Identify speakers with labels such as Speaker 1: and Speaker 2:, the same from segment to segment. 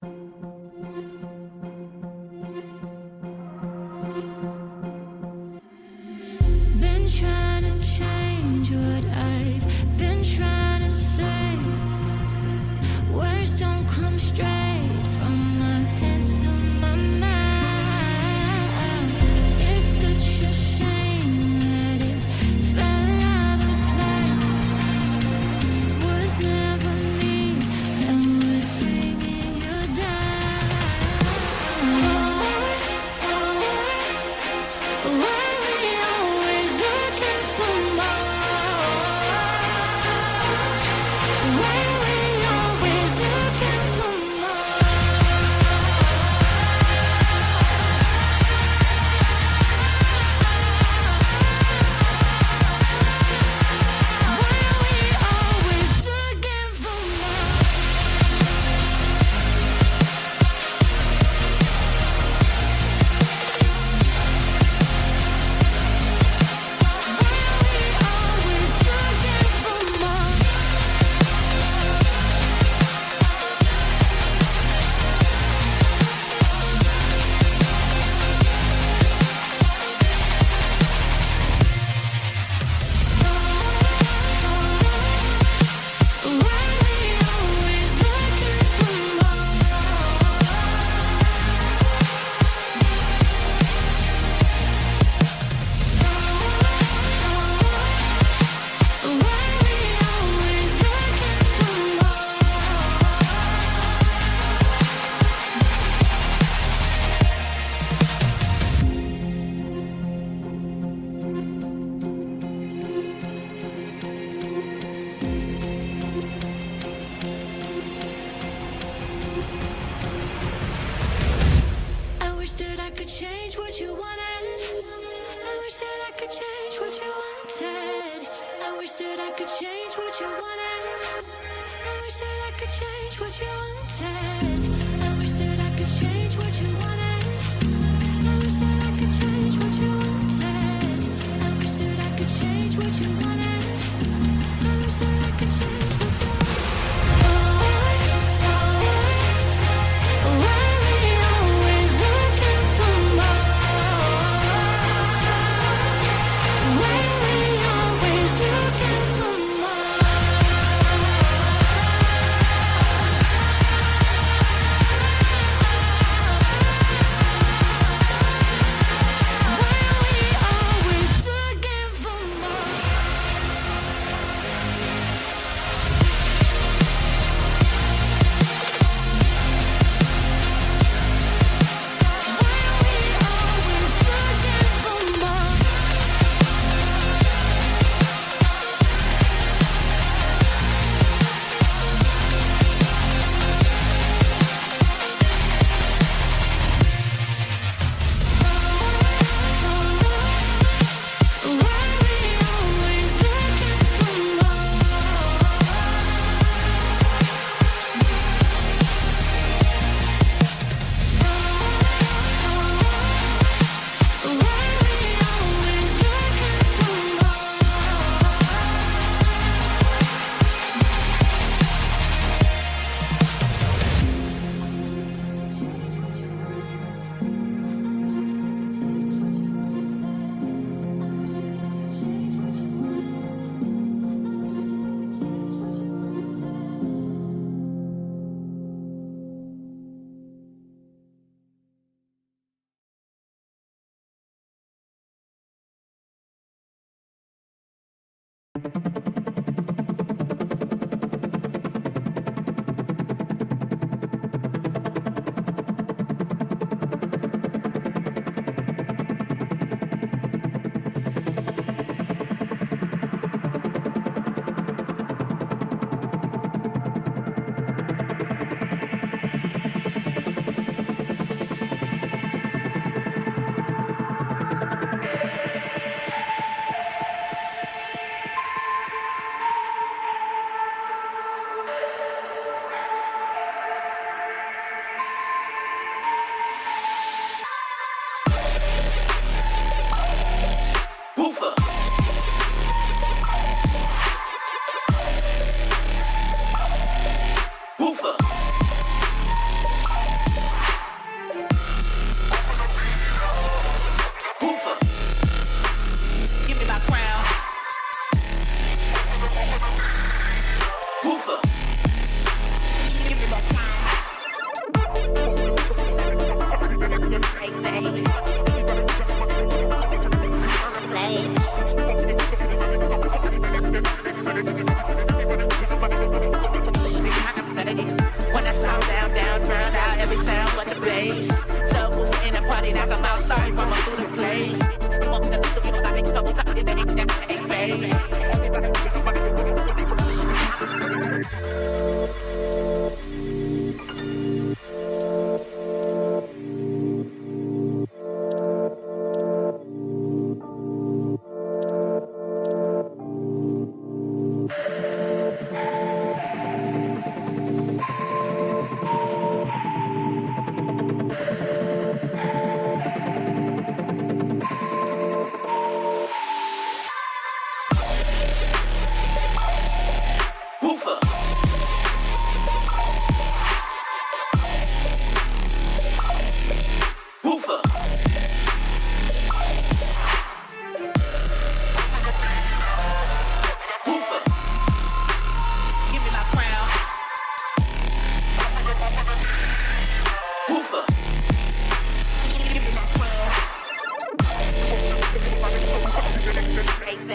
Speaker 1: Been trying to change what I've been trying to say. Words don't come straight from my head to my mouth. It's such a shame that it fell out of place. Was never me that was bringing you down. Why we always looking for more? Why we always looking for more? Why we always looking for more? Always looking for more. Why we always looking for more? Why we always looking for I wish that I could change what you wanted. I wish that I could change what you wanted. I wish that I could change what you wanted. I wish that I could change what you wanted. I wish that I could change what you wanted. I wish that I could change what you wanted. I wish that I could change what you wanted. I wish that I could change what you Why we always looking for more? Why we always looking for more?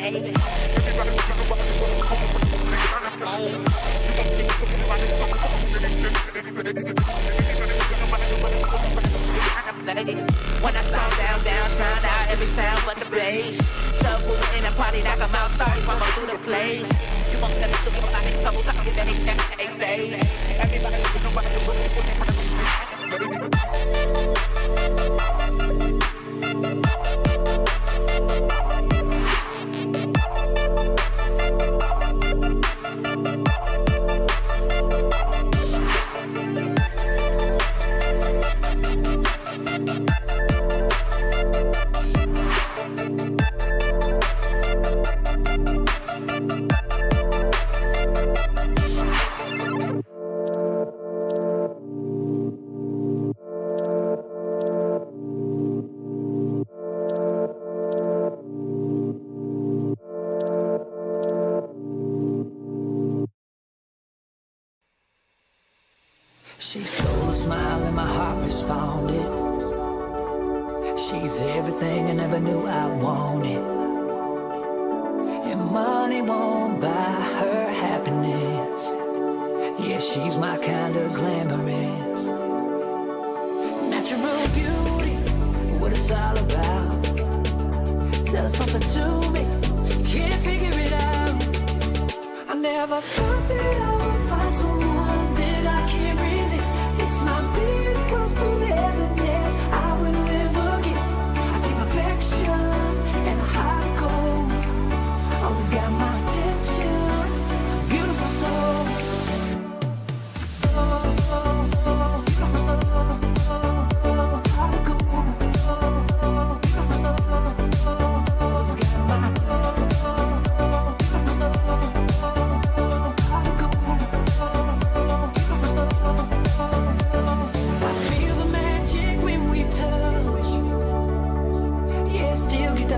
Speaker 2: When I start downtown, out every sound but the bass. Subwoofer in a party, knock 'em out, sorry, from through the place. You want to look at my trouble, talking that he can't say. Everybody looking about
Speaker 3: She stole a smile and my heart responded. She's everything I never knew I wanted. And money won't buy her happiness. Yeah, she's my kind of glamorous. Natural beauty, what it's all about. Tell something to me, can't figure it out. I never thought that I would find someone that I can't resist. This might be as close to heaven as I will ever get. I see perfection and a heart of gold. Always got my attention, beautiful soul.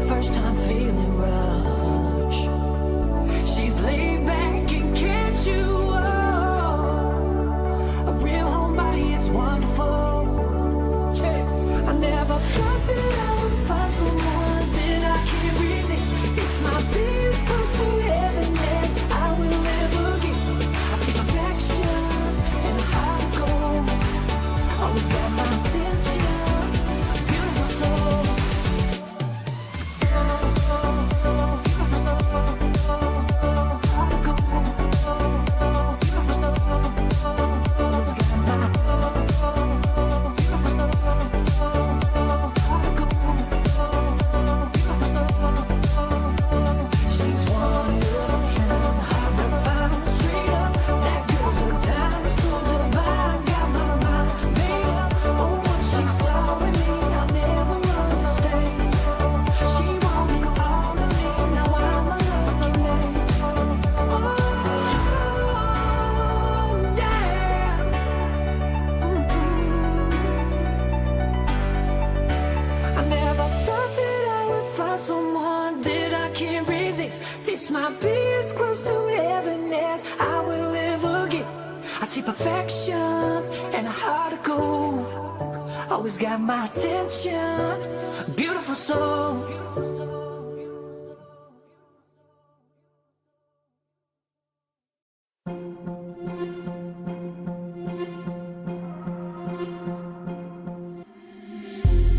Speaker 3: First time feeling rush. She's laid back and catch you up. A real homebody, it's wonderful. I never thought that I would find someone that I can't resist. This might be as close to heaven as I will ever get. I see perfection and a heart of gold. Always got my attention, beautiful soul. Perfection and a heart of gold. Always got my attention, beautiful soul.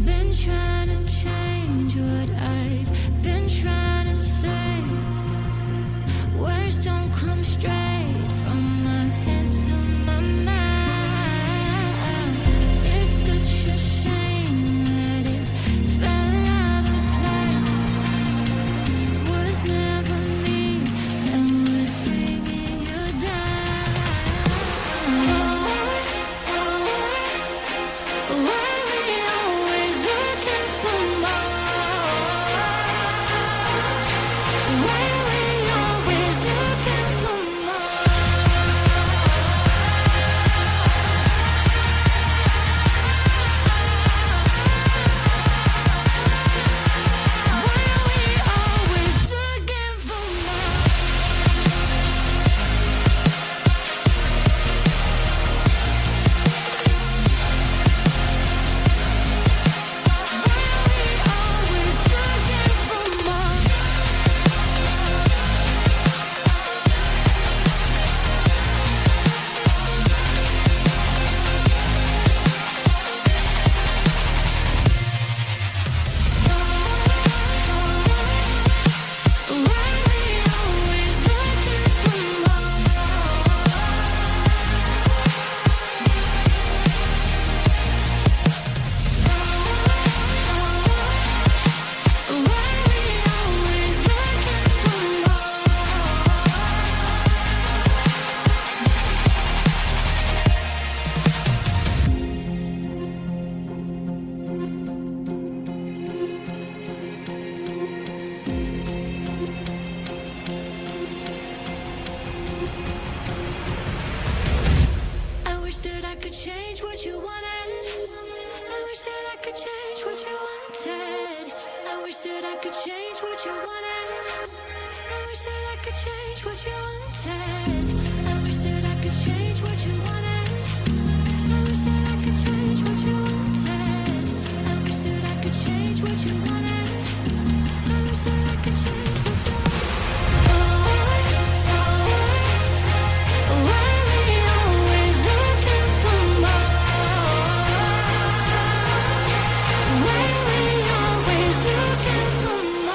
Speaker 1: Been trying to change what I've been trying to say. Words don't come straight from my head to my mouth. It's such a shame that it fell out of place. change what you wanted. I wish that I could change what you wanted. I wish that I could change what you wanted. I wish that I could change what you wanted. I wish that I could change what you wanted. I wish that I could change what you wanted. Why we always looking for more? Why we always looking for more?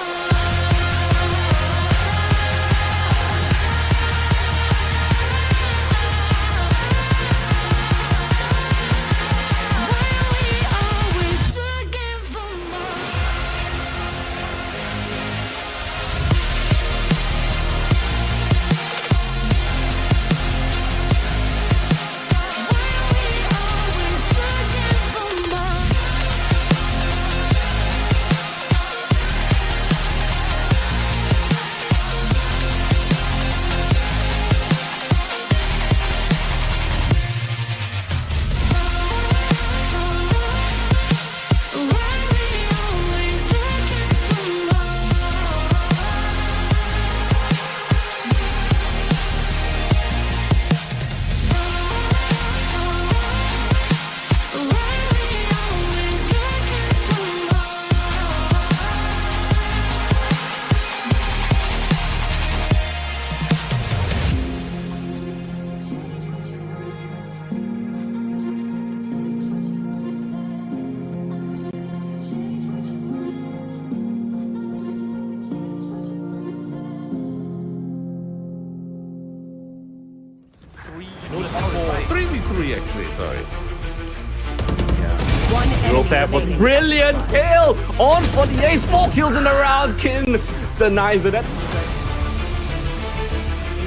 Speaker 4: Actually, sorry.
Speaker 5: One
Speaker 4: Roll
Speaker 5: enemy
Speaker 4: tap was
Speaker 5: remaining.
Speaker 4: brilliant. Kill on for the ace. 4 kills in the round. Kin denies it.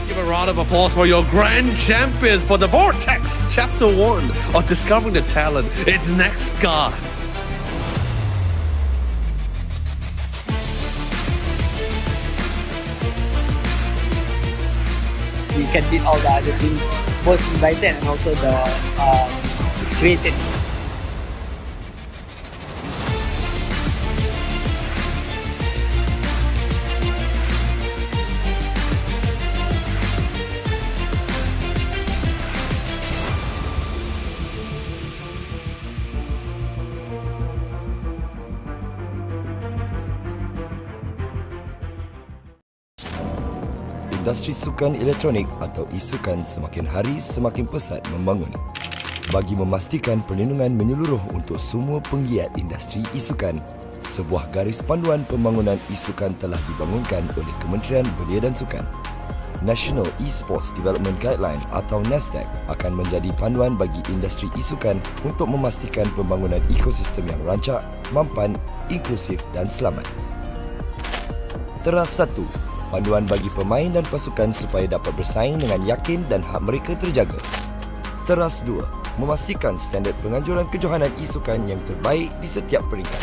Speaker 4: Give a round of applause for your grand champions for the Vortex Chapter 1 of Discovering the Talent. It's next guy.
Speaker 6: You can beat all the other teams, both invited and also the created.
Speaker 7: Industri sukan elektronik atau e-sukan semakin hari semakin pesat membangun. Bagi memastikan perlindungan menyeluruh untuk semua penggiat industri e-sukan, sebuah garis panduan pembangunan e-sukan telah dibangunkan oleh Kementerian Belia dan Sukan. National Esports Development Guideline atau NESDEG akan menjadi panduan bagi industri e-sukan untuk memastikan pembangunan ekosistem yang rancak, mampan, inklusif dan selamat. Teras 1. Panduan bagi pemain dan pasukan supaya dapat bersaing dengan yakin dan hak mereka terjaga. Teras 2. Memastikan standard penganjuran kejohanan e-sukan yang terbaik di setiap peringkat.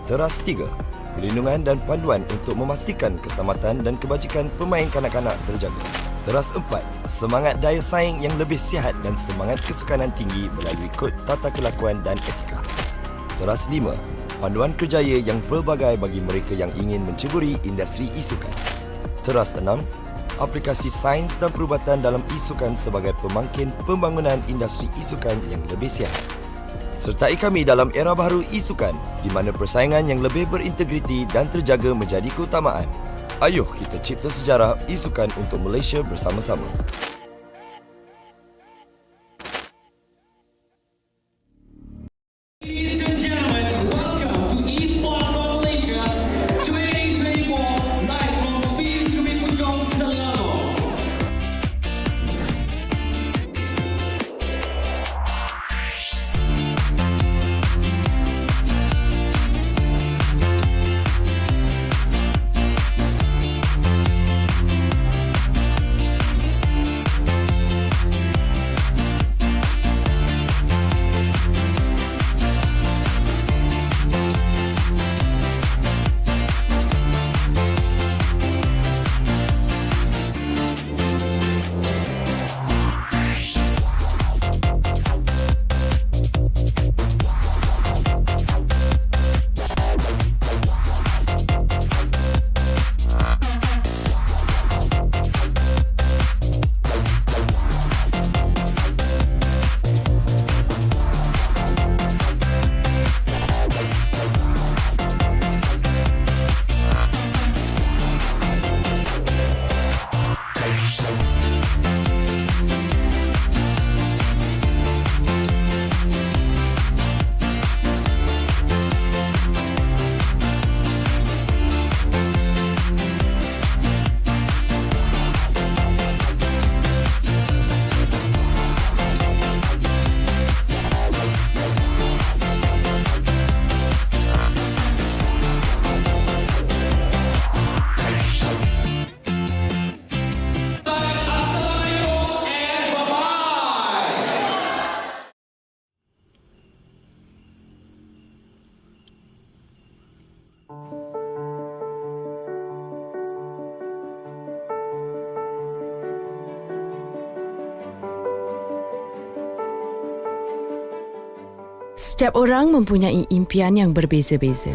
Speaker 7: Teras 3. Perlindungan dan panduan untuk memastikan keselamatan dan kebajikan pemain kanak-kanak terjaga. Teras 4. Semangat daya saing yang lebih sihat dan semangat kesukanan tinggi melalui kod tata kelakuan dan etika. Teras 5. Panduan kerjaya yang pelbagai bagi mereka yang ingin menceburi industri e-sukan. Teras 6. Aplikasi sains dan perubatan dalam e-sukan sebagai pemangkin pembangunan industri e-sukan yang lebih sihat. Sertai kami dalam era baru e-sukan di mana persaingan yang lebih berintegriti dan terjaga menjadi keutamaan. Ayuh kita cipta sejarah e-sukan untuk Malaysia bersama-sama.
Speaker 8: Ladies and gentlemen, welcome to Esports Malaysia 2024, live from Speed Sumi Pujong, Selangor.
Speaker 5: Setiap orang mempunyai impian yang berbeza-beza.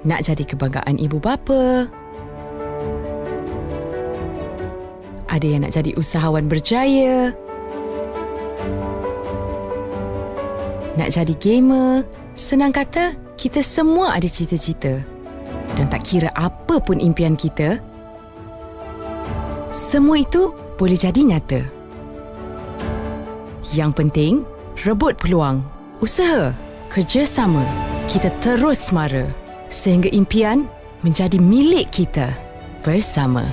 Speaker 5: Nak jadi kebanggaan ibu bapa. Ada yang nak jadi usahawan berjaya. Nak jadi gamer. Senang kata, kita semua ada cita-cita. Dan tak kira apa pun impian kita, semua itu boleh jadi nyata. Yang penting, rebut peluang, usaha, kerjasama. Kita terus semara sehingga impian menjadi milik kita bersama.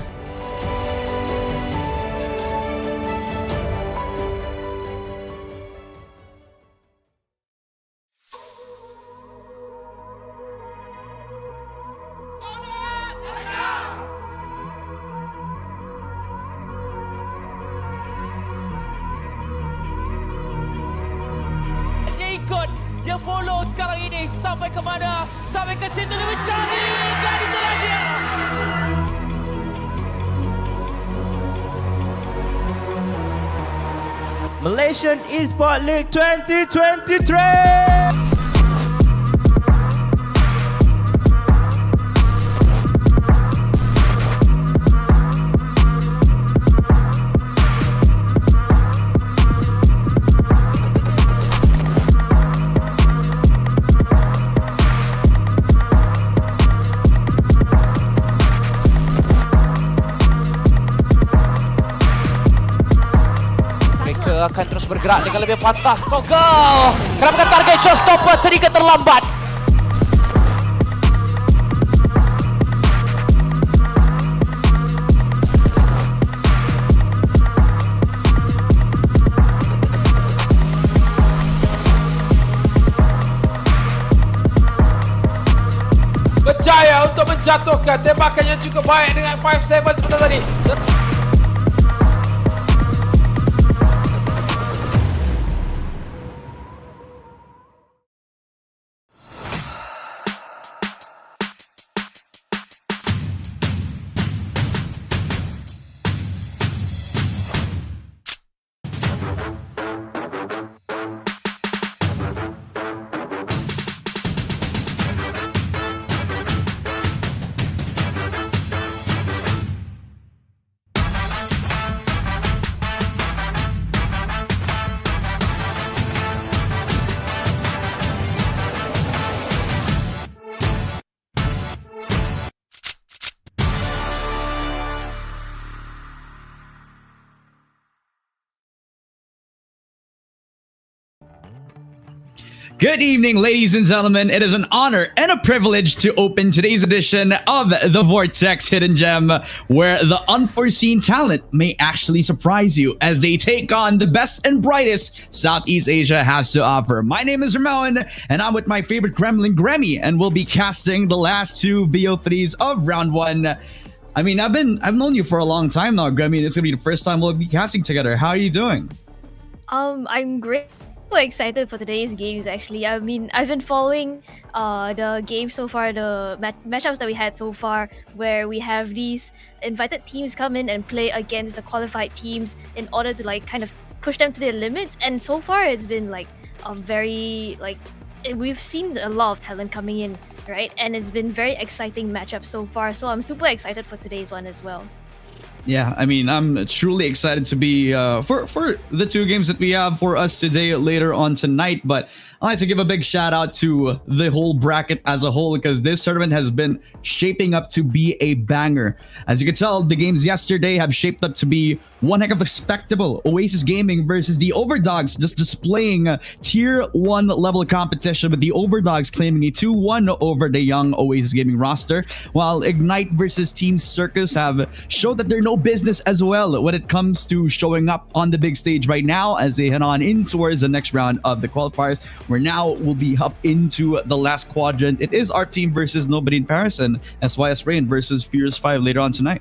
Speaker 9: Dia follow sekarang ini sampai ke mana? Sampai ke situ dia mencari dan itulah dia.
Speaker 10: Malaysian Esports League 2023.
Speaker 9: Akan terus bergerak dengan lebih pantas. Toggle kerapkan target showstopper sedikit terlambat.
Speaker 10: Berjaya untuk menjatuhkan tembakan yang cukup baik dengan 5-7 seperti tadi.
Speaker 11: Good evening, ladies and gentlemen. It is an honor and a privilege to open today's edition of the Vortex Hidden Gem, where the unforeseen talent may actually surprise you as they take on the best and brightest Southeast Asia has to offer. My name is Ramone, and I'm with my favorite gremlin, Gremmy, and we'll be casting the last two BO3s of round one. I mean, I've known you for a long time now, Gremmy. It's gonna be the first time we'll be casting together. How are you doing?
Speaker 12: I'm great. Excited for today's games. Actually, I mean, I've been following the games so far, the matchups that we had so far, where we have these invited teams come in and play against the qualified teams in order to like kind of push them to their limits. And so far, it's been like a very we've seen a lot of talent coming in, right? And it's been very exciting matchups so far. So I'm super excited for today's one as well.
Speaker 11: Yeah, I mean, I'm truly excited to be for the two games that we have for us today later on tonight. But I'd like to give a big shout out to the whole bracket as a whole, because this tournament has been shaping up to be a banger. As you can tell, the games yesterday have shaped up to be one heck of a spectacle. Oasis Gaming versus the Overdogs, just displaying tier 1 level competition, with the Overdogs claiming a 2-1 over the young Oasis Gaming roster, while Ignite versus Team Circus have showed that they're no business as well when it comes to showing up on the big stage right now as they head on in towards the next round of the qualifiers, where now we'll be up into the last quadrant. It is ARF TEAM versus Nobody in Paris, and SYS Rain versus Furious 5 later on tonight.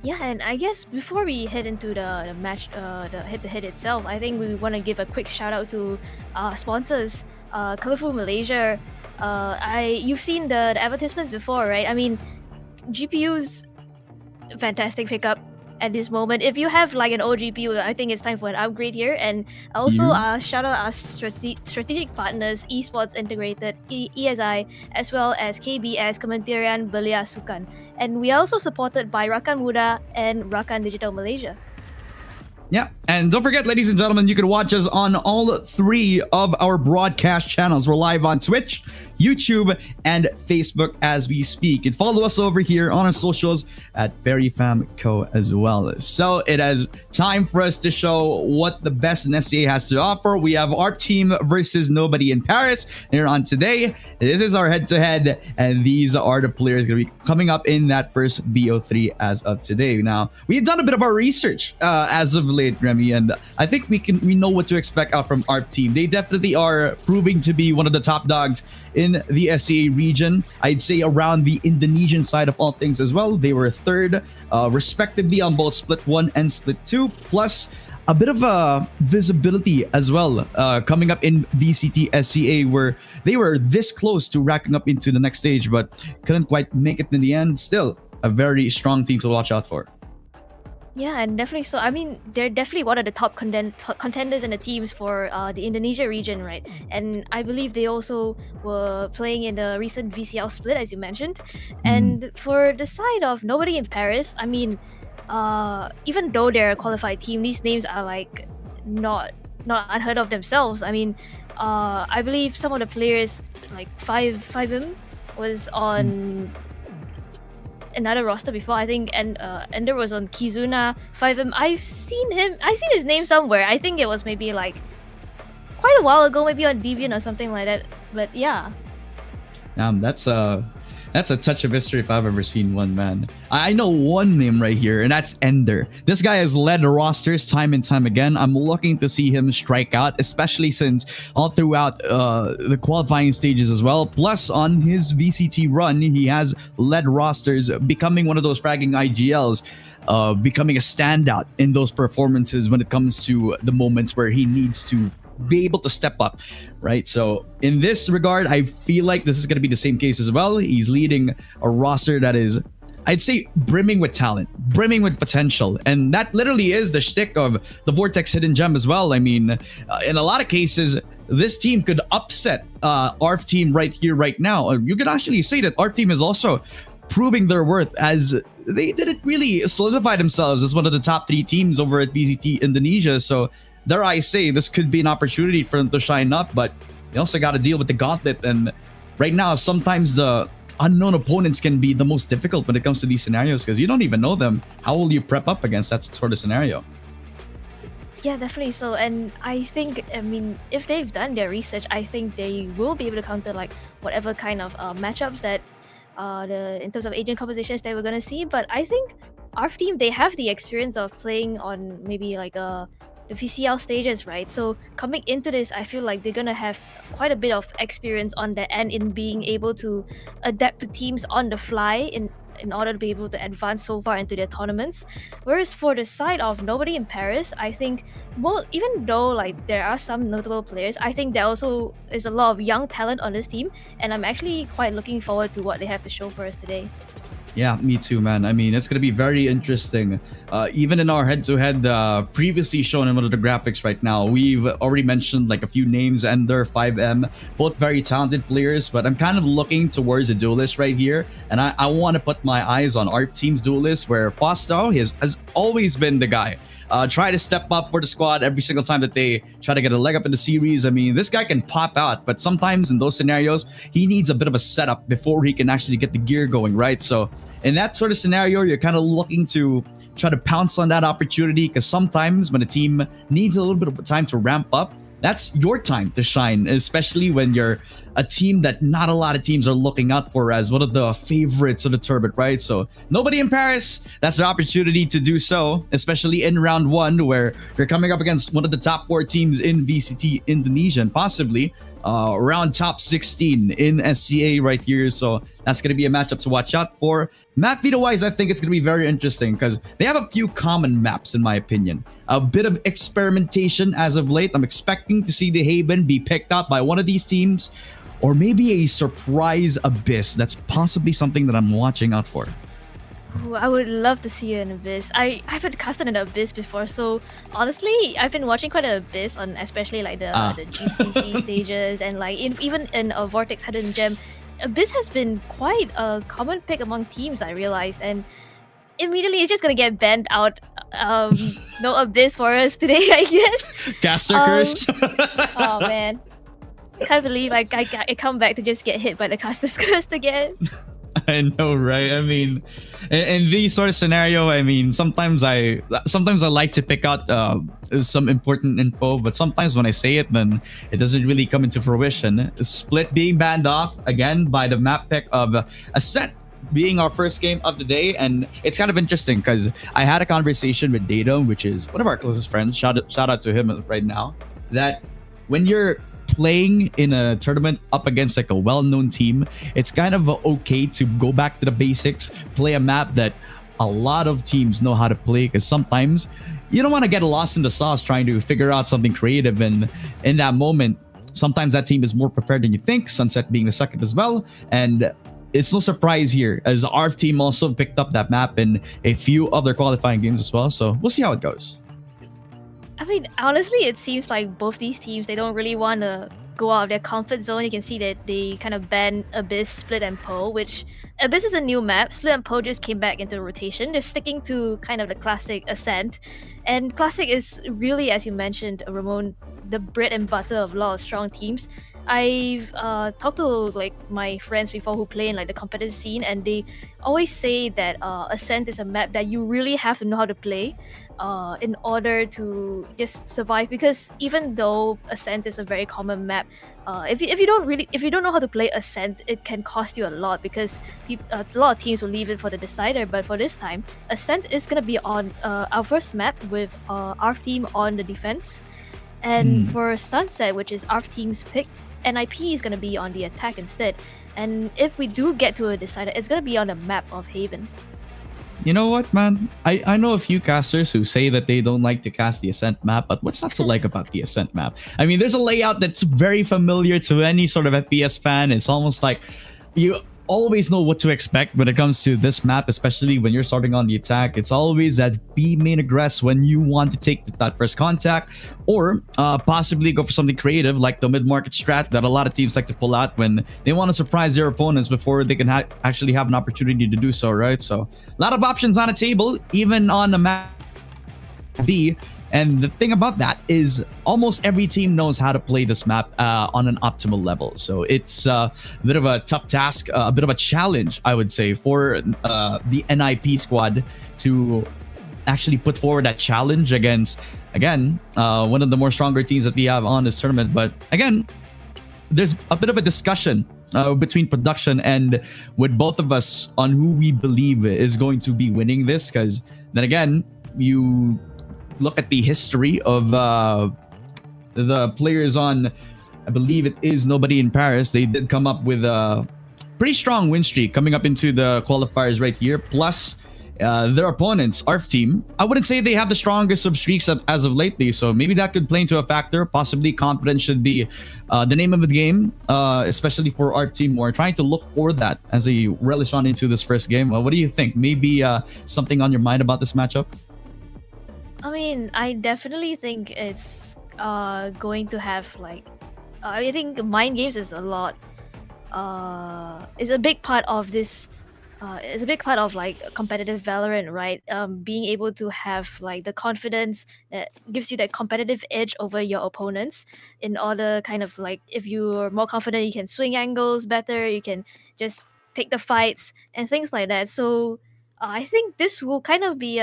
Speaker 12: Yeah, and I guess before we head into the match, the head-to-head itself, I think we want to give a quick shout out to our sponsors, Colorful Malaysia. You've seen the advertisements before, right? I mean, GPU's fantastic pickup. at this moment. If you have like an OGPU, I think it's time for an upgrade here. And also shout out our strategic partners, Esports Integrated, ESI, as well as KBS, Kementerian, Belia, Sukan. And we are also supported by Rakan Muda and Rakan Digital Malaysia.
Speaker 11: Yeah, and don't forget, ladies and gentlemen, you can watch us on all 3 of our broadcast channels. We're live on Twitch, YouTube, and Facebook as we speak. And follow us over here on our socials at Berryfam Co as well. So it is time for us to show what the best in SCA has to offer. We have ARF TEAM versus Nobody in Paris here on today. This is our head-to-head, and these are the players going to be coming up in that first BO3 as of today. Now, we have done a bit of our research as of late, Gremmy, and I think we know what to expect out from ARF TEAM. They definitely are proving to be one of the top dogs in the SCA region. I'd say around the Indonesian side of all things as well. They were third, respectively, on both Split 1 and Split 2, plus a bit of visibility as well coming up in VCT SCA, where they were this close to racking up into the next stage, but couldn't quite make it in the end. Still, a very strong team to watch out for.
Speaker 12: Yeah, and definitely so. I mean, they're definitely one of the top contenders in the teams for the Indonesia region, right? And I believe they also were playing in the recent VCL split, as you mentioned. And for the side of Nobody in Paris, I mean, even though they're a qualified team, these names are like not unheard of themselves. I mean, I believe some of the players, like 5M, was on another roster before, I think, and Ender was on Kizuna. 5M, I've seen his name somewhere. I think it was maybe like quite a while ago, maybe on Deviant or something like that. But yeah,
Speaker 11: that's a touch of history if I've ever seen one, man. I know one name right here, and that's Ender. This guy has led rosters time and time again. I'm looking to see him strike out, especially since all throughout the qualifying stages as well. Plus, on his VCT run, he has led rosters, becoming one of those fragging IGLs, becoming a standout in those performances when it comes to the moments where he needs to be able to step up, right? So in this regard, I feel like this is going to be the same case as well. He's leading a roster that is, I'd say, brimming with talent, brimming with potential. And that literally is the shtick of the Vortex hidden gem as well. I mean, in a lot of cases, this team could upset ARF TEAM right here, right now. You could actually say that ARF TEAM is also proving their worth, as they didn't really solidify themselves as one of the top 3 teams over at VCT Indonesia. So dare I say, this could be an opportunity for them to shine up, but they also got to deal with the gauntlet. And right now, sometimes the unknown opponents can be the most difficult when it comes to these scenarios, because you don't even know them. How will you prep up against that sort of scenario?
Speaker 12: Yeah, definitely so. And I think, I mean, if they've done their research, I think they will be able to counter like whatever kind of matchups that in terms of agent compositions that we're gonna see. But I think ARF TEAM, they have the experience of playing on maybe like the VCL stages, right? So coming into this, I feel like they're gonna have quite a bit of experience on the end in being able to adapt to teams on the fly in order to be able to advance so far into their tournaments. Whereas for the side of Nobody in Paris, I think, well, even though like there are some notable players, I think there also is a lot of young talent on this team, and I'm actually quite looking forward to what they have to show for us today.
Speaker 11: Yeah, me too, man. I mean, it's going to be very interesting. Even in our head-to-head previously shown in one of the graphics right now, we've already mentioned like a few names, Ender, 5M, both very talented players, but I'm kind of looking towards the duelist right here. And I want to put my eyes on ARF TEAM's duelist, where Fosto has always been the guy. Try to step up for the squad every single time that they try to get a leg up in the series. I mean, this guy can pop out, but sometimes in those scenarios, he needs a bit of a setup before he can actually get the gear going, right? So in that sort of scenario, you're kind of looking to try to pounce on that opportunity, because sometimes when a team needs a little bit of time to ramp up, that's your time to shine, especially when you're a team that not a lot of teams are looking out for as one of the favorites of the tournament, right? So Nobody in Paris, that's an opportunity to do so, especially in round 1, where you're coming up against one of the top 4 teams in VCT Indonesia, and possibly around top 16 in SCA right here. So that's going to be a matchup to watch out for. Map Veto wise, I think it's going to be very interesting, because they have a few common maps, in my opinion. A bit of experimentation as of late. I'm expecting to see the Haven be picked out by one of these teams, or maybe a surprise Abyss. That's possibly something that I'm watching out for.
Speaker 12: Ooh, I would love to see an Abyss. I haven't casted an Abyss before, so honestly, I've been watching quite a Abyss on especially like the GCC stages and like even in a Vortex Hidden Gem. Abyss has been quite a common pick among teams, I realized, and immediately it's just gonna get banned out. No Abyss for us today, I guess.
Speaker 11: Caster curse.
Speaker 12: Oh man, I can't believe I come back to just get hit by the caster's curse again.
Speaker 11: I know, right? I mean, in these sort of scenario, I mean, sometimes I like to pick out some important info, but sometimes when I say it, then it doesn't really come into fruition. Split being banned off again by the map pick of Ascent being our first game of the day, and it's kind of interesting because I had a conversation with Data, which is one of our closest friends. Shout out to him right now. That when you're playing in a tournament up against like a well-known team, it's kind of okay to go back to the basics, play a map that a lot of teams know how to play, because sometimes you don't want to get lost in the sauce trying to figure out something creative, and in that moment sometimes that team is more prepared than you think, Sunset being the second as well. And it's no surprise here as ARF team also picked up that map in a few other qualifying games as well, so we'll see how it goes.
Speaker 12: I mean, honestly, it seems like both these teams, they don't really want to go out of their comfort zone. You can see that they kind of banned Abyss, Split, and Po, which Abyss is a new map. Split and Po just came back into rotation. They're sticking to kind of the classic Ascent. And classic is really, as you mentioned, Ramone, the bread and butter of a lot of strong teams. I've talked to like my friends before who play in like the competitive scene, and they always say that Ascent is a map that you really have to know how to play in order to just survive. Because even though Ascent is a very common map, if you don't know how to play Ascent, it can cost you a lot, because a lot of teams will leave it for the decider. But for this time, Ascent is gonna be on our first map with ARF team on the defense, and for Sunset, which is ARF team's pick, NIP is going to be on the attack instead. And if we do get to a decider, it's going to be on the map of Haven.
Speaker 11: You know what, man? I know a few casters who say that they don't like to cast the Ascent map, but what's not to like about the Ascent map? I mean, there's a layout that's very familiar to any sort of FPS fan. It's almost like you always know what to expect when it comes to this map, especially when you're starting on the attack. It's always that B main aggress when you want to take that first contact, or possibly go for something creative like the mid-market strat that a lot of teams like to pull out when they want to surprise their opponents before they can actually have an opportunity to do so, right? So a lot of options on the table, even on the map B. And the thing about that is almost every team knows how to play this map on an optimal level. So it's a bit of a tough task, a bit of a challenge, I would say, for the NIP squad to actually put forward that challenge against, again, one of the more stronger teams that we have on this tournament. But again, there's a bit of a discussion between production and with both of us on who we believe is going to be winning this. Because then again, you look at the history of the players on, I believe it is Nobody in Paris. They did come up with a pretty strong win streak coming up into the qualifiers right here. Plus, their opponents, ARF team, I wouldn't say they have the strongest of streaks as of lately. So maybe that could play into a factor. Possibly confidence should be the name of the game, especially for ARF team. We're trying to look for that as they relish on into this first game. What do you think? Maybe something on your mind about this matchup?
Speaker 12: I mean, I definitely think it's going to have like I think mind games is a lot is a big part of this is a big part of like competitive Valorant, right? Being able to have like the confidence that gives you that competitive edge over your opponents, in order kind of like if you're more confident, you can swing angles better, you can just take the fights and things like that. So I think this will kind of be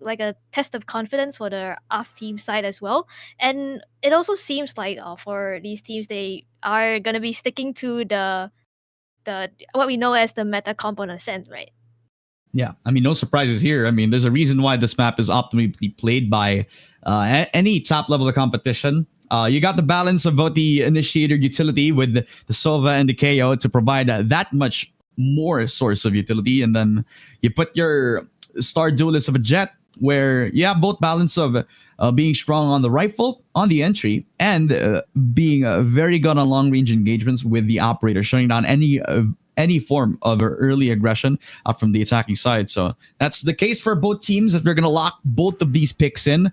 Speaker 12: like a test of confidence for the ARF team side as well. And it also seems like for these teams, they are going to be sticking to the what we know as the meta comp on Ascent, right?
Speaker 11: Yeah, I mean, no surprises here. I mean, there's a reason why this map is optimally played by any top level of competition. You got the balance of both the initiator utility with the Sova and the KO to provide that much more source of utility, and then you put your star duelist of a Jet, where you have both balance of being strong on the rifle on the entry and being very good on long range engagements with the operator, shutting down any any form of early aggression from the attacking side. So that's the case for both teams if they're going to lock both of these picks in.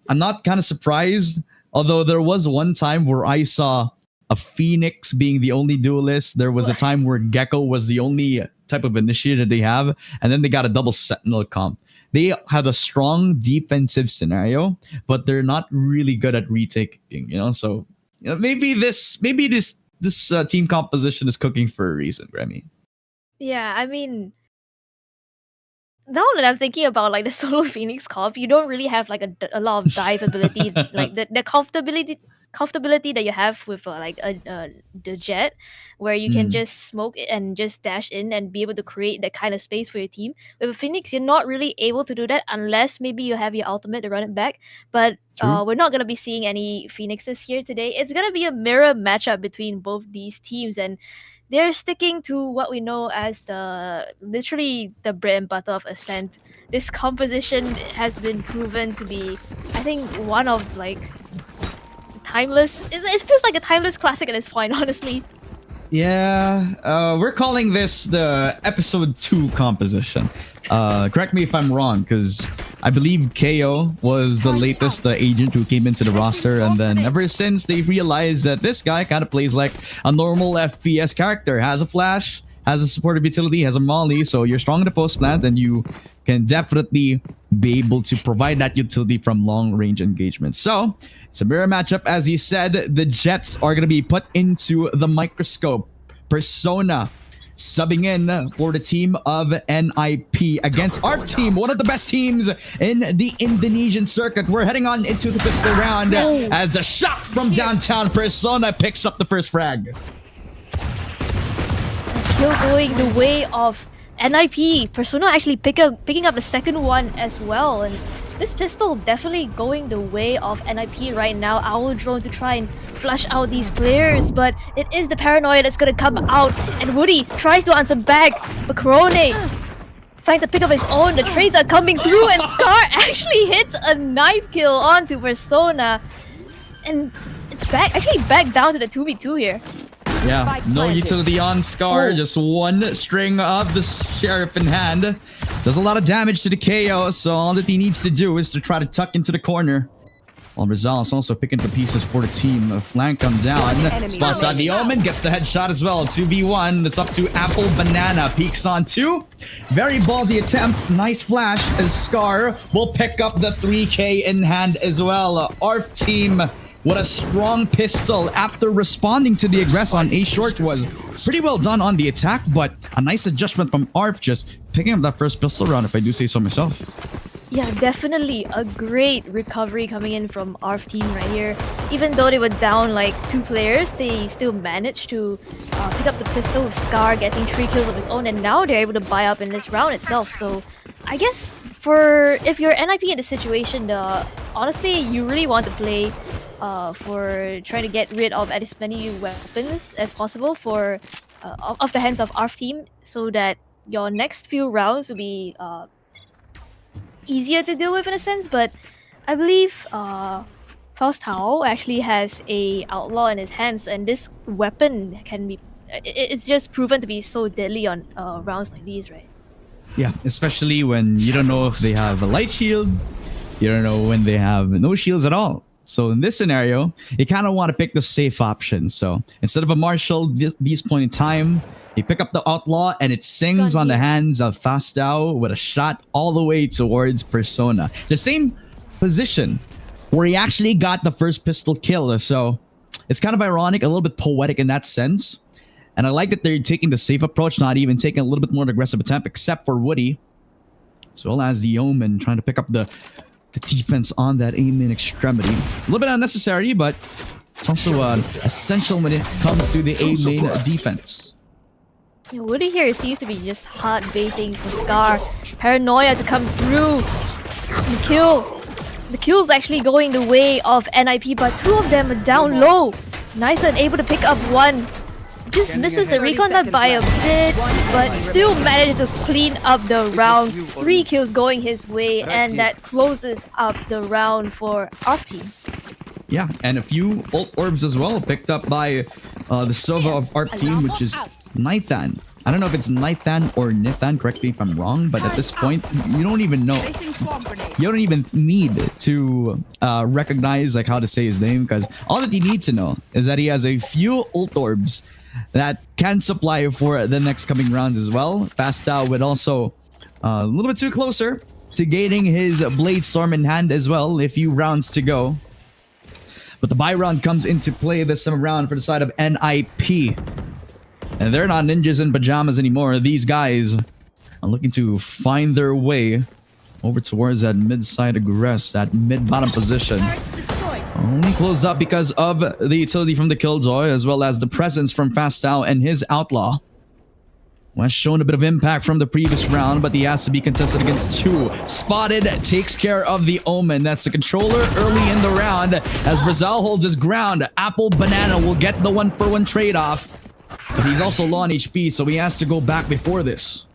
Speaker 11: I'm not kind of surprised, although there was one time where I saw a Phoenix being the only duelist. There was a time where Gecko was the only type of initiator they have, and then they got a double Sentinel comp. They had a strong defensive scenario, but they're not really good at retaking, So maybe this team composition is cooking for a reason, Gremmy.
Speaker 12: Yeah, I mean, now that I'm thinking about like the solo Phoenix comp, you don't really have like a lot of dive ability, like the comfortability that you have with the jet, where you can just smoke it and just dash in and be able to create that kind of space for your team. With a Phoenix, you're not really able to do that unless maybe you have your ultimate to run it back. But we're not gonna be seeing any Phoenixes here today. It's gonna be a mirror matchup between both these teams, and they're sticking to what we know as literally the bread and butter of Ascent. This composition has been proven to be, I think, one of like timeless. It feels like a timeless classic at this point, honestly.
Speaker 11: Yeah, we're calling this the episode 2 composition. Correct me if I'm wrong, because I believe KO was the latest agent who came into the roster, and then ever since they realized that this guy kind of plays like a normal FPS character, has a flash, has a supportive utility, has a molly, so you're strong in the post plant, and you can definitely be able to provide that utility from long range engagement. So it's a mirror matchup. As you said, the Jets are going to be put into the microscope. Persona subbing in for the team of NIP against ARF TEAM, one of the best teams in the Indonesian circuit. We're heading on into the pistol round as the shot from downtown. Persona picks up the first frag.
Speaker 12: Kill going the way of NIP. Persona actually picking up the second one as well, and this pistol definitely going the way of NIP right now. Owl Drone to try and flush out these players, but it is the paranoia that's gonna come out, and Woody tries to answer back, but Corone finds a pick of his own. The trades are coming through, and Scar actually hits a knife kill onto Persona, and it's back down to the 2v2 here.
Speaker 11: Yeah, no utility on Scar, just one string of the Sheriff in hand. Does a lot of damage to the KO, so all that he needs to do is to try to tuck into the corner. While Rizal is also picking up the pieces for the team. A flank come down. Spots out the Omen, gets the headshot as well. 2v1, it's up to Apple Banana. Peeks on 2. Very ballsy attempt. Nice flash as Scar will pick up the 3k in hand as well. ARF TEAM, what a strong pistol after responding to the aggress on A short was pretty well done on the attack, but a nice adjustment from ARF just picking up that first pistol round, if I do say so myself.
Speaker 12: Yeah, definitely a great recovery coming in from ARF TEAM right here. Even though they were down like 2 players, they still managed to pick up the pistol with Scar getting 3 kills of his own, and now they're able to buy up in this round itself. So I guess if you're NIP in the situation, honestly, you really want to play for trying to get rid of as many weapons as possible for off the hands of ARF TEAM, so that your next few rounds will be easier to deal with in a sense. But I believe Faustau actually has a outlaw in his hands, and this weapon can be it's just proven to be so deadly on rounds like these, right?
Speaker 11: Yeah, especially when you don't know if they have a light shield, you don't know when they have no shields at all. So in this scenario, you kind of want to pick the safe option. So instead of a Marshal, this point in time, you pick up the Outlaw, and it sings on the hands of Faustau with a shot all the way towards Persona. The same position where he actually got the first pistol kill. So it's kind of ironic, a little bit poetic in that sense. And I like that they're taking the safe approach, not even taking a little bit more aggressive attempt, except for Woody, as well as the Omen trying to pick up the defense on that aim in extremity. A little bit unnecessary, but it's also essential when it comes to the A main defense.
Speaker 12: Yeah, Woody here seems to be just hard baiting for Scar. Paranoia to come through. The kill's actually going the way of NIP, but 2 of them are down low. Nathan able to pick up 1. Just misses the recon that by a bit, but still managed to clean up the round. 3 kills going his way, and that closes up the round for ARF TEAM.
Speaker 11: Yeah, and a few ult orbs as well, picked up by the Sova of ARF TEAM, which is Nithan. I don't know if it's Nithan or Nithan, correct me if I'm wrong, but at this point, you don't even know. You don't even need to recognize like how to say his name, because all that you need to know is that he has a few ult orbs that can supply for the next coming rounds as well. Fastao would also a little bit too closer to gaining his Blade Storm in hand as well, a few rounds to go. But the buy round comes into play this time around for the side of NIP. And they're not ninjas in pajamas anymore. These guys are looking to find their way over towards that mid-side aggress, that mid-bottom position. Only closed up because of the utility from the Killjoy, as well as the presence from Fastao and his Outlaw. Was shown a bit of impact from the previous round, but he has to be contested against two. Spotted takes care of the Omen. That's the controller early in the round. As Rizal holds his ground, Apple Banana will get the 1-for-1 trade-off. But he's also low on HP, so he has to go back before this.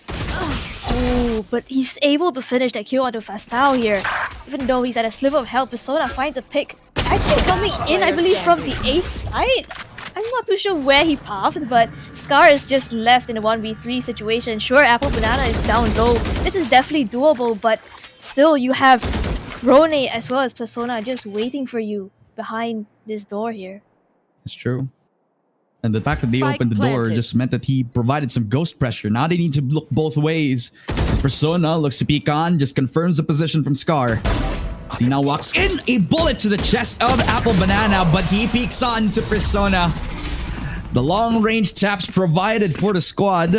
Speaker 12: Oh, but he's able to finish that kill onto Fastao here. Even though he's at a sliver of health, Persona finds a pick. Actually coming in, I believe, from the A side. I'm not too sure where he pathed, but Scar is just left in a 1v3 situation. Sure, Apple Banana is down low. This is definitely doable, but still you have Rone as well as Persona just waiting for you behind this door here.
Speaker 11: It's true. And the fact that they opened the door just meant that he provided some ghost pressure. Now they need to look both ways. As Persona looks to peek on, just confirms the position from Scar. So he now walks in, a bullet to the chest of Apple Banana, but he peeks on to Persona. The long-range taps provided for the squad.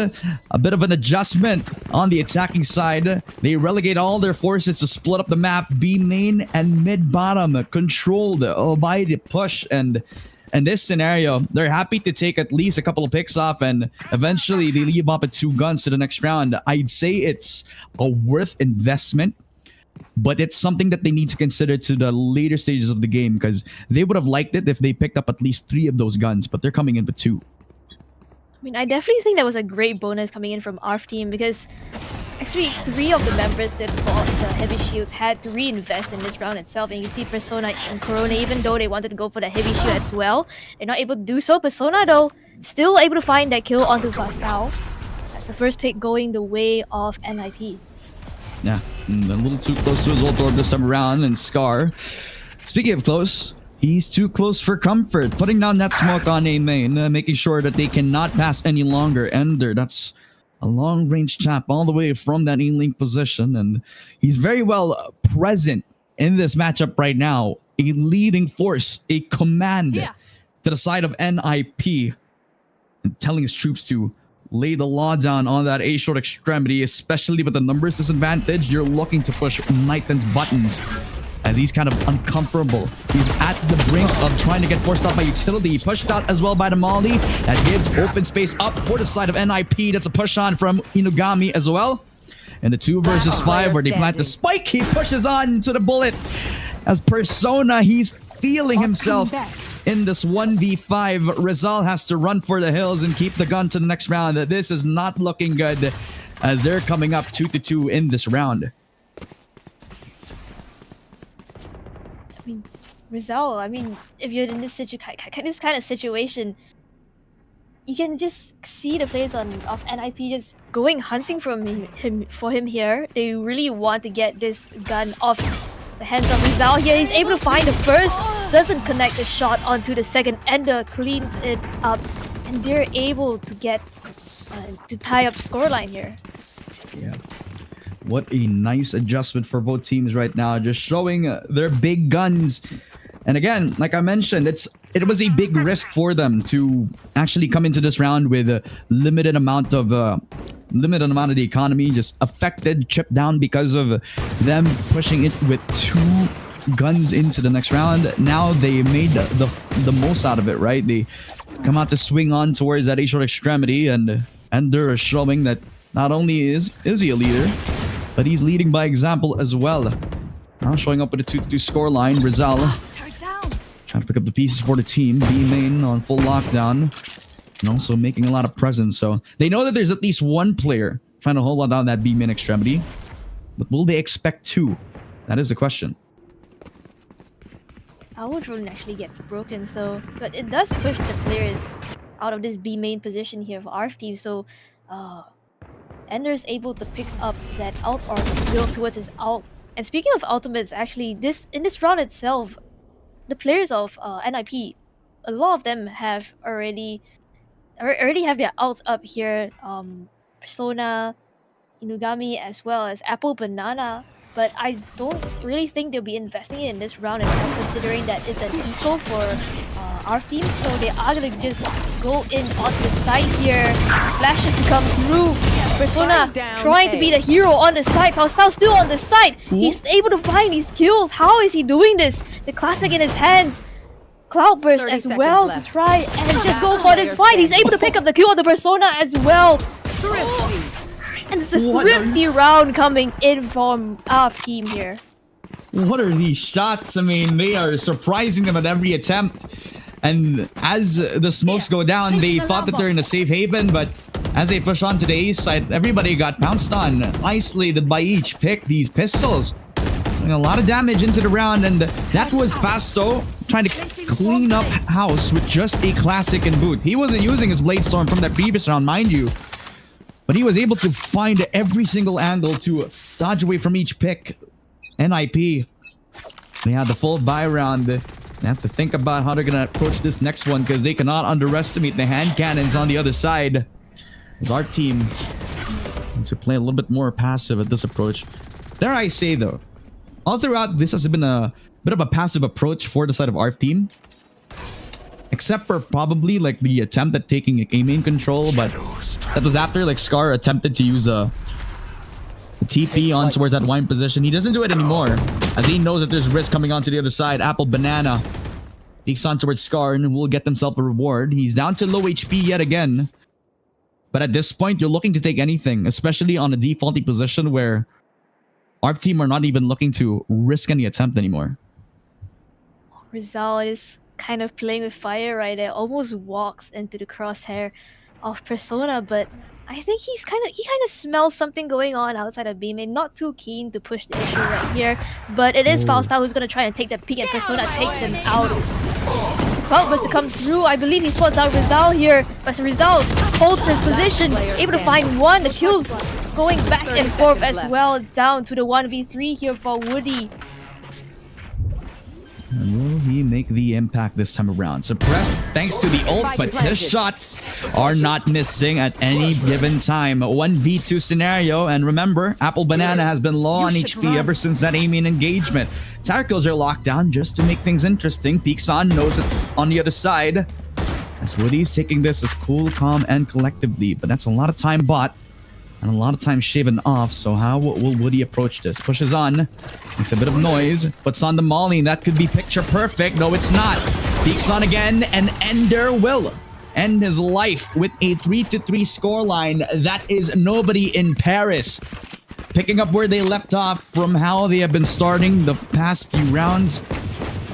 Speaker 11: A bit of an adjustment on the attacking side. They relegate all their forces to split up the map. B main and mid-bottom controlled by the push. And in this scenario, they're happy to take at least a couple of picks off, and eventually they leave up at 2 guns to the next round. I'd say it's a worth investment, but it's something that they need to consider to the later stages of the game, because they would have liked it if they picked up at least 3 of those guns, but they're coming in with 2.
Speaker 12: I mean, I definitely think that was a great bonus coming in from ARF Team, because actually 3 of the members that bought the heavy shields had to reinvest in this round itself, and you see Persona and Corona, even though they wanted to go for the heavy shield as well, they're not able to do so. Persona though, still able to find that kill onto Fastao. That's the first pick going the way of NIP.
Speaker 11: Yeah, a little too close to his ult orb this time around, and Scar, speaking of close, he's too close for comfort, putting down that smoke on A main, making sure that they cannot pass any longer. Ender, that's a long-range tap all the way from that E-link position, and he's very well present in this matchup right now. A leading force, a command to the side of NIP, and telling his troops to lay the law down on that A-short extremity, especially with the numbers disadvantage. You're looking to push Nithan's buttons as he's kind of uncomfortable. He's at the brink of trying to get forced out by utility. Pushed out as well by the Molly. That gives open space up for the side of NIP. That's a push on from Inugami as well. And the 2 versus 5 where they plant the spike. He pushes on to the bullet. As Persona, he's feeling himself in this 1v5. Rizal has to run for the hills and keep the gun to the next round. This is not looking good as they're coming up 2-2 in this round.
Speaker 12: I mean, Rizal, I mean, if you're in this kind of situation, you can just see the players of NIP just going hunting for him here. They really want to get this gun off the hands of Rizal here. He's able to find the first, doesn't connect the shot onto the second. Ender cleans it up, and they're able to get to tie up the scoreline here.
Speaker 11: Yeah. What a nice adjustment for both teams right now, just showing their big guns. And again, like I mentioned, it was a big risk for them to actually come into this round with a limited amount of the economy, just affected, chipped down because of them pushing it with 2 guns into the next round. Now they made the most out of it, right? They come out to swing on towards that A-short extremity, and they're showing that not only is he a leader, but he's leading by example as well. Now showing up with a 2-2 scoreline. Rizal trying to pick up the pieces for the team. B main on full lockdown, and also making a lot of presence. So they know that there's at least 1 player trying to hold down that B main extremity. But will they expect 2? That is the question.
Speaker 12: Our drone actually gets broken, but it does push the players out of this B main position here for ARF team. So Ender's able to pick up that ult or build towards his ult. And speaking of ultimates, actually, in this round itself, the players of NIP, a lot of them have already have their ults up here. Persona, Inugami, as well as Apple Banana. But I don't really think they'll be investing in this round itself, considering that it's an eco for our team. So they are gonna just go in on the side here. Flashes to come through. Persona trying to be the hero on the side. Paustao still on the side. He's able to find these kills. How is he doing this? The classic in his hands. Cloudburst as well to try and just go for this fight. He's able to pick up the kill on the Persona as well. And it's a thrifty round coming in from our team here.
Speaker 11: What are these shots? I mean, they are surprising them at every attempt. And as the smokes go down, they thought that they're in a safe haven, but as they push on to the A side, everybody got pounced on, isolated by each pick. These pistols doing a lot of damage into the round, and that was Fasto trying to clean up house with just a classic and boot. He wasn't using his Blade Storm from that previous round, mind you, but he was able to find every single angle to dodge away from each pick. NIP, they had the full buy round. They have to think about how they're gonna approach this next one, because they cannot underestimate the hand cannons on the other side. As our team needs to play a little bit more passive at this approach. Dare I say though, all throughout this has been a bit of a passive approach for the side of ARF team. Except for probably like the attempt at taking a main control, but that was after like Scar attempted to use a TP on towards that wine position. He doesn't do it anymore, as he knows that there's risk coming onto the other side. Apple Banana peeks on towards Scar and will get himself a reward. He's down to low HP yet again. But at this point, you're looking to take anything, especially on a defaulty position where our team are not even looking to risk any attempt anymore.
Speaker 12: Rizal is kind of playing with fire right there, almost walks into the crosshair of Persona, but I think he kind of smells something going on outside of B main. Not too keen to push the issue right here, but it is Faustau who's gonna try and take that peek, and Persona takes him out. Cloudburst comes through. I believe he spots out Rizal here, but Rizal holds his position, able to find one. The kills going back and forth as well. It's down to the 1v3 here for Woody.
Speaker 11: And will he make the impact this time around? Suppressed thanks to the ult, but his shots are not missing at any given time. 1v2 scenario, and remember, Apple Banana has been low on HP ever since that A-main engagement. Tower kills are locked down just to make things interesting. Peakson knows it's on the other side, as Woody's taking this as cool, calm, and collectively, but that's a lot of time bought and a lot of time shaven off. So how will Woody approach this? Pushes on, makes a bit of noise, puts on the molly, and that could be picture perfect. No, it's not. Peeks on again, and Ender will end his life with a 3-3 scoreline. That is nobody in Paris. Picking up where they left off from how they have been starting the past few rounds.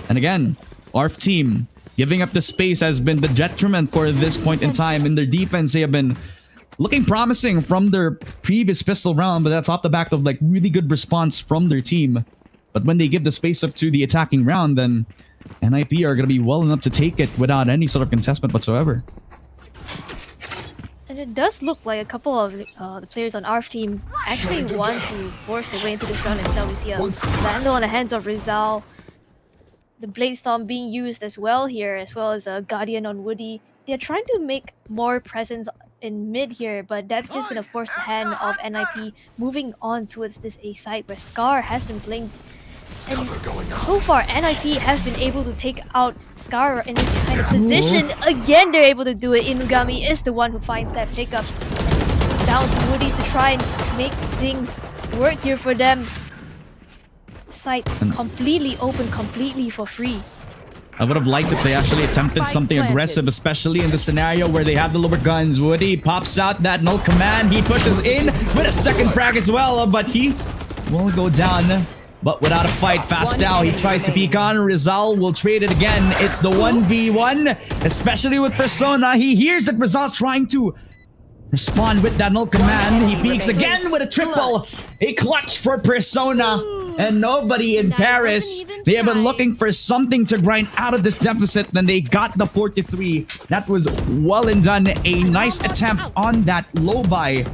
Speaker 11: And again, ARF team giving up the space has been the detriment for this point in time. In their defense, they have been looking promising from their previous pistol round, but that's off the back of like really good response from their team. But when they give the space up to the attacking round, then NIP are going to be well enough to take it without any sort of contestment whatsoever.
Speaker 12: And it does look like a couple of the players on our team actually want to force their way into this round itself. We see a Vandal on the hands of Rizal. The Blade Storm being used as well here, as well as a Guardian on Woody. They're trying to make more presence in mid here, but that's just gonna force the hand of NIP moving on towards this A side where Scar has been playing. And so far, NIP has been able to take out Scar in this kind of position. Again, they're able to do it. Inugami is the one who finds that pickup. It's down to Woody to try and make things work here for them. Site completely open, completely for free.
Speaker 11: I would have liked if they actually attempted something aggressive, especially in the scenario where they have the lower guns. Woody pops out that no command. He pushes in with a second frag as well, but he will go down. But without a fight, fast out. He tries to peek on. Rizal will trade it again. It's the 1v1, especially with Persona. He hears that Rizal's trying to respond with that null command. He peeks again with a triple. A clutch for Persona. And nobody in Paris. They have been looking for something to grind out of this deficit. Then they got the 43. That was well and done. A nice attempt on that low buy.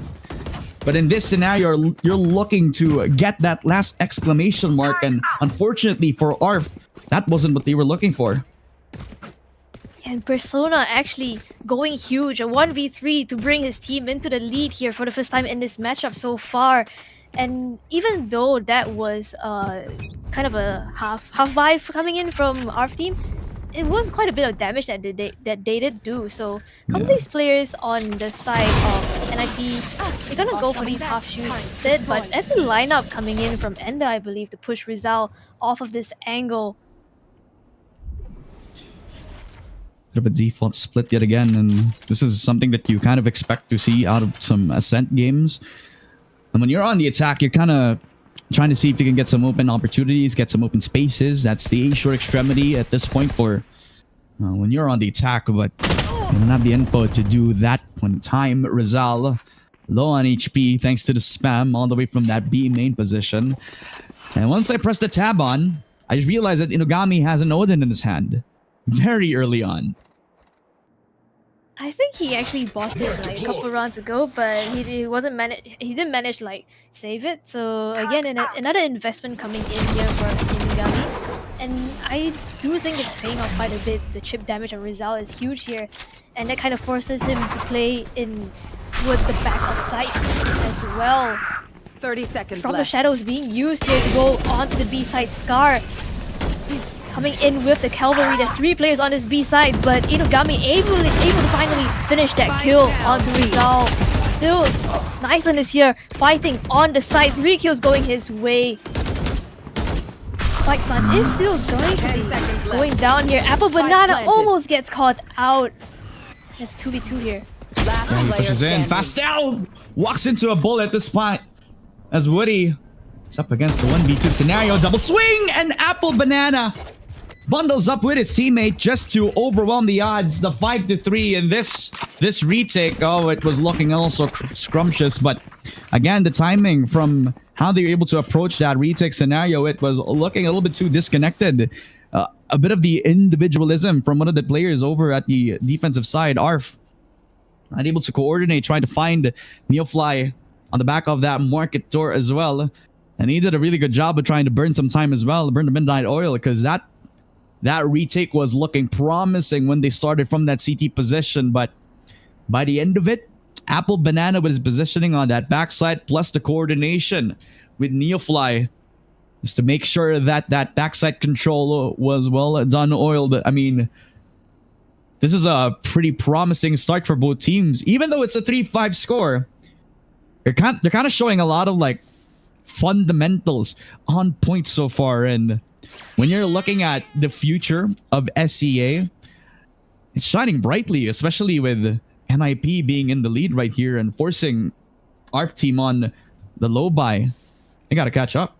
Speaker 11: But in this scenario, you're looking to get that last exclamation mark. And unfortunately for ARF, that wasn't what they were looking for.
Speaker 12: And Persona actually going huge, a 1v3 to bring his team into the lead here for the first time in this matchup so far. And even though that was kind of a half buy coming in from ARF team, it was quite a bit of damage that they did do. So Commentators players on the side of NIP, they're gonna go for these half shoes instead. But that's a lineup coming in from Enda, I believe, to push Rizal off of this angle.
Speaker 11: Bit of a default split yet again, and this is something that you kind of expect to see out of some Ascent games. And when you're on the attack, you're kind of trying to see if you can get some open opportunities, get some open spaces. That's the short extremity at this point for when you're on the attack, but you don't have the info to do that point in time. Rizal low on HP thanks to the spam all the way from that B main position. And once I press the tab on, I just realized that Inugami has an Odin in his hand very early on.
Speaker 12: I think he actually bought it like a couple rounds ago, but he didn't manage to like save it. So again, another investment coming in here for Inugami, and I do think it's paying off quite a bit. The chip damage on Rizal is huge here, and that kind of forces him to play in towards the back of sight as well.
Speaker 13: 30 seconds
Speaker 12: From
Speaker 13: left.
Speaker 12: the shadows being used here to go onto the B side. Scar coming in with the cavalry. There's 3 players on this B side, but Inugami able to finally finish that kill onto Rizal. Still, Nyland is here fighting on the side. 3 kills going his way. Spike Fun is still going to be going down here. Apple Banana almost gets caught out. That's 2v2 here.
Speaker 11: He pushes in. Fastel walks into a bullet at this point as Woody is up against the 1v2 scenario. Double swing, and Apple Banana bundles up with his teammate just to overwhelm the odds. The 5-3 in this retake. Oh, it was looking also scrumptious, but again, the timing from how they were able to approach that retake scenario, it was looking a little bit too disconnected. A bit of the individualism from one of the players over at the defensive side. ARF not able to coordinate, trying to find Neofly on the back of that market door as well. And he did a really good job of trying to burn some time as well, burn the midnight oil, because that retake was looking promising when they started from that CT position. But by the end of it, Apple Banana with his positioning on that backside plus the coordination with Neofly just to make sure that that backside control was well done, oiled. I mean, this is a pretty promising start for both teams. Even though it's a 3-5 score, they're kind of showing a lot of like fundamentals on point so far. And when you're looking at the future of SEA, it's shining brightly, especially with NIP being in the lead right here and forcing ARF team on the low buy. They gotta catch up.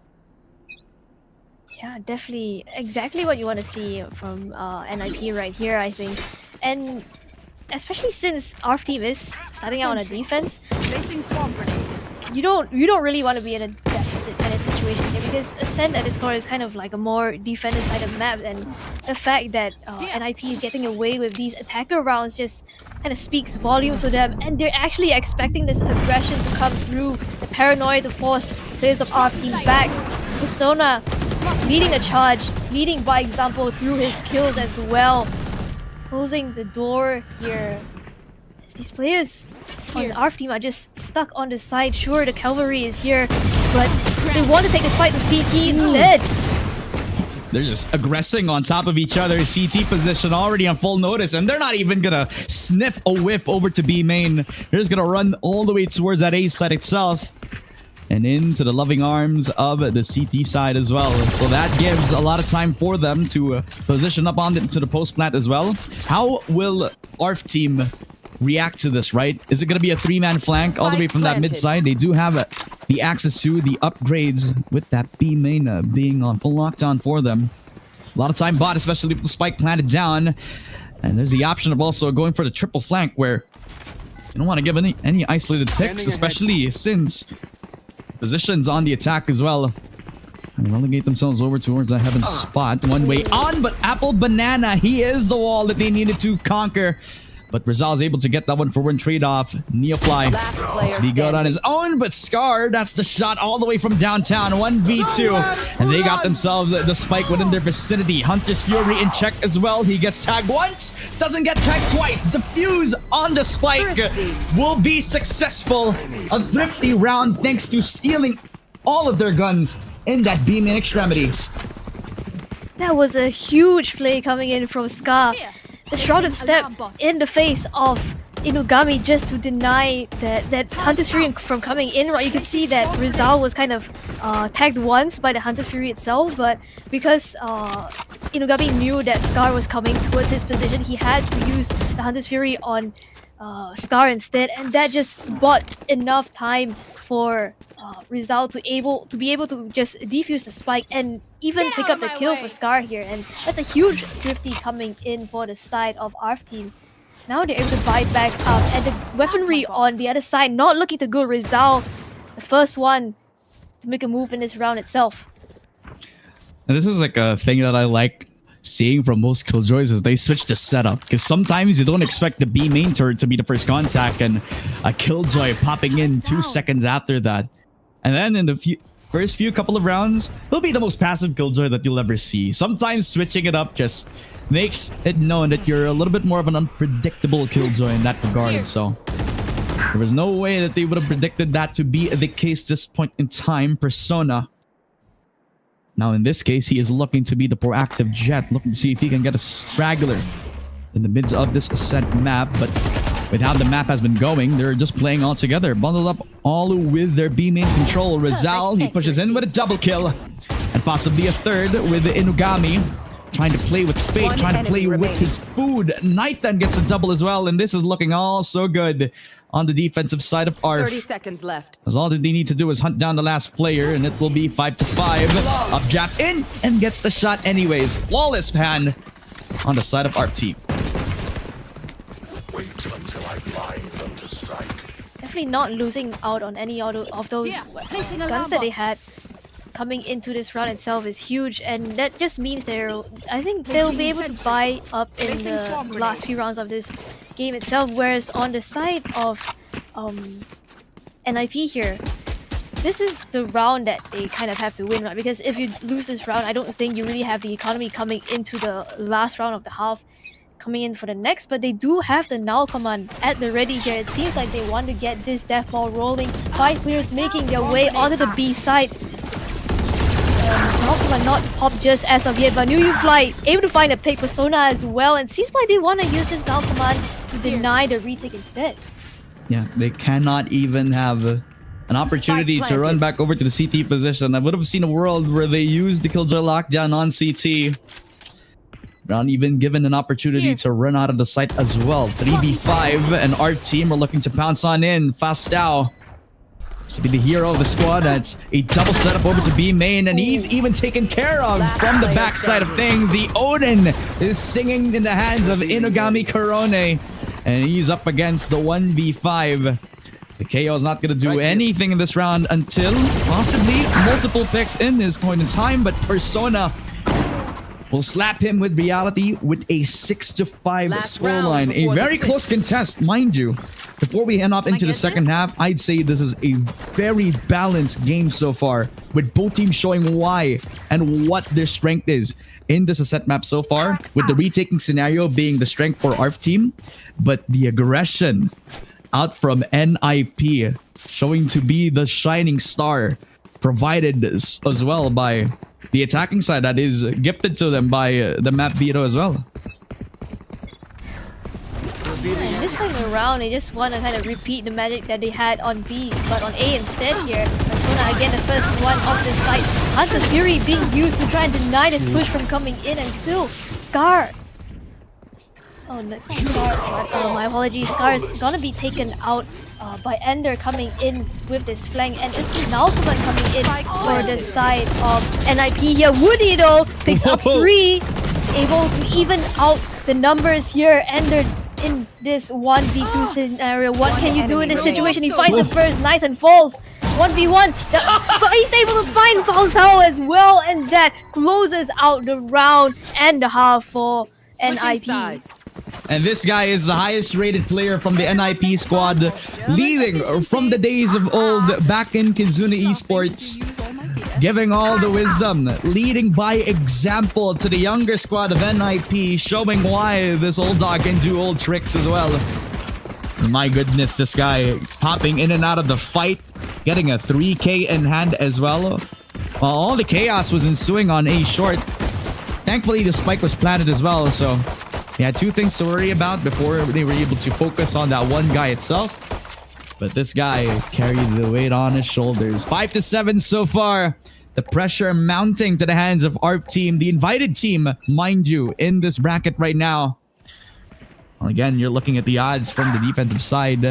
Speaker 12: Yeah, definitely exactly what you want to see from NIP right here, I think. And especially since ARF team is starting out on a defense, you don't really want to be in a deficit kind of situation here, because Ascent at its core is kind of like a more defender side of map, and the fact that NIP is getting away with these attacker rounds just kind of speaks volumes for them, and they're actually expecting this aggression to come through, the paranoia to force players of ARF team back. Persona leading the charge, leading by example through his kills as well, closing the door here. As these players on the ARF team are just stuck on the side. Sure, the cavalry is here, but they want to take this fight to CT instead.
Speaker 11: They're just aggressing on top of each other. CT position already on full notice, and they're not even gonna sniff a whiff over to B main. They're just gonna run all the way towards that A side itself and into the loving arms of the CT side as well. So that gives a lot of time for them to position up to the post plant as well. How will ARF team react to this, right? Is it going to be a 3-man flank all the way from that mid side? They do have the access to the upgrades with that B main being on full lockdown for them. A lot of time bought, especially with the spike planted down. And there's the option of also going for the triple flank, where You don't want to give any isolated picks, especially since positions on the attack as well. And relegate themselves over towards that heaven spot. One way on, but Apple Banana, he is the wall that they needed to conquer. But Rizal's able to get that one for one trade-off. Neofly has to be good on his own, but Scar, that's the shot all the way from downtown. 1v2. And they got themselves the spike within their vicinity. Hunter's Fury in check as well. He gets tagged once, doesn't get tagged twice. Defuse on the spike will be successful. A thrifty round thanks to stealing all of their guns in that beam in extremity.
Speaker 12: That was a huge play coming in from Scar. The shrouded step in the face of Inugami just to deny that Hunter's Fury from coming in. Right, you can see that Rizal was kind of tagged once by the Hunter's Fury itself, but because Inugami knew that Scar was coming towards his position, he had to use the Hunter's Fury on Scar instead, and that just bought enough time for Rizal to be able to just defuse the spike and even pick up the kill for Scar here. And that's a huge thrifty coming in for the side of ARF team. Now they're able to bite back up, and the weaponry on the other side not looking too good. Rizal, the first one to make a move in this round itself.
Speaker 11: And this is like a thing that I like seeing from most Killjoys is they switch the setup, because sometimes you don't expect the B main turret to be the first contact and a Killjoy popping in 2 seconds after that. And then in the first few couple of rounds, he'll be the most passive Killjoy that you'll ever see. Sometimes switching it up just makes it known that you're a little bit more of an unpredictable Killjoy in that regard. So there was no way that they would have predicted that to be the case this point in time. Persona, now in this case, he is looking to be the proactive Jet, looking to see if he can get a straggler in the midst of this Ascent map. But with how the map has been going, they're just playing all together, bundled up all with their B main control. Rizal, he pushes in with a double kill, and possibly a third with the Inugami, trying to play with fate, trying to play with his food. Knight then gets a double as well, and this is looking all so good on the defensive side of ARF.
Speaker 13: 30 seconds left.
Speaker 11: As all that they need to do is hunt down the last player, and it will be 5-5. Up jab in, and gets the shot anyways. Flawless pan on the side of ARF team.
Speaker 14: Wait until I blind them to strike.
Speaker 12: Definitely not losing out on any of those guns that they had coming into this round itself is huge, and that just means I think they'll be able to buy up in the last few rounds of this game itself. Whereas on the side of NIP here, this is the round that they kind of have to win, right? Because if you lose this round, I don't think you really have the economy coming into the last round of the half coming in for the next. But they do have the null command at the ready here. It seems like they want to get this death ball rolling. 5 players making their way onto the B side. Null command not popped just as of yet, but New Fly able to find a pick Persona as well, and seems like they want to use this null command to deny the retake instead.
Speaker 11: Yeah, they cannot even have an opportunity to run back over to the CT position. I would have seen a world where they use the Killjoy lockdown on CT. Not even given an opportunity to run out of the site as well. 3v5, and ARF team are looking to pounce on in. Fastao to be the hero of the squad. That's a double setup over to B main, and he's even taken care of from the backside of things. The Odin is singing in the hands of Inugami Korone, and he's up against the 1v5. The KO is not going to do anything in this round until possibly multiple picks in this point in time, but Persona will slap him with reality with a 6-5 scoreline. A very close contest, mind you. Before we head up into the second half, I'd say this is a very balanced game so far, with both teams showing why and what their strength is in this Ascent map so far, with the retaking scenario being the strength for ARF team, but the aggression out from NIP showing to be the shining star, provided as well by the attacking side that is gifted to them by the map Veto as well.
Speaker 12: And this time around, they just want to kind of repeat the magic that they had on B, but on A instead here. Persona again, the first one off the site. Hunter's Fury being used to try and deny this push from coming in, and still Scar. Oh, that's not Scar. Oh, my apologies. Scar is gonna be taken out by Ender coming in with this flank, and it's Nalkuman coming in for the side of NIP here. Woody though picks up 3, able to even out the numbers here. Ender in this 1v2 scenario. What can you do in this situation? He finds the first, nice, and falls. 1v1, but he's able to find Falsao as well, and that closes out the round and a half for NIP.
Speaker 11: And this guy is the highest rated player from the NIP squad, leading from the days of old back in Kizuna Esports, giving all the wisdom, leading by example to the younger squad of NIP, showing why this old dog can do old tricks as well. My goodness, this guy popping in and out of the fight, getting a 3k in hand as well. While all the chaos was ensuing on A short, thankfully the spike was planted as well, so he had two things to worry about before they were able to focus on that one guy itself. But this guy carried the weight on his shoulders. 5-7 so far. The pressure mounting to the hands of ARF team, the invited team, mind you, in this bracket right now. Well, again, you're looking at the odds from the defensive side.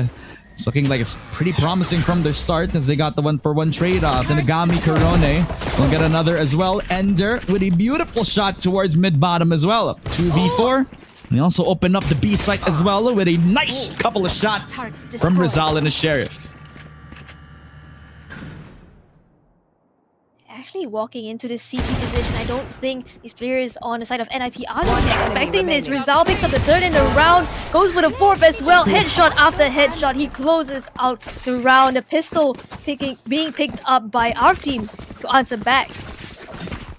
Speaker 11: It's looking like it's pretty promising from their start as they got the 1-for-1 trade-off. The Nagami Corone will get another as well. Ender with a beautiful shot towards mid-bottom as well. 2v4. And they also open up the B site as well with a nice couple of shots from Rizal and the Sheriff.
Speaker 12: Actually walking into this CT position, I don't think these players on the side of NIP are really expecting this. Rizal picks up the third in the round, goes for the fourth as well. Headshot after headshot, he closes out the round. The pistol being picked up by our team to answer back.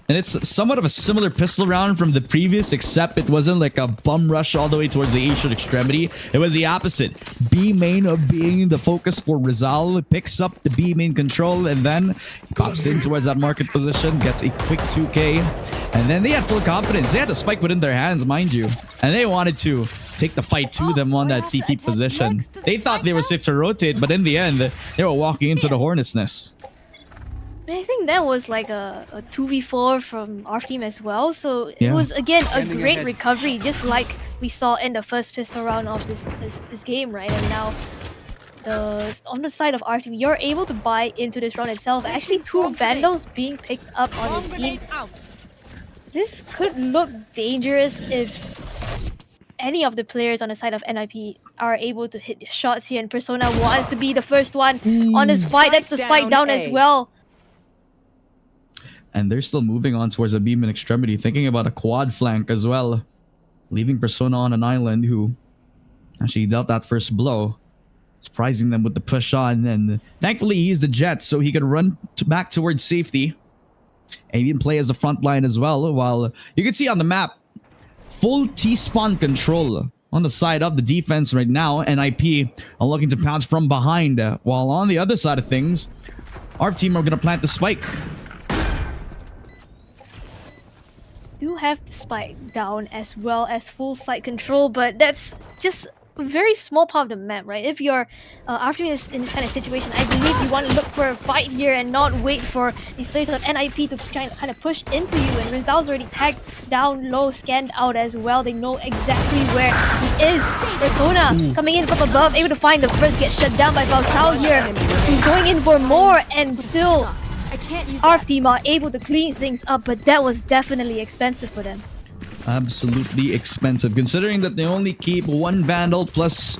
Speaker 11: And it's somewhat of a similar pistol round from the previous, except it wasn't like a bum rush all the way towards the A-short extremity. It was the opposite. B main of being the focus for Rizal, picks up the B main control, and then pops in towards that market position, gets a quick 2k. And then they had full confidence. They had the spike within their hands, mind you. And they wanted to take the fight to them on that CT position. They thought they were safe to rotate, but in the end, they were walking into the Hornet's Nest.
Speaker 12: I think that was like a 2v4 from our team as well. So it was again a great recovery, just like we saw in the first pistol round of this game, right? And now on the side of our team, you're able to buy into this round itself. Actually, 2 Vandals being picked up on this team. This could look dangerous if any of the players on the side of NIP are able to hit shots here, and Persona wants to be the first one on this fight. That's the spike down as well.
Speaker 11: And they're still moving on towards a beam and extremity, thinking about a quad flank as well. Leaving Persona on an island, who actually dealt that first blow. Surprising them with the push on. And thankfully, he used the jet so he could run back towards safety. And even play as a front line as well. While you can see on the map, full T-spawn control on the side of the defense right now. NIP are looking to pounce from behind. While on the other side of things, our team are going to plant the spike.
Speaker 12: Do have the spike down as well as full site control, but that's just a very small part of the map, right? If you're after this in this kind of situation, I believe you want to look for a fight here and not wait for these players of NIP to try and kind of push into you. And Rizal's already tagged down low, scanned out as well. They know exactly where he is. Persona coming in from above, able to find the first, get shut down by Valtao here. He's going in for more, and still our team are able to clean things up, but that was definitely expensive for them.
Speaker 11: Absolutely expensive, considering that they only keep 1 Vandal plus,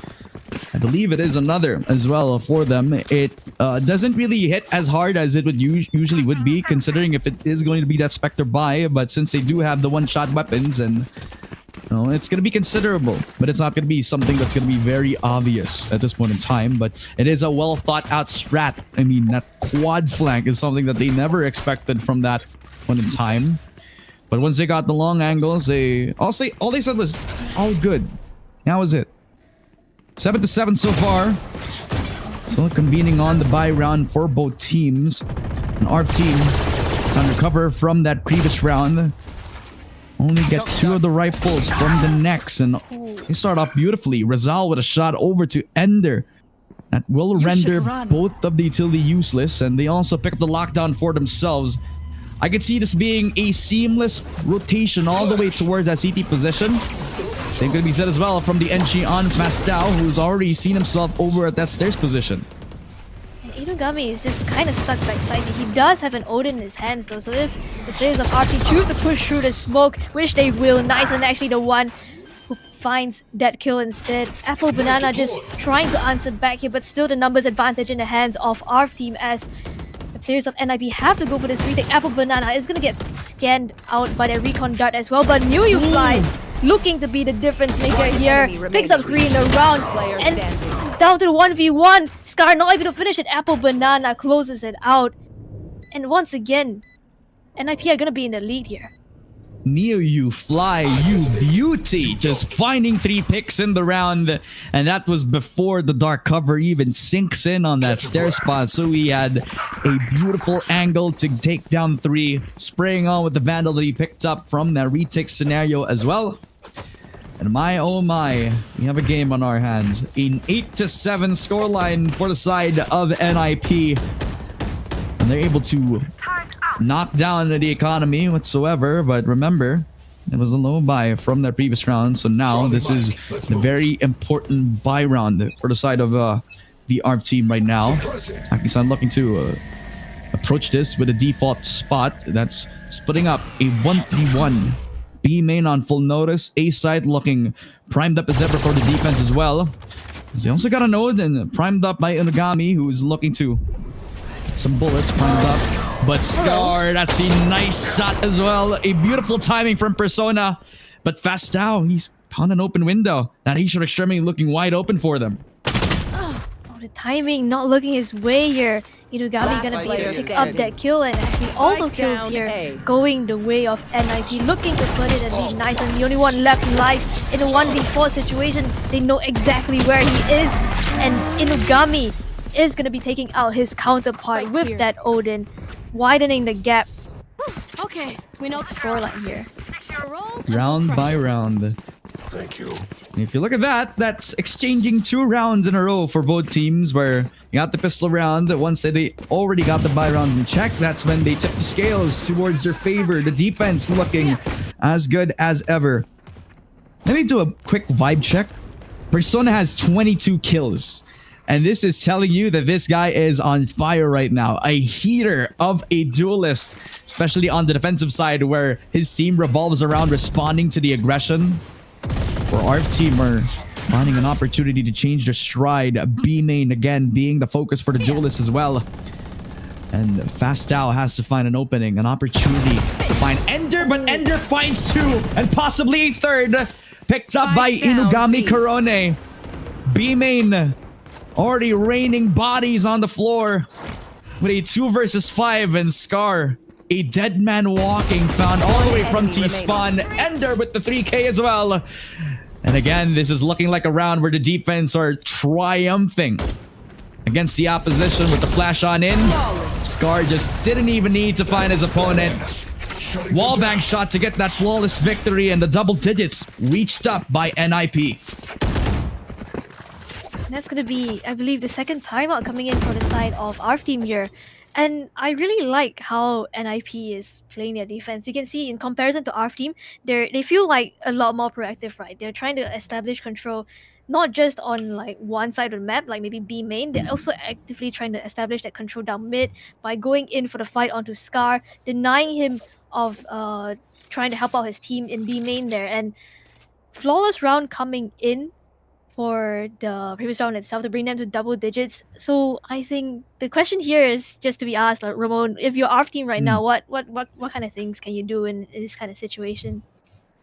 Speaker 11: I believe it is another as well for them. It doesn't really hit as hard as it would usually would be, considering if it is going to be that Spectre buy. But since they do have the one-shot weapons, and you know, it's going to be considerable, but it's not going to be something that's going to be very obvious at this point in time. But it is a well thought out strat. I mean, that quad flank is something that they never expected from that point in time. But once they got the long angles, all they said was all good. That was it. 7-7 so far. So convening on the bye round for both teams. And our team can recover from that previous round. Only get 2 of the rifles from the next, and they start off beautifully. Rizal with a shot over to Ender. That will render both of the utility useless, and they also pick up the lockdown for themselves. I could see this being a seamless rotation all the way towards that CT position. Same could be said as well from the entry on Mastao, who's already seen himself over at that stairs position.
Speaker 12: And Inugami is just kind of stuck backside. He does have an Odin in his hands though, so if the players of RT choose to push through the smoke, which they will, Nice and actually the one who finds that kill instead. Apple Banana just trying to answer back here, but still the numbers advantage in the hands of ARF Team as the players of NIP have to go for this retake. Apple Banana is gonna get scanned out by the recon dart as well, but New You Fly looking to be the difference maker here. Picks up 3 in a round and down to the 1v1. Scar not able to finish it. Apple Banana closes it out. And once again, NIP are gonna be in the lead here.
Speaker 11: Neo, you fly, you beauty, just finding 3 picks in the round, and that was before the dark cover even sinks in on that stair spot. So we had a beautiful angle to take down 3, spraying on with the Vandal that he picked up from that retake scenario as well. And my oh my, we have a game on our hands. An 8-7 scoreline for the side of NIP. And they're able to knock down the economy whatsoever, but remember, it was a low buy from their previous round, so now this is a very important buy round for the side of the ARF team right now. Taki-san looking to approach this with a default spot that's splitting up a 1-3-1. B main on full notice, A side looking primed up as ever for the defense as well. They also got a node and primed up by Inugami, who's looking to get some bullets primed up. But Scar, that's a nice shot as well. A beautiful timing from Persona. But Fastao, he's found an open window. That Asian Extremity looking wide open for them.
Speaker 12: Oh, the timing not looking his way here. Inugami gonna pick up that kill, and actually all the kills here going the way of NIP. Looking to put it and lead Nathan, the only one left alive in a 1v4 situation. They know exactly where he is, and Inugami is gonna be taking out his counterpart with that Odin, widening the gap.
Speaker 1: Okay, we know the
Speaker 12: scoreline here.
Speaker 11: Round by round.
Speaker 14: Thank you.
Speaker 11: And if you look at that, that's exchanging 2 rounds in a row for both teams, where you got the pistol round. Once they already got the buy rounds in check, that's when they tip the scales towards their favor. The defense looking as good as ever. Let me do a quick vibe check. Persona has 22 kills. And this is telling you that this guy is on fire right now. A heater of a duelist, especially on the defensive side where his team revolves around responding to the aggression. For ARF team are finding an opportunity to change their stride. B main again being the focus for the duelist as well. And Fastao has to find an opening, an opportunity to find Ender, but Ender finds 2 and possibly a 3rd. Picked up by Inugami Korone. B main already raining bodies on the floor with a 2 versus 5, and Scar, a dead man walking, found all the way from T-Spawn. Ender with the 3K as well. And again, this is looking like a round where the defense are triumphing against the opposition with the flash on in. Scar just didn't even need to find his opponent. Wallbang shot to get that flawless victory, and the double digits reached up by NIP.
Speaker 12: That's gonna be, I believe, the second timeout coming in for the side of ARF team here. And I really like how NIP is playing their defense. You can see in comparison to ARF team, they feel like a lot more proactive, right? They're trying to establish control, not just on like one side of the map, like maybe B main. They're also actively trying to establish that control down mid by going in for the fight onto Scar, denying him of trying to help out his team in B main there. And flawless round coming in for the previous round itself to bring them to double digits. So I think the question here is just to be asked, like, Ramone, if you're ARF team right now, what kind of things can you do in this kind of situation?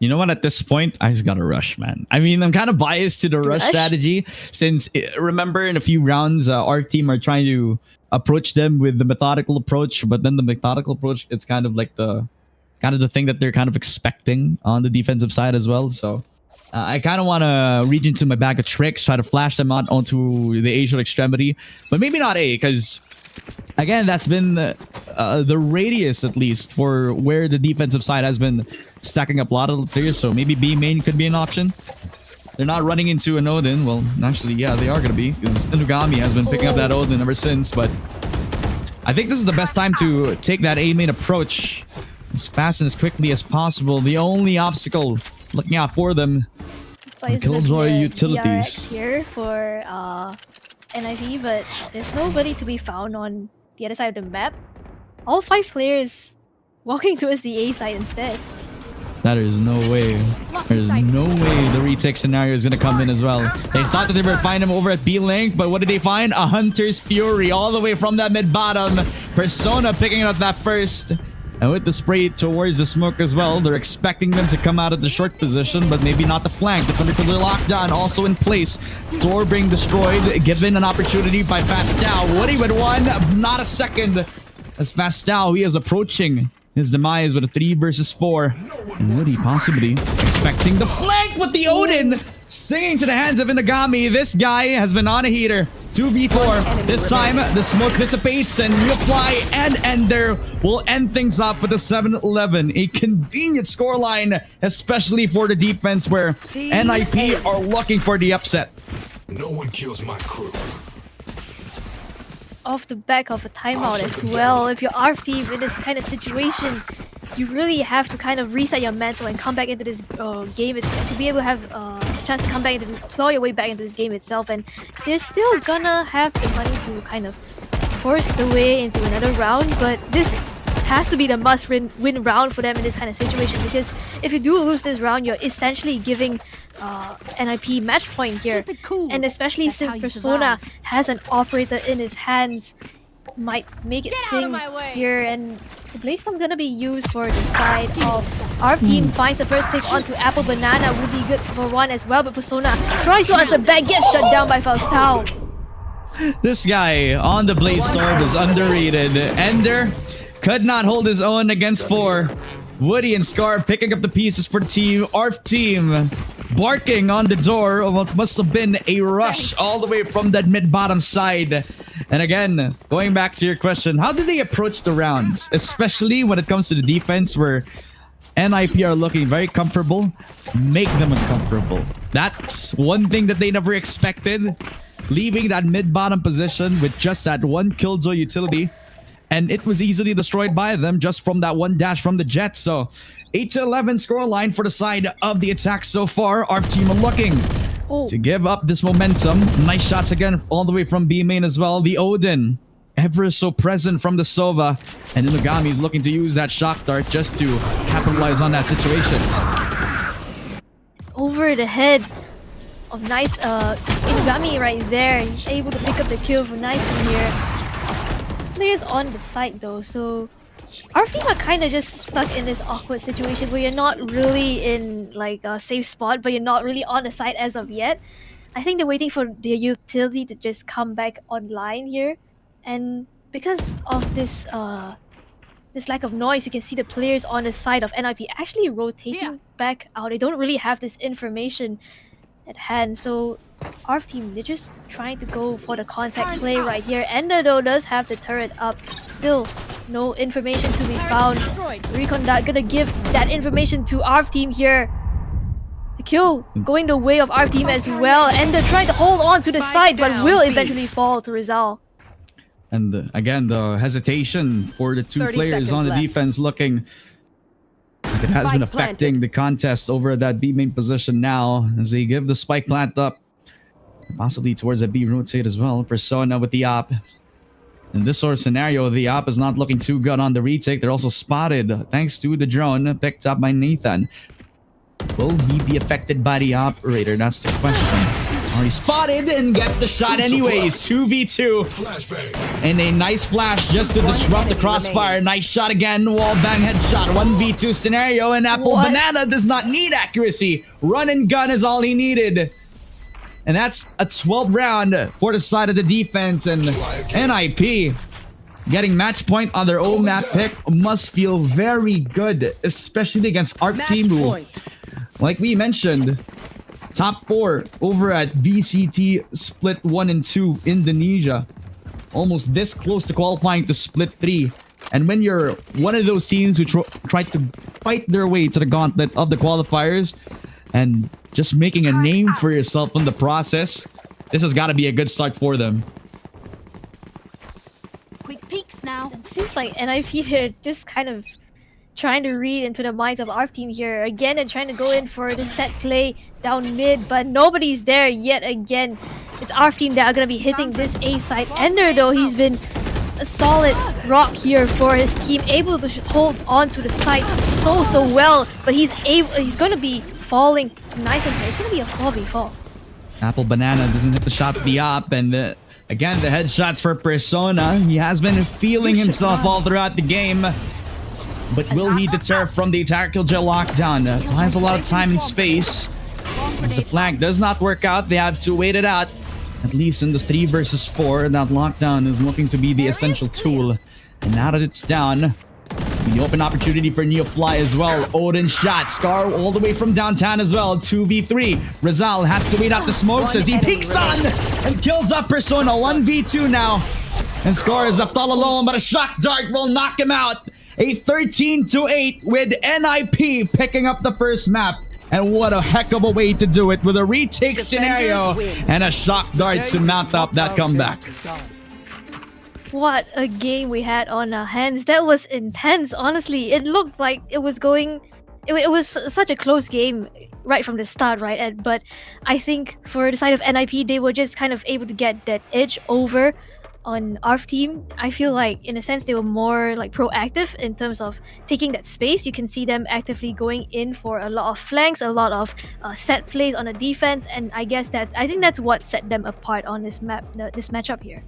Speaker 11: You know what? At this point, I just gotta rush, man. I mean, I'm kind of biased to the rush strategy since, remember, in a few rounds, our team are trying to approach them with the methodical approach, but then the methodical approach, it's kind of like the thing that they're kind of expecting on the defensive side as well. So I kind of want to reach into my bag of tricks, try to flash them out onto the Asian extremity, but maybe not A, because again, that's been the radius, at least, for where the defensive side has been stacking up a lot of players. So maybe B main could be an option. They're not running into an Odin. Well, actually, yeah, they are going to be, because Inugami has been picking up that Odin ever since. But I think this is the best time to take that A main approach as fast and as quickly as possible. The only obstacle looking out for them, Killjoy utilities
Speaker 12: here for NIP, but there's nobody to be found on the other side of the map. All 5 players walking towards the A side instead.
Speaker 11: That is no way. There's no way the retake scenario is going to come in as well. They thought that they would find him over at B-Link, but what did they find? A Hunter's Fury all the way from that mid-bottom. Persona picking up that first. And with the spray towards the smoke as well, they're expecting them to come out of the short position, but maybe not the flank. Defender Pillar lockdown also in place. Door being destroyed, given an opportunity by Fastao. Woody with one, not a second. As Fastao, he is approaching his demise with a 3 versus 4. And Woody possibly expecting the flank with the Odin. Singing to the hands of Inagami. This guy has been on a heater. 2v4. This time, the smoke dissipates and you apply and Ender will end things up with a 7-11. A convenient scoreline, especially for the defense where NIP are looking for the upset.
Speaker 14: No one kills my crew.
Speaker 12: Off the back of a timeout as well. If you're ARF team in this kind of situation, you really have to kind of reset your mental and come back into this game itself, to be able to have a chance to come back into claw your way back into this game itself. And they're still gonna have the money to kind of force the way into another round, but this has to be the must-win round for them in this kind of situation, because if you do lose this round, you're essentially giving NIP match point here. And especially since Persona has an operator in his hands, might make it sing here, and the Blaze Storm gonna be used for the side of ARF team. Finds the first pick onto Apple Banana, would be good for one as well, but Persona tries to answer back, gets shut down by Faustao.
Speaker 11: This guy on the Blaze Storm is underrated. Ender could not hold his own against 4. Woody and Scar picking up the pieces for team ARF team, barking on the door of what must have been a rush all the way from that mid-bottom side. And again, going back to your question, how did they approach the rounds? Especially when it comes to the defense where NIP are looking very comfortable, make them uncomfortable. That's one thing that they never expected. Leaving that mid-bottom position with just that one Killjoy utility. And it was easily destroyed by them just from that one dash from the Jet. So 8-11 scoreline for the side of the attack so far. ARF team are looking to give up this momentum. Nice shots again all the way from B main as well. The Odin, ever so present from the Sova. And Inugami is looking to use that shock dart just to capitalize on that situation.
Speaker 12: Over the head of nice Inugami right there. He's able to pick up the kill for nice in here. Players on the side though, so our team are kind of just stuck in this awkward situation where you're not really in like a safe spot, but you're not really on the side as of yet. I think they're waiting for their utility to just come back online here, and because of this this lack of noise, you can see the players on the side of NIP actually rotating back out. They don't really have this information at hand, so ARF team, they're just trying to go for the contact play right here. Ender though does have the turret up. Still no information to be found. Recon gonna give that information to ARF team here. The kill going the way of ARF team as well. Ender trying to hold on to the side, but will eventually fall to Rizal.
Speaker 11: And again, the hesitation for the two players on the defense looking like it has been affecting the contest over at that B main position now as they give the spike plant up. Possibly towards a B rotate as well. Persona with the op. In this sort of scenario, the op is not looking too good on the retake. They're also spotted thanks to the drone picked up by Nathan. Will he be affected by the operator? That's the question. Already spotted and gets the shot anyways. 2v2. And a nice flash just to disrupt the crossfire. Nice shot again. Wall bang headshot. 1v2 scenario. And Apple Banana does not need accuracy. Run and gun is all he needed. And that's a 12 round for the side of the defense. And NIP getting match point on their own map pick must feel very good, especially against ARF team who, like we mentioned, top 4 over at VCT split 1 and 2 Indonesia. Almost this close to qualifying to split 3. And when you're one of those teams who try to fight their way to the gauntlet of the qualifiers and just making a name for yourself in the process, this has got to be a good start for them.
Speaker 1: Quick peeks now.
Speaker 12: It seems like NIP are just kind of trying to read into the minds of ARF team here again and trying to go in for the set play down mid, but nobody's there yet again. It's ARF team that are going to be hitting this A side. Ender though, he's been a solid rock here for his team, able to hold on to the sides so well, but he's going to be falling nice and it's going to be a 4v4.
Speaker 11: Apple Banana doesn't hit the shot to the op, and again, the headshots for Persona. He has been feeling himself all throughout the game. But will he deter from the tactical jet lockdown? Has a lot of time and space. As the flank does not work out, they have to wait it out. At least in this 3 versus 4, that lockdown is looking to be the essential tool. And now that it's down, the open opportunity for Neofly as well. Odin shot. Scar all the way from downtown as well. 2v3. Rizal has to wait out the smokes as he peeks on and kills up Persona. 1v2 now. And Scar is left all alone, but a shock dart will knock him out. A 13-8 with NIP picking up the first map. And what a heck of a way to do it with a retake scenario and a shock dart to mount up that comeback.
Speaker 12: What a game we had on our hands. That was intense, honestly. It looked like it was going... It was such a close game right from the start, right? But I think for the side of NIP, they were just kind of able to get that edge over on ARF team. I feel like in a sense they were more like proactive in terms of taking that space. You can see them actively going in for a lot of flanks, a lot of set plays on the defense, and I think that's what set them apart on this map, this matchup here.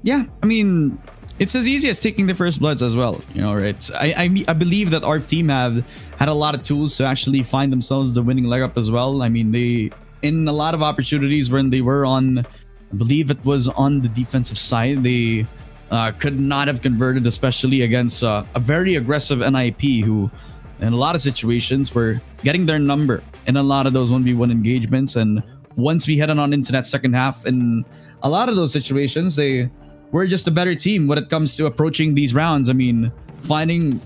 Speaker 11: Yeah, I mean, it's as easy as taking the first bloods as well, you know, right? I believe that ARF team have had a lot of tools to actually find themselves the winning leg up as well. I mean, they in a lot of opportunities when they were on, I believe it was on the defensive side, they could not have converted, especially against a very aggressive NIP who, in a lot of situations, were getting their number in a lot of those 1v1 engagements. And once we headed on into that second half, in a lot of those situations, they were just a better team when it comes to approaching these rounds. I mean, finding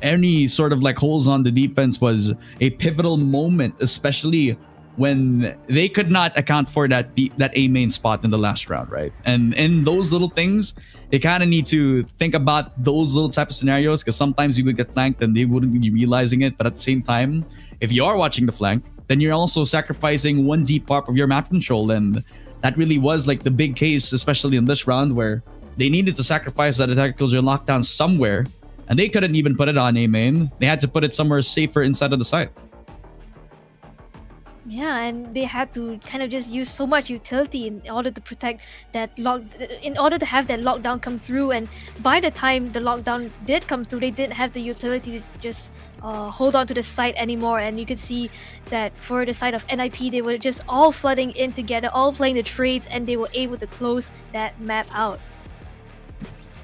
Speaker 11: any sort of like holes on the defense was a pivotal moment, especially when they could not account for that A main spot in the last round, right? And in those little things, they kind of need to think about those little type of scenarios, because sometimes you would get flanked and they wouldn't be realizing it. But at the same time, if you are watching the flank, then you're also sacrificing one deep part of your map control. And that really was like the big case, especially in this round, where they needed to sacrifice that tactical lockdown somewhere, and they couldn't even put it on A main. They had to put it somewhere safer inside of the site.
Speaker 12: Yeah, and they had to kind of just use so much utility in order to protect that in order to have that lockdown come through. And by the time the lockdown did come through, they didn't have the utility to just hold on to the site anymore. And you could see that for the side of NIP, they were just all flooding in together, all playing the trades, and they were able to close that map out.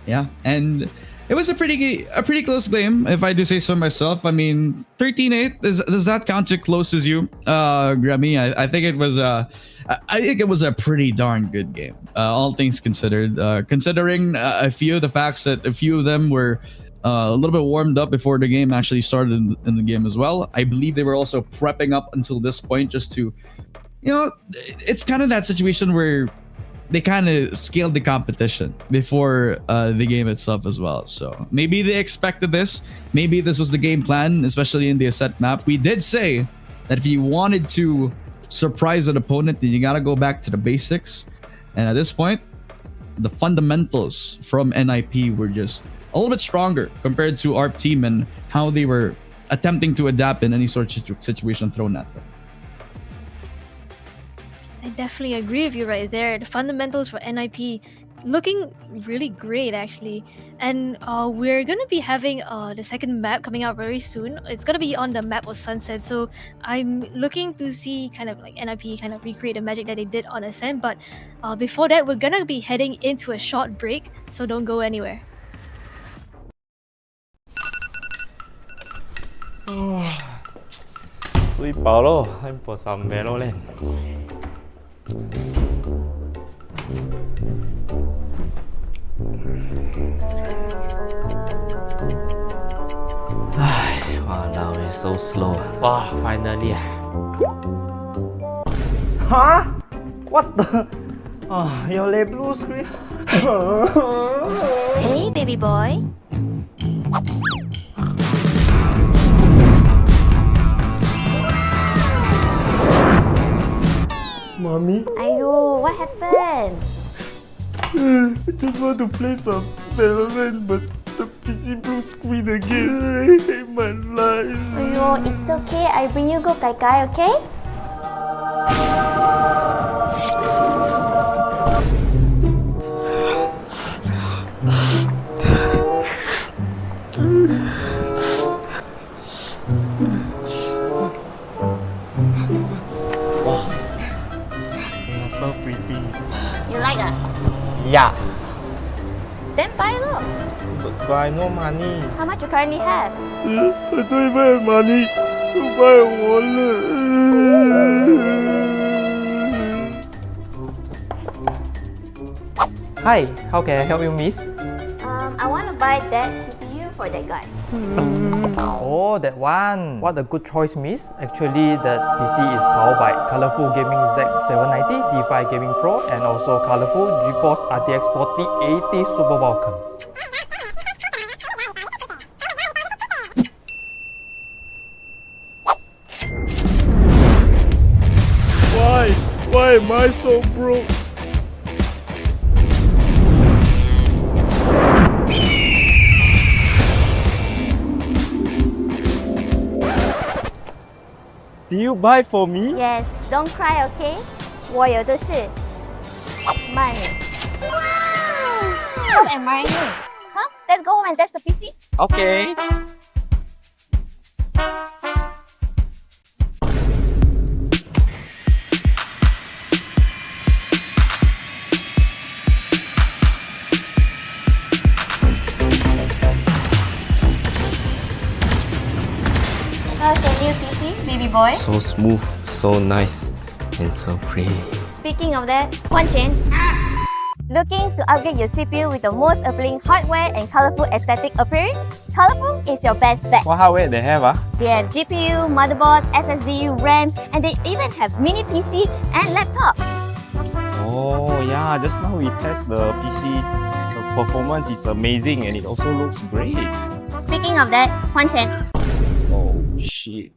Speaker 11: Yeah, and it was a pretty close game, if I do say so myself. I mean, 13-8, does that count to close as you, Gremmy? I think it was a pretty darn good game, all things considered. Considering a few of the facts that a few of them were a little bit warmed up before the game actually started in the game as well. I believe they were also prepping up until this point just to, you know, it's kind of that situation where they kind of scaled the competition before the game itself as well. So maybe they expected this. Maybe this was the game plan, especially in the Ascent map. We did say that if you wanted to surprise an opponent, then you got to go back to the basics. And at this point, the fundamentals from NIP were just a little bit stronger compared to ARF team and how they were attempting to adapt in any sort of situation thrown at them.
Speaker 12: I definitely agree with you right there. The fundamentals for NIP looking really great, actually. And we're going to be having the second map coming out very soon. It's going to be on the map of Sunset. So I'm looking to see kind of like NIP kind of recreate the magic that they did on Ascent. But before that, we're going to be heading into a short break. So don't go anywhere.
Speaker 13: Sleep Paulo, time for some Valorant. Wow, now it's so slow. Wow, finally.
Speaker 15: Huh? What the? Oh, your leg blue screen.
Speaker 1: Hey, baby boy.
Speaker 15: Mommy?
Speaker 1: I know, what happened?
Speaker 15: I just want to play some relevant, but the PC blue screen again. I hate my life.
Speaker 16: Ayo, it's okay. I bring you go Kai Kai, okay?
Speaker 15: Wow, you're so pretty.
Speaker 16: You like it?
Speaker 15: Yeah,
Speaker 16: Then buy look.
Speaker 15: but I no money.
Speaker 16: How much you currently have?
Speaker 15: I don't even have money to buy a wallet. Hi, how can I help you, miss?
Speaker 16: I want to buy that CPU for that guy.
Speaker 15: Oh, that one. What a good choice, miss. Actually, that PC is powered by Colorful Gaming Z790, D5 Gaming Pro, and also Colorful GeForce RTX 4080 Super Vulcan. Why am I so broke? Do you buy for me?
Speaker 16: Yes, don't cry, okay? 我有的是 money. Wow! Come and marry me. Huh? Let's go home and test the PC.
Speaker 15: Okay.
Speaker 16: How's your new PC, baby boy?
Speaker 13: So smooth, so nice, and so pretty.
Speaker 16: Speaking of that, Huan Chen. Looking to upgrade your CPU with the most appealing hardware and colorful aesthetic appearance? Colorful is your best bet.
Speaker 15: What hardware they have?
Speaker 16: They have GPU, motherboard, SSD, RAMs, and they even have mini PC and laptops.
Speaker 15: Oh yeah, just now we test the PC. The performance is amazing and it also looks great.
Speaker 16: Speaking of that, Huan Chen.
Speaker 15: Oh shit.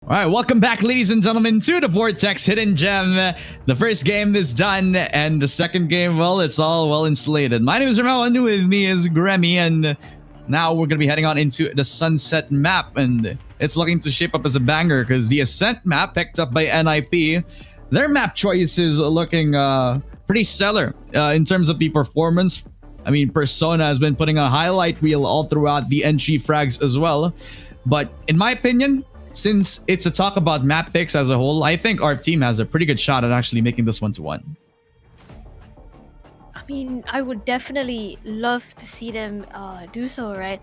Speaker 11: All right, welcome back, ladies and gentlemen, to the Vortex Hidden Gem. The first game is done, and the second game, well, it's all well insulated. My name is Ramone, with me is Gremmy, and now we're going to be heading on into the Sunset map, and it's looking to shape up as a banger, because the Ascent map, picked up by NIP, their map choice is looking pretty stellar in terms of the performance. I mean, Persona has been putting a highlight reel all throughout the entry frags as well. But in my opinion, since it's a talk about map picks as a whole, I think ARF TEAM has a pretty good shot at actually making this 1-1.
Speaker 12: I mean, I would definitely love to see them do so, right?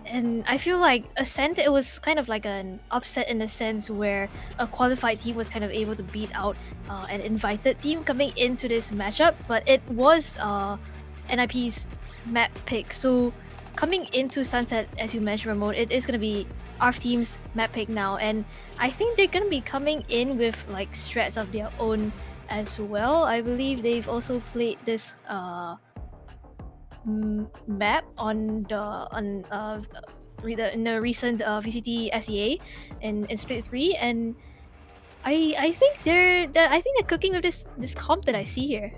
Speaker 12: And I feel like Ascent, it was kind of like an upset in a sense where a qualified team was kind of able to beat out an invited team coming into this matchup, but it was NIP's map pick. So coming into Sunset, as you mentioned, Ramone, it is going to be ARF TEAM's map pick now, and I think they're going to be coming in with like strats of their own as well. I believe they've also played this map in the recent VCT SEA in Split 3, and I think they're cooking with this comp that I see here.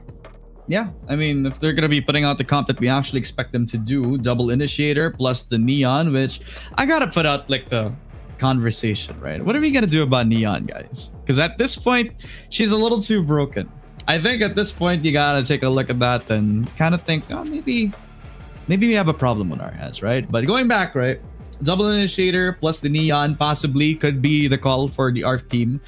Speaker 11: Yeah, I mean, if they're going to be putting out the comp that we actually expect them to do, double initiator plus the Neon, which I got to put out like the conversation, right? What are we going to do about Neon, guys? Because at this point, she's a little too broken. I think at this point, you got to take a look at that and kind of think, oh, maybe we have a problem on our hands, right? But going back, right? Double initiator plus the Neon possibly could be the call for the ARF team.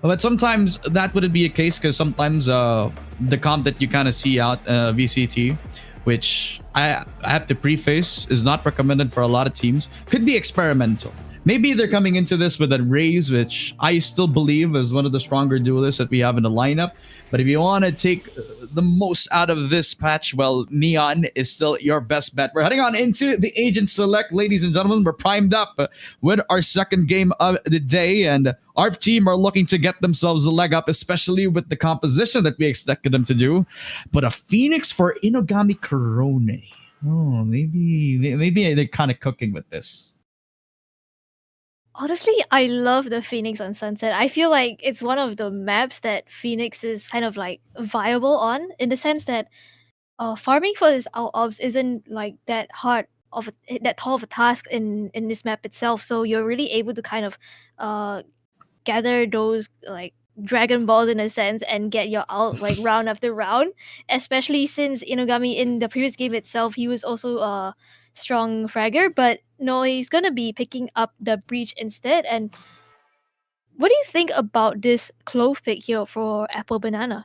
Speaker 11: But sometimes that wouldn't be a case, because sometimes the comp that you kind of see out VCT which I have to preface is not recommended for a lot of teams. Could be experimental. Maybe they're coming into this with a Raze, which I still believe is one of the stronger duelists that we have in the lineup. But if you want to take the most out of this patch, well, Neon is still your best bet. We're heading on into the Agent Select, ladies and gentlemen. We're primed up with our second game of the day, and ARF team are looking to get themselves a leg up, especially with the composition that we expected them to do. But a Phoenix for Inogami Korone. Oh, maybe they're kind of cooking with this.
Speaker 12: Honestly, I love the Phoenix on Sunset. I feel like it's one of the maps that Phoenix is kind of like viable on, in the sense that farming for this ops isn't like that tall of a task in this map itself. So you're really able to kind of gather those like Dragon Balls in a sense and get your ult like round after round. Especially since Inogami in the previous game itself, he was also a strong fragger, but no, he's gonna be picking up the breach instead. And what do you think about this clove pick here for Apple Banana?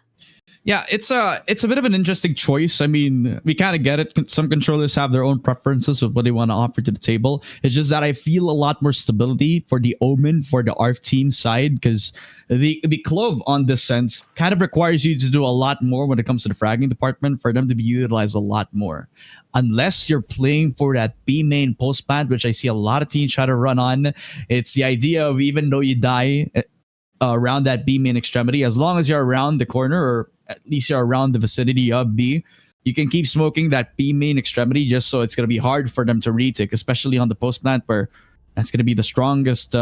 Speaker 11: Yeah, it's a bit of an interesting choice. I mean, we kind of get it. Some controllers have their own preferences with what they want to offer to the table. It's just that I feel a lot more stability for the Omen for the ARF team side, because the Clove on this sense kind of requires you to do a lot more when it comes to the fragging department for them to be utilized a lot more. Unless you're playing for that B main post plant, which I see a lot of teams try to run on. It's the idea of even though you die around that B main extremity, as long as you're around the corner, or at least you're around the vicinity of B, you can keep smoking that B main extremity, just so it's going to be hard for them to retake, especially on the post plant, where that's going to be the strongest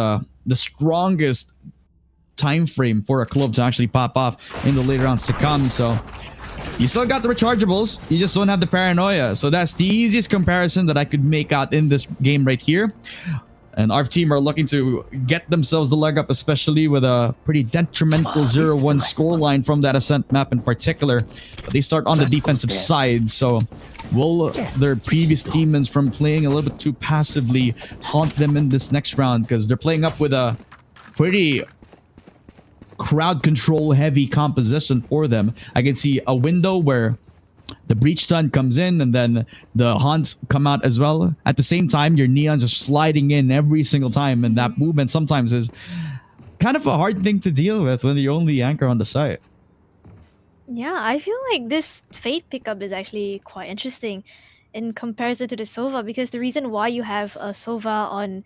Speaker 11: time frame for a club to actually pop off in the later rounds to come. So you still got the rechargeables, you just don't have the paranoia. So that's the easiest comparison that I could make out in this game right here. And ARF team are looking to get themselves the leg up, especially with a pretty detrimental 0-1 scoreline from that Ascent map in particular. But they start on the defensive side, so will their previous teammates from playing a little bit too passively haunt them in this next round? Because they're playing up with a pretty crowd control heavy composition for them. I can see a window where the breach stun comes in, and then the haunts come out as well. At the same time, your neons are sliding in every single time, and that movement sometimes is kind of a hard thing to deal with when you're only anchor on the site.
Speaker 12: Yeah, I feel like this Fate pickup is actually quite interesting in comparison to the Sova, because the reason why you have a Sova on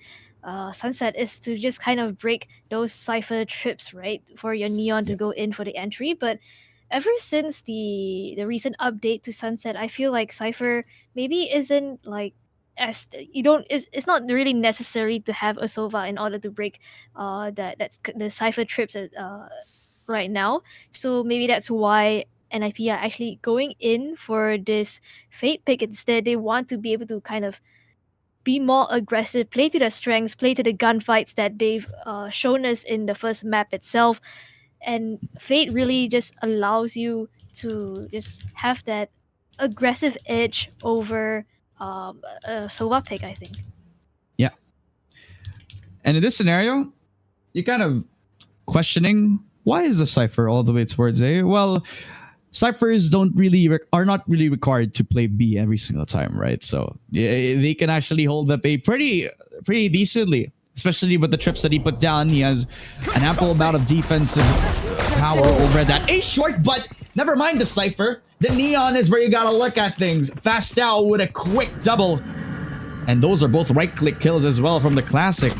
Speaker 12: Sunset is to just kind of break those Cypher trips, right? For your Neon to go in for the entry. But ever since the recent update to Sunset, I feel like Cypher maybe isn't like as it's not really necessary to have a Sova in order to break that's the Cypher trips right now. So maybe that's why NIP are actually going in for this Fate pick instead. They want to be able to kind of be more aggressive, play to their strengths, play to the gunfights that they've shown us in the first map itself. And Fate really just allows you to just have that aggressive edge over a Sova pick, I think.
Speaker 11: Yeah. And in this scenario, you're kind of questioning, why is the Cypher all the way towards A? Well, Cyphers are not really required to play B every single time, right? So they can actually hold up A pretty decently. Especially with the trips that he put down. He has an ample amount of defensive power over that A short, but never mind the Cypher. The Neon is where you gotta look at things. Fast out with a quick double. And those are both right-click kills as well from the Classic.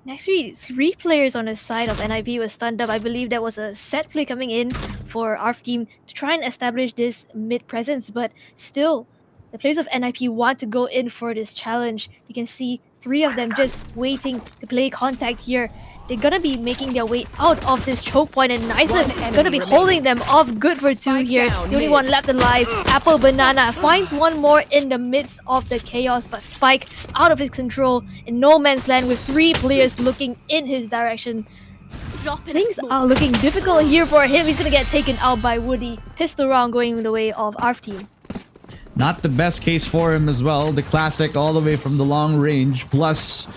Speaker 12: Actually, 3 players on the side of NIP was stunned up. I believe that was a set play coming in for ARF team to try and establish this mid presence, but still, the players of NIP want to go in for this challenge. You can see 3 of them just waiting to play contact here. They're gonna be making their way out of this choke point, and Neither is gonna be holding them off good for 2 here. The only one left alive, Apple Banana, finds one more in the midst of the chaos, but Spike out of his control in no man's land with 3 players looking in his direction. Things are looking difficult here for him. He's gonna get taken out by Woody. Pistol round going the way of ARF team.
Speaker 11: Not the best case for him as well. The Classic all the way from the long range. Plus,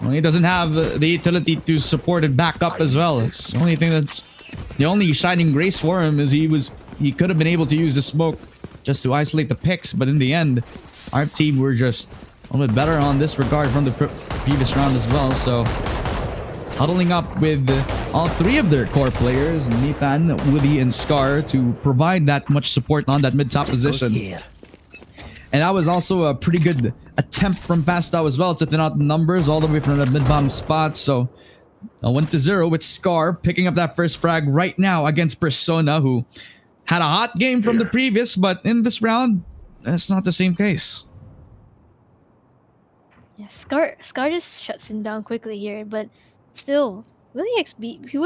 Speaker 11: well, he doesn't have the utility to support it back up as well. The only shining grace for him is he was he could have been able to use the smoke just to isolate the picks, but in the end, our team were just a little bit better on this regard from the previous round as well. So huddling up with all three of their core players, Nathan, Woody, and Scar, to provide that much support on that mid-top position. And that was also a pretty good attempt from Fastow as well to thin out the numbers all the way from the mid-bomb spot. So 1-0 with Scar picking up that first frag right now against Persona, who had a hot game from the previous, but in this round, that's not the same case.
Speaker 12: Yeah, Scar just shuts him down quickly here, but still, will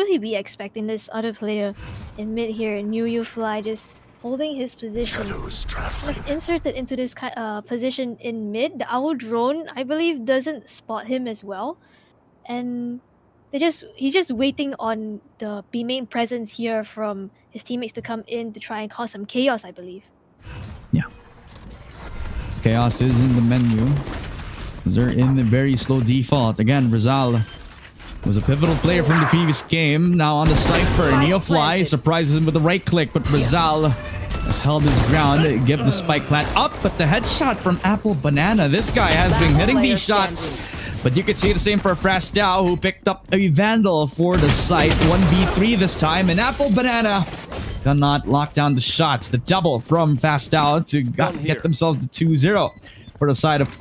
Speaker 12: he be expecting this other player in mid here, New You Fly, just holding his position, kind of inserted into this position in mid? The Owl Drone, I believe, doesn't spot him as well, and he's just waiting on the B main presence here from his teammates to come in to try and cause some chaos, I believe.
Speaker 11: Yeah. Chaos is in the menu. They're in the very slow default. Again, Rizal was a pivotal player from the previous game. Now on the Cypher, Neofly surprises him with the right click, but Rizal has held his ground. Give the spike plant up, but the headshot from Apple Banana. This guy has been hitting these shots. But you could see the same for Frastow, who picked up a Vandal for the site. 1v3 this time, and Apple Banana cannot lock down the shots. The double from Fastow to get themselves the 2-0 for the side of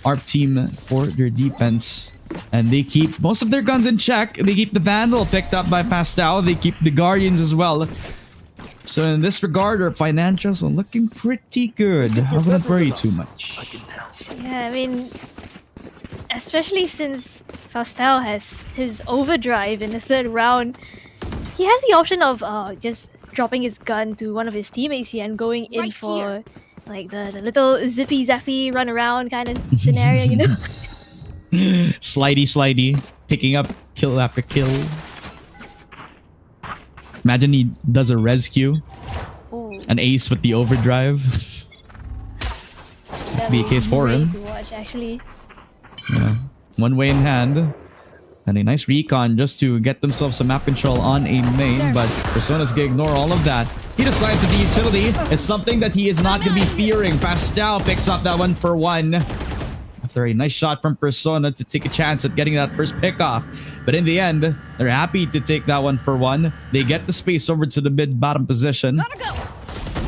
Speaker 11: ARF Team for their defense. And they keep most of their guns in check. They keep the Vandal picked up by Fastow. They keep the Guardians as well. So in this regard, our financials are looking pretty good. I wouldn't worry too much.
Speaker 12: Yeah, I mean, especially since Fastow has his overdrive in the third round, he has the option of just dropping his gun to one of his teammates here and going in for like the little zippy zappy run around kind of scenario, you know?
Speaker 11: Slidey, picking up kill after kill. Imagine he does a rescue. An ace with the overdrive. Be a case for him.
Speaker 12: To watch, actually.
Speaker 11: Yeah. One way in hand. And a nice recon just to get themselves some map control on a main, but Persona's gonna ignore all of that. He decides that the utility is something that he is not gonna be fearing. Fastow picks up that 1-for-1 after a nice shot from Persona to take a chance at getting that first pick off. But in the end, they're happy to take that 1-for-1. They get the space over to the mid-bottom position.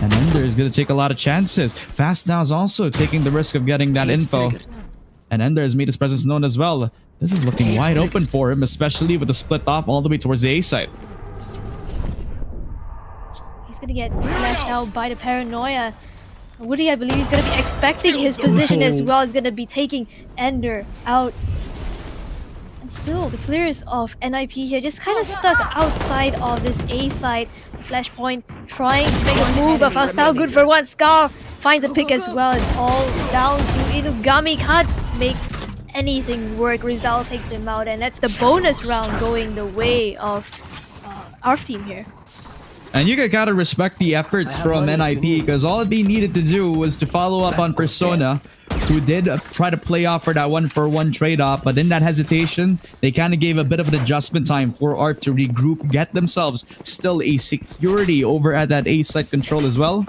Speaker 11: And Ender is gonna take a lot of chances. Fastow is also taking the risk of getting that info. And Ender has made his presence known as well. This is looking wide open for him, especially with the split off all the way towards the A side.
Speaker 12: He's gonna get flashed out by the paranoia. Woody, I believe, is gonna be expecting his position as well. He's gonna be taking Ender out. And still, the players of NIP here just kind of stuck outside of this A side. Flashpoint trying to make a move, but Fastow good for one. Scar finds a pick as well. It's all down to Inugami. Can't make anything work. Rizal takes him out, and that's the bonus round going the way of our team here.
Speaker 11: And you gotta respect the efforts from NIP, because all they needed to do was to follow up on Persona, who did try to play off for that 1-for-1 trade-off, but in that hesitation, they kind of gave a bit of an adjustment time for ARF to regroup, get themselves still a security over at that A site control as well.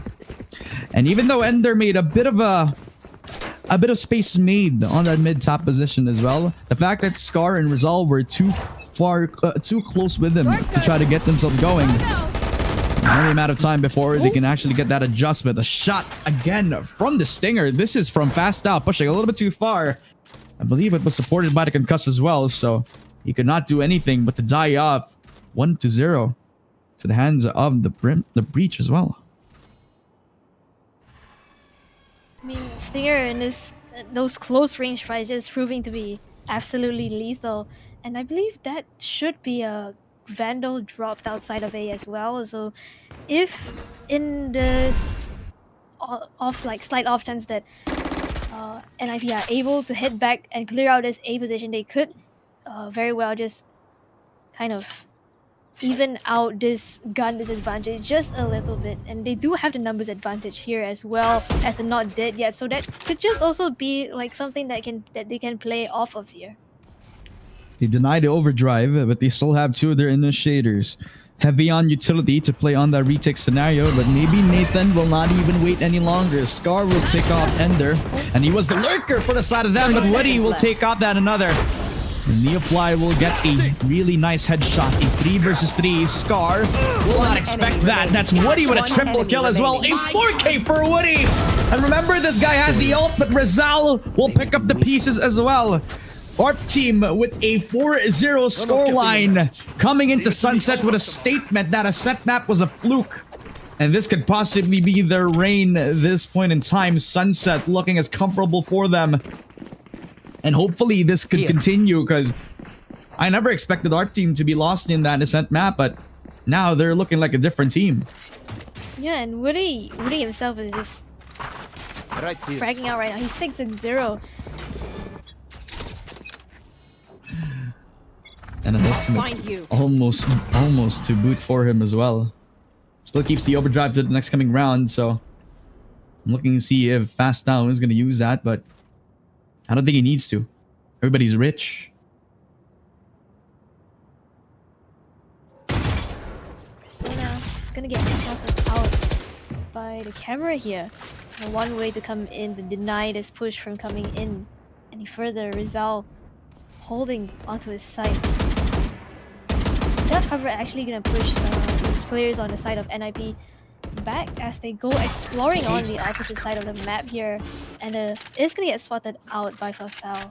Speaker 11: And even though Ender made a bit of space made on that mid-top position as well, the fact that Scar and Rizal were too close with him to try to get themselves going. It's only a matter of time before they can actually get that adjustment. A shot again from the Stinger. This is from Fastow, pushing a little bit too far. I believe it was supported by the concuss as well, so he could not do anything but to die off. 1-0 to the hands of the breach as well.
Speaker 12: I mean, Stinger in those close range fights just proving to be absolutely lethal, and I believe that should be a Vandal dropped outside of A as well. So if in this slight off chance that NIP are able to head back and clear out this A position, they could very well just kind of even out this gun disadvantage just a little bit. And they do have the numbers advantage here as well, as they're not dead yet, so that could just also be like something that they can play off of here.
Speaker 11: They deny the overdrive, but they still have two of their initiators. heavy on utility to play on that retake scenario, but maybe Nathan will not even wait any longer. Scar will take off Ender, and he was the lurker for the side of them, but Woody will take out that another. And Neofly will get a really nice headshot. A 3 versus 3. Scar will not expect that. That's Woody with a triple kill as well. A 4K for Woody. And remember, this guy has the ult, but Rizal will pick up the pieces as well. ARF Team with a 4-0 scoreline coming into Sunset with a statement that Ascent map was a fluke. And this could possibly be their reign at this point in time. Sunset looking as comfortable for them. And hopefully this could continue, because I never expected ARF Team to be lost in that Ascent map, but now they're looking like a different team.
Speaker 12: Yeah, and Woody himself is just fragging out right now. He's 6-0.
Speaker 11: And an ultimate almost to boot for him as well. Still keeps the overdrive to the next coming round, so I'm looking to see if Fast Down is going to use that, but I don't think he needs to. Everybody's rich.
Speaker 12: Persona is gonna get shot out by the camera here. And one way to come in to deny this push from coming in any further. Rizal holding onto his side. That cover actually gonna push these players on the side of NIP back as they go exploring on the opposite side of the map here, and it's gonna get spotted out by Faustau.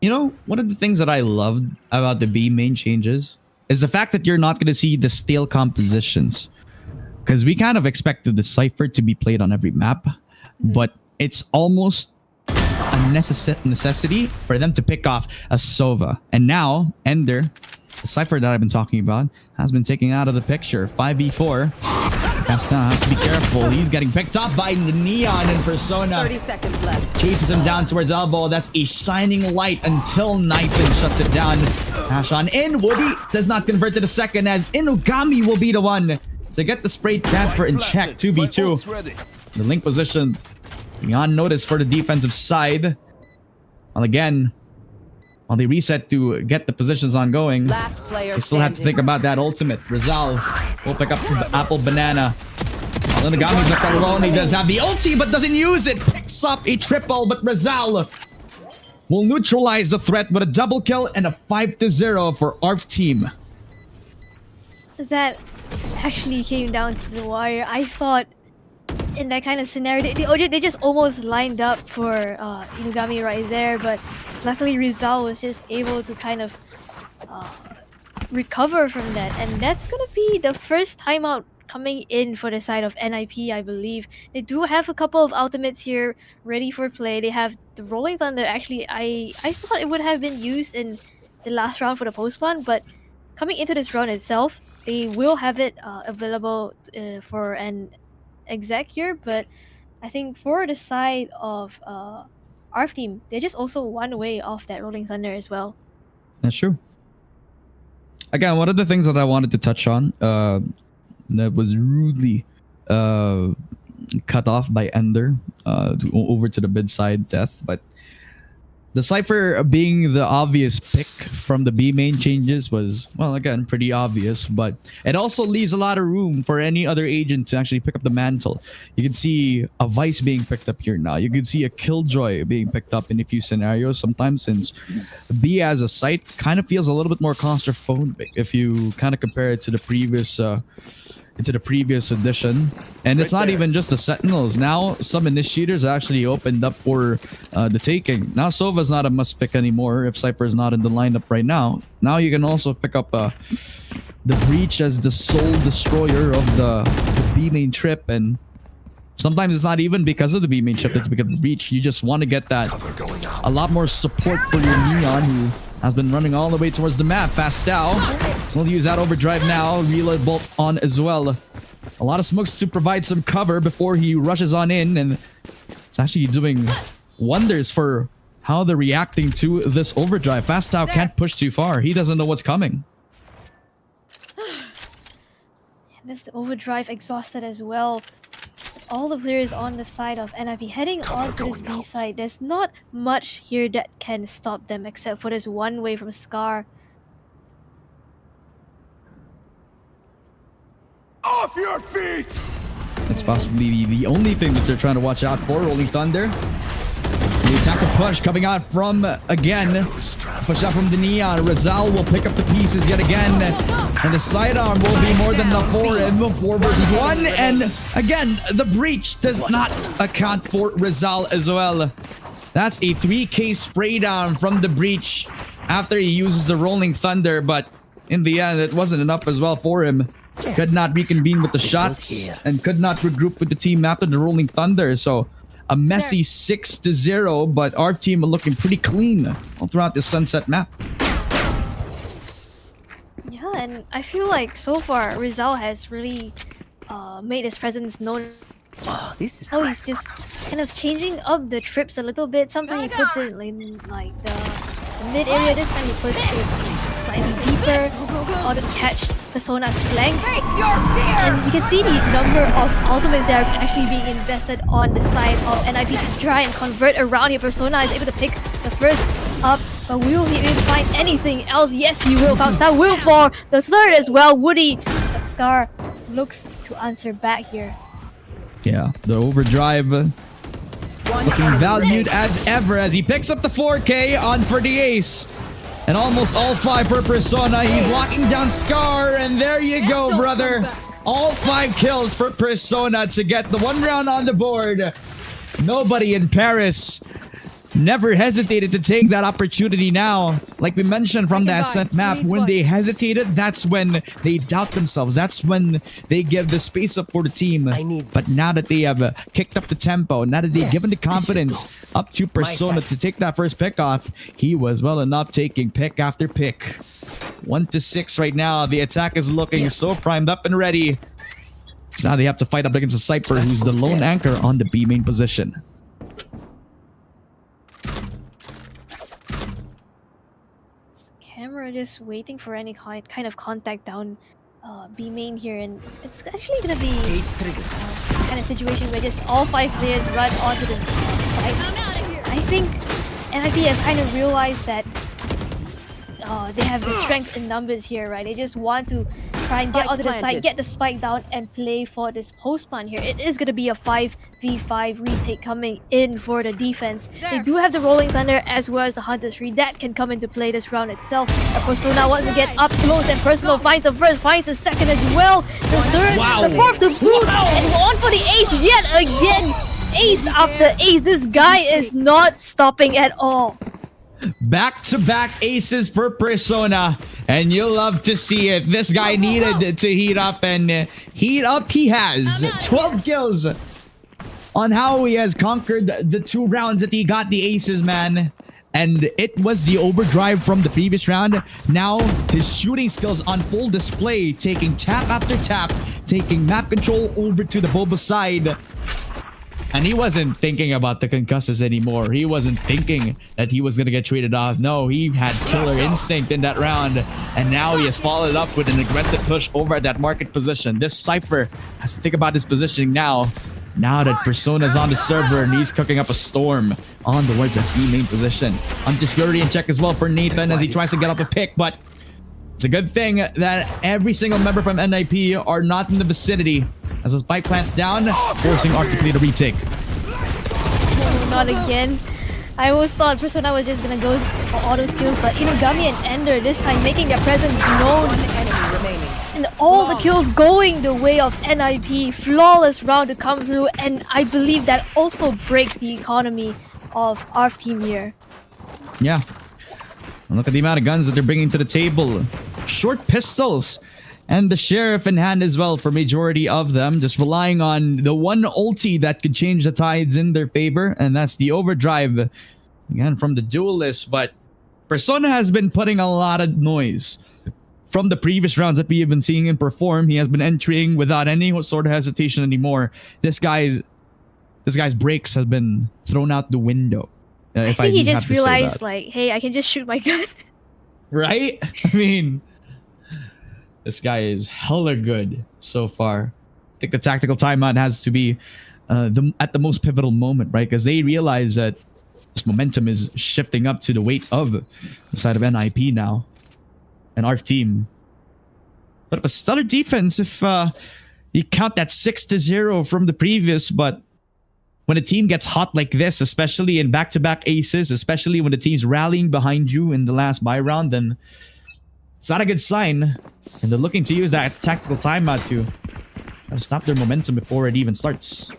Speaker 11: You know, one of the things that I loved about the B main changes is the fact that you're not going to see the stale compositions, because we kind of expected the Cypher to be played on every map, but it's almost a necessity for them to pick off a Sova. And now Ender, the Cypher that I've been talking about, has been taken out of the picture. 5v4. Castan has to be careful. He's getting picked up by Neon and Persona.
Speaker 17: 30 seconds left.
Speaker 11: Chases him down towards elbow. That's a shining light until Nathan shuts it down. Dash on in. Woody does not convert to the second, as Inugami will be the one to get the spray transfer in check. 2v2. The link position beyond notice for the defensive side. Well, again, while they reset to get the positions ongoing, they still have to think about that ultimate. Rizal will pick up the apple banana. Inugami's left alone. He does have the ulti, but doesn't use it. Picks up a triple, but Rizal will neutralize the threat with a double kill and a 5-0 for ARF Team.
Speaker 12: That actually came down to the wire. I thought in that kind of scenario, they just almost lined up for Inugami right there, but luckily Rizal was just able to kind of recover from that, and that's gonna be the first timeout coming in for the side of NIP, I believe. They do have a couple of ultimates here ready for play. They have the Rolling Thunder. Actually, I thought it would have been used in the last round for the post plan, but coming into this round itself, they will have it available for an exec here. But I think for the side of ARF Team, they're just also one way off that Rolling Thunder as well.
Speaker 11: That's true. Again, one of the things that I wanted to touch on that was rudely cut off by Ender over to the mid side death, but the Cypher being the obvious pick from the B main changes was, well, again, pretty obvious, but it also leaves a lot of room for any other agent to actually pick up the mantle. You can see a Vice being picked up here now. You can see a Killjoy being picked up in a few scenarios sometimes, since B as a site kind of feels a little bit more claustrophobic if you kind of compare it to the previous edition. And it's not even just the Sentinels. Now some initiators actually opened up for the taking. Now Sova's not a must pick anymore if Cypher is not in the lineup right now. Now you can also pick up the Breach as the sole destroyer of the B main trip, and sometimes it's not even because of the B main trip that you pick up the Breach. You just want to get that a lot more support for your Neon, who has been running all the way towards the map. Fastao will use that overdrive now. Reload bolt on as well. A lot of smokes to provide some cover before he rushes on in, and it's actually doing wonders for how they're reacting to this overdrive. Fastao can't push too far. He doesn't know what's coming.
Speaker 12: And that's the overdrive exhausted as well. All the players on the side of NIP heading on to this B side. There's not much here that can stop them except for this one way from Scar.
Speaker 14: Off your feet!
Speaker 11: It's possibly the only thing that they're trying to watch out for. Rolling Thunder. The attack of push coming out from, again, push out from the Neon. Rizal will pick up the pieces yet again. And the sidearm will be more than enough for him. 4 versus 1. And again, the breach does not account for Rizal as well. That's a 3K spray down from the breach after he uses the Rolling Thunder. But in the end, it wasn't enough as well for him. Could not reconvene with the shots and could not regroup with the team after the Rolling Thunder. So a messy 6-0, but our team are looking pretty clean all throughout this Sunset map.
Speaker 12: Yeah, and I feel like so far Rizal has really made his presence known.
Speaker 6: This is
Speaker 12: how he's just kind of changing up the trips a little bit. Sometimes he puts it in like the mid area. This time he puts it slightly deeper on the catch Persona's flank. And you can see the number of ultimates that are actually being invested on the side of NIP to try and convert around here. Persona is able to pick the first up, but will he be able to find anything else? Yes, he will. Star will fall. The third as well, Woody. But Scar looks to answer back here.
Speaker 11: Yeah, the overdrive looking valued as ever as he picks up the 4K on for the ace. And almost all 5 per Persona. He's locking down Scar, and there you go, brother. All 5 kills for Persona to get the 1 round on the board. Nobody in Paris never hesitated to take that opportunity now. Like we mentioned from the Ascent map, when they hesitated, that's when they doubt themselves. That's when they give the space up for the team. But now that they have kicked up the tempo, now that they've given the confidence up to Persona to take that first pick off, he was well enough taking pick after pick. 1-6 right now. The attack is looking so primed up and ready. So now they have to fight up against a Cypher who's the lone anchor on the B main position.
Speaker 12: Camera just waiting for any kind of contact down B main here, and it's actually gonna be kind of situation where just all 5 players run onto the site. I think NIP have kind of realized that they have the strength in numbers here, right? They just want to try and get onto the site, get the spike down, and play for this post plant here. It is going to be a 5v5 retake coming in for the defense. They do have the Rolling Thunder as well as the Hunter's Free. That can come into play this round itself. Persona wants to get up close, and Personal finds the first, finds the second as well. The third, the fourth, the boot, and on for the ace yet again. Ace after ace. This guy is not stopping at all.
Speaker 11: Back-to-back aces for Persona, and you'll love to see it. This guy needed to heat up, and heat up he has. 12 kills on how he has conquered the 2 rounds that he got the aces, man. And it was the overdrive from the previous round. Now his shooting skills on full display, taking tap after tap, taking map control over to the Boba side. And he wasn't thinking about the concusses anymore. He wasn't thinking that he was going to get traded off. No, he had killer instinct in that round. And now he has followed up with an aggressive push over at that market position. This Cypher has to think about his positioning now. Now that Persona's on the server and he's cooking up a storm on towards that B main position. Fury in check as well for Nathan as he tries to get up a pick. But it's a good thing that every single member from NIP are not in the vicinity as the spike plants down, forcing ARF to complete a retake.
Speaker 12: Oh, not again. I always thought Persona was just gonna go for auto skills, but Inugami and Ender this time making their presence known. And all the kills going the way of NIP. Flawless round to come through, and I believe that also breaks the economy of ARF team here.
Speaker 11: Yeah. And look at the amount of guns that they're bringing to the table. Short pistols. And the Sheriff in hand as well for majority of them. Just relying on the one ulti that could change the tides in their favor. And that's the overdrive. Again, from the duelist. But Persona has been putting a lot of noise. From the previous rounds that we have been seeing him perform, he has been entering without any sort of hesitation anymore. This guy's brakes have been thrown out the window.
Speaker 12: I think he just realized, like, hey, I can just shoot my gun.
Speaker 11: Right? I mean, this guy is hella good so far. I think the tactical timeout has to be at the most pivotal moment, right? Because they realize that this momentum is shifting up to the weight of the side of NIP now. And ARF team put up a stellar defense if you count that 6-0 from the previous, but when a team gets hot like this, especially in back-to-back aces, especially when the team's rallying behind you in the last buy round, then it's not a good sign. And they're looking to use that tactical timeout to stop their momentum before it even starts.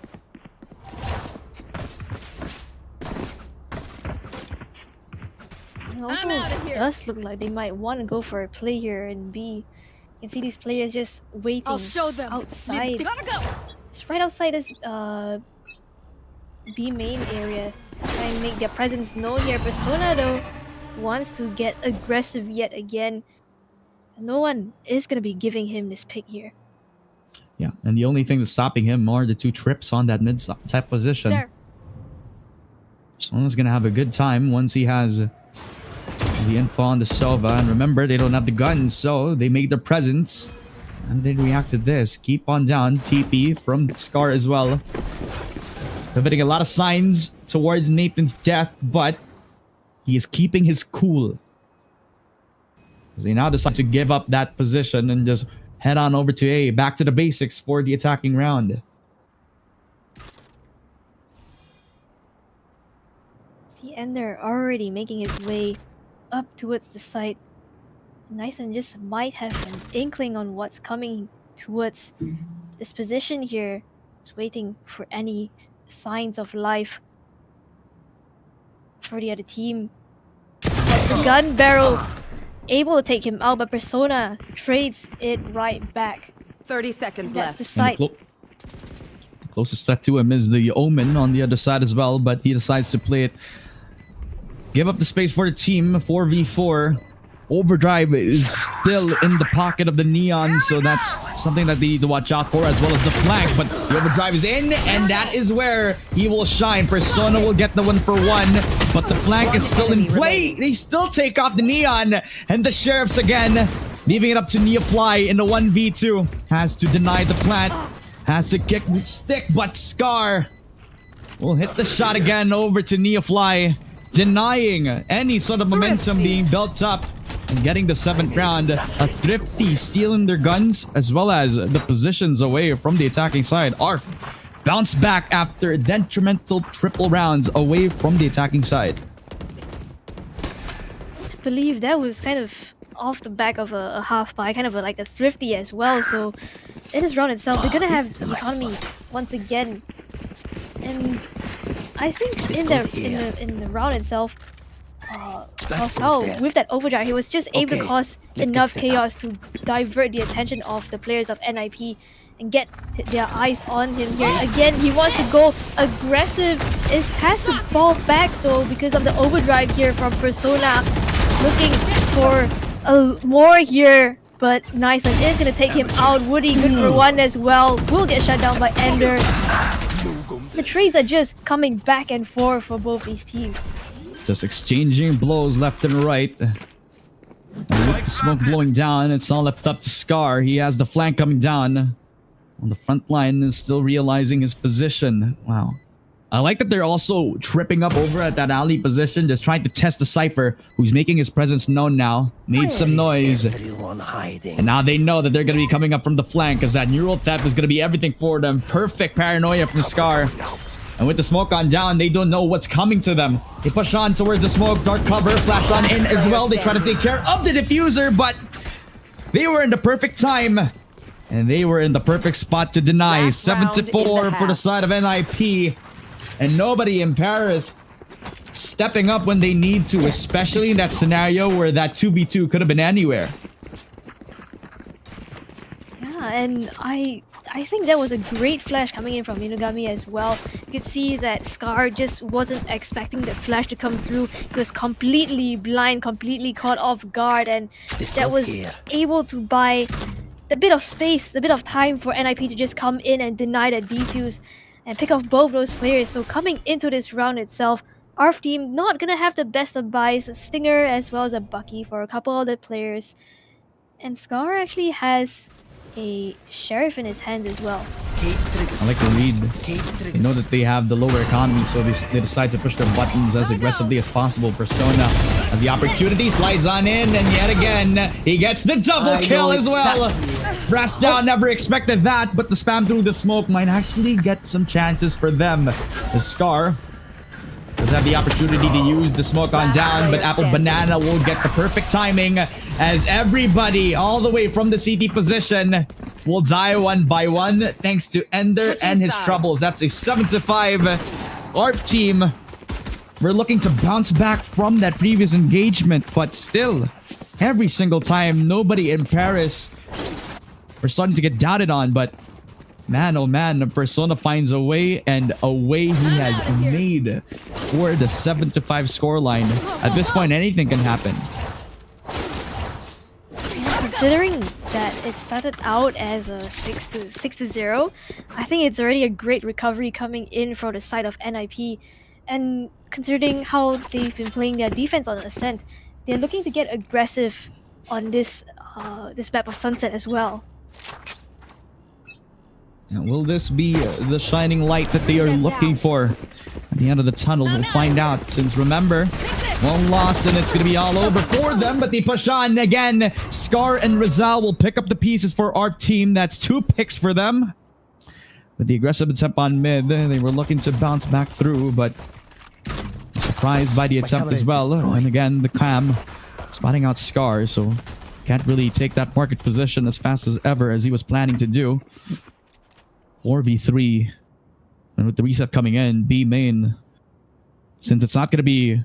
Speaker 12: It also does look like they might want to go for a play here in B. You can see these players just waiting outside. It's right outside this B main area. Trying to make their presence known here. Persona though wants to get aggressive yet again. No one is going to be giving him this pick here.
Speaker 11: Yeah, and the only thing that's stopping him are the 2 trips on that mid-type position.
Speaker 12: There.
Speaker 11: Someone's going to have a good time once he has the info on the Sova. And remember, they don't have the guns, so they make their presence. And they react to this. Keep on down. TP from Scar as well. Pivoting a lot of signs towards Nathan's death, but he is keeping his cool. Because they now decide to give up that position and just head on over to A. Back to the basics for the attacking round.
Speaker 12: See, Ender already making his way up towards the site. Nathan just might have an inkling on what's coming towards this position here. Just waiting for any signs of life for the other team. The gun barrel able to take him out, but Persona trades it right back.
Speaker 17: 30 seconds
Speaker 12: That's
Speaker 17: left.
Speaker 12: the site.
Speaker 11: The closest threat to him is the Omen on the other side as well, but he decides to play it. Give up the space for the team. 4v4. Overdrive is still in the pocket of the Neon, so that's something that they need to watch out for, as well as the flank. But the Overdrive is in, and that is where he will shine. Persona will get the 1-for-1, but the flank is still in play. They still take off the Neon, and the Sheriffs again, leaving it up to Neofly in the 1v2. Has to deny the plant, has to kick the stick, but Scar will hit the shot again over to Neofly, denying any sort of momentum being built up. And getting the 7th round, a Thrifty stealing their guns as well as the positions away from the attacking side. ARF bounce back after a detrimental triple rounds away from the attacking side.
Speaker 12: I believe that was kind of off the back of a half buy, kind of like a Thrifty as well. So in this round itself, they're gonna have the economy once again. And I think in the round itself, with that overdrive, he was just able to cause enough chaos to divert the attention of the players of NIP and get their eyes on him here. Again, he wants to go aggressive. It has to fall back though because of the overdrive here from Persona. Looking for more here, but Nathan is going to take him out. Woody, good for 1 as well. Will get shut down by Ender. The trades are just coming back and forth for both these teams.
Speaker 11: Just exchanging blows left and right. And with the smoke blowing down, it's all left up to Scar. He has the flank coming down on the front line and still realizing his position. Wow. I like that they're also tripping up over at that alley position, just trying to test the Cypher, who's making his presence known now. Made some noise. And now they know that they're going to be coming up from the flank, because that neural theft is going to be everything for them. Perfect paranoia from Scar. And with the smoke on down, they don't know what's coming to them. They push on towards the smoke, dark cover, flash on in as well. They try to take care of the diffuser, but they were in the perfect time. And they were in the perfect spot to deny. 7-4 for the side of NIP. And nobody in Paris stepping up when they need to, especially in that scenario where that 2v2 could have been anywhere.
Speaker 12: Yeah, and I think that was a great flash coming in from Inugami as well. You could see that Scar just wasn't expecting the flash to come through. He was completely blind, completely caught off guard, and that was able to buy the bit of space, the bit of time for NIP to just come in and deny that defuse and pick off both those players. So coming into this round itself, ARF team not gonna have the best of buys, Stinger as well as a Bucky for a couple of the players. And Scar actually has a Sheriff in his hand as well.
Speaker 11: I like the read. They know that they have the lower economy, so they decide to push their buttons as aggressively as possible. Persona, as the opportunity slides on in, and yet again, he gets the double kill as well. Frost down, never expected that, but the spam through the smoke might actually get some chances for them. The Scar does have the opportunity to use the smoke on down, but Apple Banana will get the perfect timing as everybody all the way from the CT position will die one by one thanks to Ender and his troubles. That's a 7-5 ARF team. We're looking to bounce back from that previous engagement, but still, every single time, nobody in Paris. We're starting to get doubted on, but man, oh man, Persona finds a way, and a way he has made for the 7-5 scoreline. At this point, anything can happen.
Speaker 12: Considering that it started out as a 6-0, I think it's already a great recovery coming in from the side of NIP. And considering how they've been playing their defense on Ascent, they're looking to get aggressive on this map of Sunset as well.
Speaker 11: Now, will this be the shining light that they are looking for at the end of the tunnel? We'll find out, since remember, one loss and it's going to be all over for them, but they push on again. Scar and Rizal will pick up the pieces for ARF team. That's 2 picks for them. With the aggressive attempt on mid, they were looking to bounce back through, but surprised by the attempt as well. And again, the Cam spotting out Scar, so can't really take that market position as fast as ever as he was planning to do. 4v3, and with the reset coming in, B main, since it's not going to be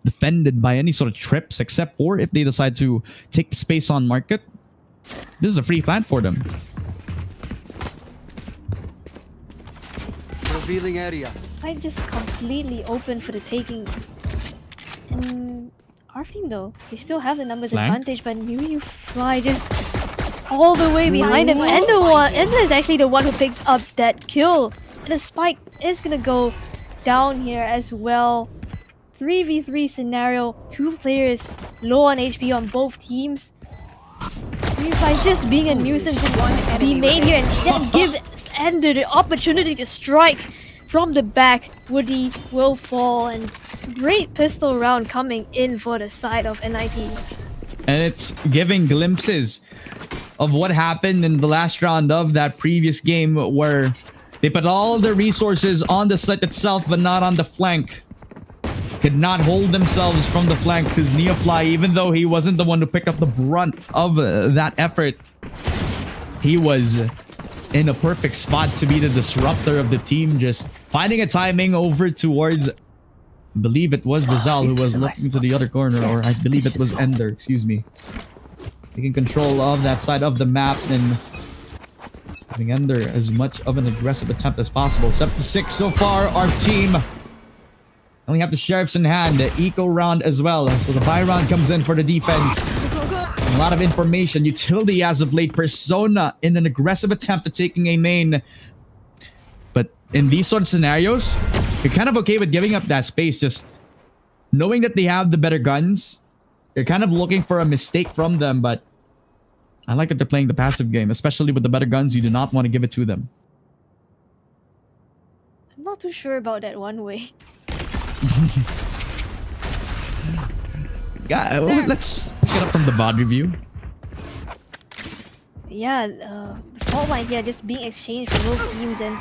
Speaker 11: defended by any sort of trips except for if they decide to take the space on market, this is a free plant for them.
Speaker 17: Revealing area.
Speaker 12: Side just completely open for the taking. And ARF team though, they still have the numbers advantage, but New Fly just all the way behind him. Ender is actually the one who picks up that kill. And the spike is gonna go down here as well. 3v3 scenario, 2 players low on HP on both teams. By just being a nuisance and be main here and then give Ender the opportunity to strike from the back. Woody will fall, and great pistol round coming in for the side of NIT.
Speaker 11: And it's giving glimpses of what happened in the last round of that previous game, where they put all their resources on the site itself but not on the flank. Could not hold themselves from the flank because Neofly, even though he wasn't the one who picked up the brunt of that effort, he was in a perfect spot to be the disruptor of the team, just finding a timing over towards, I believe it was Rizal who was looking to the other corner, or I believe it was Ender, excuse me. Taking control of that side of the map and giving Ender as much of an aggressive attempt as possible. 7-6 so far, our team. Only have the Sheriffs in hand, the eco round as well. So the buy round comes in for the defense. A lot of information. Utility as of late. Persona in an aggressive attempt at taking a main. But in these sort of scenarios, you're kind of okay with giving up that space. Just knowing that they have the better guns. You're kind of looking for a mistake from them. But I like that they're playing the passive game. Especially with the better guns, you do not want to give it to them.
Speaker 12: I'm not too sure about that one way.
Speaker 11: Yeah, let's pick it up from the VOD review.
Speaker 12: Yeah, fault line here just being exchanged for both teams, and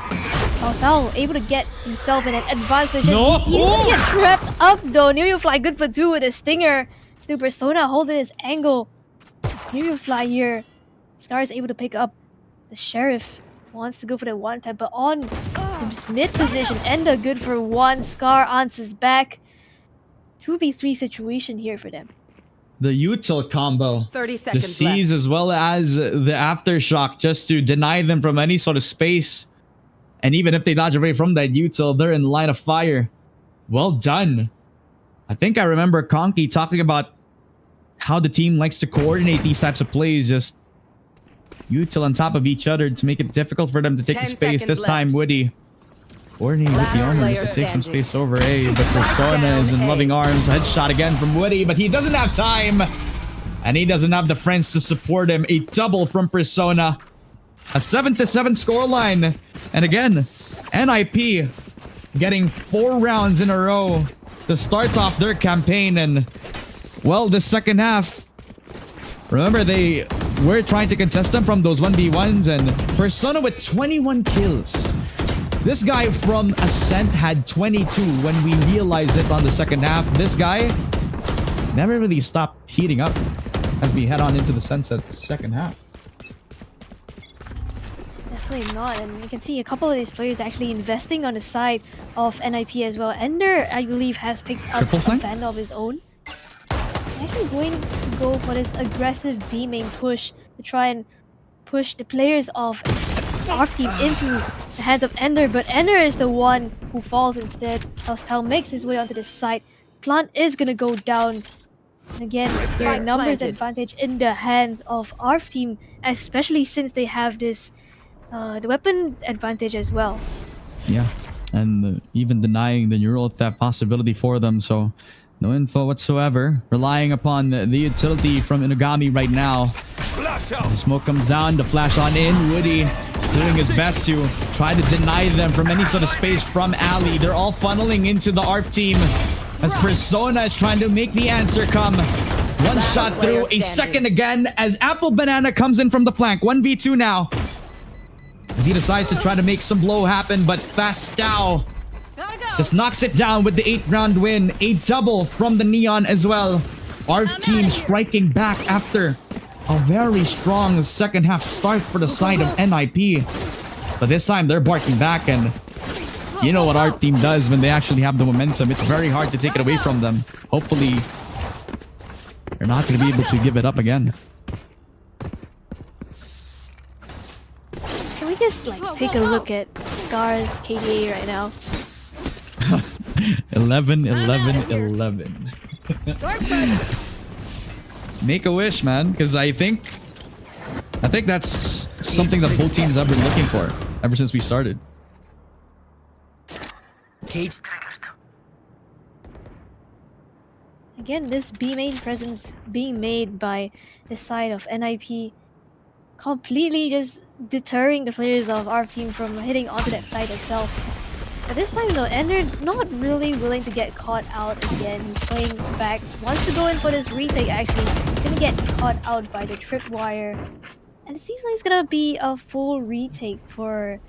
Speaker 12: Pausal able to get himself in an advanced position.
Speaker 11: No!
Speaker 12: He easily get trapped up though. Fly good for 2 with a stinger. Still Persona holding his angle. Fly here. Scar is able to pick up the Sheriff. Wants to go for the one tap, but on mid position, Ender good for 1. Scar answers back. 2v3 situation here for them.
Speaker 11: The util combo.
Speaker 18: 30
Speaker 11: the
Speaker 18: seconds
Speaker 11: C's
Speaker 18: left.
Speaker 11: as well as the aftershock, just to deny them from any sort of space. And even if they dodge away from that util, they're in line of fire. Well done. I think I remember Conky talking about how the team likes to coordinate these types of plays, just util on top of each other to make it difficult for them to take the space. This time Woody coordinating with the armor just to take some space over A, but Persona is in loving arms. Headshot again from Woody, but he doesn't have time, and he doesn't have the friends to support him. A double from Persona. A 7-7 scoreline. And again, NIP getting 4 rounds in a row to start off their campaign. And well, the second half, remember they we're trying to contest them from those 1v1s, and Persona with 21 kills. This guy from Ascent had 22 when we realized it on the second half. This guy never really stopped heating up as we head on into the sunset second half.
Speaker 12: Definitely not, and you can see a couple of these players actually investing on the side of NIP as well. Ender, I believe, has picked up a fan of his own. Actually going to go for this aggressive B main push to try and push the players of ARF TEAM into the hands of Ender, but Ender is the one who falls instead. Faustau makes his way onto the side. Plant is gonna go down. And again, their numbers advantage in the hands of ARF TEAM, especially since they have this the weapon advantage as well.
Speaker 11: Yeah, and even denying the neural theft possibility for them, so no info whatsoever. Relying upon the utility from Inugami right now. As the smoke comes down, the flash on in. Woody doing his best to try to deny them from any sort of space from Ali. They're all funneling into the ARF team as Persona is trying to make the answer come. One shot through, a second again as Apple Banana comes in from the flank. 1v2 now. As he decides to try to make some blow happen, but Faustau just knocks it down with the 8th round win. A double from the Neon as well. ARF team striking back after a very strong second half start for the side of NIP. But this time they're barking back, and you know what ARF team does when they actually have the momentum. It's very hard to take it away from them. Hopefully they're not going to be able to give it up again.
Speaker 12: Can we just take a look at Scar's KDA right now?
Speaker 11: 11, 11, 11. Make a wish, man, because I think that's something that both teams have been looking for ever since we started.
Speaker 12: Again, this B main presence being made by the side of NIP, completely just deterring the players of ARF team from hitting onto that side itself. But this time though, Ender not really willing to get caught out again. He's playing back, wants to go in for this retake actually. He's gonna get caught out by the tripwire. And it seems like it's gonna be a full retake for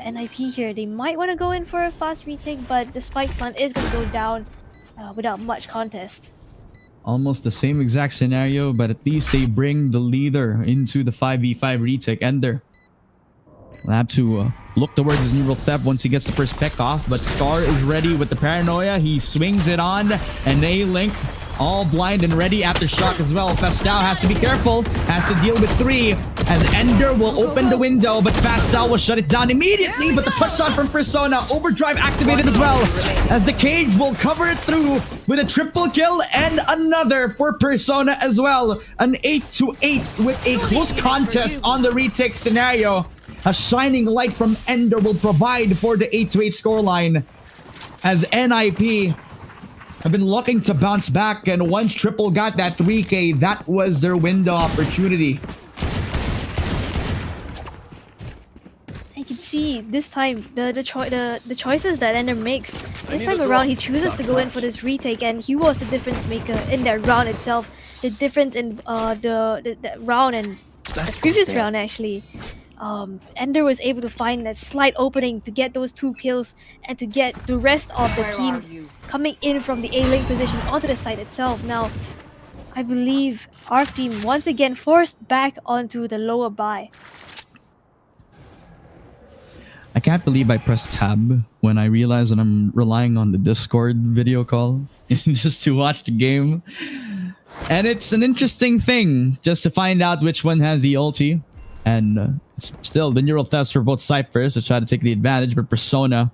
Speaker 12: NIP here. They might want to go in for a fast retake, but the spike plant is gonna go down without much contest.
Speaker 11: Almost the same exact scenario, but at least they bring the leader into the 5v5 retake. Ender will have to look towards his neural theft once he gets the first pick off, but Scar is ready with the paranoia. He swings it on, and A-Link all blind and ready after shock as well. Faustau has to be careful, has to deal with 3 as Ender will open the window, but Faustau will shut it down immediately. But the push shot from Persona, overdrive activated as well, as the cage will cover it through with a triple kill and another for Persona as well. An 8-8 with a close contest on the retake scenario. A shining light from Ender will provide for the 8-8 scoreline as NIP have been looking to bounce back, and once Triple got that 3K, that was their window opportunity.
Speaker 12: I can see this time the choices that Ender makes. This time around, he chooses to go in for this retake, and he was the difference maker in that round itself. The difference in the round and the previous round actually. Ender was able to find that slight opening to get those 2 kills and to get the rest of the team coming in from the A-Link position onto the site itself. Now, I believe ARF team once again forced back onto the lower buy.
Speaker 11: I can't believe I pressed tab when I realized that I'm relying on the Discord video call just to watch the game. And it's an interesting thing just to find out which one has the ulti. And still, the neural thefts for both ciphers to try to take the advantage, but Persona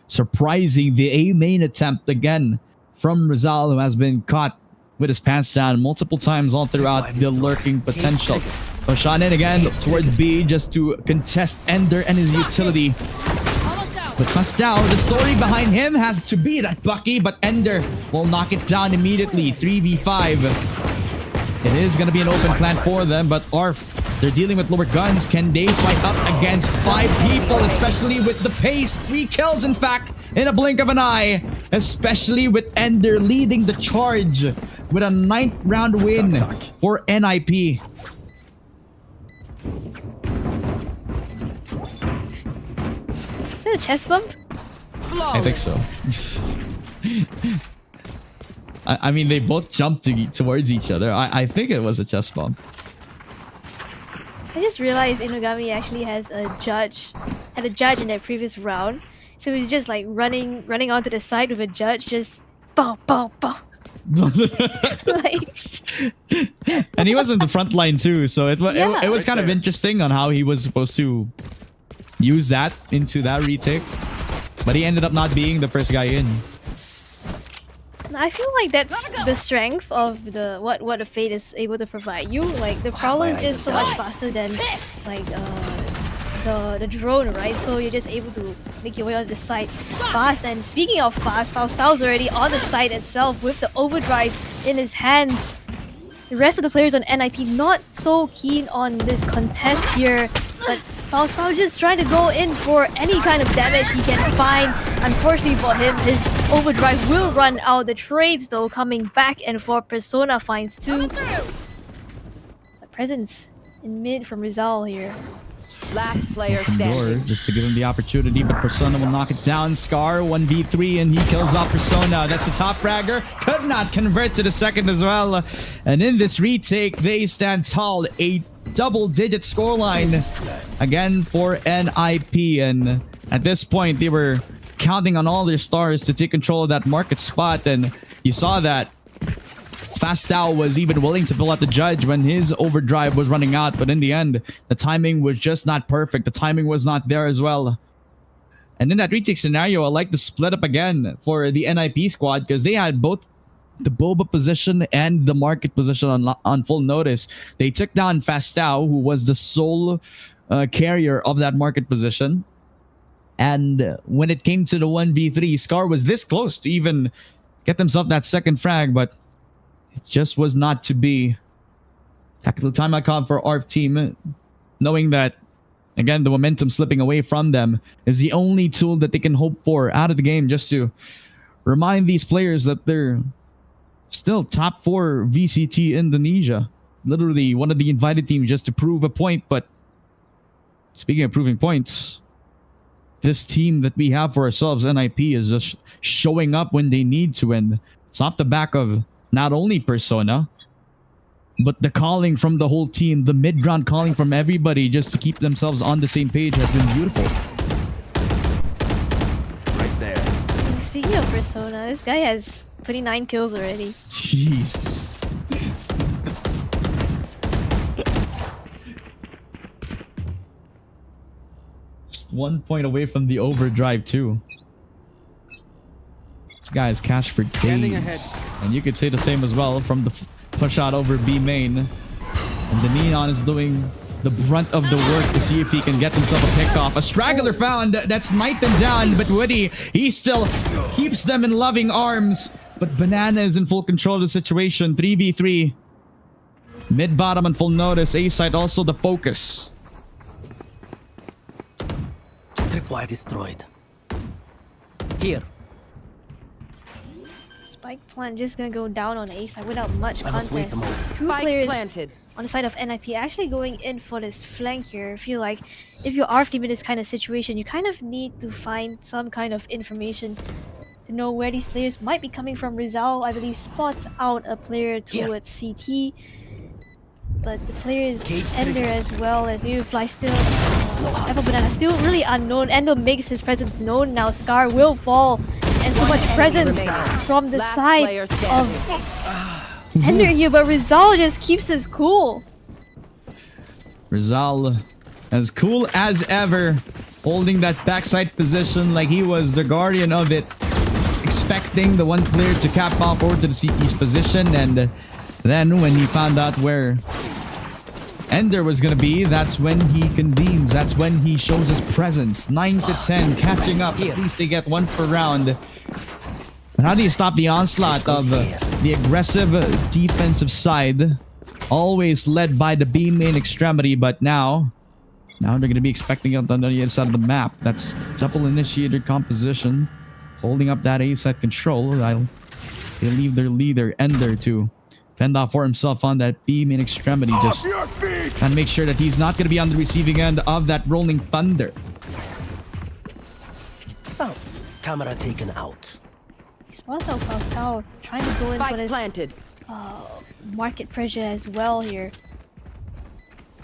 Speaker 11: surprising the A main attempt again from Rizal, who has been caught with his pants down multiple times all throughout the lurking potential. Push on in again towards B just to contest Ender and his utility. But Faustau, the story behind him has to be that Bucky, but Ender will knock it down immediately. 3v5. It is going to be an open plan for them, but ARF, they're dealing with lower guns. Can they fight up against 5 people, especially with the pace? 3 kills, in fact, in a blink of an eye, especially with Ender leading the charge with a 9th round win for NIP.
Speaker 12: that a chest bump?
Speaker 11: I think so. I mean, they both jumped towards each other. I think it was a chest bump.
Speaker 12: I just realized Inugami actually had a judge in their previous round. So he's just like running onto the side with a judge, just bow, bow, bow. Like,
Speaker 11: and he was in the front line too, so it was kind of interesting on how he was supposed to use that into that retake, but he ended up not being the first guy in.
Speaker 12: I feel like that's the strength of the what the Fate is able to provide you. Like the problem is so much faster than like the drone, right? So you're just able to make your way on the side fast. And speaking of fast, Faustau's already on the side itself with the overdrive in his hands. The rest of the players on NIP not so keen on this contest here, but Faustau just trying to go in for any kind of damage he can find. Unfortunately for him, his overdrive will run out. The trades though coming back and forth. Persona finds 2. A presence in mid from Rizal here.
Speaker 17: Last player
Speaker 11: Door
Speaker 17: standing.
Speaker 11: just to give him the opportunity, but Persona will knock it down. Scar 1v3 and he kills off Persona. That's the top fragger. Could not convert to the second as well. And in this retake, they stand tall. A double-digit scoreline again for NIP. And at this point, they were counting on all their stars to take control of that market spot. And you saw that Faustau was even willing to pull out the judge when his overdrive was running out, but in the end, the timing was just not perfect. The timing was not there as well. And in that retake scenario, I like the split up again for the NIP squad because they had both the Boba position and the market position on full notice. They took down Faustau, who was the sole carrier of that market position. And when it came to the 1v3, Scar was this close to even get themselves that second frag, but it just was not to be. Tactical timeout call for ARF team, knowing that, again, the momentum slipping away from them is the only tool that they can hope for out of the game, just to remind these players that they're still top 4 VCT Indonesia. Literally one of the invited teams just to prove a point. But speaking of proving points, this team that we have for ourselves, NIP, is just showing up when they need to. And it's off the back of not only Persona, but the calling from the whole team, the mid-ground calling from everybody just to keep themselves on the same page has been beautiful.
Speaker 14: Right there.
Speaker 12: And speaking of Persona, this guy has 29 kills already.
Speaker 11: Jeez. Just 1 point away from the overdrive too. This guy is cash for days. And you could say the same as well from the push out over B main. And the Neon is doing the brunt of the work to see if he can get himself a pick off. A straggler found. That's knifed them down. But Woody, he still keeps them in loving arms. But Banana is in full control of the situation. 3v3. Mid-bottom on full notice. A-side also the focus.
Speaker 17: Tripwire destroyed. Here.
Speaker 12: Spike plant just gonna go down on A side without much contest. 2 players
Speaker 17: planted.
Speaker 12: on the side of NIP actually going in for this flank here. I feel like if you're ARF team in this kind of situation, you kind of need to find some kind of information to know where these players might be coming from. Rizal, I believe, spots out a player towards CT. But the players Ender as well as New Fly still. Apple Banana still really unknown. Endo makes his presence known now. Scar will fall. And so much presence from the side of Ender here, but Rizal just keeps his cool.
Speaker 11: Rizal, as cool as ever, holding that backside position like he was the guardian of it. Expecting the one player to cap off over to the CT's position, and then when he found out where Ender was gonna be, that's when he convenes. That's when he shows his presence. 9 to 10, catching up. At least they get 1 per round. But how do you stop the onslaught of the aggressive defensive side? Always led by the B main extremity, but now they're gonna be expecting it on the other side of the map. That's double initiator composition, holding up that A side control. They leave their leader Ender to fend off for himself on that B main extremity, just trying to make sure that he's not going to be on the receiving end of that rolling thunder.
Speaker 17: camera taken out.
Speaker 12: Smart out Faustao trying to go in for
Speaker 5: Spike
Speaker 12: this
Speaker 5: planted.
Speaker 12: market pressure as well here.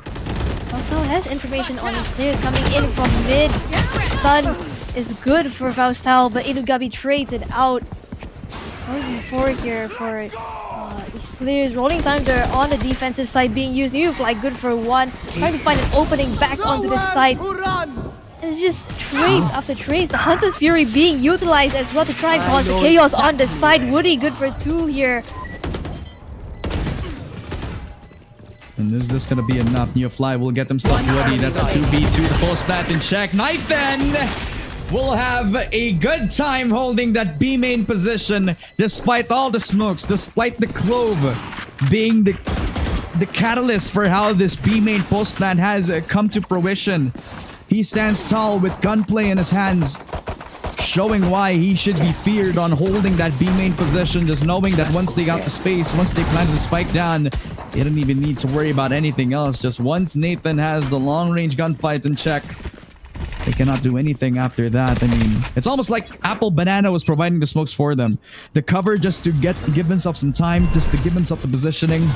Speaker 12: Faustao has information on his players coming in from mid. Stun is good for Faustao, but Inugabi trades it out. Going forward here for these players. Rolling times are on the defensive side being used. New fly good for one. Trying to find an opening back onto the side. It's just trades after trades. The Hunter's Fury being utilized as well to try and cause the chaos on the side. Woody good for two here.
Speaker 11: And is this gonna be enough? Neofly will get himself ready. That's a 2v2. The post plant in check. Knifefen will have a good time holding that B main position despite all the smokes, despite the Clove being the catalyst for how this B main post plant has come to fruition. He stands tall with gunplay in his hands, showing why he should be feared on holding that B main position, just knowing that once they got the space, once they planted the spike down, they didn't even need to worry about anything else. Just once Nathan has the long range gunfights in check, they cannot do anything after that. I mean, it's almost like Apple Banana was providing the smokes for them. The cover just to give himself some time, just to give himself the positioning.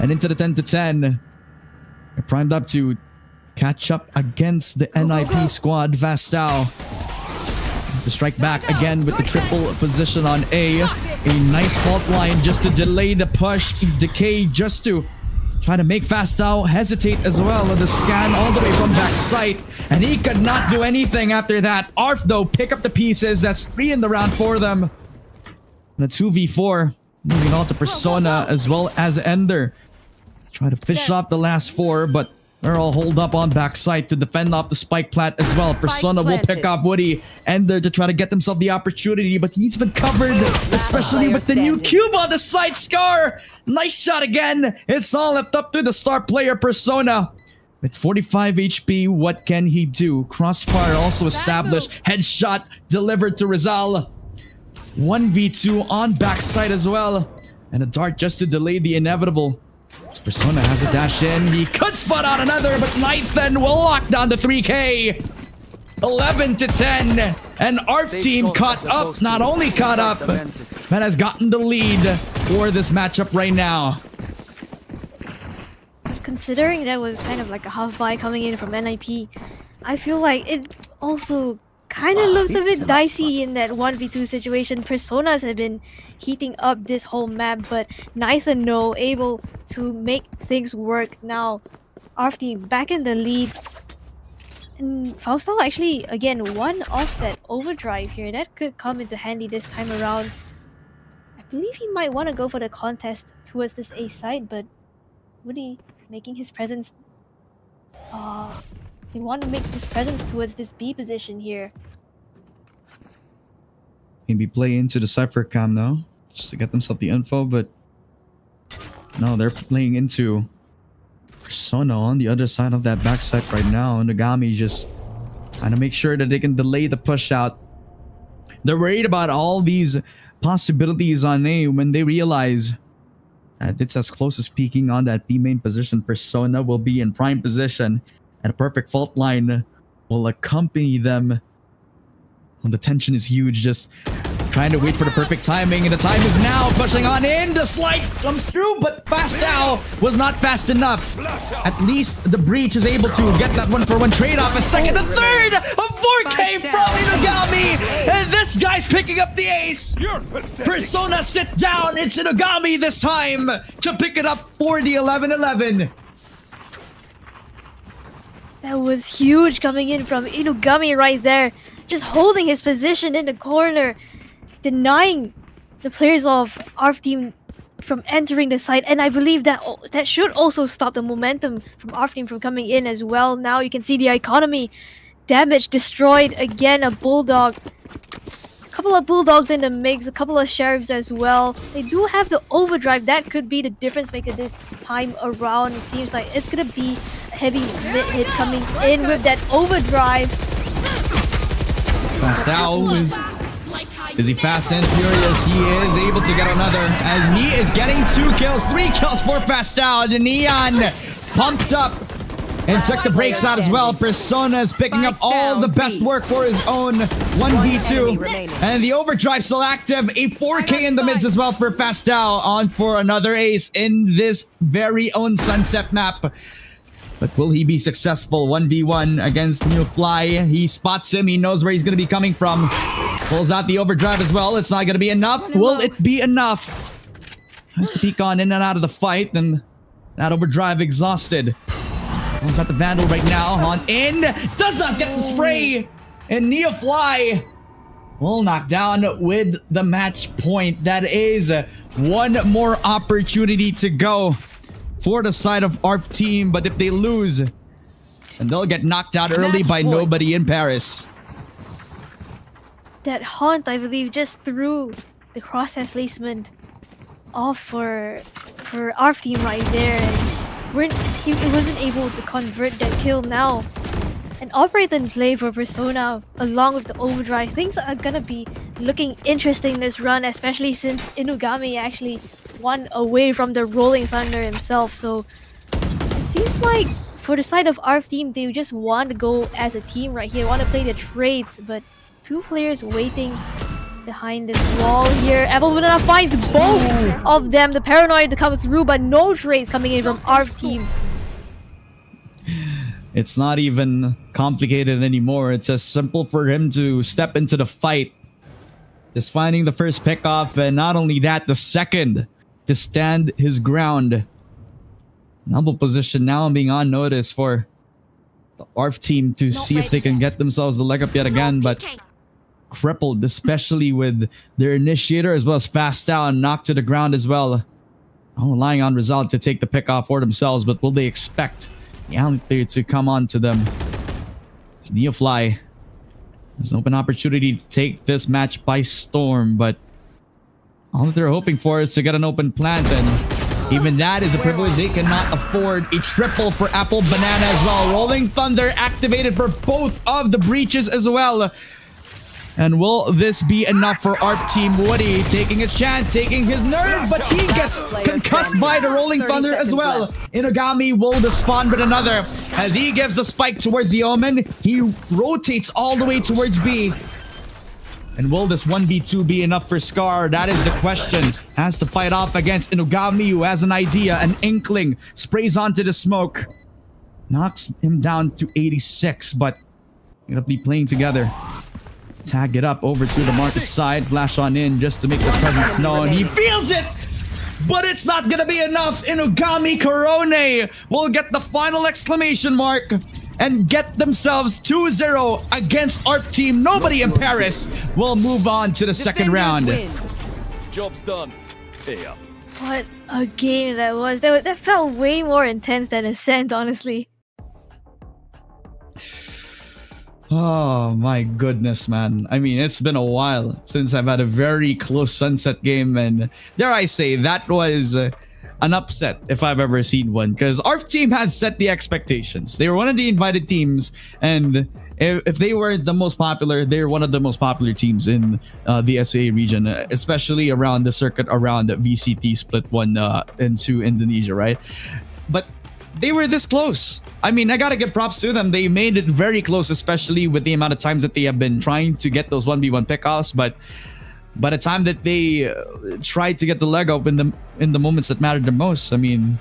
Speaker 11: And into the 10 to 10. They're primed up to catch up against the NIP squad. Vastao to strike back again with the triple position on A. A nice fault line just to delay the push. Decay just to try to make Vastao hesitate as well. The scan all the way from backside. And he could not do anything after that. ARF though pick up the pieces. That's 3 in the round for them. And a 2v4. Moving on to Persona as well as Ender. Try to fish off the last 4, but they're all holed up on backside to defend off the spike plat as well. Persona will pick up Woody Ender to try to get himself the opportunity, but he's been covered, especially with the new cube on the side. Scar, nice shot again. It's all left up to the star player Persona. With 45 HP, what can he do? Crossfire also established. Headshot delivered to Rizal. 1v2 on backside as well. And a dart just to delay the inevitable. Persona has a dash in. He could spot out another, but Nathan will lock down the 3K. 11 to 10. And ARF team caught up. Not only caught up, but has gotten the lead for this matchup right now.
Speaker 12: Considering that was kind of like a half buy coming in from NIP, I feel like it also kind of looked a bit dicey in that 1v2 situation. Personas have been heating up this whole map, but Nathan no able to make things work. Now ARF team back in the lead, and Faustao actually again one off that overdrive here. That could come into handy this time around. I believe he might want to go for the contest towards this A side, but Woody making his presence they want to make his presence towards this B position here.
Speaker 11: Maybe play into the Cypher cam now, just to get themselves the info, but no, they're playing into Persona on the other side of that backside right now. And Nagami just trying to make sure that they can delay the push out. They're worried about all these possibilities on A when they realize that it's as close as peaking on that B main position. Persona will be in prime position. And a perfect fault line will accompany them. And the tension is huge, just trying to wait for the perfect timing. And the time is now, pushing on in. The slide comes through, but Fastao was not fast enough. At least the breach is able to get that 1-for-1 trade-off. A second, a third, a 4K from Inugami. And this guy's picking up the ace. Persona sit down. It's Inugami this time to pick it up for the 11-11.
Speaker 12: That was huge coming in from Inugami right there. Just holding his position in the corner. Denying the players of ARF team from entering the site. And I believe that that should also stop the momentum from ARF team from coming in as well. Now you can see the economy damage destroyed. Again, a Bulldog. A couple of Bulldogs in the mix. A couple of Sheriffs as well. They do have the overdrive. That could be the difference maker this time around. It seems like it's going to be heavy mid hit coming in with that overdrive.
Speaker 11: Fastao is he fast and furious? He is able to get another as he is getting 2 kills, 3 kills for Fastao. The Neon pumped up And took the brakes out as well. Persona is picking up all the best work for his own 1v2. And the overdrive still active. A 4K in the mids as well for Pastel. On for another ace in this very own Sunset map. But will he be successful? 1v1 against New Fly. He spots him. He knows where he's going to be coming from. Pulls out the overdrive as well. It's not going to be enough. Will it be enough? Tries to peek on in and out of the fight. And that overdrive exhausted. Pulls out the Vandal right now. On in. Does not get the spray. And Neo Fly will knock down with the match point. That is one more opportunity to go for the side of ARF Team. But if they lose, and they'll get knocked out early by nobody in Paris.
Speaker 12: That Haunt, I believe, just threw the crosshair placement off for ARF Team right there. And he wasn't able to convert that kill now. An operator in play for Persona along with the overdrive. Things are gonna be looking interesting this run, especially since Inugami actually won away from the Rolling Thunder himself. So it seems like for the side of ARF Team, they just want to go as a team right here, want to play the trades, but two players waiting behind this wall here. Apple Banana finds both of them. The paranoid to come through, but no trades coming in from ARF Team.
Speaker 11: It's not even complicated anymore. It's as simple for him to step into the fight. Just finding the first pick off, and not only that, the second to stand his ground. Humble position now being on notice for the ARF Team to see if they can get themselves the leg up yet again, but crippled, especially with their initiator as well as fast down, knocked to the ground as well. Relying on Rizal to take the pick off for themselves, but will they expect the Alligator to come on to them? Neofly has an open opportunity to take this match by storm, but all that they're hoping for is to get an open plant, and even that is a privilege they cannot afford. A triple for Apple Banana as well. Rolling Thunder activated for both of the breaches as well. And will this be enough for ARF Team? Woody taking his chance, taking his nerve, but he gets concussed by the Rolling Thunder as well. Inugami will respond with another. As he gives a spike towards the Omen, he rotates all the way towards B. And will this 1v2 be enough for Scar? That is the question. Has to fight off against Inugami, who has an idea, an inkling. Sprays onto the smoke. Knocks him down to 86, but they're gonna be playing together. Tag it up over to the market side. Flash on in just to make the presence known. He feels it! But it's not gonna be enough. Inugami Korone will get the final exclamation mark and get themselves 2-0 against ARF Team. Nobody in Paris will move on to the second round.
Speaker 18: Job's done. Here.
Speaker 12: What a game that was. That felt way more intense than Ascent, honestly.
Speaker 11: Oh my goodness, man. I mean, it's been a while since I've had a very close Sunset game, and dare I say, that was an upset if I've ever seen one, because ARF Team has set the expectations. They were one of the invited teams, and if they weren't the most popular, they're one of the most popular teams in the SA region, especially around the circuit around the VCT split one into Indonesia, right? But they were this close. I mean, I gotta give props to them. They made it very close, especially with the amount of times that they have been trying to get those 1v1 pickoffs. But by the time that they tried to get the leg up in the moments that mattered the most, I mean,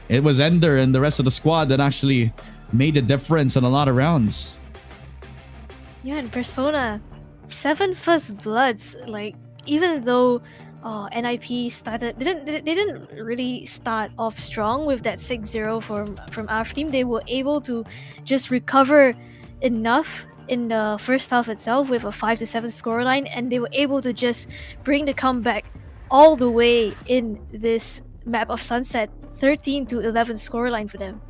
Speaker 11: it was Ender and the rest of the squad that actually made a difference in a lot of rounds.
Speaker 12: Yeah, and Persona, 7 first bloods. Like, even though NIP started, they didn't really start off strong with that 6-0 from ARF Team. They were able to just recover enough in the first half itself with a 5-7 scoreline, and they were able to just bring the comeback all the way in this map of Sunset. 13-11 scoreline for them.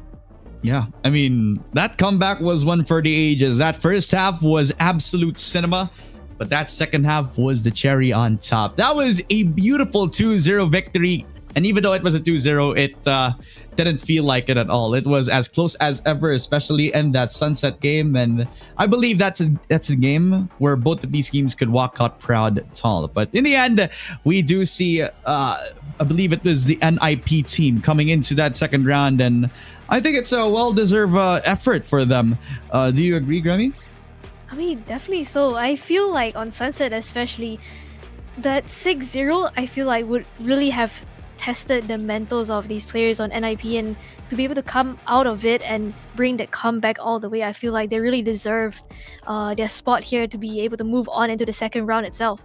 Speaker 11: Yeah, I mean, that comeback was one for the ages. That first half was absolute cinema, but that second half was the cherry on top. That was a beautiful 2-0 victory And even though it was a 2-0, it didn't feel like it at all. It was as close as ever, especially in that Sunset game. And I believe that's a game where both of these teams could walk out proud tall. But in the end, we do see, I believe it was the NIP team coming into that second round. And I think it's a well-deserved effort for them. Do you agree, Gremmy?
Speaker 12: I mean, definitely so. I feel like on Sunset especially, that 6-0, I feel like would really have tested the mentals of these players on NIP, and to be able to come out of it and bring that comeback all the way, I feel like they really deserved their spot here to be able to move on into the second round itself.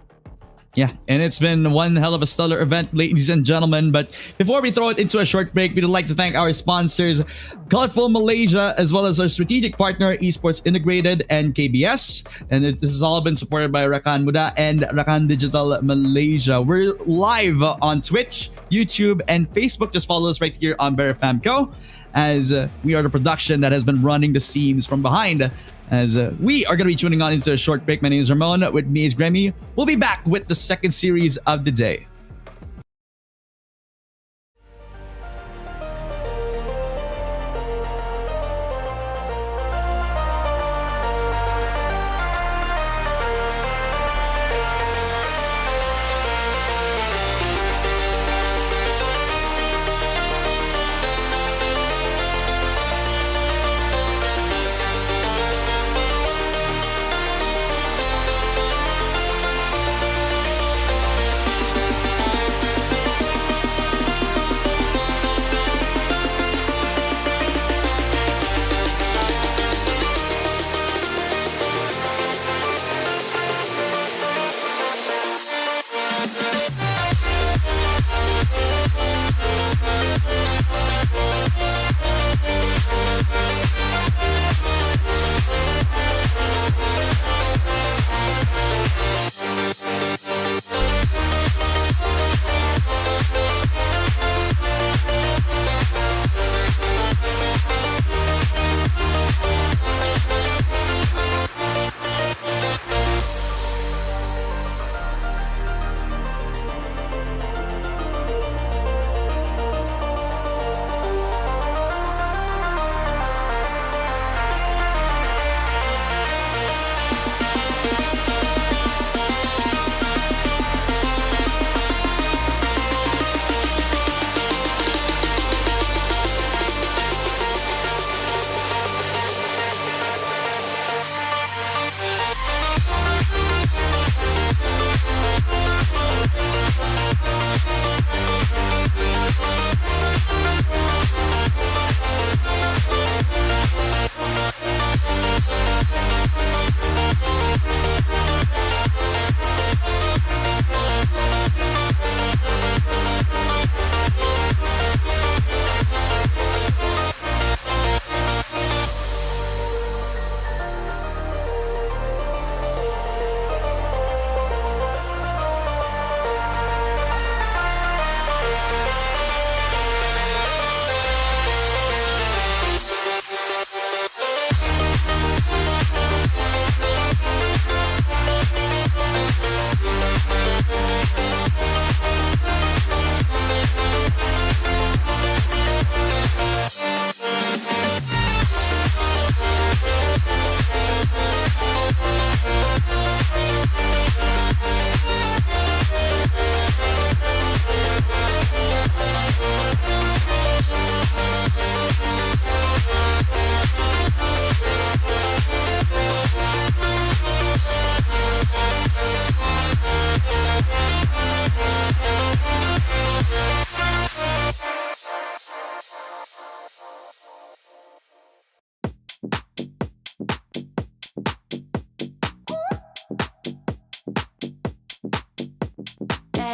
Speaker 11: Yeah, and it's been one hell of a stellar event, ladies and gentlemen. But before we throw it into a short break, we'd like to thank our sponsors, Colorful Malaysia, as well as our strategic partner, Esports Integrated and KBS. And this has all been supported by Rakan Muda and Rakan Digital Malaysia. We're live on Twitch, YouTube, and Facebook. Just follow us right here on Berryfam Co, as we are the production that has been running the scenes from behind. As we are going to be tuning on into a short break. My name is Ramone. With me is Gremmy. We'll be back with the second series of the day.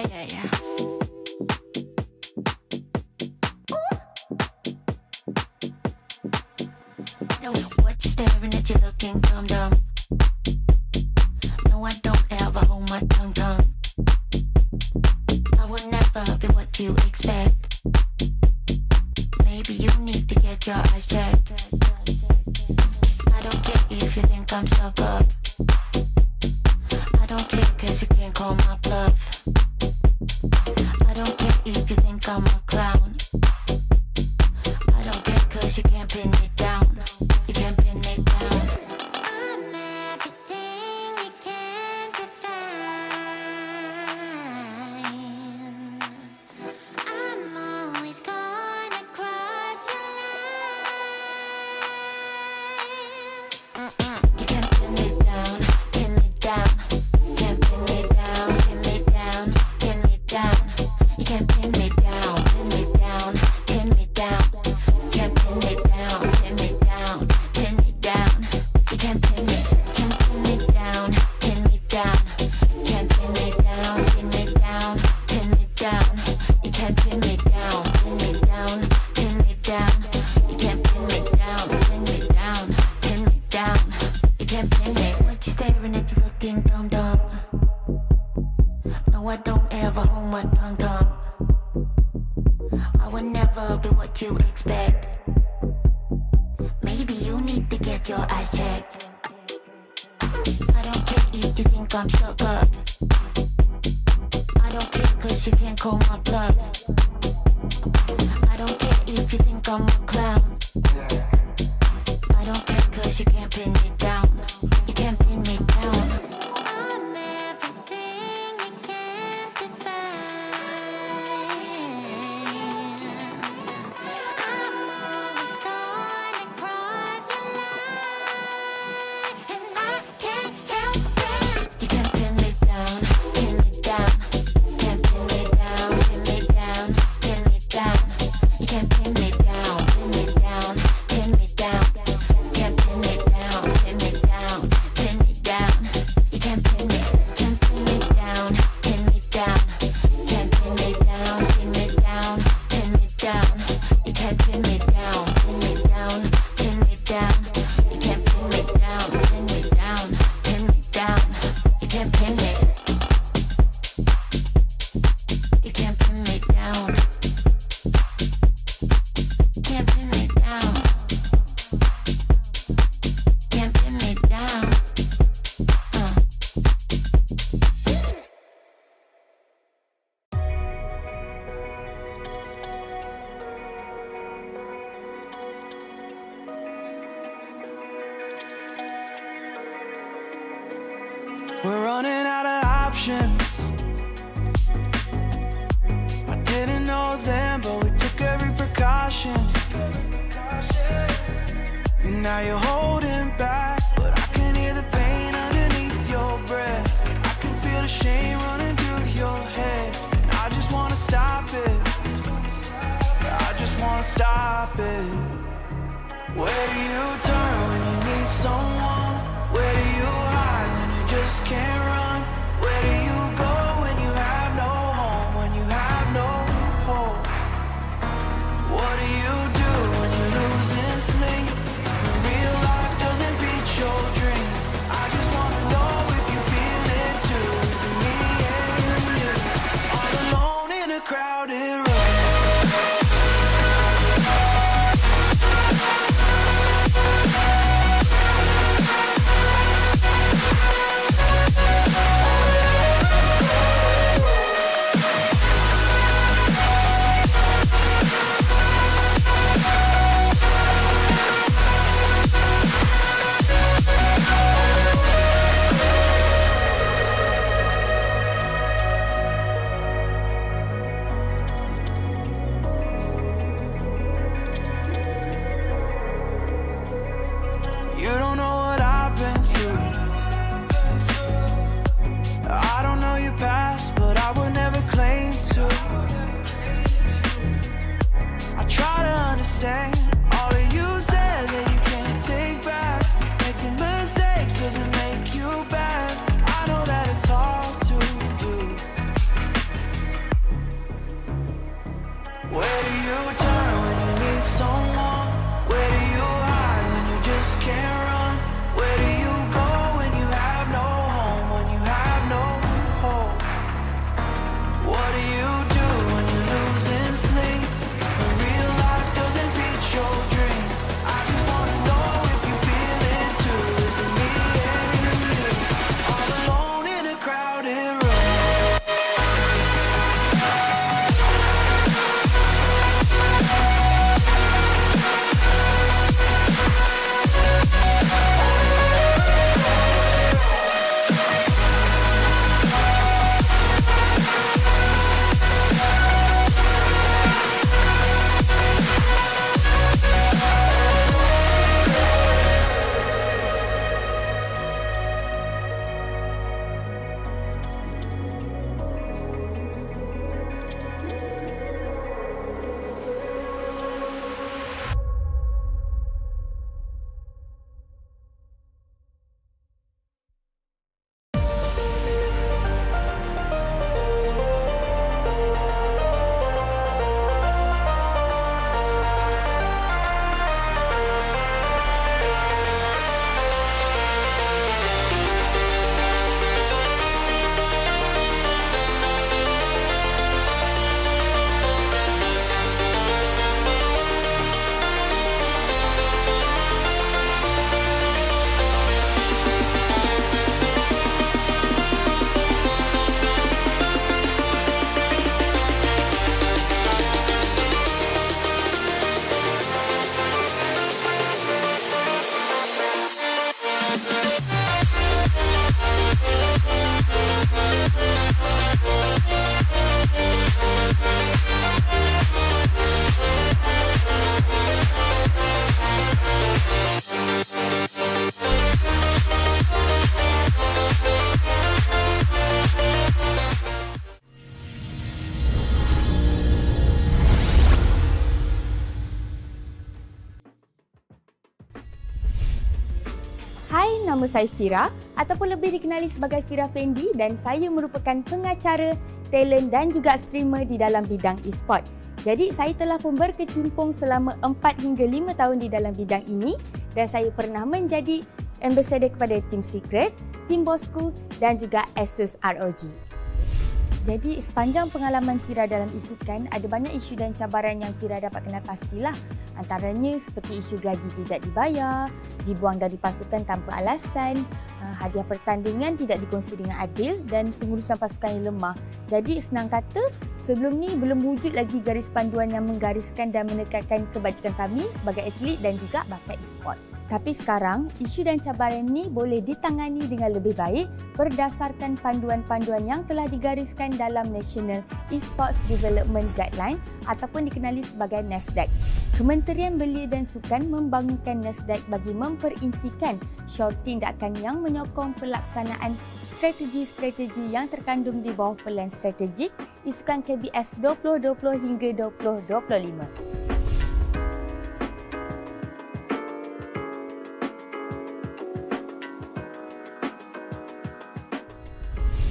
Speaker 1: Yeah. No, what you staring at, you looking dumb. No, I don't ever hold my tongue. I will never be what you expect. Maybe you need to get your eyes checked. I don't care if you think I'm stuck up. I don't care 'cause you can't call my bluff. I don't care if you think I'm a clown. I don't care cause you can't pin me down. You can't pin me down. I'm everything you can't define. I'm always gonna cross your line. You can't pin me down, pin me down. You can't pin me down, pin me down, pin me down. You can't pin me down, pin me down, pin me down. You can't pin me down, pin me down, pin me down. You can't pin me down, pin me down. You can't pin me down, pin me down, pin me down. You can't pin me down, pin me down, pin me down. You can't pin me down, pin me down, pin me down. You can't pin me. What you staring at? You looking dumb dumb. No, I don't ever hold my tongue tongue. I would never be what you expect. Maybe you need to get your eyes checked. I don't care if you think I'm stuck up. I don't care cause you can't call my bluff. I don't care if you think I'm a clown. I don't care cause you can't pin me down. You can't pin me down. I'm everything you can't define. I'm always gonna cross a line, and I can't help it. You can't pin me down, pin me down. You can't pin me down, pin me down, pin me down. You can't pin me down, pin me down, pin me down. You can't pin me down, pin me down, pin me down. You can't pin me down, pin me down. You can't pin me down, pin me down, pin me down. You can't pin me down, pin me down, pin me down. You can't pin me down, pin me down, pin me down. You can't pin me. You can't pin me down. You can't pin me down. Can't pin me down.
Speaker 3: We're running out of options. I didn't know then, but we took every precaution. Now you're holding back, but I can hear the pain underneath your breath. I can feel the shame running through your head. I just wanna stop it. I just wanna stop it. Where do you turn when you need someone? Where do you hide when you just can't run? Where do you go when you have no home? When you have no hope? What do you do when you're losing sleep? When real life doesn't beat your dreams? I just wanna know if you feel it too. Is it me and you? All alone in a crowded room.
Speaker 19: Nama saya Fira ataupun lebih dikenali sebagai Fira Fendi dan saya merupakan pengacara, talent dan juga streamer di dalam bidang e-sport. Jadi saya telah pun berkecimpung selama 4 hingga 5 tahun di dalam bidang ini dan saya pernah menjadi ambassador kepada Team Secret, Team Bosku dan juga Asus ROG. Jadi sepanjang pengalaman Fira dalam Sukan, ada banyak isu dan cabaran yang Fira dapat kenal pastilah. Antaranya seperti isu gaji tidak dibayar, dibuang dari pasukan tanpa alasan, hadiah pertandingan tidak dikongsi dengan adil dan pengurusan pasukan yang lemah. Jadi senang kata, sebelum ni belum wujud lagi garis panduan yang menggariskan dan menekankan kebajikan kami sebagai atlet dan juga bakat e-sport. Tapi sekarang, isu dan cabaran ini boleh ditangani dengan lebih baik berdasarkan panduan-panduan yang telah digariskan dalam National Esports Development Guideline ataupun dikenali sebagai NESDAQ. Kementerian Belia dan Sukan membangunkan NESDAQ bagi memperincikan syur tindakan yang menyokong pelaksanaan strategi-strategi yang terkandung di bawah pelan strategik Sukan KBS 2020 hingga 2025.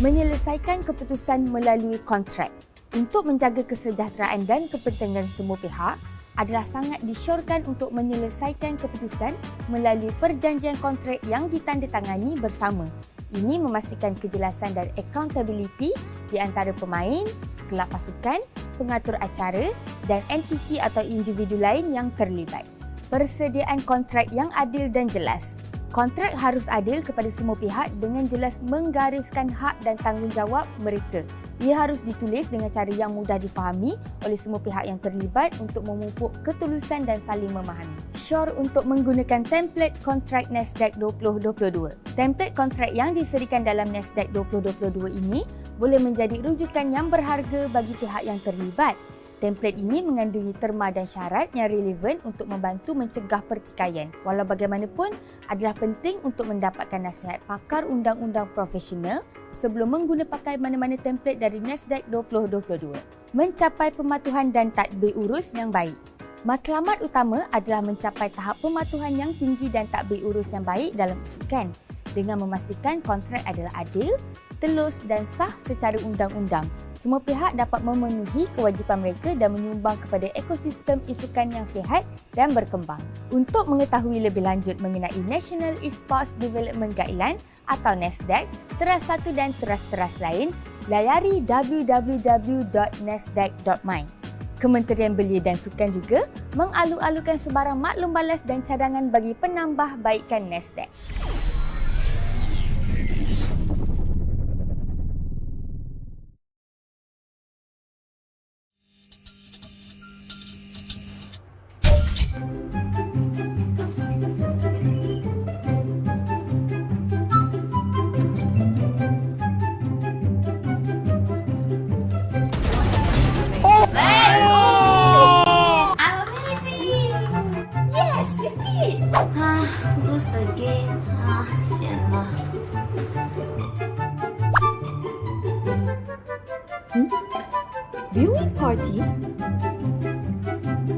Speaker 19: Menyelesaikan keputusan melalui kontrak untuk menjaga kesejahteraan dan kepentingan semua pihak adalah sangat disyorkan untuk menyelesaikan keputusan melalui perjanjian kontrak yang ditandatangani bersama. Ini memastikan kejelasan dan accountability di antara pemain, kelab pasukan, pengatur acara dan entiti atau individu lain yang terlibat. Persediaan kontrak yang adil dan jelas. Kontrak harus adil kepada semua pihak dengan jelas menggariskan hak dan tanggungjawab mereka. Ia harus ditulis dengan cara yang mudah difahami oleh semua pihak yang terlibat untuk memupuk ketulusan dan saling memahami. Syur untuk menggunakan template kontrak NESDAQ 2022. Template kontrak yang disediakan dalam NESDAQ 2022 ini boleh menjadi rujukan yang berharga bagi pihak yang terlibat. Template ini mengandungi terma dan syarat yang relevan untuk membantu mencegah pertikaian. Walau bagaimanapun, adalah penting untuk mendapatkan nasihat pakar undang-undang profesional sebelum mengguna pakai mana-mana template dari NESDAQ 2022. Mencapai pematuhan dan tadbir urus yang baik. Matlamat utama adalah mencapai tahap pematuhan yang tinggi dan tadbir urus yang baik dalam sukan dengan memastikan kontrak adalah adil, telus dan sah secara undang-undang. Semua pihak dapat memenuhi kewajipan mereka dan menyumbang kepada ekosistem isukan yang sihat dan berkembang. Untuk mengetahui lebih lanjut mengenai National Esports Development Guideline atau NESDAQ, teras satu dan teras-teras lain, layari www.nesdac.my. Kementerian Belia dan Sukan juga mengalu-alukan sebarang maklum balas dan cadangan bagi penambahbaikan NESDAQ.
Speaker 16: Lose again. Sian lah.
Speaker 19: Viewing party?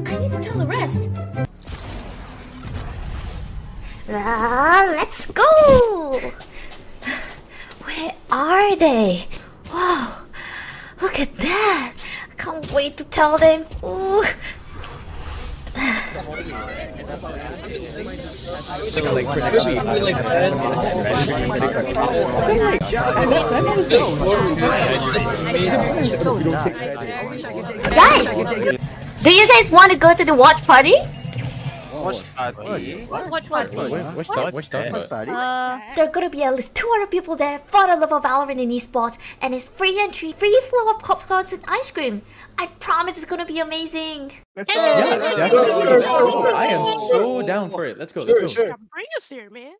Speaker 16: I need to tell the rest. Let's go! Where are they? Wow, look at that! I can't wait to tell them. Ooh. Guys, do you guys want to go to the watch party?
Speaker 20: Watch party?
Speaker 16: Watch party?
Speaker 20: Watch party?
Speaker 16: There are gonna be at least 200 people there for the love of Valorant and esports, and it's free entry, free flow of popcorns and ice cream. I promise it's gonna be amazing.
Speaker 20: Yeah, definitely. I am so down for it. Let's go. Let's go.
Speaker 21: Bring us here, man.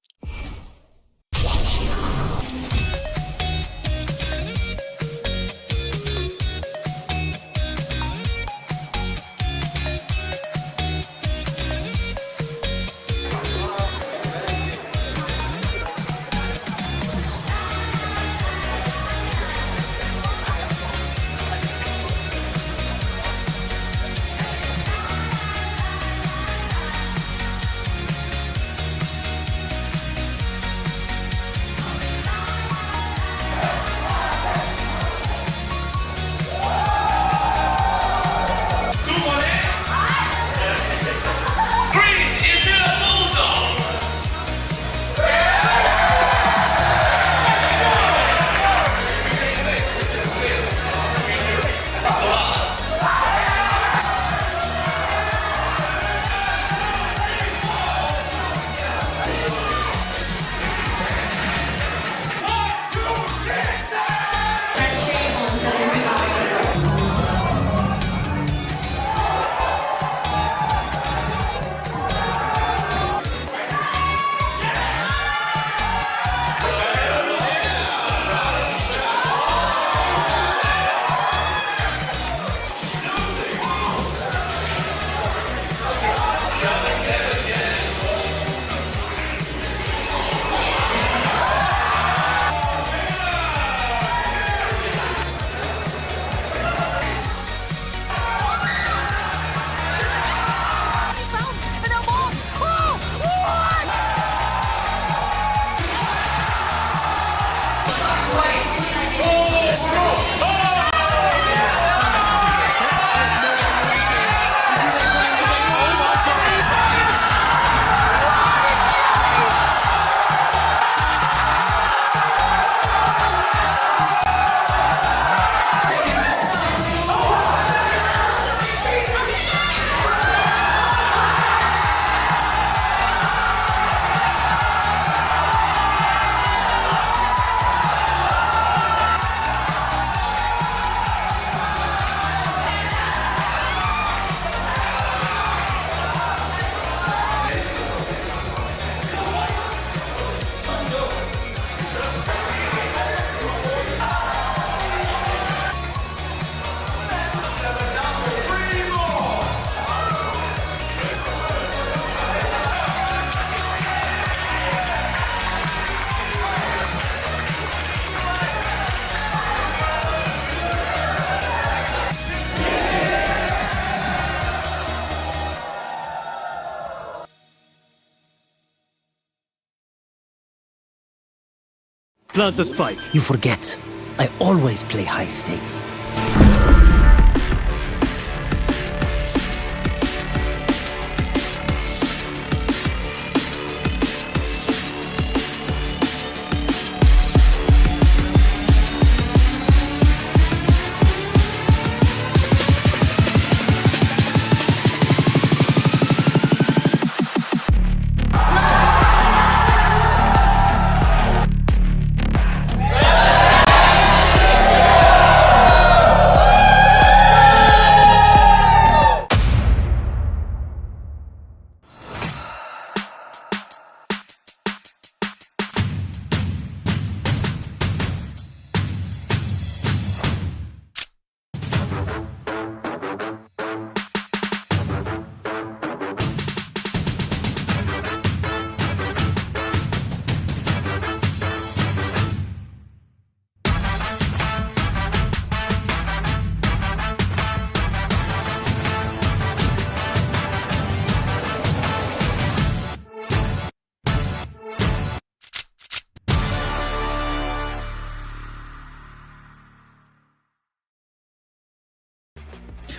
Speaker 17: Plant a spike. You forget. I always play high stakes.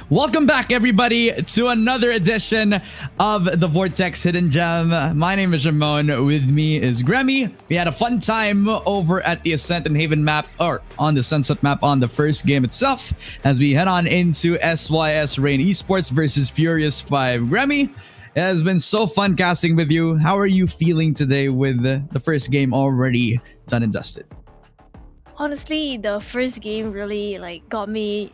Speaker 11: Welcome back, everybody, to another edition of the Vortex Hidden Gem. My name is Ramone. With me is Gremmy. We had a fun time over at the Ascent and Haven map, or on the Sunset map on the first game itself, as we head on into SYS Rain Esports versus Furious 5. Gremmy, it has been so fun casting with you. How are you feeling today with the first game already done and dusted?
Speaker 12: Honestly, the first game really got me.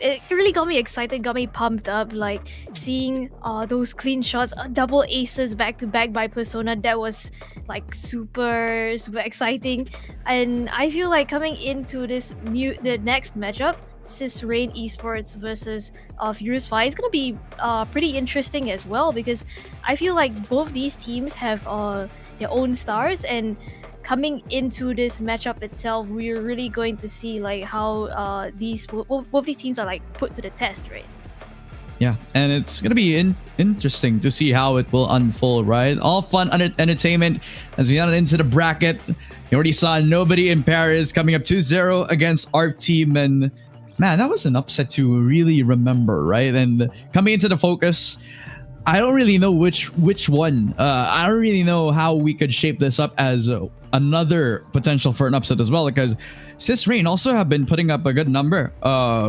Speaker 12: It really got me excited, got me pumped up. Like seeing those clean shots, double aces back to back by Persona. That was like super exciting. And I feel like coming into the next matchup, SYS Rain Esports versus Furious 5 is gonna be pretty interesting as well, because I feel like both these teams have their own stars, and coming into this matchup itself, we're really going to see like how both these teams are like put to the test, right?
Speaker 11: Yeah, and it's gonna be interesting to see how it will unfold, right? All fun entertainment as we head into the bracket. You already saw nobody in Paris coming up 2-0 against ARF TEAM, and man, that was an upset to really remember, right? And coming into the focus, I don't really know which one. I don't really know how we could shape this up as another potential for an upset as well, because SYS Rain also have been putting up a good number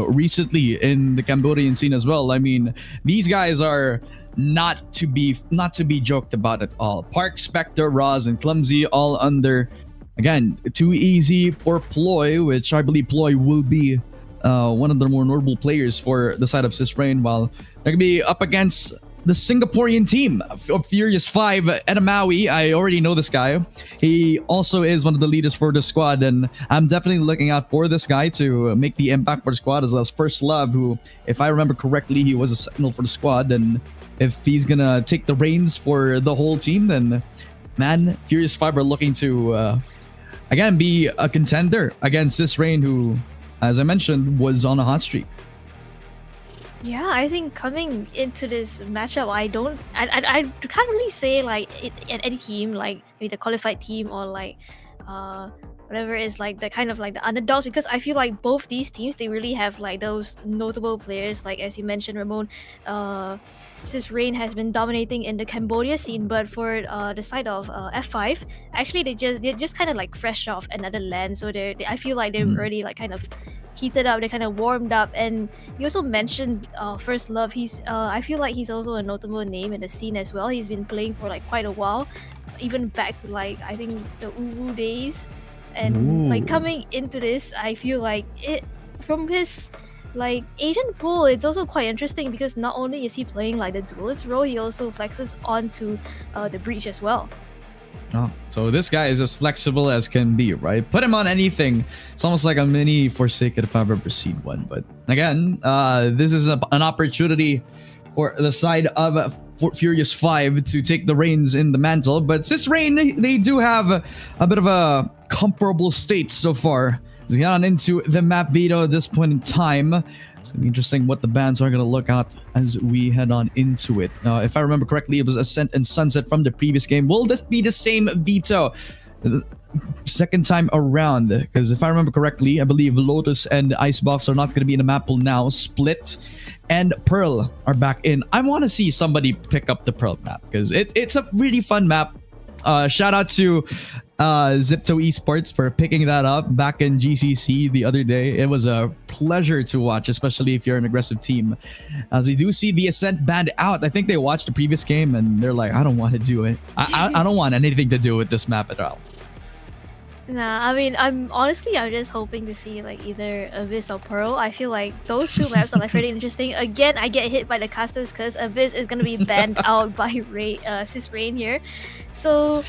Speaker 11: recently in the Cambodian scene as well. I mean, these guys are not to be joked about at all. Park, Spectre, Roz, and Clumsy all under, again, too easy for Ploy, which I believe Ploy will be one of the more notable players for the side of SYS Rain, while they're gonna be up against the Singaporean team of Furious 5, Edamawi. I already know this guy. He also is one of the leaders for the squad, and I'm definitely looking out for this guy to make the impact for the squad, as well as First Love, who, if I remember correctly, he was a sentinel for the squad. And if he's gonna take the reins for the whole team, then man, Furious 5 are looking to again be a contender against SYS Rain, who, as I mentioned, was on a hot streak.
Speaker 12: Yeah, I think coming into this matchup, I can't really say like any team, like maybe the qualified team or like whatever is like the kind of like the underdogs, because I feel like both these teams, they really have like those notable players, like as you mentioned, Ramone. SYS Rain has been dominating in the Cambodia scene, but for the side of F5, actually they're just kind of like fresh off another land, so I feel like they're already like kind of heated up, they kind of warmed up. And you also mentioned First Love. He's I feel like he's also a notable name in the scene as well. He's been playing for like quite a while, even back to like I think the Uwu days. And like coming into this, I feel like it from his like Asian pool, it's also quite interesting, because not only is he playing like the duelist role, he also flexes onto the breach as well.
Speaker 11: Oh, so this guy is as flexible as can be, right? Put him on anything. It's almost like a mini Forsaken if I've ever seen one. But again, this is an opportunity for the side of Furious 5 to take the reins in the mantle. But SYS Rain, they do have a bit of a comparable state so far. As we get on into the map Veto at this point in time, it's going to be interesting what the bans are going to look out as we head on into it. If I remember correctly, it was Ascent and Sunset from the previous game. Will this be the same Veto second time around, because if I remember correctly, I believe Lotus and Icebox are not going to be in the map pool now. Split and Pearl are back in. I want to see somebody pick up the Pearl map because it's a really fun map. Shout out to Zipto Esports for picking that up back in GCC the other day. It was a pleasure to watch, especially if you're an aggressive team. We do see the Ascent banned out. I think they watched the previous game and they're like, I don't want to do it. I don't want anything to do with this map at all.
Speaker 12: Nah, I mean, I'm just hoping to see like either Abyss or Pearl. I feel like those two maps are like pretty interesting. Again, I get hit by the casters because Abyss is gonna be banned out by Sis Rain here. So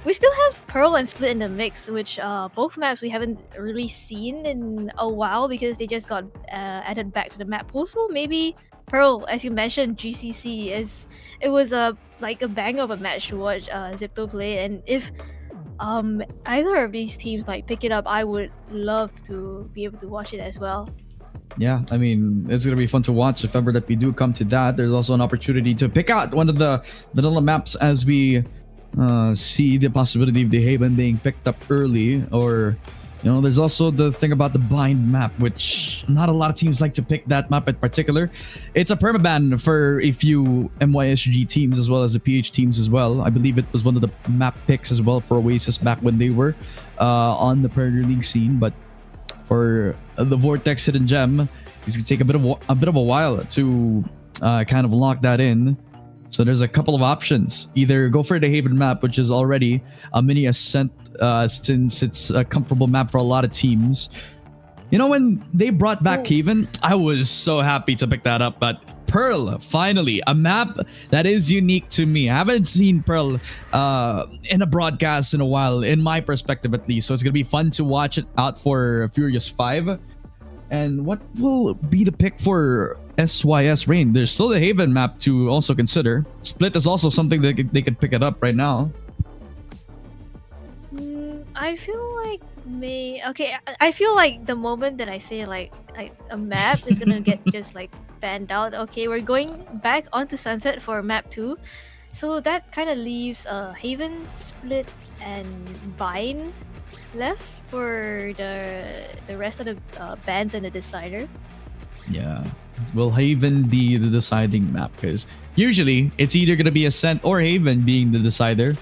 Speaker 12: we still have Pearl and Split in the mix, which both maps we haven't really seen in a while because they just got added back to the map pool. So maybe Pearl, as you mentioned, GCC it was a bang of a match to watch Zipto play, and if either of these teams like pick it up, I would love to be able to watch it as well.
Speaker 11: Yeah, I mean, it's gonna be fun to watch if ever that we do come to that. There's also an opportunity to pick out one of the vanilla maps as we see the possibility of the Haven being picked up early, or there's also the thing about the bind map, which not a lot of teams like to pick that map in particular. It's a permaban for a few MYSG teams as well as the PH teams as well. I believe it was one of the map picks as well for Oasis back when they were on the Premier League scene. But for the Vortex Hidden Gem, it's gonna take a bit of a while to kind of lock that in. So there's a couple of options. Either go for the Haven map, which is already a mini Ascent since it's a comfortable map for a lot of teams. When they brought back Haven, I was so happy to pick that up. But Pearl, finally, a map that is unique to me. I haven't seen Pearl in a broadcast in a while, in my perspective at least. So it's going to be fun to watch it out for Furious 5. And what will be the pick for SYS Rain? There's still the Haven map to also consider. Split is also something that they could pick it up right now.
Speaker 12: I feel like I feel like the moment that I say like a map is gonna get just like banned out. Okay, we're going back onto Sunset for map 2. So that kind of leaves Haven, Split, and Bind left for the rest of the bands and the decider.
Speaker 11: Yeah, will Haven be the deciding map? Because usually it's either going to be Ascent or Haven being the decider.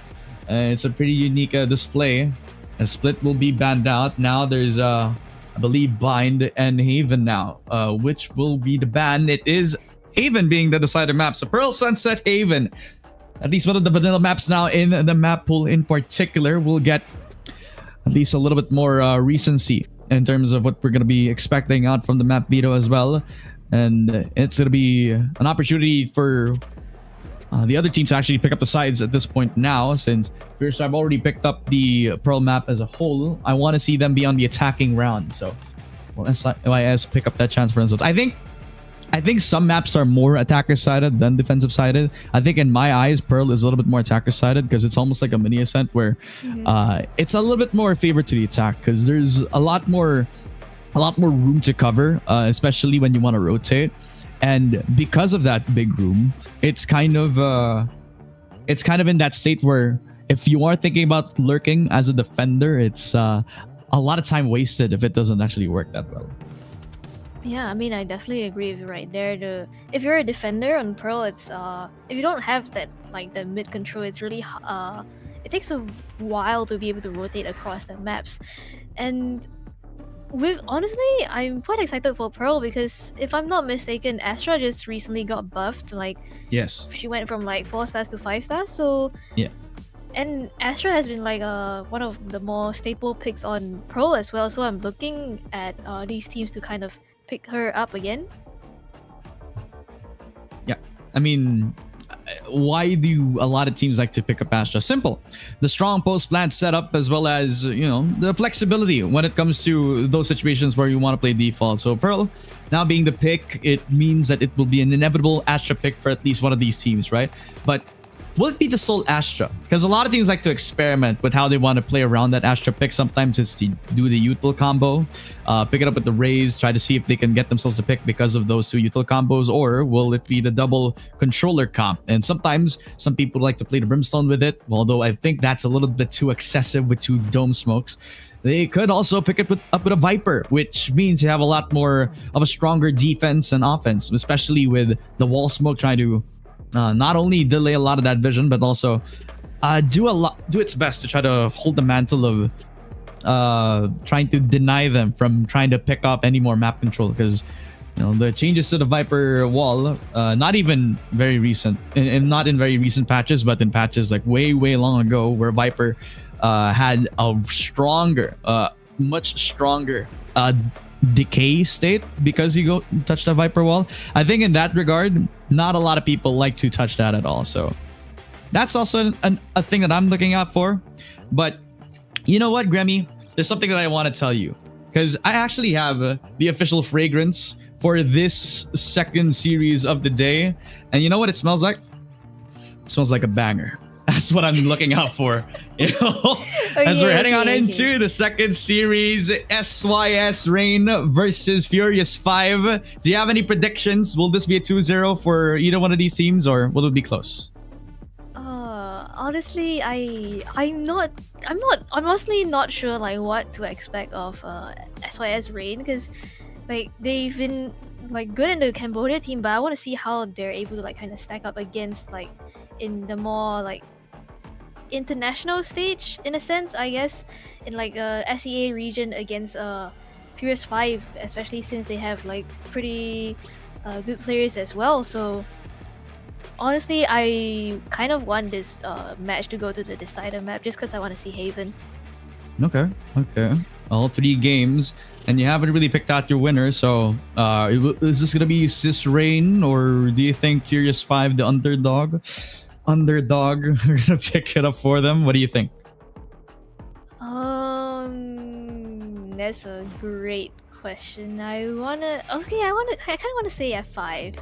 Speaker 11: It's a pretty unique display. A Split will be banned out. Now there's I believe Bind and Haven now. Which will be the ban? It is Haven being the decider map. So Pearl, Sunset, Haven. At least one of the vanilla maps now in the map pool in particular will get at least a little bit more recency in terms of what we're going to be expecting out from the map veto as well. And it's going to be an opportunity for the other teams to actually pick up the sides at this point now, since Fierce I've already picked up the Pearl map as a whole. I want to see them be on the attacking round. So SYS pick up that chance for themselves. I think some maps are more attacker sided than defensive sided. I think in my eyes, Pearl is a little bit more attacker sided because it's almost like a mini Ascent where it's a little bit more favored to the attack because there's a lot more room to cover, especially when you want to rotate. And because of that big room, it's kind of in that state where if you are thinking about lurking as a defender, it's a lot of time wasted if it doesn't actually work that well.
Speaker 12: Yeah, I mean, I definitely agree with you right there. If you're a defender on Pearl, it's if you don't have that the mid control, it's really it takes a while to be able to rotate across the maps. And honestly, I'm quite excited for Pearl because if I'm not mistaken, Astra just recently got buffed.
Speaker 11: Yes,
Speaker 12: she went from 4 stars to 5 stars. So
Speaker 11: yeah.
Speaker 12: And Astra has been one of the more staple picks on Pearl as well. So I'm looking at these teams to kind of pick her up again.
Speaker 11: Yeah, I mean, why do a lot of teams like to pick up Astra? Simple. The strong post plant setup as well as, the flexibility when it comes to those situations where you want to play default. So Pearl now being the pick, it means that it will be an inevitable Astra pick for at least one of these teams, right? But will it be the sole Astra? Because a lot of teams like to experiment with how they want to play around that Astra pick. Sometimes it's to do the util combo, pick it up with the Raze, try to see if they can get themselves a pick because of those two util combos, or will it be the double controller comp? And sometimes some people like to play the Brimstone with it, although I think that's a little bit too excessive with two dome smokes. They could also pick it up with a Viper, which means you have a lot more of a stronger defense and offense, especially with the wall smoke trying to not only delay a lot of that vision, but also do its best to try to hold the mantle of trying to deny them from trying to pick up any more map control. Because the changes to the Viper wall, not even very recent, and not in very recent patches, but in patches like way long ago, where Viper had a stronger, much stronger decay state because you go touch the Viper wall. I think in that regard, not a lot of people like to touch that at all. So that's also a thing that I'm looking out for. But you know what, Gremmy? There's something that I want to tell you, because I actually have the official fragrance for this second series of the day. And you know what it smells like? It smells like a banger. That's what I'm looking out for, as we're heading on into the second series, SYS Rain versus Furious 5. Do you have any predictions? Will this be a 2-0 for either one of these teams, or will it be close?
Speaker 12: Honestly, I'm honestly not sure like what to expect of SYS Rain, because like they've been like good in the Cambodia team, but I want to see how they're able to like kind of stack up against like in the more like international stage, in a sense, I guess, in like SEA region against Furious 5, especially since they have like pretty good players as well. So honestly, I kind of want this match to go to the decider map just because I want to see Haven.
Speaker 11: Okay. All three games, and you haven't really picked out your winner. So is this gonna be Sis Rain, or do you think Furious 5, the underdog are gonna pick it up for them? What do you think?
Speaker 12: That's a great question. I kind of want to say F5.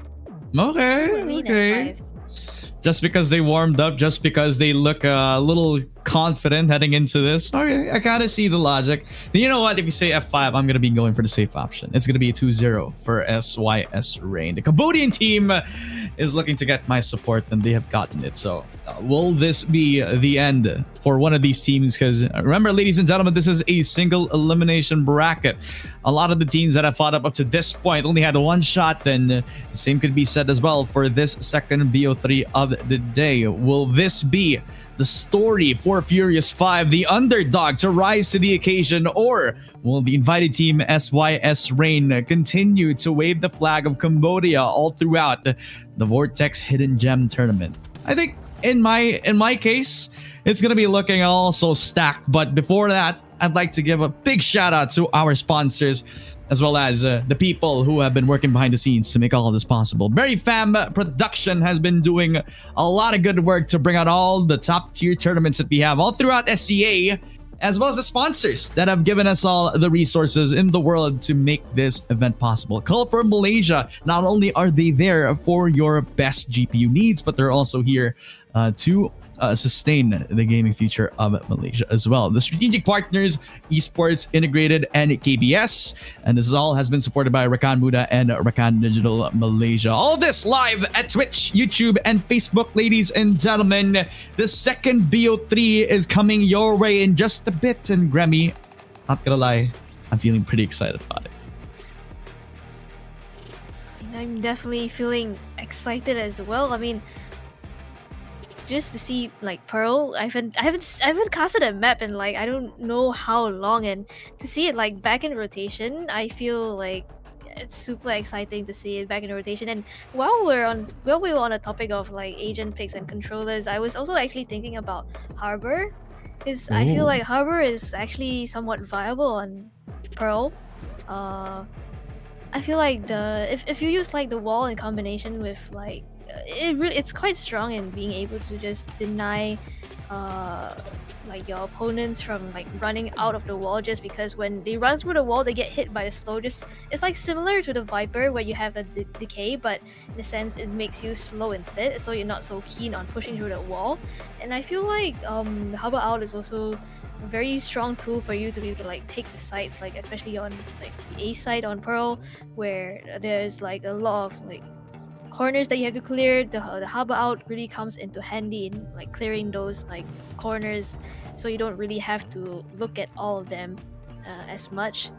Speaker 11: Okay. Just because they warmed up, just because they look a little confident heading into this. Okay, I kind of see the logic. You know what? If you say F5, I'm going to be going for the safe option. It's going to be a 2-0 for SYS Rain. The Cambodian team is looking to get my support, and they have gotten it. So will this be the end for one of these teams? Because remember, ladies and gentlemen, this is a single elimination bracket. A lot of the teams that have fought up to this point only had one shot. Then the same could be said as well for this second BO3 of the day. Will this be the story for Furious 5, the underdog, to rise to the occasion, or will the invited team SYS Rain continue to wave the flag of Cambodia all throughout the Vortex Hidden Gem tournament? I think in my case, it's gonna be looking also stacked. But before that, I'd like to give a big shout out to our sponsors, as well as the people who have been working behind the scenes to make all of this possible. Berryfam Production has been doing a lot of good work to bring out all the top tier tournaments that we have all throughout SCA, as well as the sponsors that have given us all the resources in the world to make this event possible. Qualifier Malaysia, not only are they there for your best GPU needs, but they're also here to sustain the gaming future of Malaysia as well. The strategic partners, Esports Integrated and KBS, and this all has been supported by Rakan Muda and Rakan Digital Malaysia. All this live at Twitch, YouTube, and Facebook, ladies and gentlemen. The second BO3 is coming your way in just a bit, and Gremmy, not gonna lie, I'm feeling pretty excited about it.
Speaker 12: I'm definitely feeling excited as well. I mean, just to see like Pearl, I haven't casted a map in like I don't know how long, and to see it like back in rotation, I feel like it's super exciting to see it back in rotation. And while we were on the topic of like agent picks and controllers, I was also actually thinking about Harbor, because I feel like Harbor is actually somewhat viable on Pearl. I feel like if you use like the wall in combination with like it's quite strong in being able to just deny like your opponents from like running out of the wall, just because when they run through the wall they get hit by the slow. Just it's like similar to the Viper where you have the decay, but in a sense it makes you slow instead, so you're not so keen on pushing through the wall. And I feel like the Harbor Out is also a very strong tool for you to be able to like take the sides, like especially on like the A side on Pearl, where there's like a lot of like corners that you have to clear. The Harbor Out really comes into handy in like clearing those like corners, so you don't really have to look at all of them as much.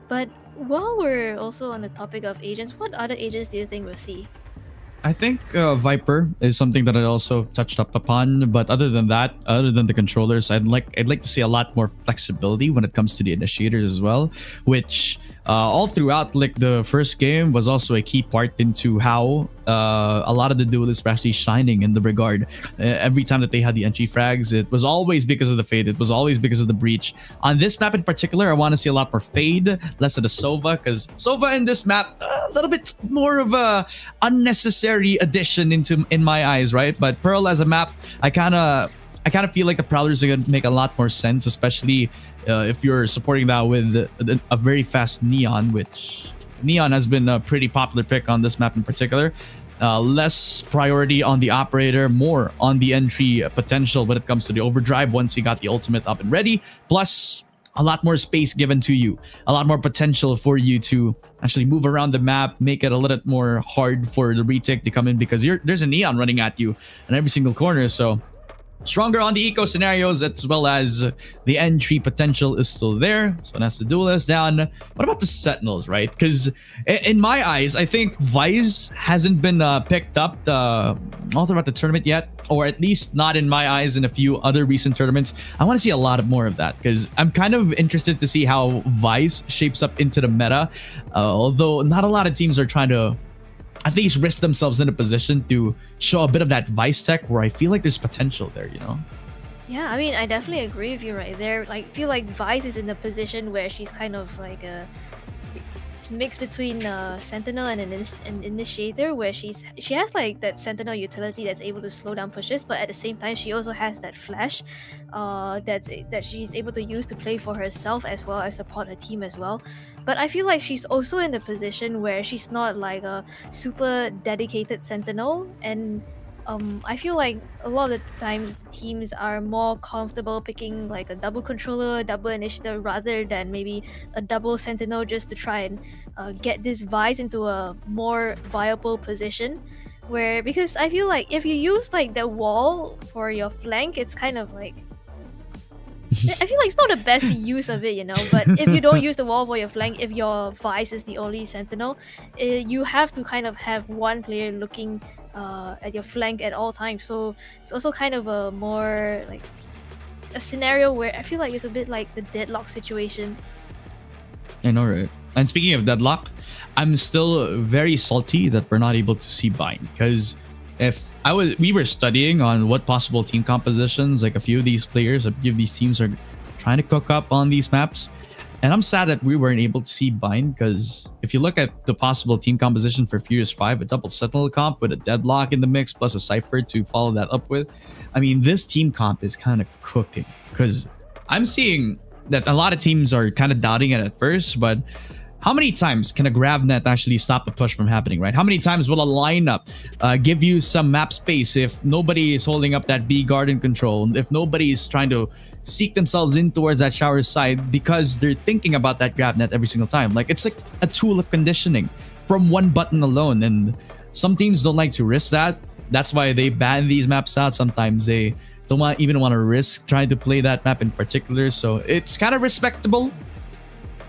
Speaker 12: But while we're also on the topic of agents, what other agents do you think we'll see?
Speaker 11: I think Viper is something that I also touched up upon, but other than that, other than the controllers, I'd like to see a lot more flexibility when it comes to the initiators as well, which all throughout like the first game was also a key part into how a lot of the duelists were actually shining in the regard. Every time that they had the entry frags, it was always because of the Fade. It was always because of the Breach. On this map in particular, I want to see a lot more Fade, less of the Sova, because Sova in this map, a little bit more of a unnecessary addition in my eyes, right? But Pearl as a map, I kind of feel like the Prowlers are going to make a lot more sense, especially if you're supporting that with a very fast Neon, which Neon has been a pretty popular pick on this map in particular. Less priority on the operator, more on the entry potential when it comes to the overdrive once you got the ultimate up and ready. Plus, a lot more space given to you, a lot more potential for you to actually move around the map, make it a little bit more hard for the retake to come in, because there's a Neon running at you in every single corner. So stronger on the eco scenarios, as well as the entry potential is still there. So that's the duelist down. What about the Sentinels, right? Because in my eyes, I think Vice hasn't been picked up all throughout the tournament yet, or at least not in my eyes in a few other recent tournaments. I want to see a lot more of that, because I'm kind of interested to see how Vice shapes up into the meta, although not a lot of teams are trying to at least risk themselves in a position to show a bit of that Vice tech, where I feel like there's potential there, you know?
Speaker 12: Yeah, I mean, I definitely agree with you right there. Like, I feel like Vice is in a position where she's kind of like it's mixed between Sentinel and an Initiator, where she has like that Sentinel utility that's able to slow down pushes, but at the same time she also has that flash that she's able to use to play for herself as well as support her team as well. But I feel like she's also in a position where she's not like a super dedicated Sentinel, and I feel like a lot of the times teams are more comfortable picking like a double controller, double initiator, rather than maybe a double sentinel, just to try and get this Vice into a more viable position. Because I feel like if you use like the wall for your flank, it's kind of like, I feel like it's not the best use of it, you know. But if you don't use the wall for your flank, if your Vice is the only sentinel, you have to kind of have one player looking at your flank at all times. So it's also kind of a more like a scenario where I feel like it's a bit like the deadlock situation.
Speaker 11: I know, right? And speaking of deadlock, I'm still very salty that we're not able to see Bind, because we were studying on what possible team compositions like a few of these players, a few of these teams are trying to cook up on these maps. And I'm sad that we weren't able to see Bind, because if you look at the possible team composition for Furious 5, a double Sentinel comp with a Deadlock in the mix plus a Cypher to follow that up with, I mean, this team comp is kind of cooking. Because I'm seeing that a lot of teams are kind of doubting it at first, but how many times can a grab net actually stop a push from happening, right? How many times will a lineup give you some map space if nobody is holding up that B garden control, if nobody is trying to seek themselves in towards that shower side because they're thinking about that grab net every single time? Like, it's like a tool of conditioning from one button alone, and some teams don't like to risk that. That's why they ban these maps out. Sometimes they don't even want to risk trying to play that map in particular, so it's kind of respectable.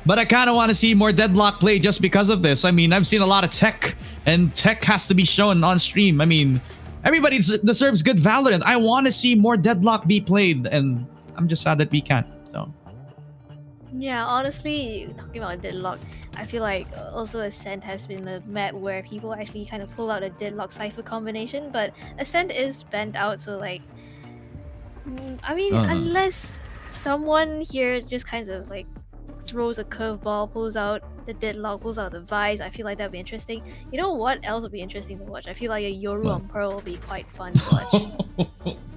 Speaker 11: But I kind of want to see more Deadlock play just because of this. I mean, I've seen a lot of tech, and tech has to be shown on stream. I mean, everybody deserves good Valorant. I want to see more Deadlock be played, and I'm just sad that we can't. So
Speaker 12: yeah, honestly, talking about Deadlock, I feel like also Ascent has been a map where people actually kind of pull out a Deadlock Cypher combination, but Ascent is banned out, so like, I mean, unless someone here just kind of like throws a curveball, pulls out the deadlock, pulls out the Vice. I feel like that'd be interesting. You know what else would be interesting to watch? I feel like a Yoru on Pearl will be quite fun to watch.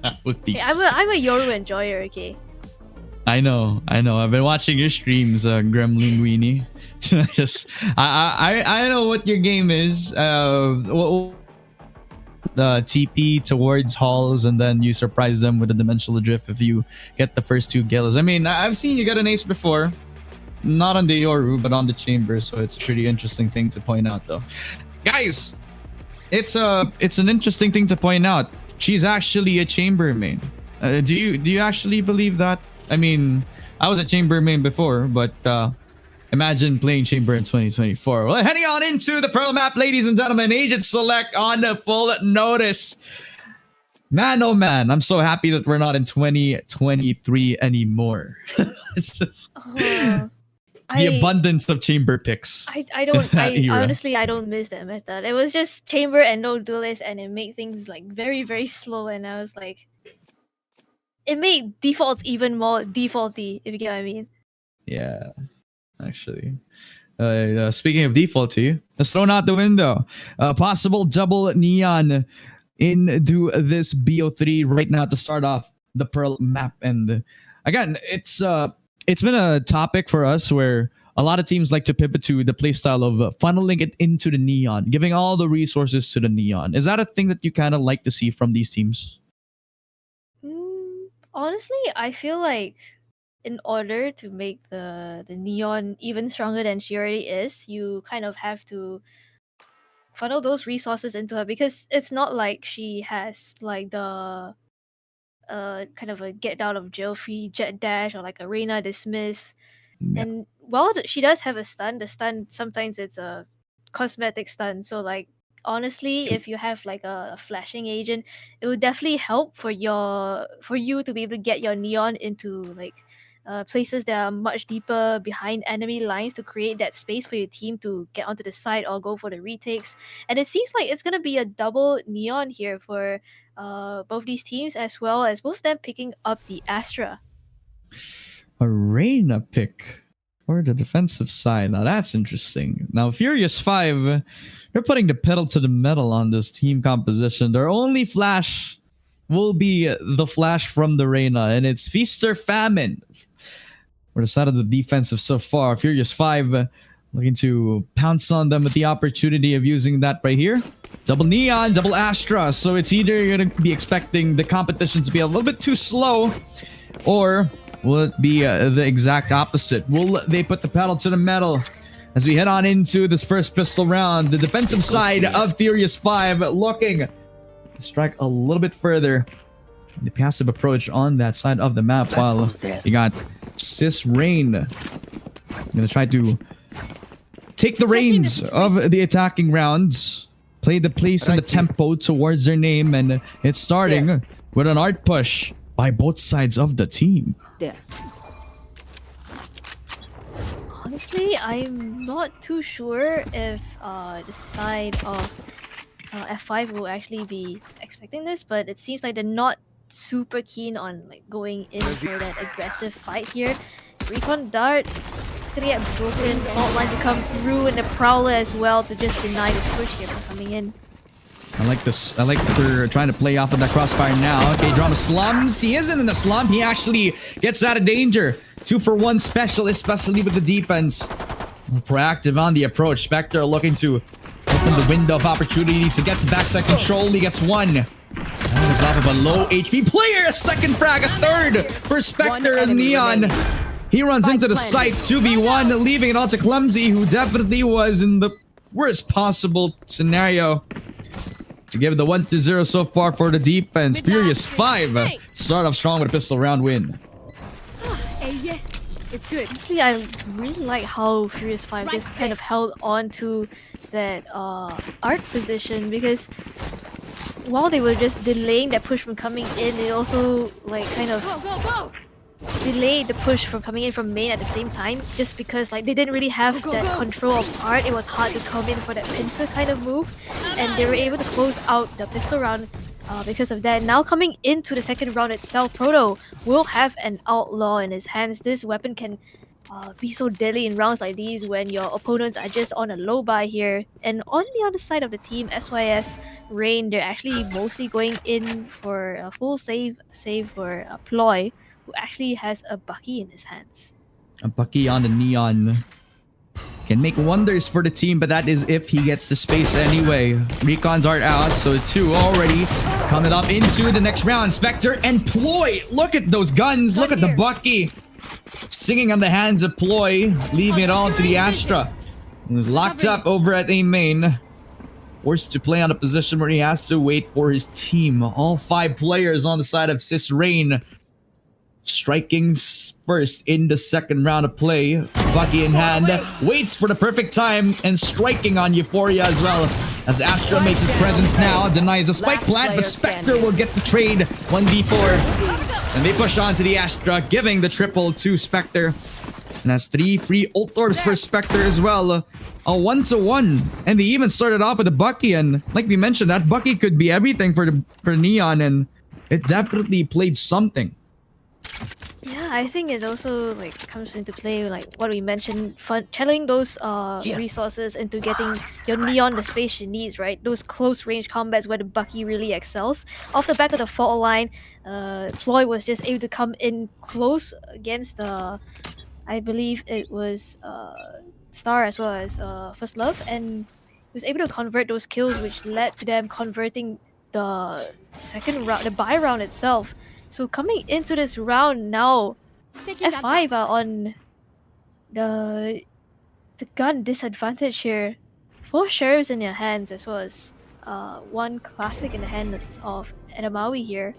Speaker 11: That would be.
Speaker 12: Hey, I'm a Yoru enjoyer, okay?
Speaker 11: I know. I've been watching your streams, Gremlinguini. I know what your game is. The TP towards halls, and then you surprise them with a dimensional drift if you get the first 2 kills. I mean, I've seen you get an ace before, not on the Yoru, but on the chamber. So it's a pretty interesting thing to point out, though, guys. It's an interesting thing to point out. She's actually a chamber main. Do you actually believe that? I mean, I was a chamber main before, but imagine playing chamber in 2024. Well, heading on into the Pearl map, ladies and gentlemen. Agent Select on the full notice. Man, oh man, I'm so happy that we're not in 2023 anymore. It's just the abundance of chamber picks.
Speaker 12: I honestly I don't miss that method. It was just chamber and no duelist, and it made things like very, very slow, and I was like, it made defaults even more defaulty, if you get what I mean.
Speaker 11: Yeah, actually. Speaking of defaulty, let's throw it out the window. Possible double neon into this BO3 right now to start off the Pearl map. And again, it's been a topic for us where a lot of teams like to pivot to the playstyle of funneling it into the neon, giving all the resources to the neon. Is that a thing that you kind of like to see from these teams?
Speaker 12: Honestly, I feel like in order to make the neon even stronger than she already is, you kind of have to funnel those resources into her, because it's not like she has like the kind of a get out of jail free jet dash or like arena dismiss.
Speaker 11: Yeah.
Speaker 12: And while she does have a stun, the stun sometimes it's a cosmetic stun. So like honestly, if you have like a flashing agent, it would definitely help for you to be able to get your neon into like places that are much deeper behind enemy lines to create that space for your team to get onto the side or go for the retakes. And it seems like it's gonna be a double neon here for both these teams, as well as both of them picking up the Astra.
Speaker 11: Arena pick for the defensive side. Now that's interesting. Now Furious 5, they're putting the pedal to the metal on this team composition. Their only flash will be the flash from the Reyna, and it's Feast or Famine for the side of the defensive so far. Furious 5 looking to pounce on them with the opportunity of using that right here. Double Neon, double Astra. So it's either you're going to be expecting the competition to be a little bit too slow, or will it be the exact opposite? Will they put the pedal to the metal as we head on into this first pistol round? The defensive side of Furious 5 looking to strike a little bit further. The passive approach on that side of the map, while you got Sis Rain going to try to take the reins of the attacking rounds, play the place and the tempo towards their name, and it's starting with an art push by both sides of the team.
Speaker 16: There.
Speaker 12: Honestly, I'm not too sure if the side of F5 will actually be expecting this, but it seems like they're not super keen on like going in for that aggressive fight here. Recon Dart, it's gonna get broken. Fault line to come through, and the Prowler as well to just deny this push here from coming in.
Speaker 11: I like this. I like that they're trying to play off of that crossfire now. Okay, drama slums. He isn't in the slum. He actually gets out of danger. 2-for-1 special, especially with the defense. Proactive on the approach. Spectre looking to open the window of opportunity to get the backside control. He gets one. That is off of a low HP player. A second frag, a third for Spectre as Neon. He runs into the site, 2v1, leaving it all to Clumsy, who definitely was in the worst possible scenario to give the 1-0 so far for the defense. Furious 5 start off strong with a pistol round win.
Speaker 12: Yeah, it's good. Actually, I really like how Furious 5 just kind of held on to that art position, because while they were just delaying that push from coming in, it also like kind of delayed the push from coming in from main at the same time, just because like they didn't really have that control of art. It was hard to come in for that pincer kind of move, and they were able to close out the pistol round because of that. Now coming into the second round itself, Proto will have an outlaw in his hands. This weapon can be so deadly in rounds like these when your opponents are just on a low buy here. And on the other side of the team, SYS, Rain, they're actually mostly going in for a full save for Ploy, who actually has a Bucky in his hands.
Speaker 11: A Bucky on the Neon can make wonders for the team, but that is if he gets the space anyway. Recon dart out, so 2 already coming up into the next round. Spectre and Ploy. Look at those guns. Look at the Bucky. Singing on the hands of Ploy, leaving it all to the Astra. He was locked up over at A main. Forced to play on a position where he has to wait for his team. All 5 players on the side of Sis Rain striking first in the second round of play. Bucky in hand, waits for the perfect time and striking on Euphoria as well. As Astra makes his presence now, denies the spike plant, but Spectre will get the trade 1v4. And they push on to the Astra, giving the triple to Spectre. And that's 3 free ult orbs for Spectre as well. A 1-1. And they even started off with a Bucky, and like we mentioned, that Bucky could be everything for Neon, and it definitely played something.
Speaker 12: Yeah, I think it also like comes into play like what we mentioned, channeling those resources into getting your Neon the space she needs, right? Those close range combats where the Bucky really excels. Off the back of the fault line, Ploy was just able to come in close against the, I believe it was Star as well as First Love, and he was able to convert those kills, which led to them converting the second round, the buy round itself. So coming into this round now, F5 are on the gun disadvantage here. 4 sheriffs in their hands, as well as 1 classic in the hands of Edamawi here.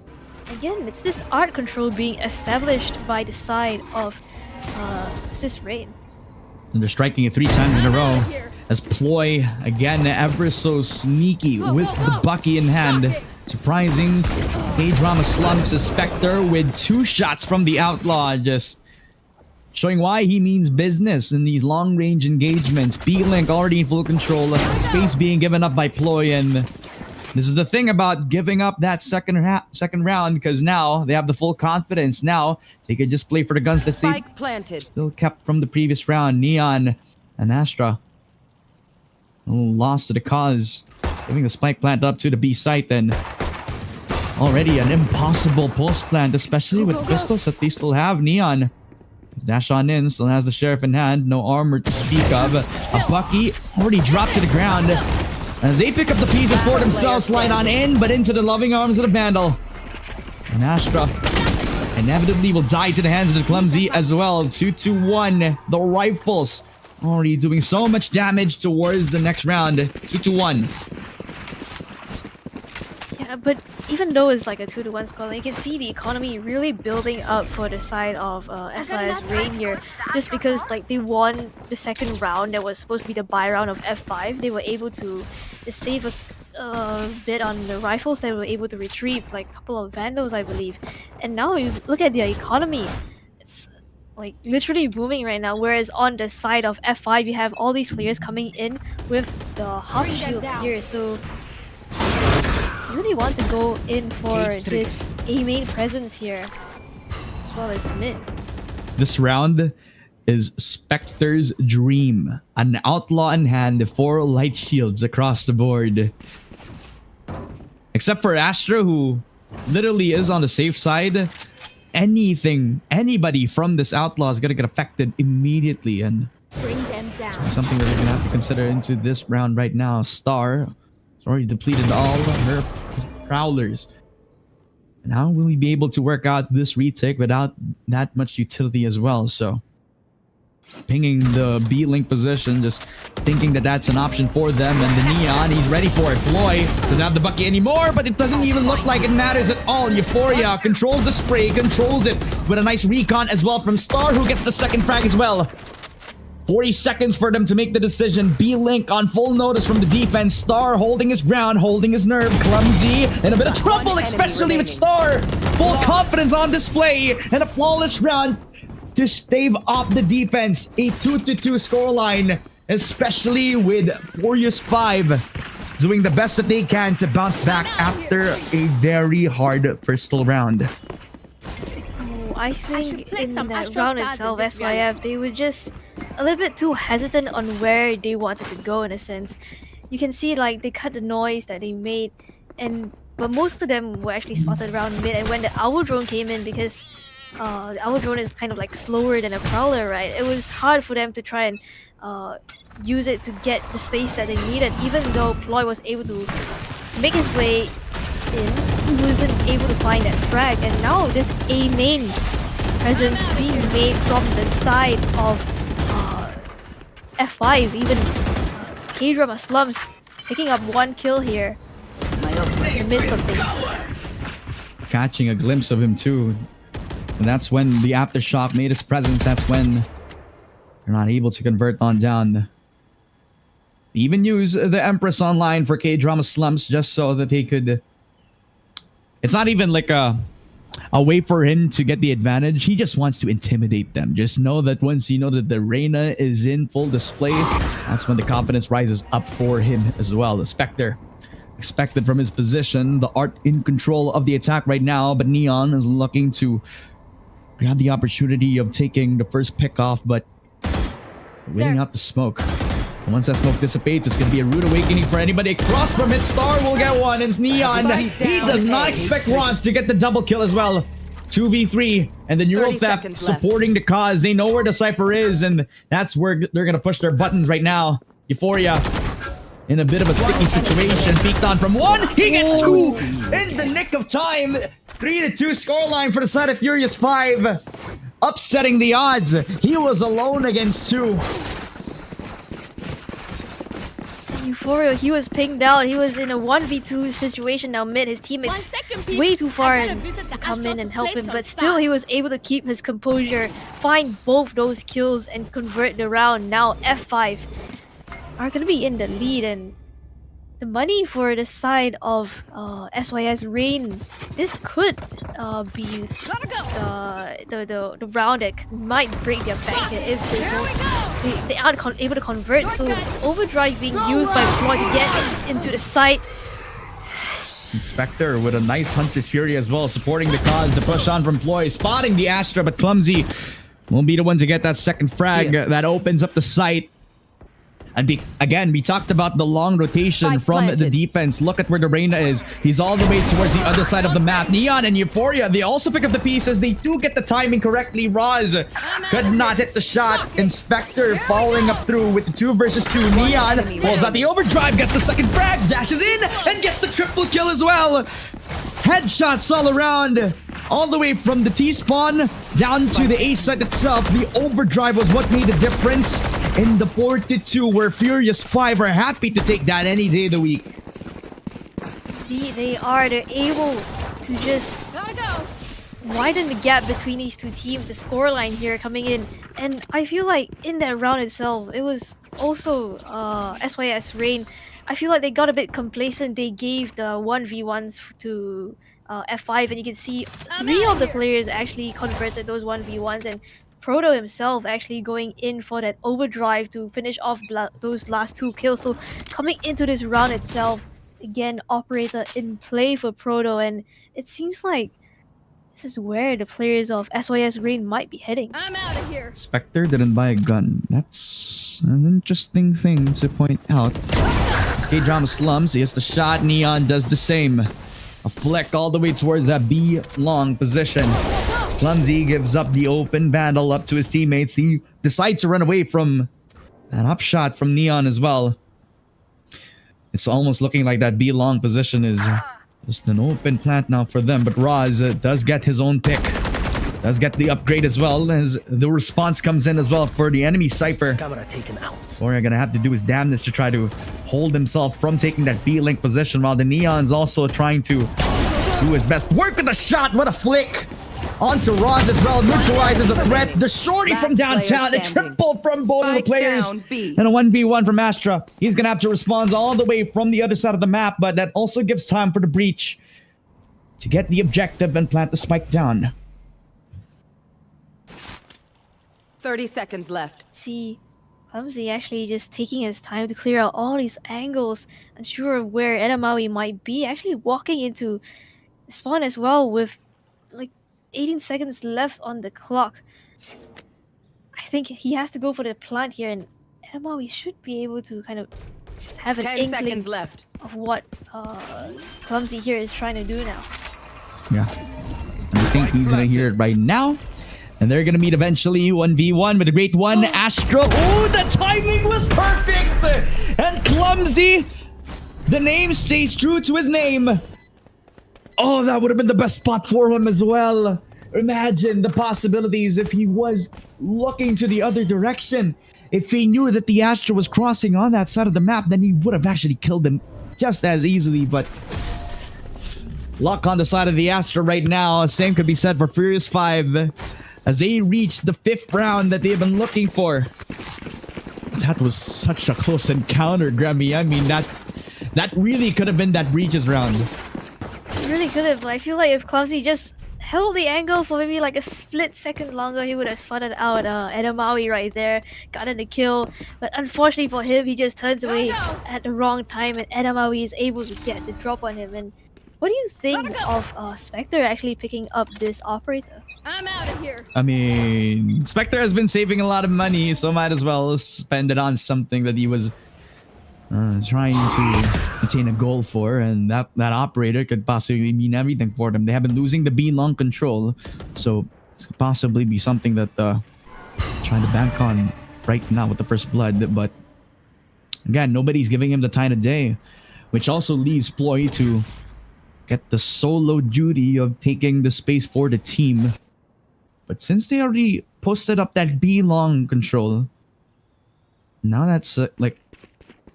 Speaker 12: Again, it's this art control being established by the side of Sis Rain.
Speaker 11: And they're striking it 3 times in a row. As Ploy, again, ever so sneaky with the Bucky in hand. Surprising K-Drama slumps a Spectre with 2 shots from the Outlaw, just showing why he means business in these long-range engagements. B-Link already in full control, space being given up by Ploy, and this is the thing about giving up that second round, because now they have the full confidence. Now they could just play for the guns that they still kept from the previous round. Neon and Astra lost to the cause, giving the spike plant up to the B site, and already an impossible pulse plant, especially with pistols that they still have. Neon dash on in, still has the sheriff in hand, no armor to speak of. A Bucky already dropped to the ground as they pick up the pieces for themselves. Slide on in, but into the loving arms of the Vandal. And Astra inevitably will die to the hands of the Clumsy as well. 2-1. The rifles already doing so much damage towards the next round. 2-1.
Speaker 12: Yeah, but even though it's like a 2-1 score, you can see the economy really building up for the side of SIS Rain here. Just because like they won the second round that was supposed to be the buy round of F5, they were able to just save a bit on the rifles. They were able to retrieve like a couple of Vandals, I believe. And now you look at their economy, it's like literally booming right now. Whereas on the side of F5, you have all these players coming in with the half shields here. So really want to go in for this A main presence here, as well as mid.
Speaker 11: This round is Spectre's dream. An outlaw in hand, 4 light shields across the board. Except for Astra, who literally is on the safe side. Anybody from this outlaw is gonna get affected immediately, and
Speaker 1: Bring them down.
Speaker 11: something that we're gonna have to consider into this round right now. Star already depleted all of her prowlers. And how will we be able to work out this retake without that much utility as well? So pinging the B-Link position, just thinking that that's an option for them. And the Neon, he's ready for it. Ploy doesn't have the Bucky anymore, but it doesn't even look like it matters at all. Euphoria controls the spray, controls it with a nice recon as well from Star, who gets the second frag as well. 40 seconds for them to make the decision. B-Link on full notice from the defense. Star holding his ground, holding his nerve. Clumsy in a bit of trouble, especially with Star. Full confidence on display and a flawless round to stave off the defense. A 2-2 scoreline, especially with Warriors 5 doing the best that they can to bounce back after a very hard first round.
Speaker 12: I think in that round itself, SYF, they were just a little bit too hesitant on where they wanted to go in a sense. You can see like they cut the noise that they made, but most of them were actually spotted around mid. And when the owl drone came in, because the owl drone is kind of like slower than a prowler, right? It was hard for them to try and use it to get the space that they needed. Even though Ploy was able to make his way in, he wasn't able to find that frag. And now this A main presence being made from the side of F5. Even K-Drama Slums picking up one kill here in the midst of things.
Speaker 11: Catching a glimpse of him too. And that's when the aftershock made its presence. That's when they're not able to convert on down. They even use the Empress online for K-Drama Slums just so that they could... It's not even like a way for him to get the advantage. He just wants to intimidate them. Just know that once you know that the Reyna is in full display, that's when the confidence rises up for him as well. The Spectre expected from his position. The Art in control of the attack right now, but Neon is looking to grab the opportunity of taking the first pick off, but waiting out the smoke. And once that smoke dissipates, it's going to be a rude awakening for anybody across from it. Star will get one. It's Neon. He does not expect Roz to get the double kill as well. 2v3, and the Neural Theft supporting the cause. They know where the Cypher is, and that's where they're going to push their buttons right now. Euphoria in a bit of a sticky situation. Peeked on from one. He gets two in the nick of time. 3-2 scoreline for the side of Furious 5. Upsetting the odds. He was alone against two.
Speaker 12: Euphoria, he was pinged out. He was in a 1v2 situation now mid. His teammates way too far to come in and help him, but still he was able to keep his composure, find both those kills, and convert the round. Now F5 are going to be in the lead, and the money for the side of SYS Rain, this could be the round that might break their bank if they aren't able to convert. So overdrive being used by Ploy to get into the site.
Speaker 11: Spectre with a nice Hunter's Fury as well, supporting the cause. The push on from Ploy, spotting the Astra, but Clumsy won't be the one to get that second frag. That opens up the site. And we talked about the long rotation from the defense. Look at where the Reyna is. He's all the way towards the other side of the map. Neon and Euphoria, they also pick up the pieces. They do get the timing correctly. Roz could not hit the shot. Inspector following up through with the 2 versus 2. Neon pulls out the overdrive, gets the second frag, dashes in, and gets the triple kill as well. Headshots all around. All the way from the T-spawn down to the A site itself. The overdrive was what made the difference in the 4-2, where Furious 5 are happy to take that any day of the week.
Speaker 12: They are. They're able to just widen the gap between these two teams. The scoreline here coming in. And I feel like in that round itself, it was also SYS Rain. I feel like they got a bit complacent. They gave the 1v1s to F5, and you can see 3 of the players actually converted those 1v1s, and Proto himself actually going in for that overdrive to finish off those last 2 kills. So coming into this round itself, again, Operator in play for Proto, and it seems like this is where the players of SYS Rain might be heading.
Speaker 16: I'm out of here.
Speaker 11: Spectre didn't buy a gun. That's an interesting thing to point out. K-Drama Slums, he has the shot. Neon does the same. A flick all the way towards that B long position. Clumsy gives up the open vandal up to his teammates. He decides to run away from that upshot from Neon as well. It's almost looking like that B long position is just an open plant now for them. But Roz does get his own pick. Does get the upgrade as well, as the response comes in as well for the enemy Cypher.
Speaker 17: Camera taken out.
Speaker 11: Warrior gonna have to do his damnness to try to hold himself from taking that B-link position, while the Neon's also trying to do his best. Work with the shot, what a flick! Onto Roz as well, neutralizes the threat. The shorty from downtown, a triple from both of the players. And a 1v1 from Astra. He's gonna have to respond all the way from the other side of the map, but that also gives time for the breach to get the objective and plant the spike down.
Speaker 21: 30 seconds left.
Speaker 12: See, Clumsy actually just taking his time to clear out all these angles, unsure of where Edamawi might be, actually walking into spawn as well with like 18 seconds left on the clock. I think he has to go for the plant here, and Edamawi should be able to kind of have an
Speaker 21: 10
Speaker 12: inkling
Speaker 21: seconds left.
Speaker 12: of what Clumsy here is trying to do now.
Speaker 11: Yeah. And I think he's gonna hear it right now. And they're gonna meet eventually 1v1 with a great one. Astro. Oh, the timing was perfect! And Clumsy, the name stays true to his name. Oh, that would have been the best spot for him as well. Imagine the possibilities if he was looking to the other direction. If he knew that the Astro was crossing on that side of the map, then he would have actually killed him just as easily. But luck on the side of the Astro right now. Same could be said for Furious 5 as they reach the 5th round that they've been looking for. That was such a close encounter, Gremmy. I mean, that really could have been that Breaches round.
Speaker 12: It really could have. I feel like if Clumsy just held the angle for maybe like a split second longer, he would have spotted out Edamawi right there, gotten the kill. But unfortunately for him, he just turns away at the wrong time, and Edamawi is able to get the drop on him. And what do you think of Spectre actually picking up this operator?
Speaker 21: I'm out of here.
Speaker 11: I mean, Spectre has been saving a lot of money, so might as well spend it on something that he was trying to attain a goal for, and that operator could possibly mean everything for them. They have been losing the B long control, so it could possibly be something that trying to bank on right now with the first blood. But again, nobody's giving him the time of day, which also leaves Ploy to get the solo duty of taking the space for the team. But since they already posted up that B long control, now that's like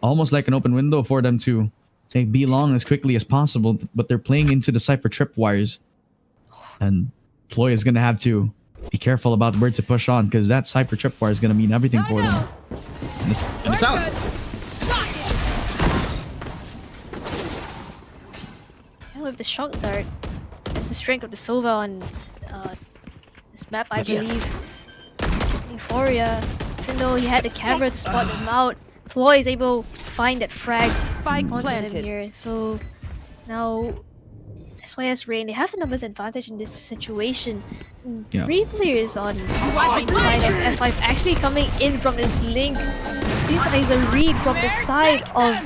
Speaker 11: almost like an open window for them to take B long as quickly as possible. But they're playing into the Cypher tripwires, and Ploy is gonna have to be careful about where to push on, because that Cypher tripwire is gonna mean everything for them. And it's out.
Speaker 12: And with the shock dart, that's the strength of the Sova on this map, I believe. Euphoria, even though he had the camera to spot him out, Ploy is able to find that frag onto him here. So now SYS Rain, they have the numbers advantage in this situation.
Speaker 11: Yeah.
Speaker 12: 3 players on the side of F5 actually coming in from this link. Seems like it's a read from the side of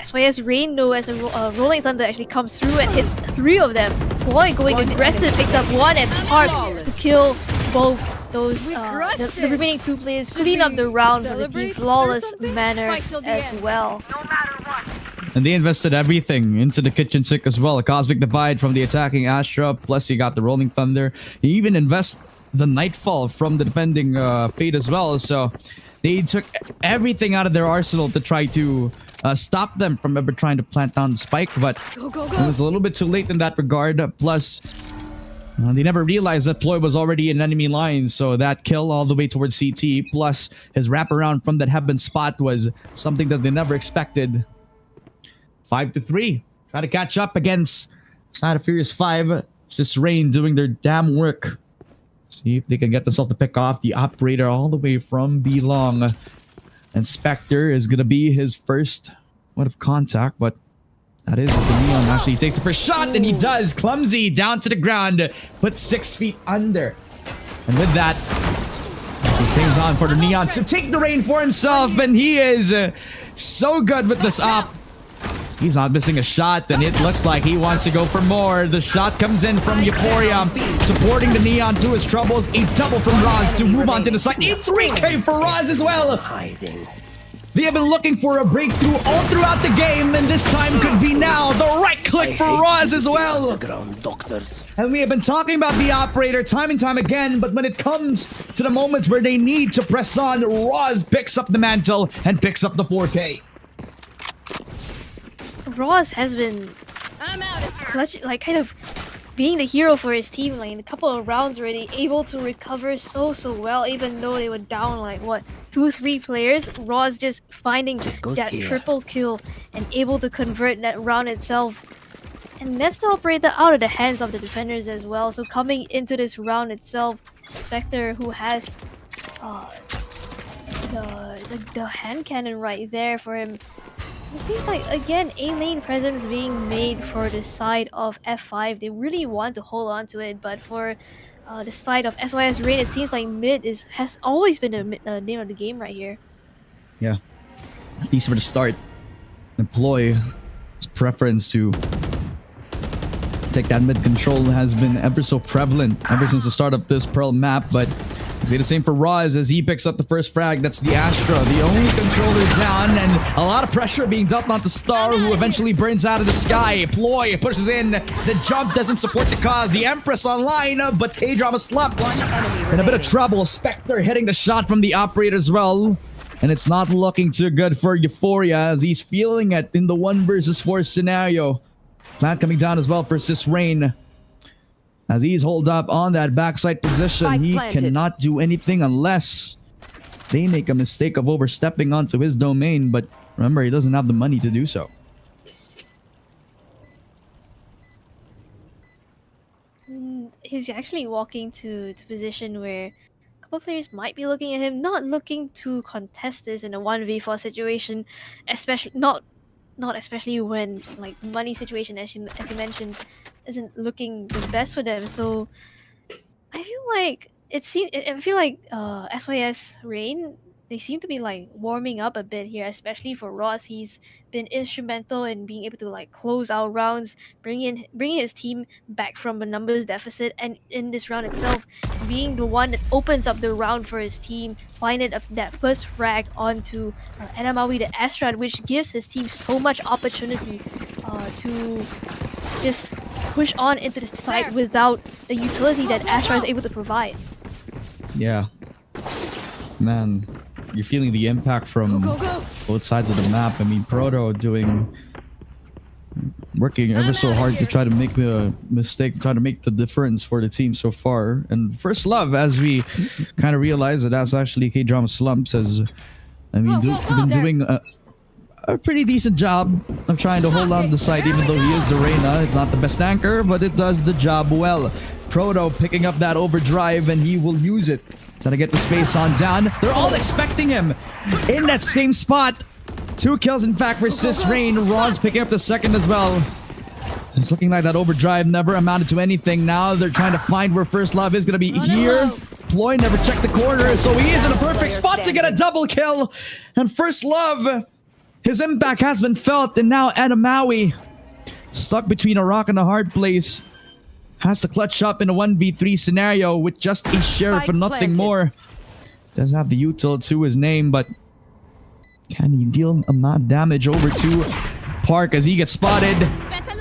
Speaker 12: SYS Rain though, as the Rolling Thunder actually comes through and hits 3 of them. Ploy going aggressive, picked up 1 and hard to kill both those the remaining 2 players, clean up the round with a flawless manner as well.
Speaker 11: And they invested everything into the kitchen sink as well. A Cosmic Divide from the attacking Astra, plus you got the Rolling Thunder. You even invest the Nightfall from the defending Fate as well. So they took everything out of their arsenal to try to stop them from ever trying to plant down the spike. But it was a little bit too late in that regard. Plus, they never realized that Ploy was already in enemy lines, so that kill all the way towards CT, plus his wraparound from that heaven spot was something that they never expected. 5-3. Try to catch up against side of Furious 5. Sis Rain doing their damn work. See if they can get themselves to pick off the operator all the way from B long. And Spectre is going to be his first point of contact, but that is what the Neon actually takes the first shot, and he does. Clumsy down to the ground, put 6 feet under. And with that, he saves on for the Neon to take the reign for himself, and he is so good with this op. He's not missing a shot, and it looks like he wants to go for more. The shot comes in from Euphoria, supporting the Neon to his troubles. A double from Roz to move on to the side. A 3K for Roz as well. They have been looking for a breakthrough all throughout the game, and this time could be now. The right click for Roz as well. And we have been talking about the operator time and time again, but when it comes to the moments where they need to press on, Roz picks up the mantle and picks up the 4K.
Speaker 12: Roz has been clutch, like kind of being the hero for his team, like in a couple of rounds already, able to recover so well, even though they were down like what 2-3 players. Roz just finding that triple kill and able to convert that round itself, and that's the operator out of the hands of the defenders as well. So coming into this round itself, Spectre, who has the hand cannon right there for him. It seems like, again, a main presence being made for the side of F5. They really want to hold on to it, but for the side of SYS Rain, it seems like mid has always been the name of the game right here.
Speaker 11: Yeah. At least for the start. Employ his preference to take that mid control has been ever so prevalent ever since the start of this Pearl map, but see the same for Roz as he picks up the first frag. That's the Astra, the only controller down, and a lot of pressure being dealt onto Star, who eventually burns out of the sky. Ploy pushes in, the jump doesn't support the cause. The Empress online, but K-Drama slumps in a bit of trouble. Spectre hitting the shot from the operator as well, and it's not looking too good for Euphoria as he's feeling it in the 1 versus 4 scenario. Plant coming down as well for Sis Rain. As he's holed up on that backside position, he cannot do anything unless they make a mistake of overstepping onto his domain. But remember, he doesn't have the money to do so.
Speaker 12: He's actually walking to position where a couple players might be looking at him, not looking to contest this in a 1v4 situation, especially not especially when like money situation, as you mentioned, isn't looking the best for them. So I feel like SYS Rain, they seem to be like warming up a bit here, especially for Ross. He's been instrumental in being able to like close out rounds, bringing his team back from a numbers deficit, and in this round itself, being the one that opens up the round for his team, finding that first frag onto Enamawi the Astra, which gives his team so much opportunity to just push on into the side without the utility that Astra is able to provide.
Speaker 11: Yeah. Man, you're feeling the impact from both sides of the map. I mean, Proto working ever so hard to try to make the mistake, try to make the difference for the team so far. And First Love, as we kind of realize that that's actually K-Drama Slumps, has, I mean, been doing a pretty decent job of trying to hold on to the side, even though he is the Reyna. It's not the best anchor, but it does the job well. Proto picking up that overdrive, and he will use it. Trying to get the space on down. They're all expecting him in that same spot. 2 kills, in fact, for Sis Rain. Roz picking up the second as well. It's looking like that overdrive never amounted to anything. Now they're trying to find where First Love is going to be here. Ploy never checked the corner, so he is in a perfect spot to get a double kill. And First Love, his impact has been felt, and now Adamawi, stuck between a rock and a hard place, has to clutch up in a 1v3 scenario with just a sheriff and nothing more. Does have the util to his name, but can he deal amount of damage over to Park as he gets spotted?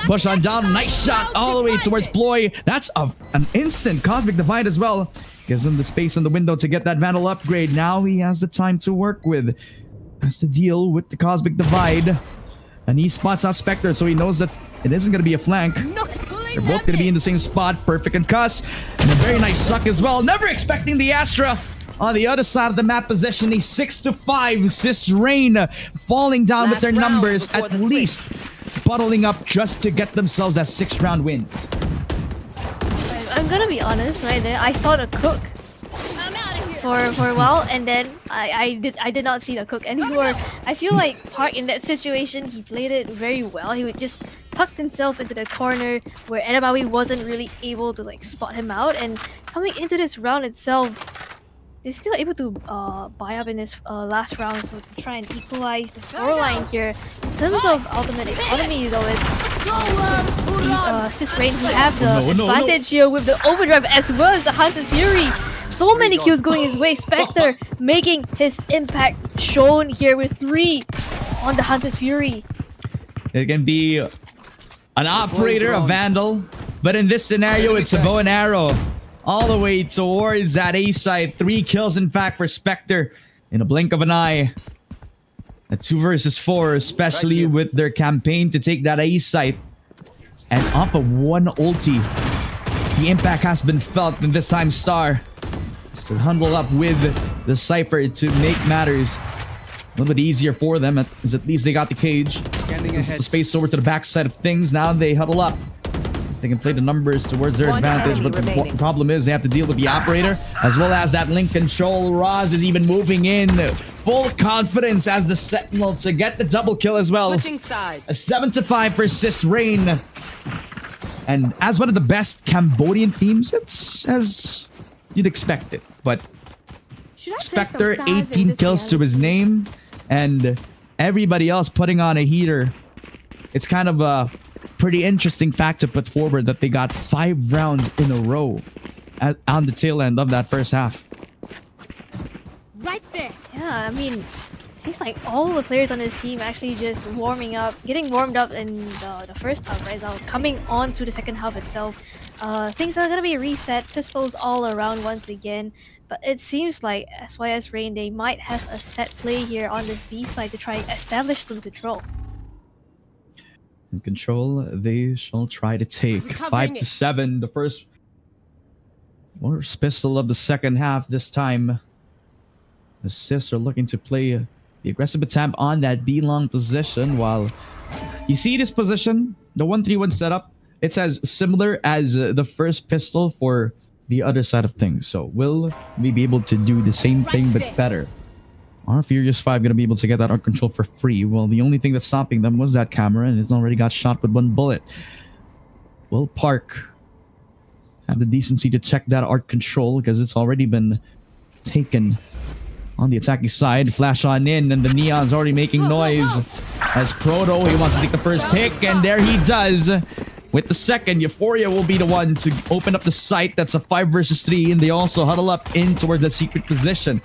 Speaker 11: Push on down, nice shot all the way towards Ploy. That's an instant Cosmic Divide as well. Gives him the space in the window to get that Vandal upgrade. Now he has the time to work with. Has to deal with the Cosmic Divide. And he spots out Spectre, so he knows that it isn't going to be a flank. They're both going to be in the same spot. Perfect concuss. And a very nice suck as well. Never expecting the Astra. On the other side of the map position, a 6-5 Sis Rain falling down with their numbers, at least bottling up just to get themselves that 6th-round win.
Speaker 12: I'm gonna be honest, right there, I saw the cook for a while, and then I did not see the cook anymore. I feel like Park in that situation, he played it very well. He would just tuck himself into the corner where Enamawi wasn't really able to like spot him out, and coming into this round itself, they're still able to buy up in this last round, so to try and equalize the scoreline here. In terms of ultimate economy though, it's Sis Rain who have the advantage here with the overdrive as well as the Hunter's Fury. So many kills going his way. Spectre making his impact shown here with 3 on the Hunter's Fury.
Speaker 11: It can be an operator, a Vandal, but in this scenario, it's a bow and arrow. All the way towards that A side. 3 kills, in fact, for Spectre in a blink of an eye. A 2 versus 4, especially with their campaign to take that A side. And off of 1 ulti, the impact has been felt, and this time Star to huddle up with the Cypher to make matters a little bit easier for them, as at least they got the cage. The space over to the backside of things. Now they huddle up. They can play the numbers towards their advantage, but the problem is they have to deal with the operator as well as that link control. Roz is even moving in. Full confidence as the Sentinel to get the double kill as well. A 7-5 for Sis Rain. And as one of the best Cambodian teams, it's as you'd expect it. But Spectre, 18 kills to his name, and everybody else putting on a heater. It's kind of a pretty interesting fact to put forward that they got 5 rounds in a row on the tail end of that first half.
Speaker 12: Right there. Yeah, I mean, seems like all the players on this team actually just getting warmed up in the first half, right? Now coming on to the second half itself, things are gonna be reset, pistols all around once again. But it seems like SYS Rain, they might have a set play here on this B side to try and establish some control.
Speaker 11: And control they shall try to take. 5-7, the first pistol of the second half this time. The Sis are looking to play the aggressive attempt on that B-long position, while you see this position, the 1-3-1 setup, it's as similar as the first pistol for the other side of things. So will we be able to do the same thing but better? Are Furious 5 going to be able to get that art control for free? Well, the only thing that's stopping them was that camera, and it's already got shot with 1 bullet. Will Park have the decency to check that art control, because it's already been taken on the attacking side? Flash on in, and the Neon's already making noise as Proto, he wants to take the first pick, and there he does. With the second, Euphoria will be the one to open up the site. That's a 5 versus 3, and they also huddle up in towards that secret position.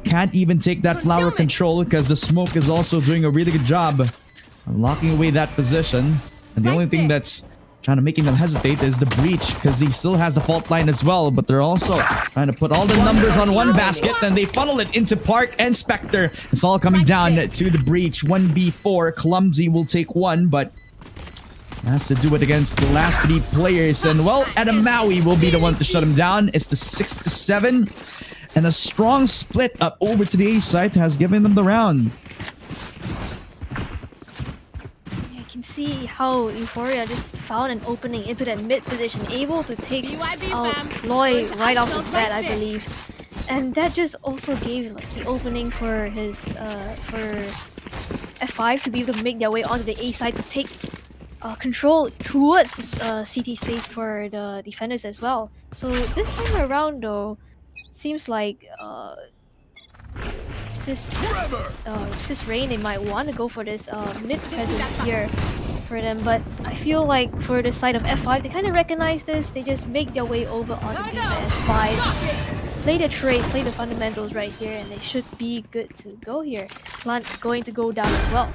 Speaker 11: Can't even take that flower control because the smoke is also doing a really good job of locking away that position. And the only thing that's trying to making them hesitate is the breach, because he still has the fault line as well, but they're also trying to put all the numbers on one basket, and they funnel it into Park and Spectre. It's all coming down to the breach. 1v4. Clumsy will take 1, but has to do it against the last 3 players. And well, Adamawi will be the one to shut him down. It's the 6-7, and a strong split up over to the A side has given them the round.
Speaker 12: You can see how Euphoria just found an opening into that mid position, able to take out Loy right off the bat, I believe. And that just also gave like the opening for his for F5 to be able to make their way onto the A side to take control towards this CT space for the defenders as well. So this time around though, seems like Sis Rain, they might want to go for this mid presence here for them, but I feel like for the side of F5, they kind of recognize this. They just make their way over onto the F5, play the trade, play the fundamentals right here, and they should be good to go here. Plant's going to go down as well.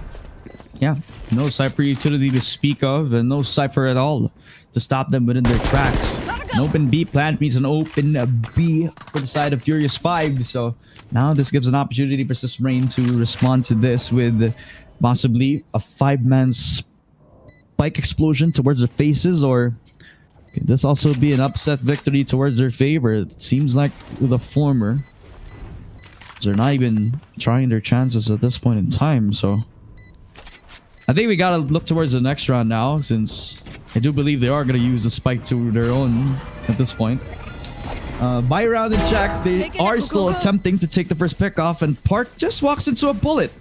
Speaker 11: Yeah, no Cypher utility to speak of, and no Cypher at all to stop them within their tracks. An open B plant means an open B for the side of Furious 5, so now this gives an opportunity for Sis Rain to respond to this with possibly a 5-man spike explosion towards their faces, or could this also be an upset victory towards their favor? It seems like the former. They're not even trying their chances at this point in time, so I think we gotta look towards the next round now, since I do believe they are gonna use the spike to their own at this point. Buy round and check. They are still attempting to take the first pick off, and Park just walks into a bullet.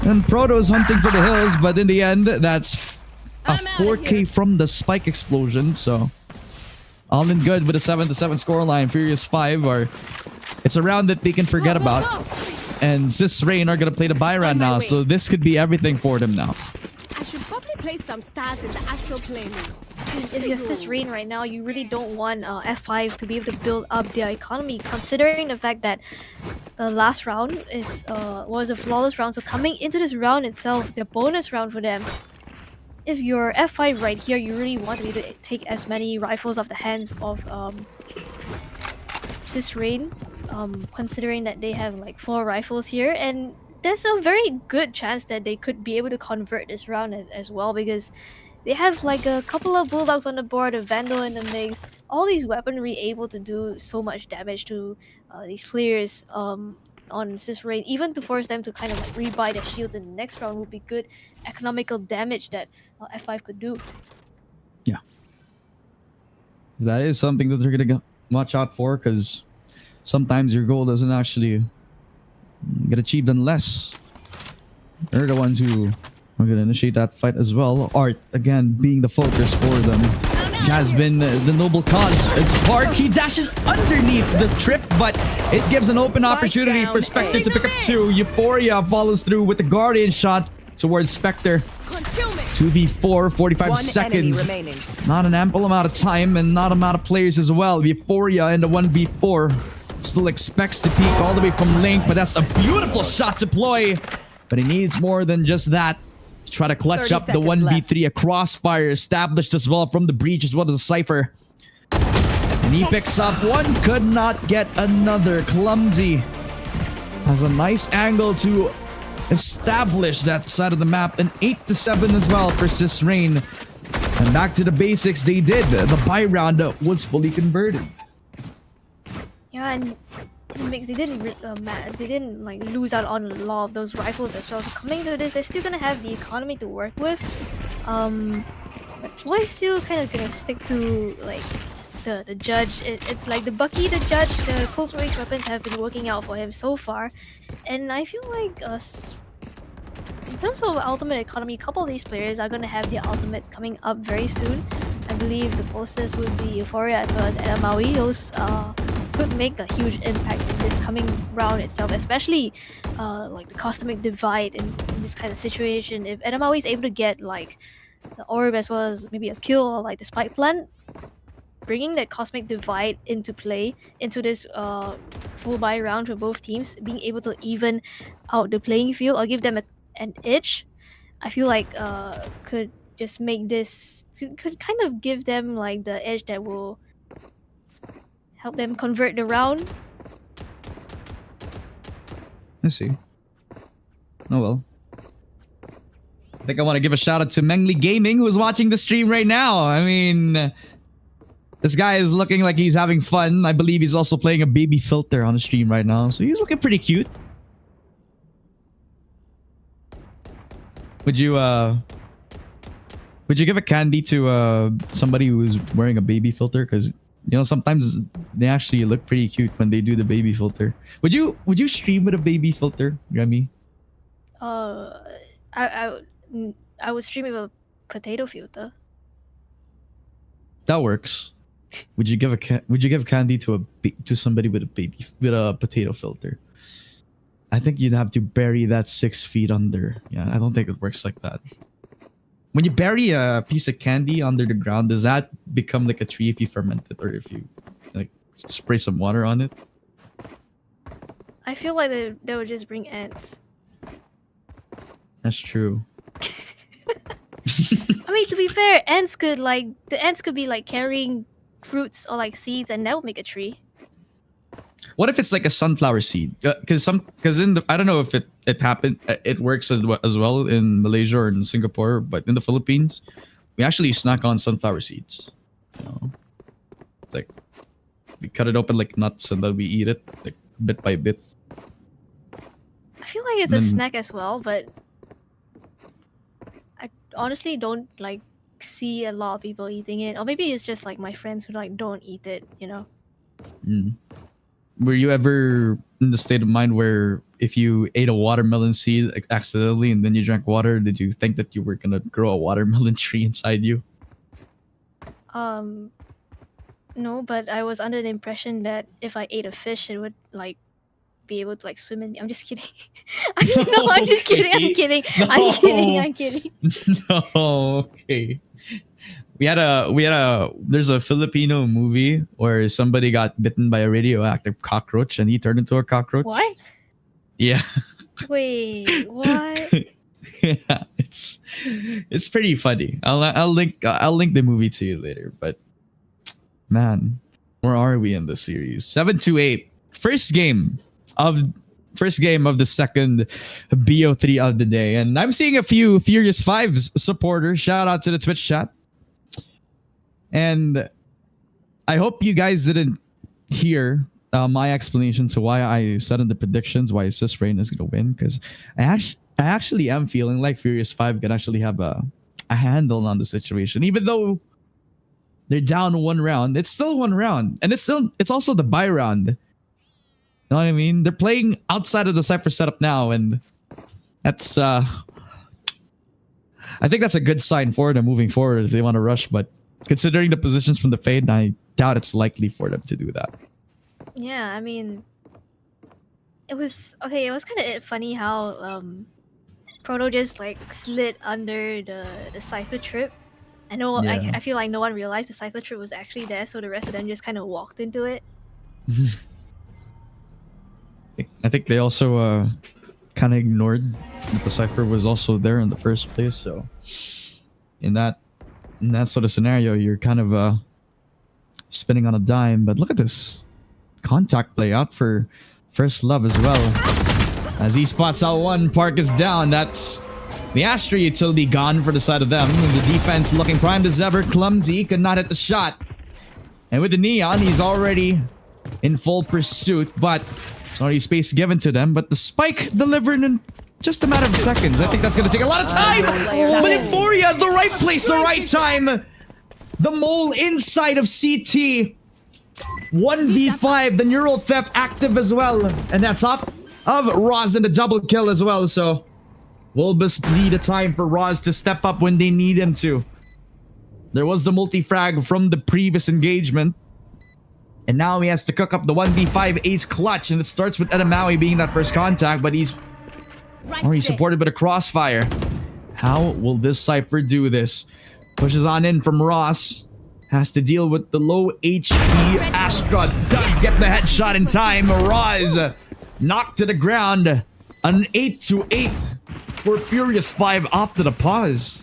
Speaker 11: And Proto is hunting for the hills, but in the end, that's a 4K from the spike explosion. So all in good with a 7-7 scoreline. Furious 5 are. It's a round that they can forget about. And Sis Rain are gonna play the buy round now, so this could be everything for them now.
Speaker 2: I should probably place some stars in the astral plane.
Speaker 12: If you're Sis Rain right now, you really don't want F5 to be able to build up their economy, considering the fact that the last round was a flawless round. So coming into this round itself, the bonus round for them, if you're F5 right here, you really want to be able to take as many rifles off the hands of Sis Rain, considering that they have like 4 rifles here, and there's a very good chance that they could be able to convert this round as well, because they have like a couple of Bulldogs on the board, a Vandal in the mix, all these weaponry able to do so much damage to these players on Sis Rain. Even to force them to kind of like rebuy their shields in the next round would be good economical damage that F5 could do.
Speaker 11: Yeah. That is something that they're gonna watch out for, because sometimes your goal doesn't actually get achieved unless they're the ones who We're gonna initiate that fight as well. Art again being the focus for them. He has been the noble cause. It's Park. He dashes underneath the trip, but it gives an open opportunity for Spectre to pick up 2. Euphoria follows through with the Guardian shot towards Spectre. 2v4, 45 seconds. Not an ample amount of time and not amount of players as well. Euphoria in the 1v4 still expects to peek all the way from Link, but that's a beautiful shot deploy. But he needs more than just that to try to clutch up the 1v3. A crossfire established as well from the breach as well as the Cypher. And he picks up one, could not get another. Clumsy has a nice angle to establish that side of the map. An 8-7 as well for Sis Rain. And back to the basics they did. The buy round was fully converted.
Speaker 12: Yeah, and they didn't like lose out on a lot of those rifles as well. So coming to this, they're still gonna have the economy to work with. But Ploy's still kind of gonna stick to like the judge. It's like the Bucky, the judge, the close range weapons have been working out for him so far, and I feel like in terms of ultimate economy, a couple of these players are gonna have their ultimates coming up very soon. I believe the closest would be Euphoria as well as Edamawi. Those could make a huge impact in this coming round itself, especially like the cosmic divide in this kind of situation. If Edamawi is able to get like the orb as well as maybe a kill or like the spike plant, bringing that cosmic divide into play into this full buy round for both teams, being able to even out the playing field or give them an edge, I feel like could just make this could kind of give them like the edge that will help them convert the round.
Speaker 11: I see. Oh well. I think I want to give a shout out to Mengli Gaming, who's watching the stream right now. I mean, this guy is looking like he's having fun. I believe he's also playing a baby filter on the stream right now, so he's looking pretty cute. Would you give a candy to somebody who's wearing a baby filter? Because you know sometimes they actually look pretty cute when they do the baby filter. Would you stream with a baby filter, Gremmy?
Speaker 12: I would stream with a potato filter.
Speaker 11: That works. Would you give candy to somebody with a potato filter? I think you'd have to bury that 6 feet under. Yeah, I don't think it works like that. When you bury a piece of candy under the ground, does that become like a tree if you ferment it or if you like spray some water on it?
Speaker 12: I feel like they would just bring ants.
Speaker 11: That's true.
Speaker 12: I mean, to be fair, the ants could be like carrying fruits or like seeds, and that would make a tree.
Speaker 11: What if it's like a sunflower seed? Because I don't know if it happened. It works as well in Malaysia or in Singapore, but in the Philippines, we actually snack on sunflower seeds. You know, like we cut it open like nuts and then we eat it like bit by bit.
Speaker 12: I feel like it's a snack as well, but I honestly don't like see a lot of people eating it, or maybe it's just like my friends who like don't eat it. You know.
Speaker 11: Mm. Were you ever in the state of mind where if you ate a watermelon seed accidentally and then you drank water, did you think that you were gonna grow a watermelon tree inside you?
Speaker 12: No, but I was under the impression that if I ate a fish, it would like be able to like swim in. I'm just kidding. I'm just kidding. I'm kidding. I'm kidding.
Speaker 11: No, okay. There's a Filipino movie where somebody got bitten by a radioactive cockroach and he turned into a cockroach.
Speaker 12: What?
Speaker 11: Yeah.
Speaker 12: Wait, what?
Speaker 11: Yeah, it's pretty funny. I'll link the movie to you later. But man, where are we in the series? 7-8. First game of the second BO3 of the day, and I'm seeing a few Furious 5's supporters. Shout out to the Twitch chat. And I hope you guys didn't hear my explanation to why I said in the predictions why Sis Rain is going to win, because I actually am feeling like Furious 5 can actually have a handle on the situation. Even though they're down one round, it's still one round. And it's also the buy round. You know what I mean? They're playing outside of the Cypher setup now, and that's I think that's a good sign for them moving forward if they want to rush. But considering the positions from the Fade, I doubt it's likely for them to do that.
Speaker 12: Yeah, I mean, it was okay. It was kind of funny how Proto just like slid under the Cypher trip. I know.
Speaker 11: Yeah.
Speaker 12: I feel like no one realized the Cypher trip was actually there, so the rest of them just kind of walked into it.
Speaker 11: I think they also kind of ignored that the Cypher was also there in the first place. So in that sort of scenario, you're kind of spinning on a dime. But look at this contact play out for First Love as well. As he spots out one, Park is down. That's the Astra utility gone for the side of them. The defense looking primed as ever. Clumsy could not hit the shot. And with the Neon, he's already in full pursuit, but it's already space given to them. But the spike delivered in just a matter of seconds. I think that's going to take a lot of time. But Euphoria, the right place, the right time. The mole inside of CT. 1v5, the Neural Theft active as well. And that's up of Roz in the double kill as well. So will this be the time for Roz to step up when they need him to? There was the multi-frag from the previous engagement. And now he has to cook up the 1v5 ace clutch. And it starts with Edamawi being that first contact. But he's supported by the crossfire. How will this Cypher do this? Pushes on in from Ross. Has to deal with the low HP. Astra does get the headshot in time. Roz knocked to the ground. An 8-8 for Furious 5 opted a pause.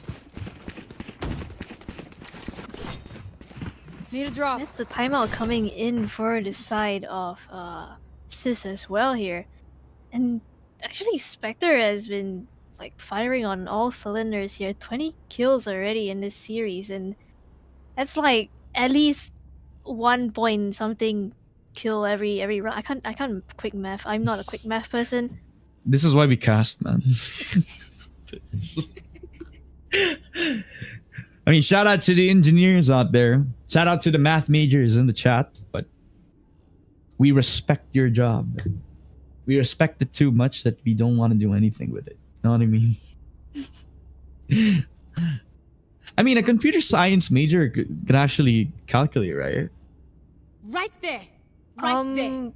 Speaker 2: Need a drop.
Speaker 12: That's the timeout coming in for the side of Sis as well here. And actually Spectre has been like firing on all cylinders here. 20 kills already in this series, and that's like at least 1 point something kill every run. I can't quick math. I'm not a quick math person.
Speaker 11: This is why we cast, man. I mean, shout out to the engineers out there. Shout out to the math majors in the chat. But we respect your job. We respect it too much that we don't want to do anything with it. You know what I mean? I mean, a computer science major could actually calculate, right?
Speaker 2: Right there. Right there.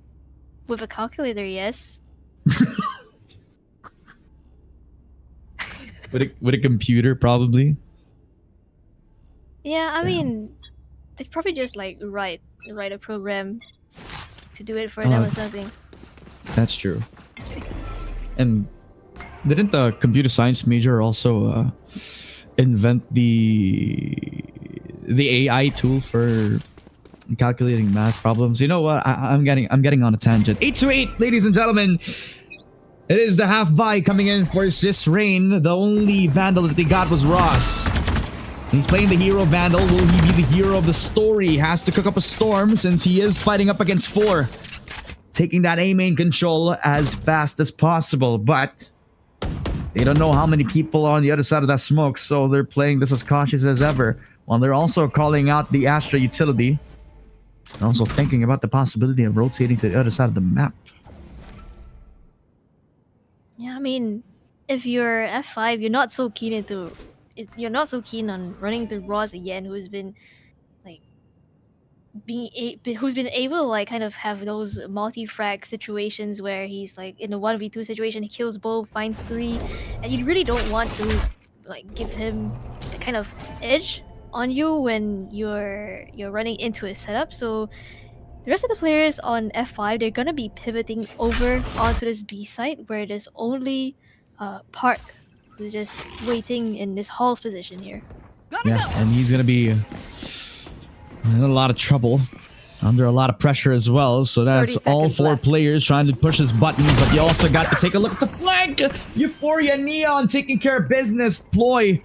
Speaker 12: With a calculator, yes.
Speaker 11: With a computer, probably.
Speaker 12: Yeah, I mean, they'd probably just like write a program to do it for them or something.
Speaker 11: That's true. And didn't the computer science major also invent the AI tool for calculating math problems? You know what? I'm getting on a tangent. 8-8, ladies and gentlemen. It is the half buy coming in for Sis Rain. The only Vandal that they got was Ross. He's playing the hero Vandal. Will he be the hero of the story? Has to cook up a storm since he is fighting up against 4. Taking that A main control as fast as possible. But they don't know how many people are on the other side of that smoke. So they're playing this as cautious as ever. While they're also calling out the Astra utility. And also thinking about the possibility of rotating to the other side of the map.
Speaker 12: Yeah, I mean, if you're F5, you're not so keen on running the Roz again, who's been like who's been able to like kind of have those multi-frag situations where he's like in a 1v2 situation, he kills both, finds 3, and you really don't want to like give him the kind of edge on you when you're running into his setup. So the rest of the players on F5, they're gonna be pivoting over onto this B site where there's only Park who's just waiting in this Hall's position here.
Speaker 11: Yeah, and he's gonna be in a lot of trouble, under a lot of pressure as well. So that's all 4 players trying to push his buttons, but you also got to take a look at the flank. Euphoria Neon taking care of business. Ploy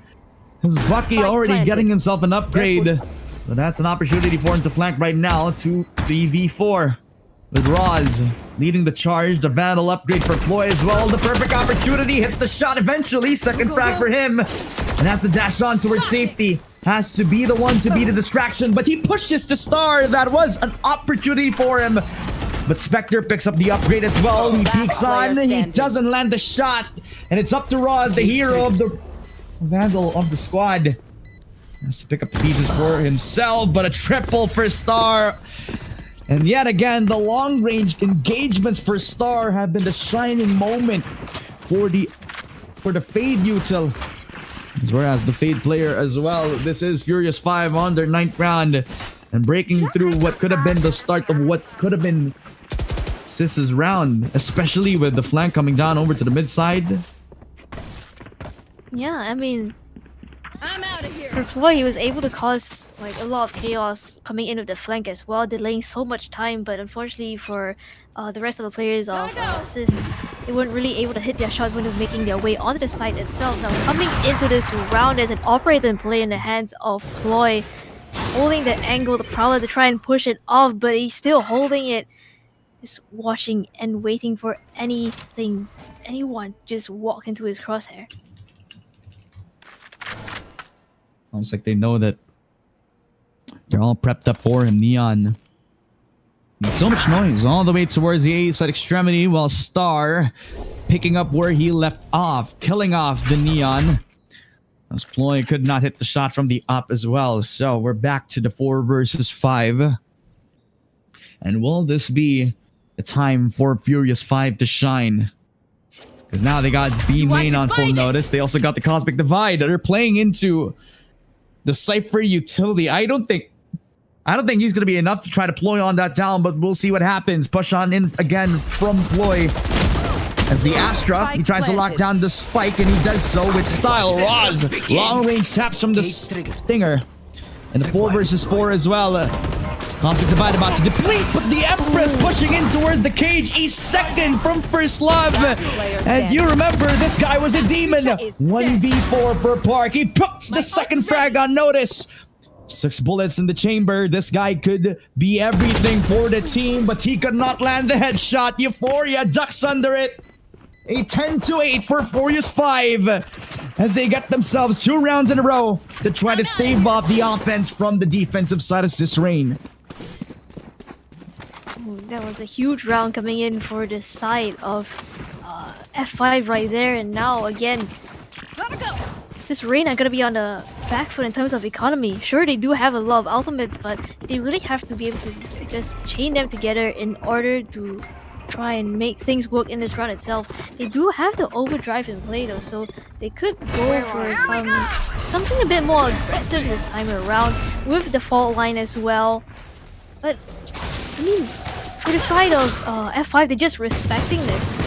Speaker 11: is Bucky already getting himself an upgrade. So that's an opportunity for him to flank right now. 2-3v4 with Roz leading the charge. The Vandal upgrade for Ploy as well. The perfect opportunity, hits the shot eventually. Second frag for him. And has to dash on towards safety. Has to be the one to be the distraction, but he pushes to Star. That was an opportunity for him. But Spectre picks up the upgrade as well. He peeks on. He doesn't land the shot. And it's up to Roz, the hero of the Vandal of the squad. Has to pick up the pieces for himself, but a triple for Star. And yet again, the long-range engagements for Star have been the shining moment for the Fade util. Whereas the Fade player as well. This is Furious 5 on their 9th round. And breaking through what could have been the start of what could have been Sis's round. Especially with the flank coming down over to the mid side.
Speaker 12: Yeah, I mean, for Ploy, he was able to cause like a lot of chaos coming in with the flank as well, delaying so much time. But unfortunately for the rest of the players of Sis, they weren't really able to hit their shots when they were making their way onto the site itself. Now coming into this round as an operator in play in the hands of Ploy, holding the angle, the Prowler to try and push it off, but he's still holding it, just watching and waiting for anyone just walk into his crosshair.
Speaker 11: Almost like they know that they're all prepped up for him. Neon made so much noise all the way towards the A side extremity, while Star picking up where he left off, killing off the Neon. As Ploy could not hit the shot from the up as well. So we're back to the 4 versus 5. And will this be the time for Furious 5 to shine? Because now they got B main on full notice. They also got the Cosmic Divide. They're playing into the Cypher utility. I don't think he's going to be enough to try to Ploy on that down, but we'll see what happens. Push on in again from Ploy. As the Astra, he tries to lock down the spike, and he does so with style. Roz, long range taps from the Stinger. And the 4 versus 4 as well. Conflict Divide about to deplete, but the Empress pushing in towards the cage. A second from First Love. And you remember, this guy was a demon. 1v4 per Park. He puts the second frag on notice. 6 bullets in the chamber. This guy could be everything for the team, but he could not land the headshot. Euphoria ducks under it. A 10-8 for Furious 5 as they get themselves 2 rounds in a row to try to stave off the offense from the defensive side of Sis Rain.
Speaker 12: That was a huge round coming in for the side of F5 right there, and now again, Sis Rain are gonna be on the back foot in terms of economy. Sure, they do have a lot of ultimates, but they really have to be able to just chain them together in order to try and make things work in this round itself. They do have the overdrive in play though, so they could go for something a bit more aggressive this time around with the fault line as well. But I mean, for the side of F5, they're just respecting this.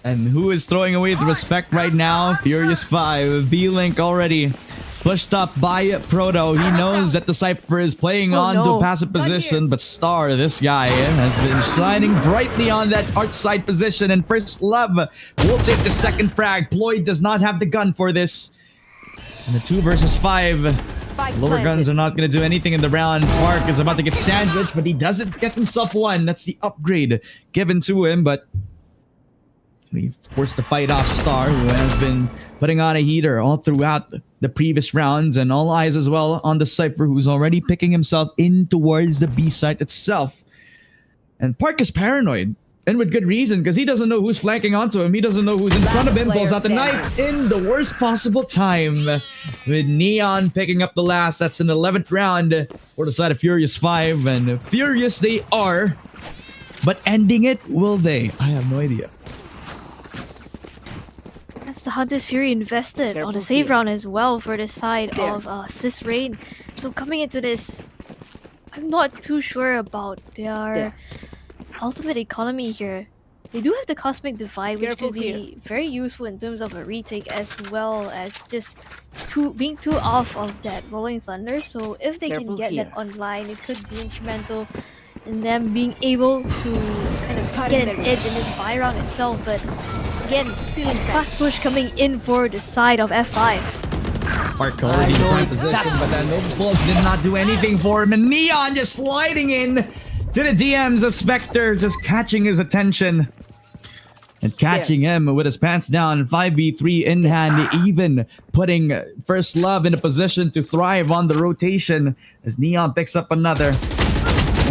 Speaker 11: And who is throwing away the respect right now? Furious 5. B-Link already pushed up by Proto. He knows that the Cypher is playing on to passive position, but Star, this guy, has been shining brightly on that art side position. And First Love will take the second frag. Ploy does not have the gun for this. And the 2 versus 5. Lower guns are not going to do anything in the round. Park is about to get sandwiched, but he doesn't get himself one. That's the upgrade given to him, but he forced to fight off Star, who has been putting on a heater all throughout the previous rounds, and all eyes as well on the Cypher, who's already picking himself in towards the B site itself. And Park is paranoid, and with good reason, because he doesn't know who's flanking onto him. He doesn't know who's in front of him. Pulls out the knife in the worst possible time, with Neon picking up the last. That's an 11th round for the side of Furious 5, and furious they are, but ending it, will they? I have no idea.
Speaker 12: The Hunter's Fury invested on the save round as well for the side of Sis Rain. So coming into this, I'm not too sure about their ultimate economy here. They do have the Cosmic Divide, which could be very useful in terms of a retake, as well as just being too off of that Rolling Thunder. So if they can get that online, it could be instrumental in them being able to kind of get an edge in this buy round itself. But again, fast push coming in for the side of F5.
Speaker 11: Park already in prime position, but then those balls did not do anything for him. And Neon just sliding in to the DMs. A Spectre just catching his attention and catching him with his pants down. 5v3 in hand, even putting First Love in a position to thrive on the rotation as Neon picks up another.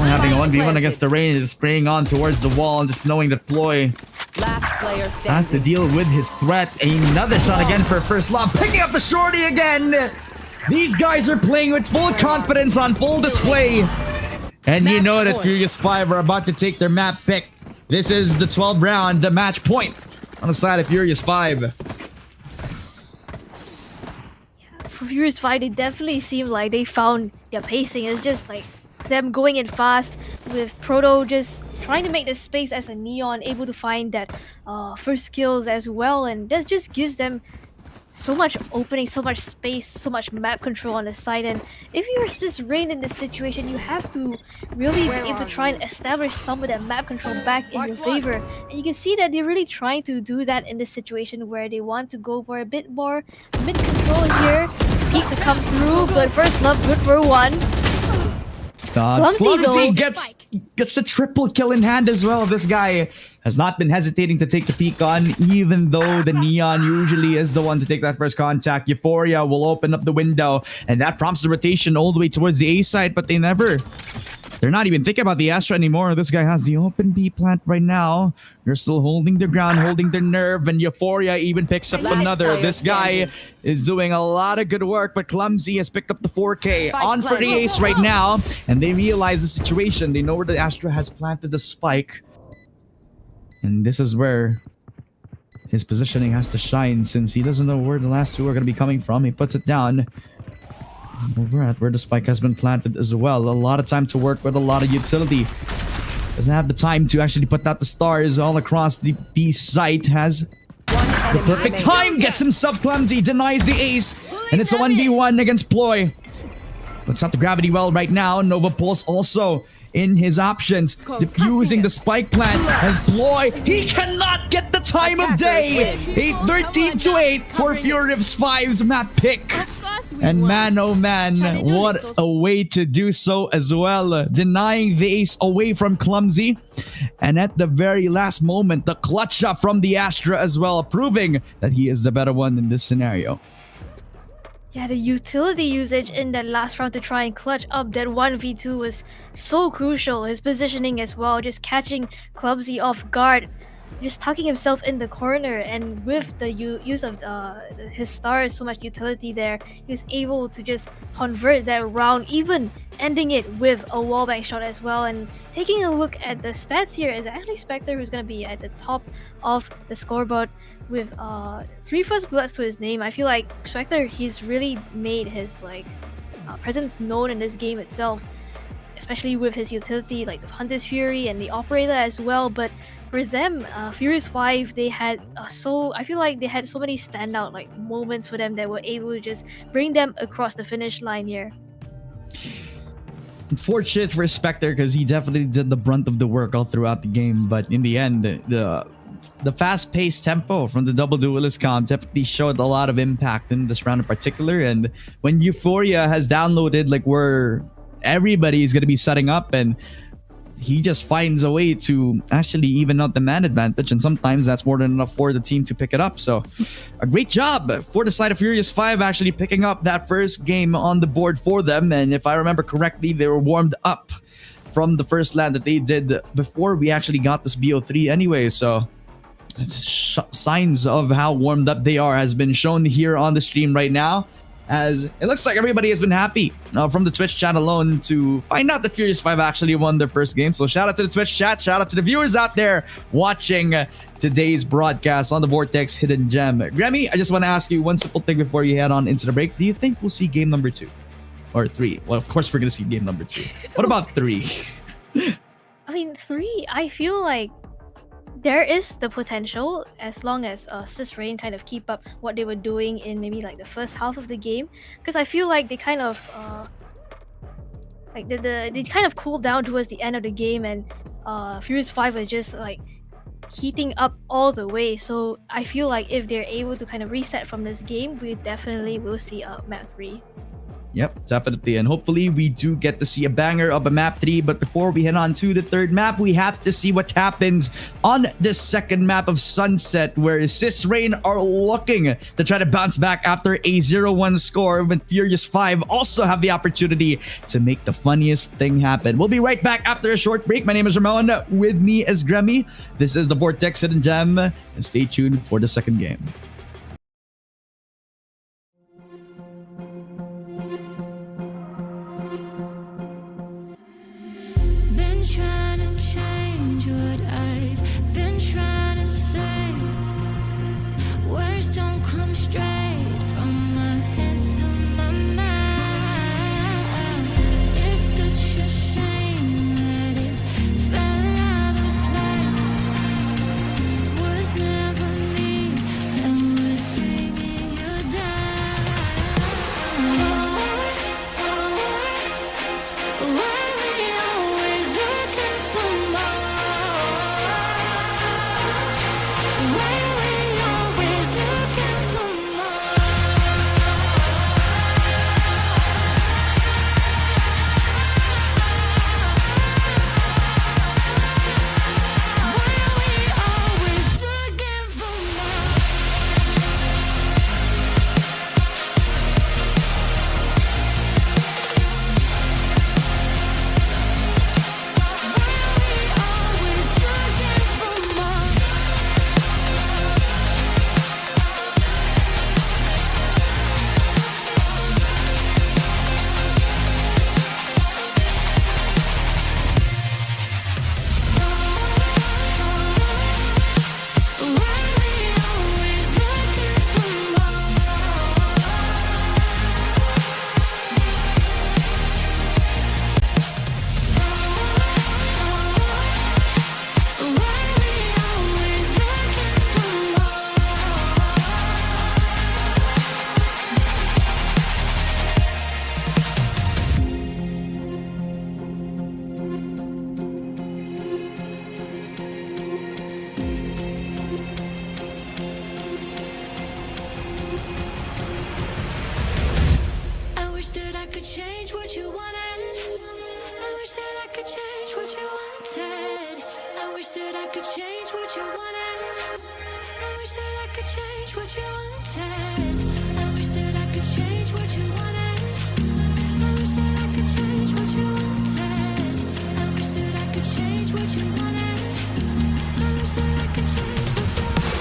Speaker 11: Having a 1v1 against the Rain, is spraying on towards the wall, just knowing that Ploy
Speaker 21: Last player
Speaker 11: Has to
Speaker 21: standing.
Speaker 11: deal with his threat. Another shot again for first lob. Picking up the shorty again. These guys are playing with full confidence on full display. And you know that Furious 5 are about to take their map pick. This is the 12th round, the match point on the side of Furious 5.
Speaker 12: For Furious 5, they definitely seem like they found their pacing. It's just like them going in fast with Proto just trying to make the space as a Neon, able to find that first kills as well, and that just gives them so much opening, so much space, so much map control on the side. And if you're Sis Rain in this situation, you have to really be able to try and establish some of that map control back in your favor. And you can see that they're really trying to do that in this situation where they want to go for a bit more mid control here. Peek to come through, but first love good for one.
Speaker 11: Clumsy gets the triple kill in hand as well. This guy has not been hesitating to take the peek on, even though the Neon usually is the one to take that first contact. Euphoria will open up the window, and that prompts the rotation all the way towards the A side, but they're not even thinking about the Astra anymore. This guy has the open B plant right now. They're still holding their ground, holding their nerve, and Euphoria even picks up another. This guy is doing a lot of good work, but Clumsy has picked up the 4K on for the ace right now, and they realize the situation. They know where the Astra has planted the spike. And this is where his positioning has to shine, since he doesn't know where the last two are going to be coming from. He puts it down over at where the spike has been planted as well. A lot of time to work with, a lot of utility. Doesn't have the time to actually put out the stars all across the B site. Has the perfect time, gets himself Clumsy, denies the ace, and it's a 1v1 against Ploy. Puts out the gravity well right now. Nova Pulse also in his options, diffusing the spike plant as Ploy. He cannot get the time of day. 13-8 for Furious 5's map pick. And man, oh man, what a way to do so as well. Denying the ace away from Clumsy. And at the very last moment, the clutch shot from the Astra as well, proving that he is the better one in this scenario.
Speaker 12: Yeah, the utility usage in that last round to try and clutch up that 1v2 was so crucial. His positioning as well, just catching Clumsy off guard, just tucking himself in the corner, and with the use of his stars, so much utility there, he was able to just convert that round, even ending it with a wallbang shot as well. And taking a look at the stats here, is actually Spectre who's going to be at the top of the scoreboard with 3 first bloods to his name. I feel like Spectre, he's really made his presence known in this game itself, especially with his utility like the Hunter's Fury and the Operator as well. But for them, Furious 5, they had I feel like they had so many standout moments for them that were able to just bring them across the finish line here.
Speaker 11: Unfortunate for Spectre, because he definitely did the brunt of the work all throughout the game, but in the end, the fast-paced tempo from the double duelist comp definitely showed a lot of impact in this round in particular. And when Euphoria has downloaded where everybody is going to be setting up, and he just finds a way to actually even out the man advantage, and sometimes that's more than enough for the team to pick it up. So a great job for the side of Furious 5 actually picking up that first game on the board for them. And if I remember correctly, they were warmed up from the first land that they did before we actually got this BO3 anyway. So signs of how warmed up they are has been shown here on the stream right now, as it looks like everybody has been happy from the Twitch chat alone to find out that Furious 5 actually won their first game. So shout out to the Twitch chat, shout out to the viewers out there watching today's broadcast on the Vortex Hidden Gem. Gremmy, I just want to ask you one simple thing before you head on into the break. Do you think we'll see game number 2 or 3? Well, of course we're going to see game number 2. What about 3?
Speaker 12: I mean, 3, I feel like there is the potential, as long as Sis Rain kind of keep up what they were doing in maybe the first half of the game, because I feel like they kind of they kind of cooled down towards the end of the game, and Furious 5 was just heating up all the way. So I feel like if they're able to kind of reset from this game, we definitely will see map 3.
Speaker 11: Yep, definitely. And hopefully we do get to see a banger of a map 3. But before we head on to the third map, we have to see what happens on the second map of Sunset, where Sis Rain are looking to try to bounce back after a 0-1 score, when Furious 5 also have the opportunity to make the funniest thing happen. We'll be right back after a short break. My name is Ramone. With me is Gremmy. This is the Vortex Hidden Gem. And stay tuned for the second game.
Speaker 1: Been trying to change what I've been trying to say. Words don't come straight from my head to my mouth. It's such a shame that it fell out of place. Was never me that was bringing you down. Why we always looking for more? Why we always looking for more? Why we always looking for more? I wish that I could change what you wanted. I wish that I could change what you wanted. I wish that I could change what you wanted. I wish that I could change what you wanted. I wish that I could change what you wanted. I wish that I could change what you wanted. I wish that I could change what you wanted. I wish that I could change what you wanted.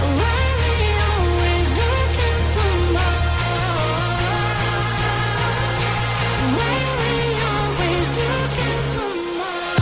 Speaker 1: Why we always looking for more? Why we always looking for more?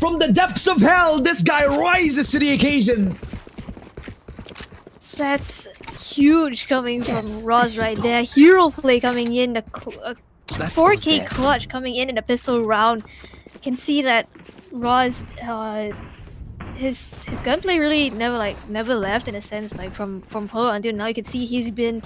Speaker 11: from the depths of hell, this guy rises to the occasion.
Speaker 12: That's huge coming from Roz right there. Hero play coming in, a 4K clutch coming in the pistol round. You can see that Roz, his gunplay really never left, in a sense, like from Pearl until now. You can see he's been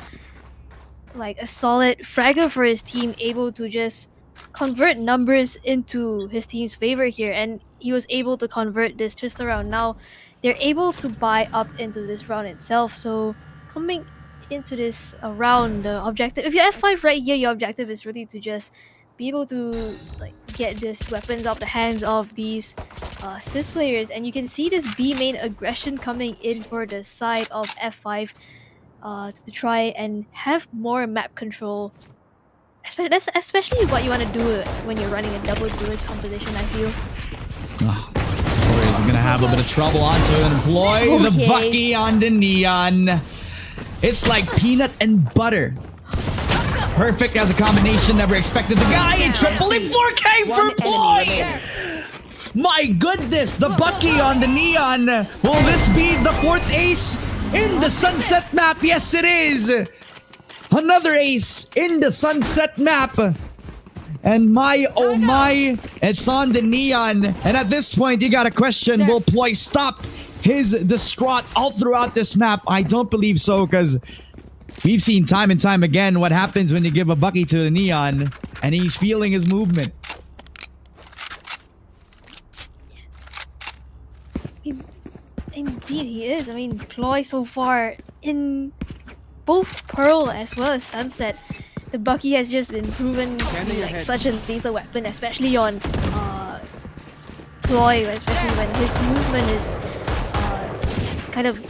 Speaker 12: like a solid fragger for his team, able to just convert numbers into his team's favor here, and he was able to convert this pistol round. Now they're able to buy up into this round itself. So coming into this round, the objective, if you're F5 right here, your objective is really to just be able to like get these weapons off the hands of these cis players. And you can see this B main aggression coming in for the side of F5 to try and have more map control. That's especially what you want to do when you're running a double duelist composition, I feel.
Speaker 11: Warriors are gonna have a bit of trouble onto it and employ the Bucky on the Neon. It's like peanut and butter. Perfect as a combination, never expected the guy in triple in 4K for Ploy! My goodness, the Bucky on the Neon. Will this be the 4th ace in the Sunset map? Yes, it is. Another ace in the Sunset map. And my, oh my, it's on the Neon. And at this point, you got a question, will Ploy stop his distraught all throughout this map? I don't believe so, because we've seen time and time again what happens when you give a Bucky to the Neon, and he's feeling his movement.
Speaker 12: Indeed he is. I mean, Ploy so far in both Pearl as well as Sunset, the Bucky has just been proven to be like such a lethal weapon, especially on Ploy, especially when his movement is kind of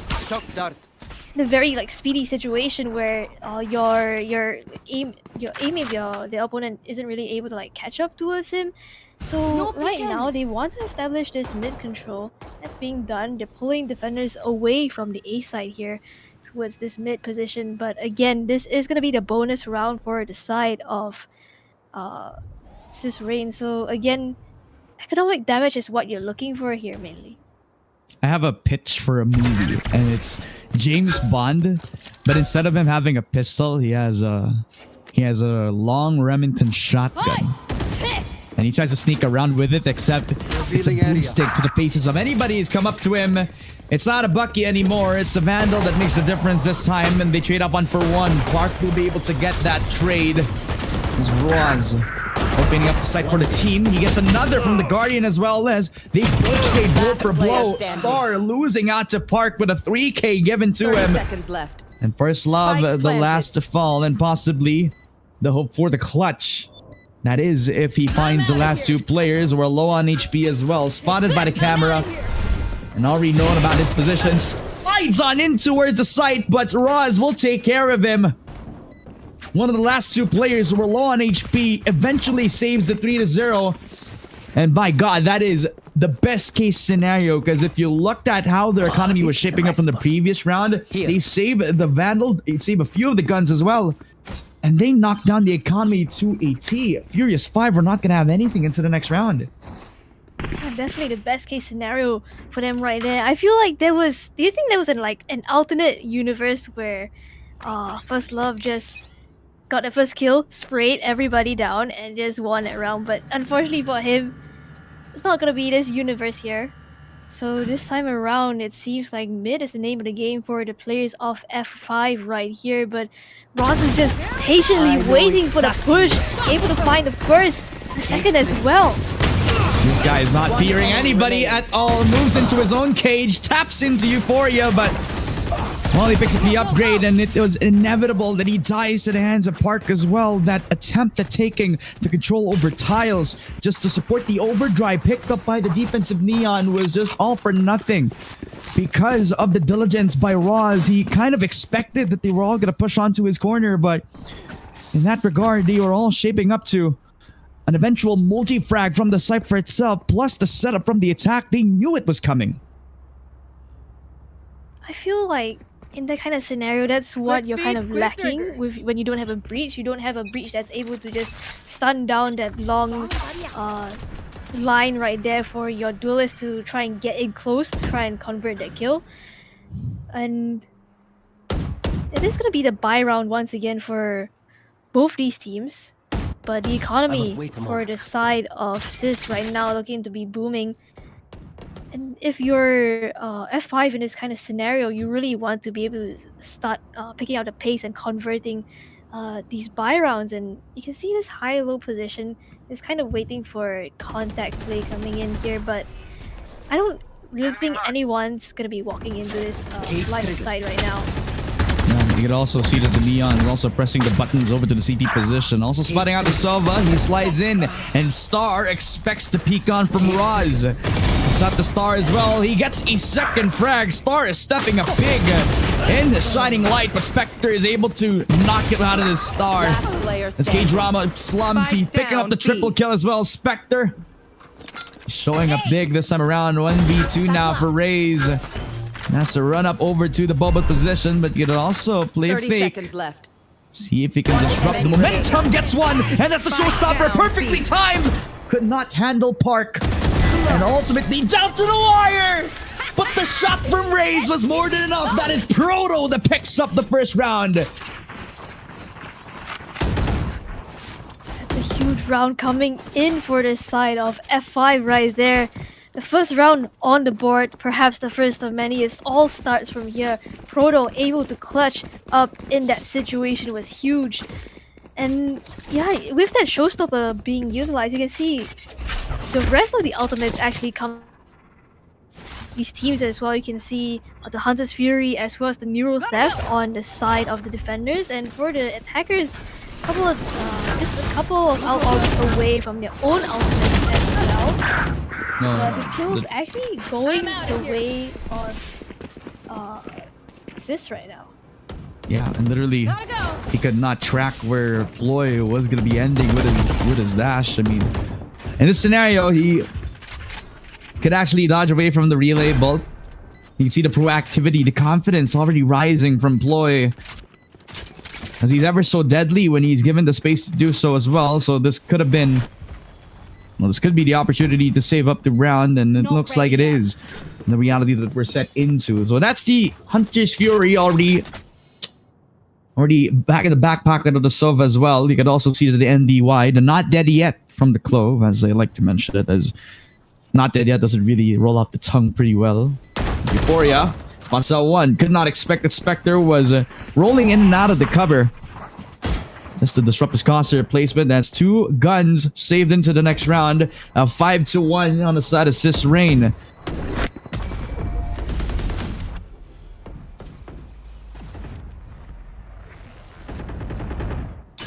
Speaker 12: the very like speedy situation where your aim of the opponent isn't really able to like catch up towards him. So right now they want to establish this mid control. That's being done. They're pulling defenders away from the A side here towards this mid position. But again, this is gonna be the bonus round for the side of Sis Rain. So again, economic damage is what you're looking for here mainly.
Speaker 11: I have a pitch for a movie, and it's James Bond, but instead of him having a pistol, he has a long Remington shotgun. And he tries to sneak around with it, except it's a broomstick to the faces of anybody who's come up to him. It's not a Bucky anymore, it's the Vandal that makes the difference this time, and they trade up 1-for-1. Clark will be able to get that trade. It's Roz opening up the site for the team. He gets another from the Guardian as well, as they both trade blow for blow. Star losing out to Park with a 3K given to him.
Speaker 21: Left.
Speaker 11: And First Love, the last to fall, and possibly the hope for the clutch. That is, if he finds the last two players who are low on HP as well. Spotted by the camera and already known about his position. Slides on in towards the site, but Roz will take care of him. One of the last two players who were low on HP eventually saves the 3-0. And by God, that is the best case scenario, because if you looked at how their economy was shaping up in the previous round, they saved the Vandal, they saved a few of the guns as well. And they knocked down the economy to a T. Furious 5 are not going to have anything into the next round.
Speaker 12: Definitely the best case scenario for them right there. I feel like do you think there was an alternate universe where First Love just got the first kill, sprayed everybody down, and just won that round? But unfortunately for him, it's not going to be this universe here. So this time around, it seems like mid is the name of the game for the players of F5 right here. But Roz is just patiently waiting for the push, able to find the first, the second as well.
Speaker 11: This guy is not fearing anybody at all. Moves into his own cage, taps into Euphoria, but well, he picks up the upgrade, and it was inevitable that he dies to the hands of Park as well. That attempt at taking the control over tiles just to support the overdrive picked up by the defensive Neon was just all for nothing. Because of the diligence by Roz, he kind of expected that they were all going to push onto his corner, but in that regard, they were all shaping up to an eventual multi-frag from the Cypher itself, plus the setup from the attack. They knew it was coming.
Speaker 12: I feel like in that kind of scenario, that's what you're kind of lacking with when you don't have a breach. You don't have a breach that's able to just stun down that long line right there for your duelist to try and get in close to try and convert that kill. And it is going to be the buy round once again for both these teams. But the economy for the side of Sis right now looking to be booming. And if you're F5 in this kind of scenario, you really want to be able to start picking out the pace and converting these buy rounds. And you can see this high-low position is kind of waiting for contact play coming in here. But I don't really think anyone's going to be walking into this line of sight right now.
Speaker 11: You can also see that the Neon is also pressing the buttons over to the CT position. Also spotting out the Sova. He slides in, and Star expects to peek on from Roz. It's not the Star as well. He gets a second frag. Star is stepping up big in the shining light, but Spectre is able to knock him out of the Star. As K-Drama slums, he picking up the triple kill as well. Spectre showing up big this time around. 1v2 now for Raze. Has to run up over to the bubble position, but you can also play a
Speaker 21: 30
Speaker 11: fake.
Speaker 21: seconds left.
Speaker 11: See if he can disrupt the momentum. Gets one, and that's the showstopper. Perfectly timed. Could not handle Park, and ultimately down to the wire. But the shot from Raze was more than enough. That is Proto that picks up the first round.
Speaker 12: That's a huge round coming in for this side of F5 right there. The first round on the board, perhaps the first of many, it all starts from here. Proto able to clutch up in that situation was huge. And yeah, with that showstopper being utilized, you can see the rest of the ultimates actually come. These teams as well, you can see the Hunter's Fury as well as the Neural Theft on the side of the defenders. And for the attackers, just a couple of out away from their own ultimates as well. The kills actually going the way of Sis right now.
Speaker 11: Yeah, and literally he could not track where Ploy was gonna be ending with his dash. I mean, in this scenario, he could actually dodge away from the relay bolt. You can see the proactivity, the confidence already rising from Ploy, as he's ever so deadly when he's given the space to do so as well. So this could have been, well, this could be the opportunity to save up the round, and it looks like it is the reality that we're set into. So that's the Hunter's Fury already back in the back pocket of the Sova as well. You could also see the NDY, the not dead yet from the Clove, as they like to mention it, as not dead yet doesn't really roll off the tongue pretty well. Euphoria spots out one. Could not expect that Spectre was rolling in and out of the cover. Just to disrupt his concert placement. That's two guns saved into the next round. 5-1 on the side of Sis Rain.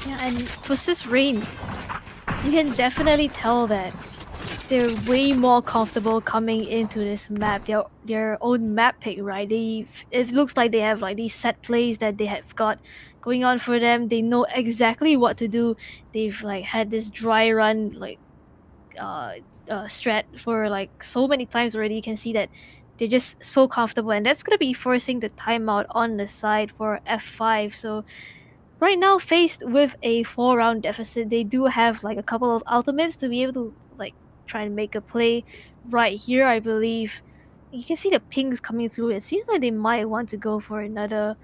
Speaker 12: Yeah, and for Sis Rain, you can definitely tell that they're way more comfortable coming into this map. Their own map pick, right? It looks like they have like these set plays that they have got going on for them. They know exactly what to do. They've like had this dry run like strat for like so many times already. You can see that they're just so comfortable, and that's gonna be forcing the timeout on the side for F5. So right now, faced with a 4-round deficit, they do have like a couple of ultimates to be able to like try and make a play right here. I believe you can see the pings coming through. It seems like they might want to go for another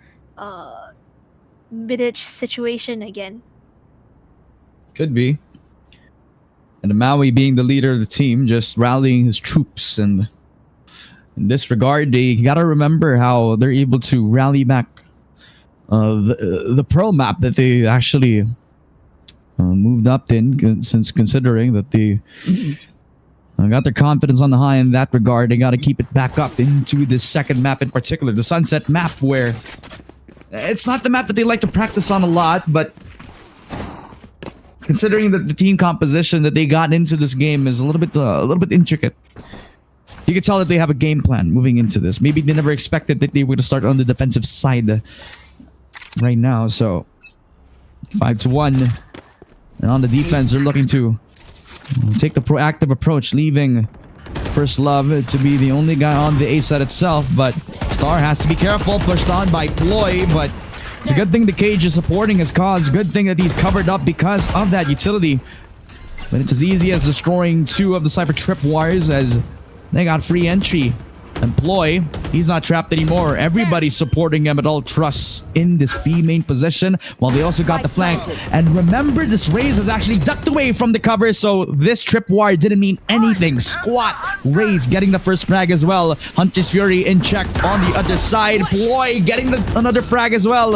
Speaker 12: mid-edge situation again.
Speaker 11: Could be. And the Maui being the leader of the team, just rallying his troops. And in this regard, they gotta remember how they're able to rally back the Pearl map that they actually moved up in, since considering that they got their confidence on the high in that regard. They got to keep it back up into this second map in particular, the Sunset map, where it's not the map that they like to practice on a lot, but considering that the team composition that they got into this game is a little bit intricate, you can tell that they have a game plan moving into this. Maybe they never expected that they were to start on the defensive side right now. So 5-1, and on the defense, they're looking to take the proactive approach, leaving First Love to be the only guy on the A side itself. But Star has to be careful, pushed on by Ploy, but it's a good thing the Cage is supporting his cause. Good thing that he's covered up because of that utility. But it's as easy as destroying 2 of the Cypher Tripwires as they got free entry. And Ploy, he's not trapped anymore. Everybody's supporting him at all trusts in this B main position, while they also got the flank. And remember, this Raze has actually ducked away from the cover, so this tripwire didn't mean anything. Squat, Raze getting the first frag as well. Hunter's Fury in check on the other side. Ploy getting another frag as well.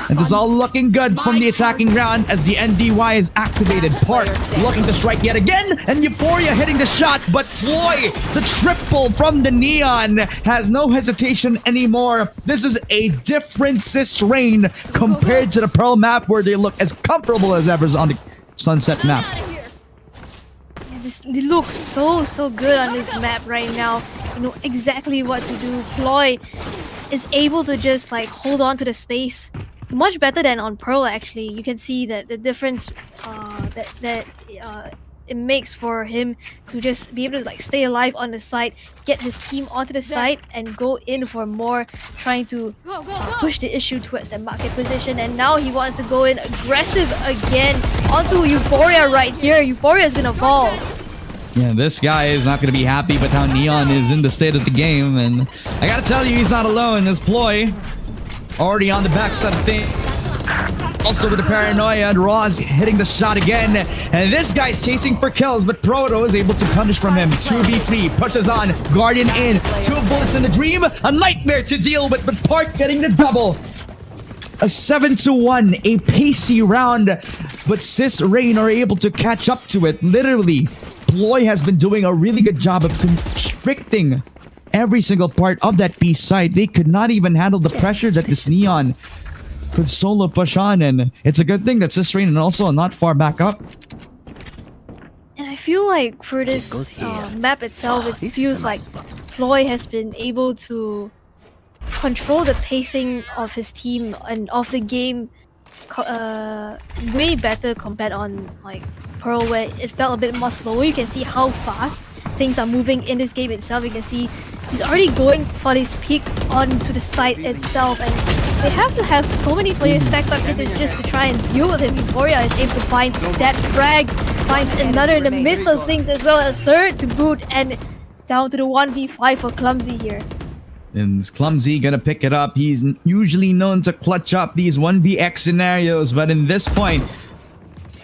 Speaker 11: And it's all looking good from the attacking round as the NDY is activated. Park looking to strike yet again, and Euphoria hitting the shot, but Ploy, the triple from the Neon, has no hesitation anymore. This is a different Sis Rain compared to the Pearl map where they look as comfortable as ever on the Sunset map.
Speaker 12: They look so good on this map right now. You know exactly what to do. Ploy is able to just like hold on to the space much better than on Pearl. Actually, you can see that the difference that it makes for him to just be able to like stay alive on the side, get his team onto the side, and go in for more, trying to push the issue towards the market position. And now he wants to go in aggressive again onto Euphoria right here. Euphoria is gonna fall.
Speaker 11: Yeah, this guy is not going to be happy with how Neon is in the state of the game, and I gotta tell you, he's not alone. This Ploy already on the backside of things. Also with the paranoia, and Roz hitting the shot again. And this guy's chasing for kills, but Proto is able to punish from him. 2v3, pushes on, Guardian in, 2 bullets in the Dream, a nightmare to deal with, but Park getting the double. A 7-1, a pacey round, but Sis Rain are able to catch up to it. Literally, Ploy has been doing a really good job of constricting every single part of that B side. They could not even handle the pressure that this Neon could solo push on, and it's a good thing that Sis Rain and also not far back up.
Speaker 12: And I feel like for this map itself, it feels like Ploy has been able to control the pacing of his team and of the game way better compared on like Pearl, where it felt a bit more slower. You can see how fast things are moving in this game itself. You can see he's already going for his peak onto the site itself, and they have to have so many players stacked up here just to try and deal with him. Euphoria is able to find that frag, finds another in the midst of things as well, a third to boot, and down to the 1v5 for Clumsy here.
Speaker 11: And Clumsy gonna pick it up. He's usually known to clutch up these 1vx scenarios, but in this point,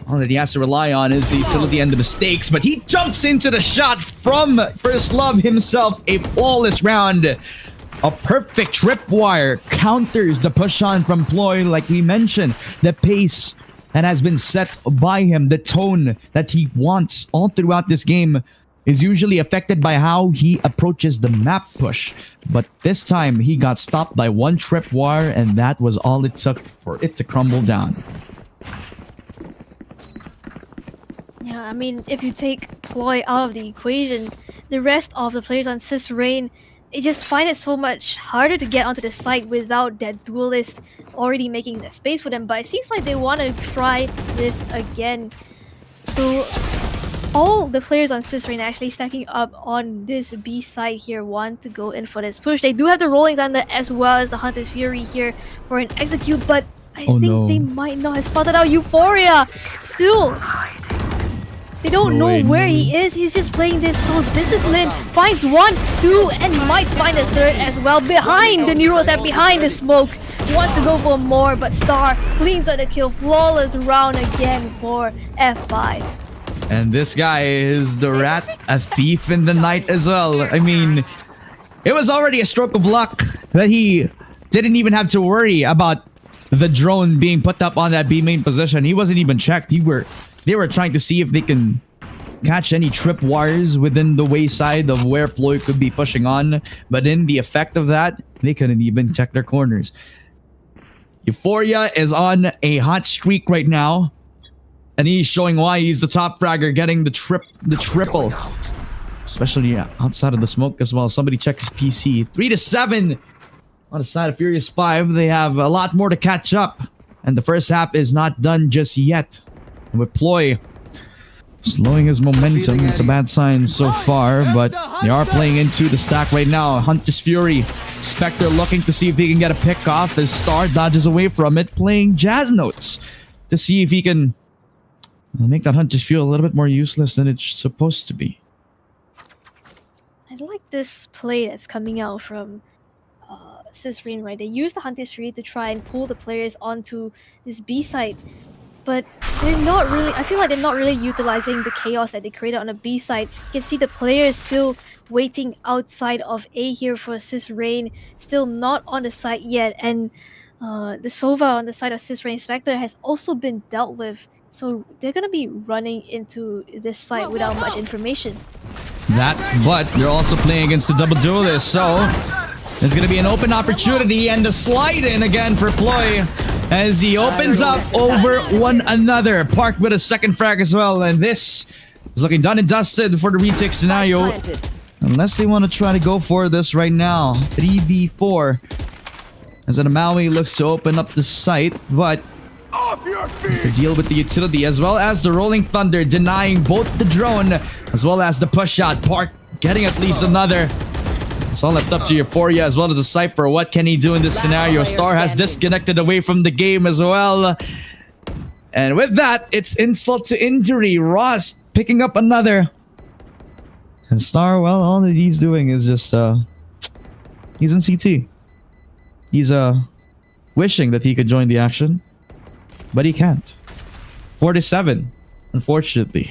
Speaker 11: all that he has to rely on is the utility end of the stakes. But he jumps into the shot from First Love himself. A flawless round. A perfect tripwire counters the push on from Ploy. Like we mentioned, the pace that has been set by him, the tone that he wants all throughout this game, is usually affected by how he approaches the map push. But this time, he got stopped by one tripwire, and that was all it took for it to crumble down.
Speaker 12: Yeah, I mean, if you take Ploy out of the equation, the rest of the players on Sis Rain, they just find it so much harder to get onto the site without that duelist already making that space for them. But it seems like they want to try this again. So all the players on Sis Rain actually stacking up on this B side here want to go in for this push. They do have the Rolling Thunder as well as the Hunter's Fury here for an execute, but I think they might not have spotted out Euphoria. Still, they don't know where he is. He's just playing this so disciplined. Finds 1, 2, and might find a third as well. Behind the neural attack, behind the smoke. He wants to go for more, but Star cleans on the kill. Flawless round again for F5.
Speaker 11: And this guy is the rat, a thief in the night as well. I mean, it was already a stroke of luck that he didn't even have to worry about the drone being put up on that B main position. He wasn't even checked. They were trying to see if they can catch any trip wires within the wayside of where Ploy could be pushing on. But in the effect of that, they couldn't even check their corners. Euphoria is on a hot streak right now. And he's showing why he's the top fragger, getting the triple. Especially outside of the smoke as well. Somebody check his PC. 3-7 on the side of Furious 5. They have a lot more to catch up. And the first half is not done just yet. And with Ploy slowing his momentum, it's a bad sign so far. But they are playing into the stack right now. Hunter's Fury. Spectre looking to see if he can get a pick off as Star dodges away from it. Playing jazz notes to see if he can It'll make that hunt just feel a little bit more useless than it's supposed to be.
Speaker 12: I like this play that's coming out from Rain, right? They use the Hunter's Fury to try and pull the players onto this B side, but they're not really. I feel like they're not really utilizing the chaos that they created on the B side. You can see the players still waiting outside of A here for Rain, still not on the side yet, and the Sova on the side of Rain Spectre has also been dealt with. So they're gonna be running into this site without much information.
Speaker 11: But they're also playing against the double duelist, so there's going to be an open opportunity and the slide in again for Ploy as he opens up over one another. Park with a second frag as well, and this is looking done and dusted for the retake scenario. Unless they want to try to go for this right now. 3v4 as Maui looks to open up the site, but to deal with the utility as well as the Rolling Thunder denying both the drone as well as the push shot. Park getting at least another. It's all left up to Euphoria as well as the Cypher. What can he do in this scenario? Star has disconnected away from the game as well. And with that, it's insult to injury. Ross picking up another. And Star, well, all that he's doing is just, he's in CT. He's, wishing that he could join the action. But he can't. 47, unfortunately.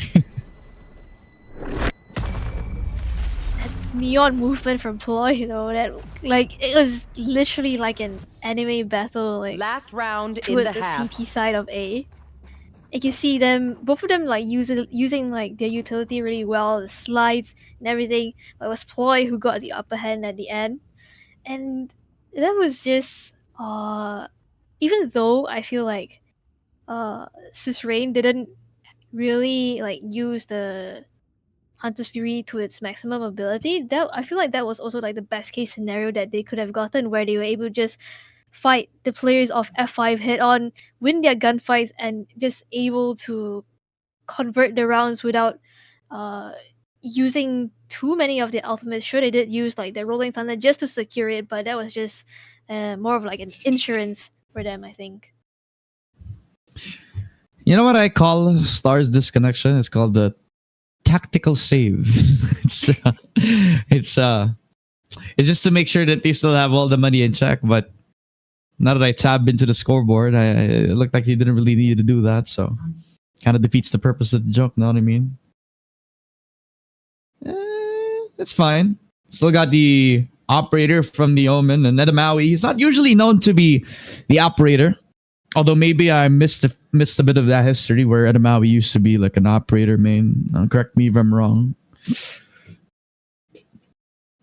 Speaker 12: Neon movement from Ploy, you know, that like it was literally like an anime battle, like
Speaker 21: last round in
Speaker 12: towards
Speaker 21: the
Speaker 12: the
Speaker 21: half.
Speaker 12: CT side of A. You can see them, both of them, like using like their utility really well, the slides and everything. But it was Ploy who got the upper hand at the end, and that was just even though I feel like Rain didn't really like use the Hunter's Fury to its maximum ability, that I feel like that was also like the best case scenario that they could have gotten, where they were able to just fight the players of F5 head on, win their gunfights, and just able to convert the rounds without using too many of the ultimates. Sure, they did use like the Rolling Thunder just to secure it, but that was just more of like an insurance for them, I think.
Speaker 11: You know what I call Star's disconnection? It's called the tactical save. it's just to make sure that they still have all the money in check. But now that I tab into the scoreboard, it looked like he didn't really need to do that. So kind of defeats the purpose of the joke. Know what I mean? It's fine. Still got the operator from the Omen and Maui. He's not usually known to be the operator. Although maybe I missed a bit of that history where Maui used to be like an operator main. Correct me if I'm wrong.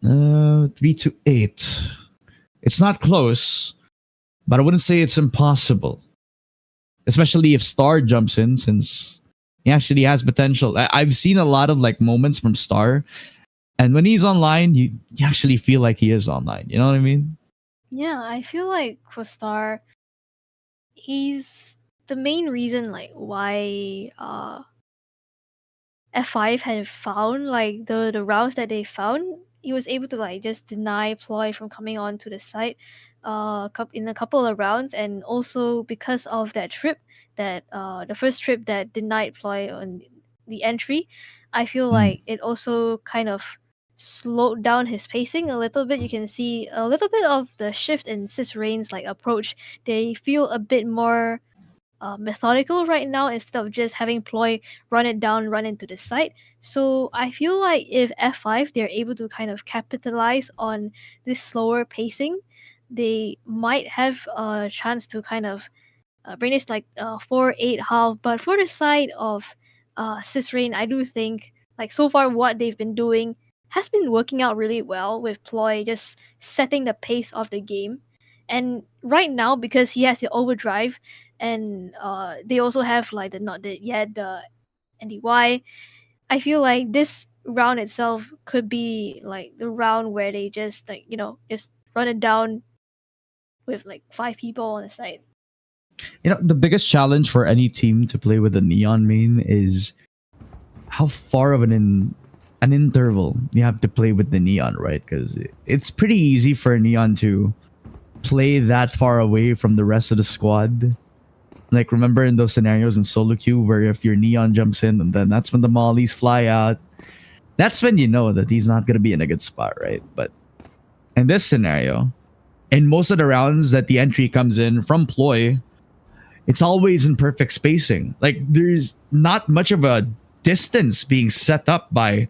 Speaker 11: 3-8. It's not close, but I wouldn't say it's impossible. Especially if Star jumps in, since he actually has potential. I've seen a lot of like moments from Star, and when he's online, you actually feel like he is online. You know what I mean?
Speaker 12: Yeah, I feel like for Star, he's the main reason like why F5 had found like the routes that they found. He was able to like just deny Ploy from coming on to the site in a couple of rounds, and also because of that trip, that the first trip that denied Ploy on the entry, I feel like it also kind of slowed down his pacing a little bit. You can see a little bit of the shift in Rain's like approach. They feel a bit more methodical right now instead of just having Ploy run it down, run into the site. So I feel like if F5 they're able to kind of capitalize on this slower pacing, they might have a chance to kind of bring this like 4-8 half. But for the side of Rain, I do think like so far what they've been doing has been working out really well, with Ploy just setting the pace of the game. And right now, because he has the overdrive, and they also have like the NDY, I feel like this round itself could be like the round where they just like, you know, just run it down with like 5 people on the site.
Speaker 11: You know, the biggest challenge for any team to play with a Neon main is how far of an interval you have to play with the Neon, right? Because it's pretty easy for a Neon to play that far away from the rest of the squad Like, remember in those scenarios in solo queue where if your Neon jumps in and then that's when the mollies fly out, that's when you know that he's not going to be in a good spot, right? But in this scenario, in most of the rounds that the entry comes in from Ploy, it's always in perfect spacing. Like, there's not much of a distance being set up by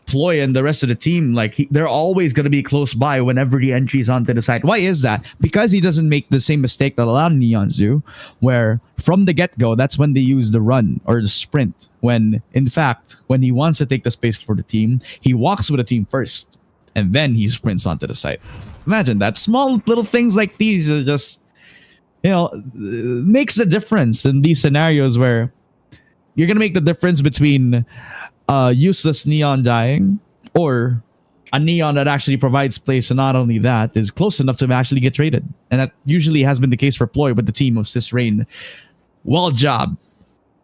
Speaker 11: Ploy and the rest of the team. Like, they're always going to be close by whenever the entry's onto the side. Why is that? Because he doesn't make the same mistake that a lot of Neons do, where from the get-go, that's when they use the run or the sprint. When, in fact, when he wants to take the space for the team, he walks with the team first, and then he sprints onto the side. Imagine that. Small little things like these are just, makes a difference in these scenarios where you're going to make the difference between useless Neon dying or a Neon that actually provides place, and not only that, is close enough to actually get traded. And that usually has been the case for Ploy with the team of Sis Rain. Well job.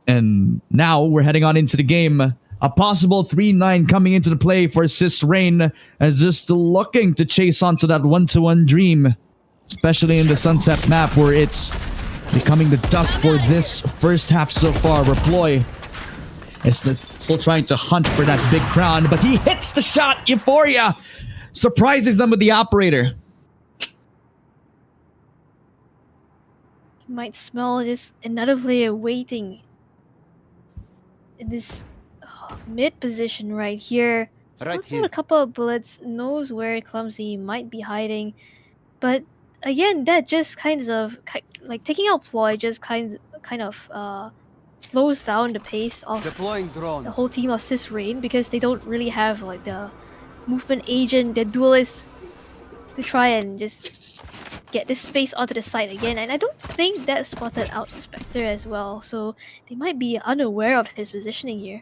Speaker 11: And now we're heading on into the game. A possible 3-9 coming into the play for Sis Rain, as just looking to chase onto that 1-1 dream, especially in the Sunset map where it's becoming the dust for this first half so far, where Ploy is still trying to hunt for that big crown, but he hits the shot. Euphoria surprises them with the operator.
Speaker 12: You might smell just another player waiting in this mid position right here. Right here. A couple of bullets, knows where Clumsy might be hiding, but again, that just kind of like taking out Ploy just kind of slows down the pace of the whole team of Sis Rain, because they don't really have like the movement agent, the duelist, to try and just get this space onto the side again. And I don't think that spotted out Spectre as well, so they might be unaware of his positioning here.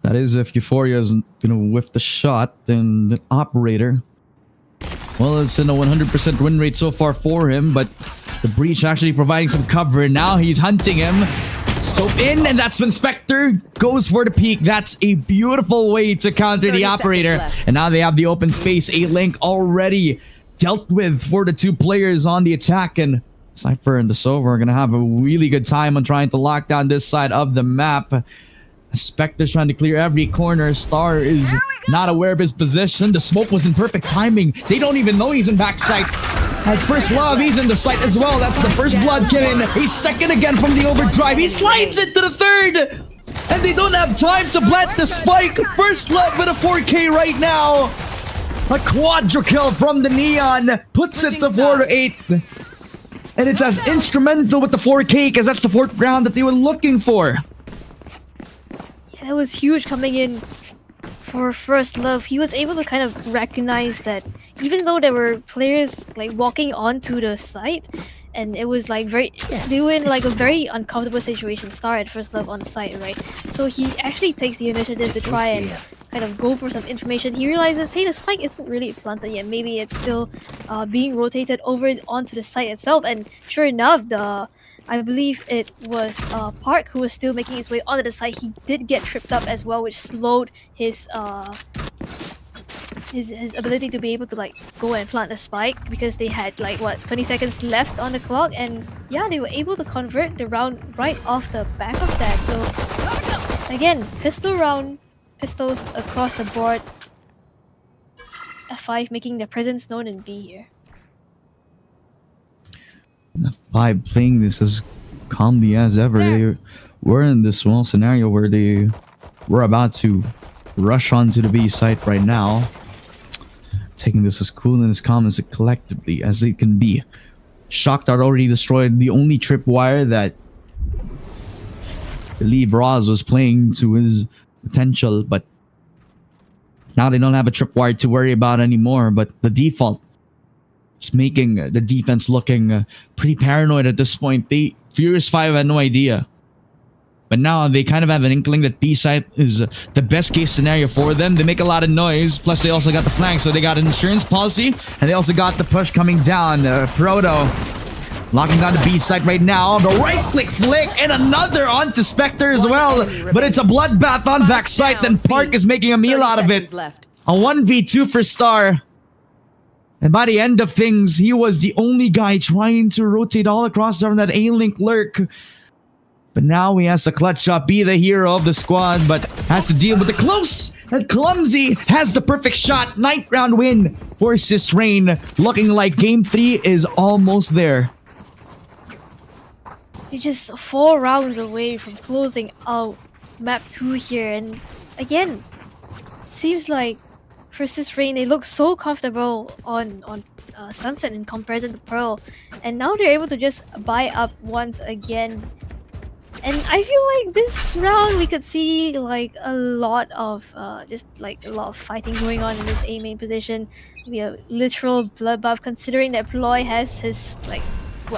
Speaker 11: That is, if Euphoria isn't whiff the shot, then the operator, well, it's in a 100% win rate so far for him, but the breach actually providing some cover. Now he's hunting him. Scope in, and that's when Spectre goes for the peek. That's a beautiful way to counter the operator. And now they have the open space. A-Link already dealt with for the two players on the attack, and Cypher and the Sova are going to have a really good time on trying to lock down this side of the map. Spectre's trying to clear every corner. Star is not aware of his position. The smoke was in perfect timing. They don't even know he's in backside. As First Love, he's in the site as well. That's the first blood killing. He's second again from the overdrive. He slides into the third. And they don't have time to plant the spike. First Love with a 4K right now. A quadra kill from the Neon. Puts it to 4-8. And it's as instrumental with the 4K because that's the fourth round that they were looking for.
Speaker 12: Yeah, that was huge coming in for First Love. He was able to kind of recognize that even though there were players like walking onto the site, and it was like they were in like a very uncomfortable situation. Star at First Love on the site, right? So he actually takes the initiative to try and kind of go for some information. He realizes, hey, the spike isn't really planted yet. Maybe it's still being rotated over onto the site itself. And sure enough, I believe it was Park who was still making his way onto the site. He did get tripped up as well, which slowed his ability to be able to like go and plant a spike, because they had like 20 seconds left on the clock, and yeah, they were able to convert the round right off the back of that. So again, pistol round, pistols across the board. F5 making their presence known in B here.
Speaker 11: F5 playing this as calmly as ever. They were in this small scenario where they were about to rush onto the B site right now, taking this as cool and as calm as collectively as it can be. Shock Dart already destroyed the only tripwire that I believe Roz was playing to his potential, but now they don't have a tripwire to worry about anymore. But the default is making the defense looking pretty paranoid at this point. Furious 5 had no idea. But now they kind of have an inkling that B side is the best case scenario for them. They make a lot of noise. Plus, they also got the flank, so they got an insurance policy. And they also got the push coming down. Proto locking down the B side right now. The right-click flick and another onto Spectre as well. But it's a bloodbath on backside. Then Park is making a meal out of it. A 1v2 for Star. And by the end of things, he was the only guy trying to rotate all across from that A-Link lurk. But now he has to clutch up, be the hero of the squad, but has to deal with the close and clumsy. Has the perfect shot. 9th round win for Sis Rain. Looking like game 3 is almost there.
Speaker 12: You're just 4 rounds away from closing out map 2 here, and again, it seems like for Sis Rain, they look so comfortable on Sunset in comparison to Pearl, and now they're able to just buy up once again. And I feel like this round we could see like a lot of fighting going on in this A main position. We have literal bloodbath, considering that Ploy has his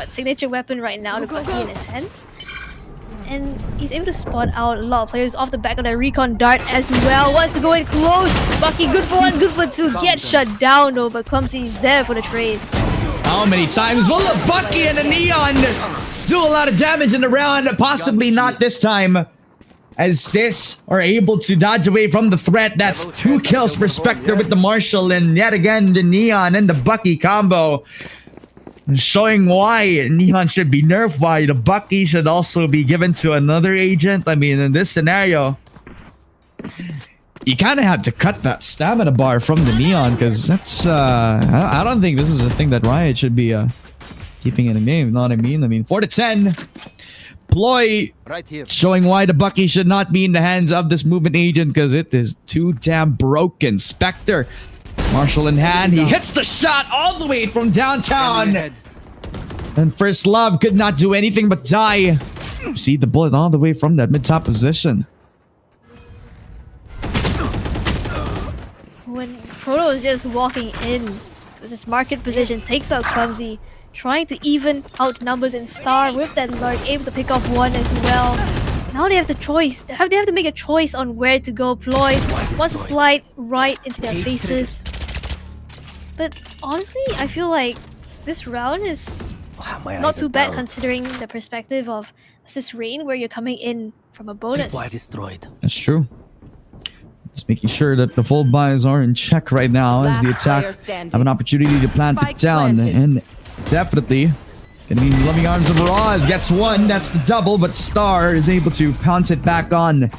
Speaker 12: signature weapon right now, the Bucky in his hands. And he's able to spot out a lot of players off the back of that recon dart as well. Wants to go in close. Bucky, good for 1, good for 2. Get shut down though, but Clumsy is there for the trade.
Speaker 11: How many times will the Bucky and the Neon do a lot of damage in the round? Possibly not this time, as Sis are able to dodge away from the threat. That's 2 kills for Spectre with the Marshall, and yet again the Neon and the Bucky combo. Showing why Neon should be nerfed, why the Bucky should also be given to another agent. I mean, in this scenario, you kind of have to cut that stamina bar from the Neon, because that's I don't think this is a thing that Riot should be keeping in the game. You know what I mean? 4-10. Ploy showing why the Bucky should not be in the hands of this movement agent, because it is too damn broken. Spectre, Marshall in hand, he hits the shot all the way from downtown. And First Love could not do anything but die. See the bullet all the way from that mid-top position.
Speaker 12: When Proto is just walking in with this market position, takes out Clumsy, trying to even out numbers in Star with that lurk, able to pick off 1 as well. Now they have the choice. They have to make a choice on where to go. Ploy wants to slide right into their faces. But honestly, I feel like this round is not too bad considering the perspective of Sis Rain, where you're coming in from a bonus.
Speaker 11: That's true. Just making sure that the full buys are in check right now as the attack have an opportunity to plant it down. And definitely gonna be loving arms of Roz. Gets 1, that's the double, but Star is able to pounce it back on.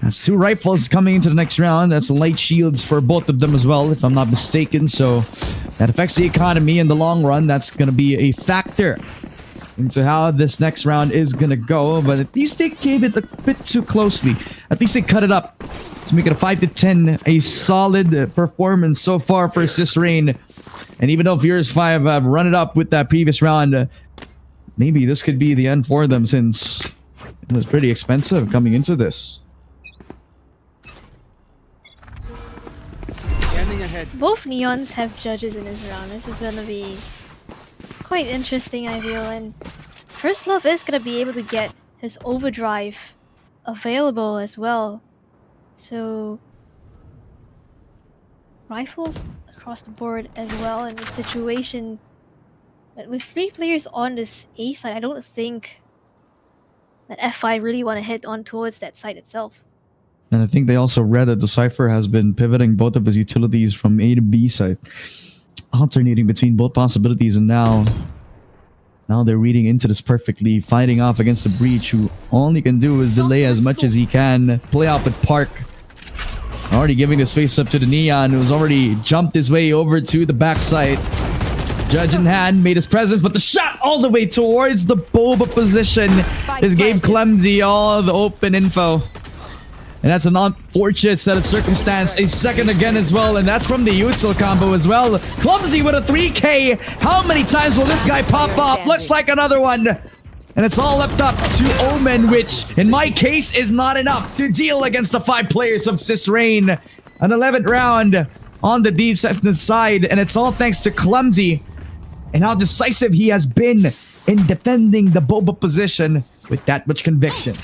Speaker 11: That's 2 rifles coming into the next round. That's light shields for both of them as well, if I'm not mistaken. So that affects the economy in the long run. That's going to be a factor into how this next round is going to go. But at least they gave it a bit too closely. At least they cut it up to make it a 5-10. A solid performance so far for Sis Rain. And even though Furious 5 have run it up with that previous round, maybe this could be the end for them, since it was pretty expensive coming into this.
Speaker 12: Both Neons have judges in this round. This is gonna be quite interesting, I feel. And First Love is gonna be able to get his overdrive available as well. So rifles across the board as well in this situation. But with 3 players on this A side, I don't think that F5 really want to head on towards that side itself.
Speaker 11: And I think they also read that the Cypher has been pivoting both of his utilities from A to B side, alternating between both possibilities, and now they're reading into this perfectly, fighting off against the Breach, who all he can do is delay as much as he can, play off with Park. Already giving the space up to the Neon, who's already jumped his way over to the backside. Judge in hand, made his presence, but the shot all the way towards the Boba position is game clumsy, all the open info. And that's an unfortunate set of circumstance. A second again as well, and that's from the util combo as well. Clumsy with a 3K. How many times will this guy pop off? Looks like another one. And it's all left up to Omen, which in my case is not enough to deal against the 5 players of Sis Rain. An 11th round on the defensive side, and it's all thanks to Clumsy and how decisive he has been in defending the Boba position with that much conviction.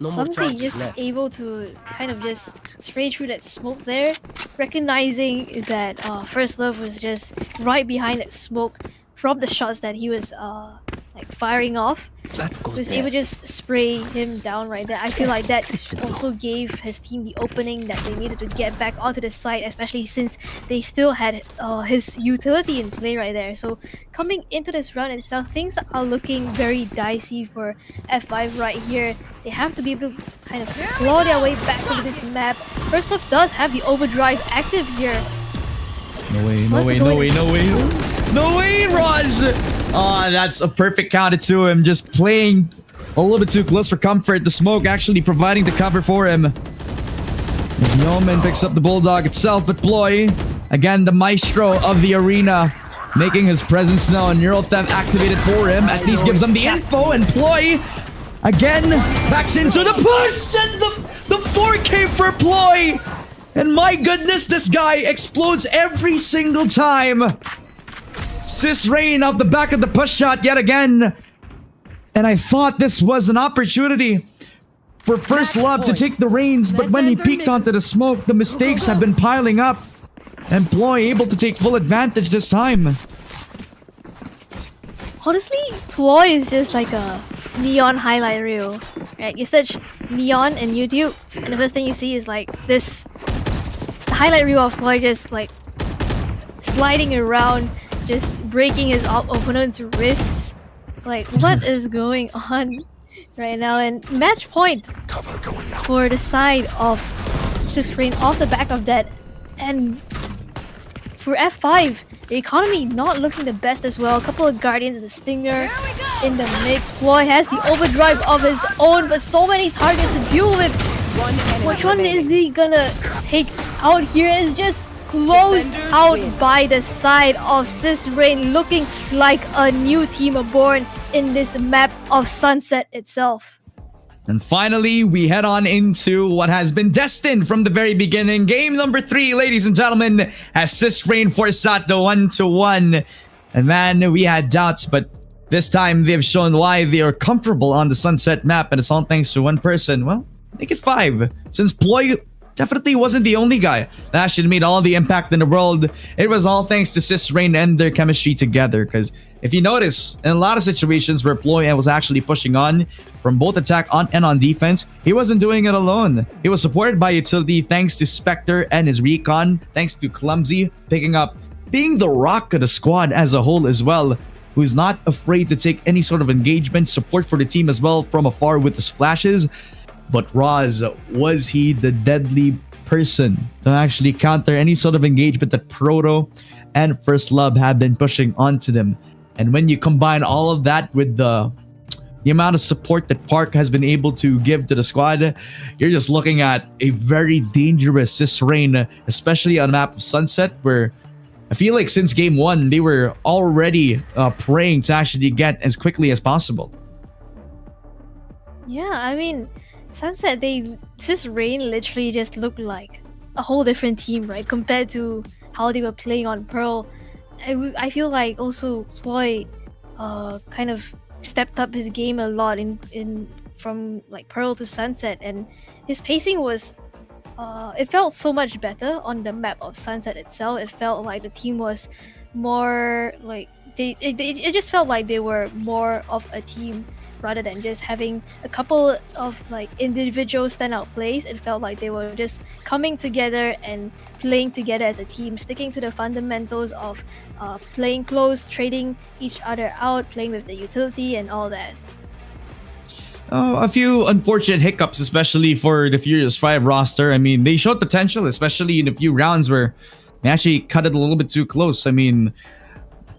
Speaker 12: Clumsy just able to kind of just spray through that smoke there, recognizing that First Love was just right behind that smoke from the shots that he was like firing off. was able to just spray him down right there. I feel like that also gave his team the opening that they needed to get back onto the site, especially since they still had his utility in play right there. So coming into this round itself, things are looking very dicey for F5 right here. They have to be able to kind of claw their way back into this map. First Love does have the overdrive active here.
Speaker 11: No way, no way, no way, no way. No way, Roz! Oh, that's a perfect counter to him. Just playing a little bit too close for comfort. The smoke actually providing the cover for him. As Yeoman picks up the Bulldog itself, but Ploy, again, the maestro of the arena, making his presence known. Neural Theft activated for him. At least gives him the info, and Ploy, again, backs into the push! And the 4K for Ploy! And my goodness, this guy explodes every single time. Sis Rain off the back of the push shot yet again. And I thought this was an opportunity for First Love to take the reins, but when he peeked onto the smoke, the mistakes have been piling up. And Ploy able to take full advantage this time.
Speaker 12: Honestly, Ploy is just like a neon highlight reel. Right? You search neon in YouTube, and the first thing you see is like this highlight reel of Ploy just like sliding around, just breaking his opponent's wrists. Like, what is going on right now? And match point for the side of Sis Rain off the back of that. And for F5, the economy not looking the best as well. A couple of Guardians and the Stinger in the mix. Ploy has the overdrive of his own, but so many targets to deal with. Which one is he gonna take out here? It's just closed out by the side of Sis Rain, looking like a new team born in this map of Sunset itself.
Speaker 11: And finally, we head on into what has been destined from the very beginning. Game number 3, ladies and gentlemen, as Sis Rain forced out the 1-1. And man, we had doubts, but this time they've shown why they are comfortable on the Sunset map, and it's all thanks to one person. Well, make it 5, since Ploy definitely wasn't the only guy that actually made all the impact in the world. It was all thanks to Sis Rain and their chemistry together, because if you notice, in a lot of situations where Ploy was actually pushing on from both attack and on defense, he wasn't doing it alone. He was supported by utility thanks to Spectre and his recon, thanks to Clumsy picking up, being the rock of the squad as a whole as well, who's not afraid to take any sort of engagement, support for the team as well from afar with his flashes. But Roz, was he the deadly person to actually counter any sort of engagement that Proto and First Love have been pushing onto them? And when you combine all of that with the amount of support that Park has been able to give to the squad, you're just looking at a very dangerous Sis Rain, especially on the map of Sunset, where I feel like since game 1, they were already praying to actually get as quickly as possible.
Speaker 12: Yeah, I mean, Sunset, Sis Rain literally just looked like a whole different team, right? Compared to how they were playing on Pearl. I feel like also Ploy kind of stepped up his game a lot in from like Pearl to Sunset, and his pacing was it felt so much better on the map of Sunset itself. It felt like the team was more like it just felt like they were more of a team rather than just having a couple of like individual standout plays. It felt like they were just coming together and playing together as a team, sticking to the fundamentals of playing close, trading each other out, playing with the utility and all that.
Speaker 11: A few unfortunate hiccups, especially for the Furious 5 roster. I mean, they showed potential, especially in a few rounds where they actually cut it a little bit too close. I mean,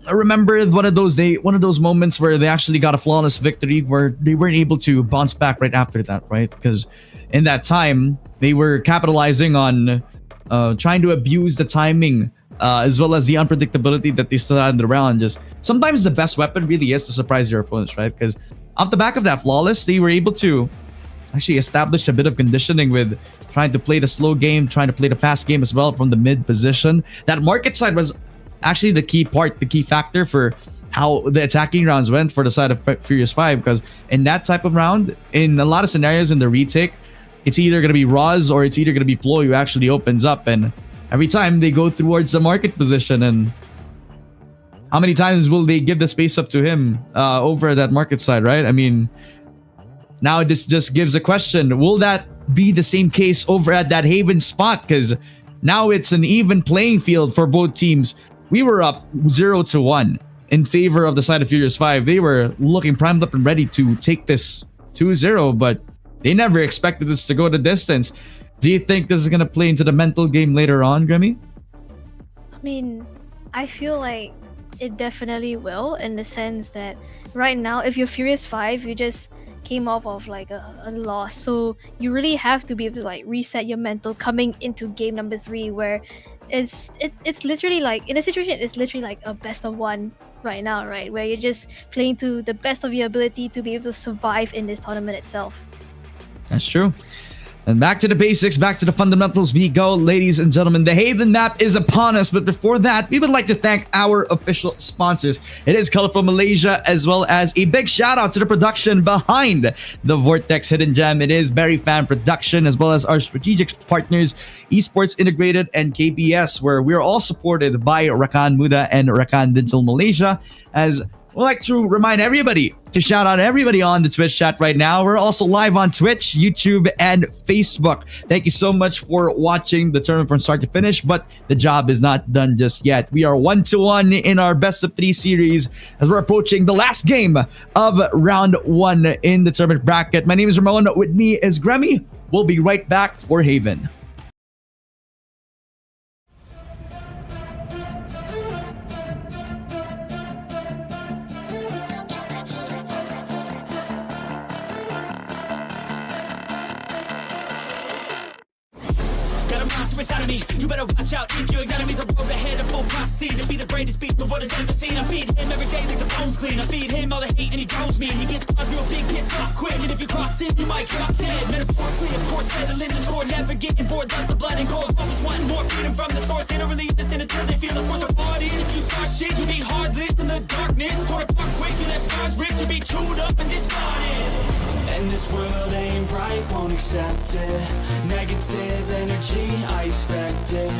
Speaker 11: I remember one of those moments where they actually got a flawless victory where they weren't able to bounce back right after that, right? Because in that time, they were capitalizing on trying to abuse the timing as well as the unpredictability that they still had in the round. Just sometimes the best weapon really is to surprise your opponents, right? Because off the back of that flawless, they were able to actually establish a bit of conditioning with trying to play the slow game, trying to play the fast game as well from the mid position. That market side was actually the key factor for how the attacking rounds went for the side of Furious 5, because in that type of round, in a lot of scenarios in the retake, it's either going to be Roz or it's either going to be Ploy who actually opens up, and every time they go towards the market position, and how many times will they give the space up to him over at that market side, right? I mean, now this just gives a question. Will that be the same case over at that Haven spot? Because now it's an even playing field for both teams. We were up 0-1 in favor of the side of Furious 5. They were looking primed up and ready to take this 2-0, but they never expected this to go the distance. Do you think this is going to play into the mental game later on, Gremmy?
Speaker 12: I mean, I feel like it definitely will, in the sense that right now, if you're Furious 5, you just came off of like a loss, so you really have to be able to like reset your mental coming into game number 3, where it's literally like, in a situation, it's literally like a best of 1 right now, right, where you're just playing to the best of your ability to be able to survive in this tournament itself.
Speaker 11: That's true. And back to the basics, back to the fundamentals we go, ladies and gentlemen. The Haven map is upon us, but before that, we would like to thank our official sponsors. It is Colorful Malaysia, as well as a big shout out to the production behind the Vortex Hidden Gem. It is Berryfam Production, as well as our strategic partners, Esports Integrated and KBS, where we're all supported by Rakan, Muda, and Rakan Digital Malaysia. As we'd like to remind everybody to shout out everybody on the Twitch chat right now. We're also live on Twitch, YouTube, and Facebook. Thank you so much for watching the tournament from start to finish, but the job is not done just yet. We are 1-1 in our best of 3 series as we're approaching the last game of round 1 in the tournament bracket. My name is Ramone. With me is Gremmy. We'll be right back for Haven.
Speaker 3: Inside of me, you better watch out if you ignite me. A road ahead of full prophecy to be the greatest beat the world has ever seen. I feed him every day like the bones clean. I feed him all the hate and he grows me, and he gets caused real big, pissed off quick. And if you cross him, you might drop dead. Metaphorically, of course, settling the score, never getting bored. Lots of blood and gore, always wanting more freedom from the source. They don't really understand until they feel the force of party. And if you start shit, you be heartless in the darkness. Torn apart quick, you left scars ripped to be chewed up and discarded. And this world ain't right, won't accept it. Negative energy, I expect it.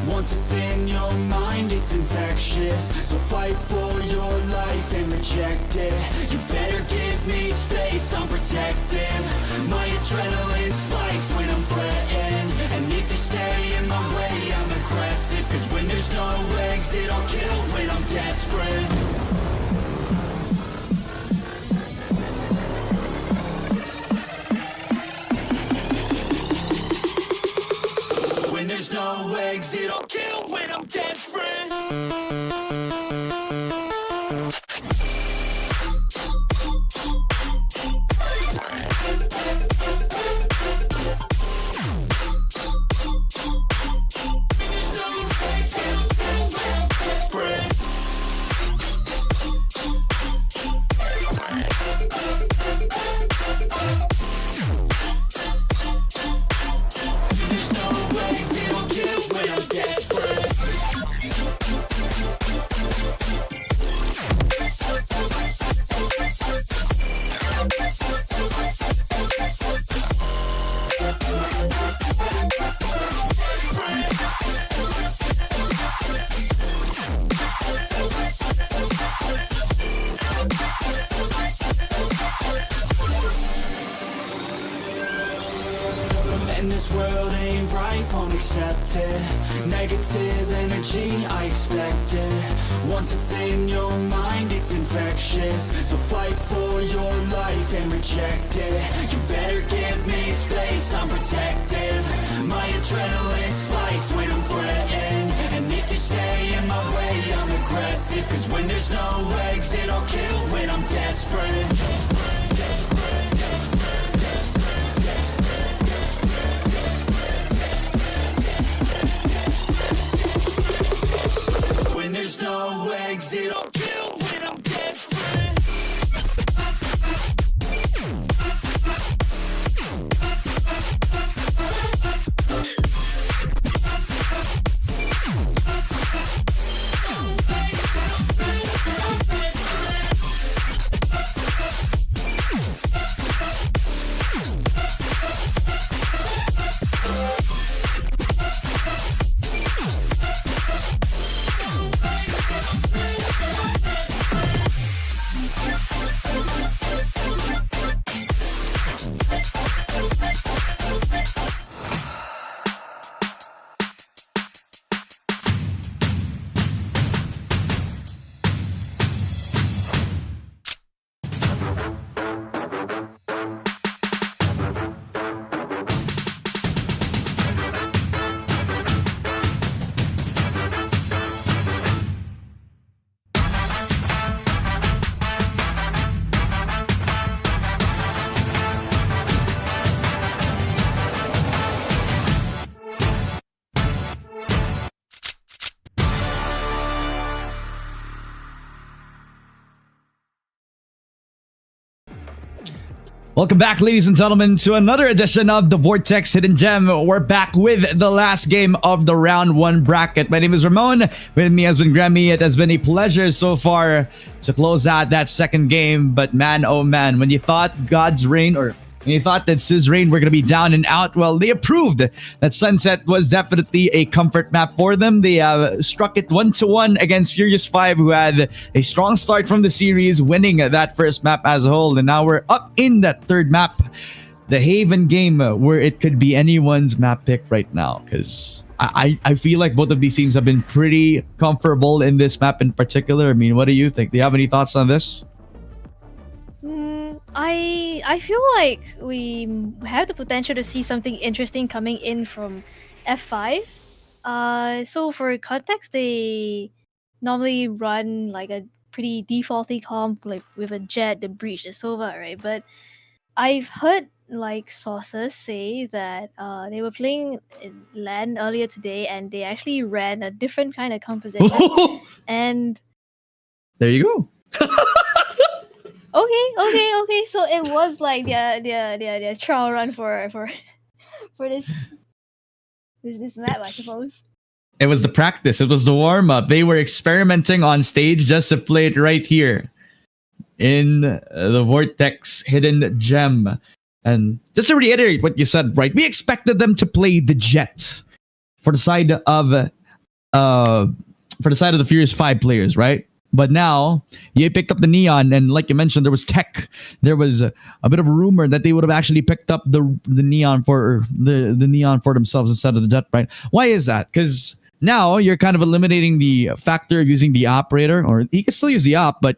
Speaker 3: Once it's in your mind, it's infectious. So fight for your life and reject it. You better give me space, I'm protective. My adrenaline spikes when I'm threatened. And if you stay in my way, I'm aggressive. Cause when there's no exit, I'll kill when I'm desperate. There's no exit, I'll kill when I'm desperate. And this world ain't right, won't accept it. Negative energy, I expect it. Once it's in your mind, it's infectious. So fight for your life and reject it. You better give me space, I'm protective. My adrenaline spikes when I'm threatened. And if you stay in my way, I'm aggressive. Cause when there's no exit, I'll kill when I'm desperate. There's no exit, I'll kill when I'm desperate.
Speaker 11: Welcome back, ladies and gentlemen, to another edition of the Vortex Hidden Gem. We're back with the last game of the round 1 bracket. My name is Ramone. With me has been Gremmy. It has been a pleasure so far to close out that second game. But man, oh man, when you thought God's reign, or when you thought that Siz's reign were going to be down and out, well, they approved that Sunset was definitely a comfort map for them. They struck it 1-1 against Furious 5, who had a strong start from the series, winning that first map as a whole. And now we're up in that third map, the Haven game, where it could be anyone's map pick right now. Because I feel like both of these teams have been pretty comfortable in this map in particular. I mean, what do you think? Do you have any thoughts on this?
Speaker 12: I feel like we have the potential to see something interesting coming in from F5. So for context, they normally run like a pretty defaulty comp, like with a Jet, the Breach, the Sova, right? But I've heard like sources say that they were playing in LAN earlier today, and they actually ran a different kind of composition. And
Speaker 11: there you go.
Speaker 12: Okay. So it was like their trial run for this map, I suppose.
Speaker 11: It was the practice. It was the warm-up. They were experimenting on stage just to play it right here in the Vortex Hidden Gem. And just to reiterate what you said, right? We expected them to play the Jet for the side of the Furious 5 players, right? But now, you picked up the Neon, and like you mentioned, there was tech. There was a bit of a rumor that they would have actually picked up the Neon for the Neon for themselves instead of the Jet, right? Why is that? Because now you're kind of eliminating the factor of using the operator, or you can still use the op, but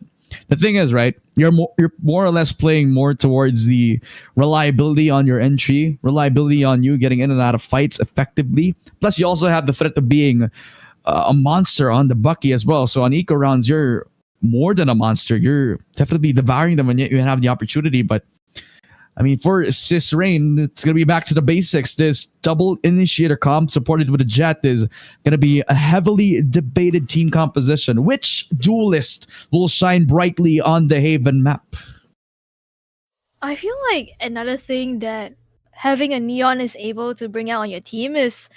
Speaker 11: the thing is, right, you're more or less playing more towards the reliability on your entry, reliability on you getting in and out of fights effectively. Plus, you also have the threat of being a monster on the Bucky as well. So on eco rounds, you're more than a monster. You're definitely devouring them when you have the opportunity. But I mean, for Sis Rain, it's going to be back to the basics. This double initiator comp supported with a Jet is going to be a heavily debated team composition. Which duelist will shine brightly on the Haven map?
Speaker 12: I feel like another thing that having a Neon is able to bring out on your team is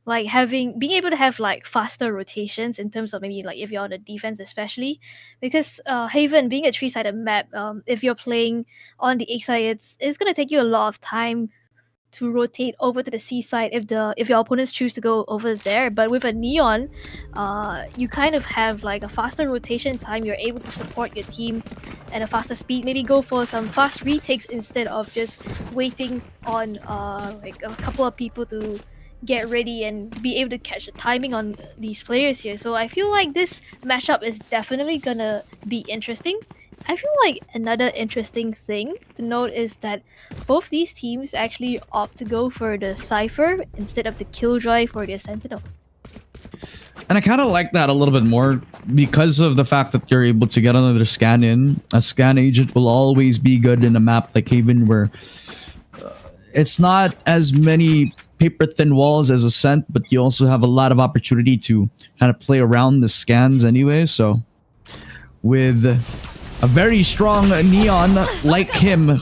Speaker 12: like being able to have like faster rotations in terms of maybe like if you're on the defense especially, because Haven being a 3-sided map, if you're playing on the A side, it's gonna take you a lot of time to rotate over to the C side if your opponents choose to go over there. But with a Neon, you kind of have like a faster rotation time. You're able to support your team at a faster speed, maybe go for some fast retakes instead of just waiting on like a couple of people to get ready and be able to catch the timing on these players here. So I feel like this matchup is definitely gonna be interesting. I feel like another interesting thing to note is that both these teams actually opt to go for the Cypher instead of the Killjoy for their Sentinel.
Speaker 11: And I kind of like that a little bit more because of the fact that you're able to get another scan in. A scan agent will always be good in a map like Haven, where it's not as many paper thin walls as Ascent, but you also have a lot of opportunity to kind of play around the scans anyway. So with a very strong Neon like him,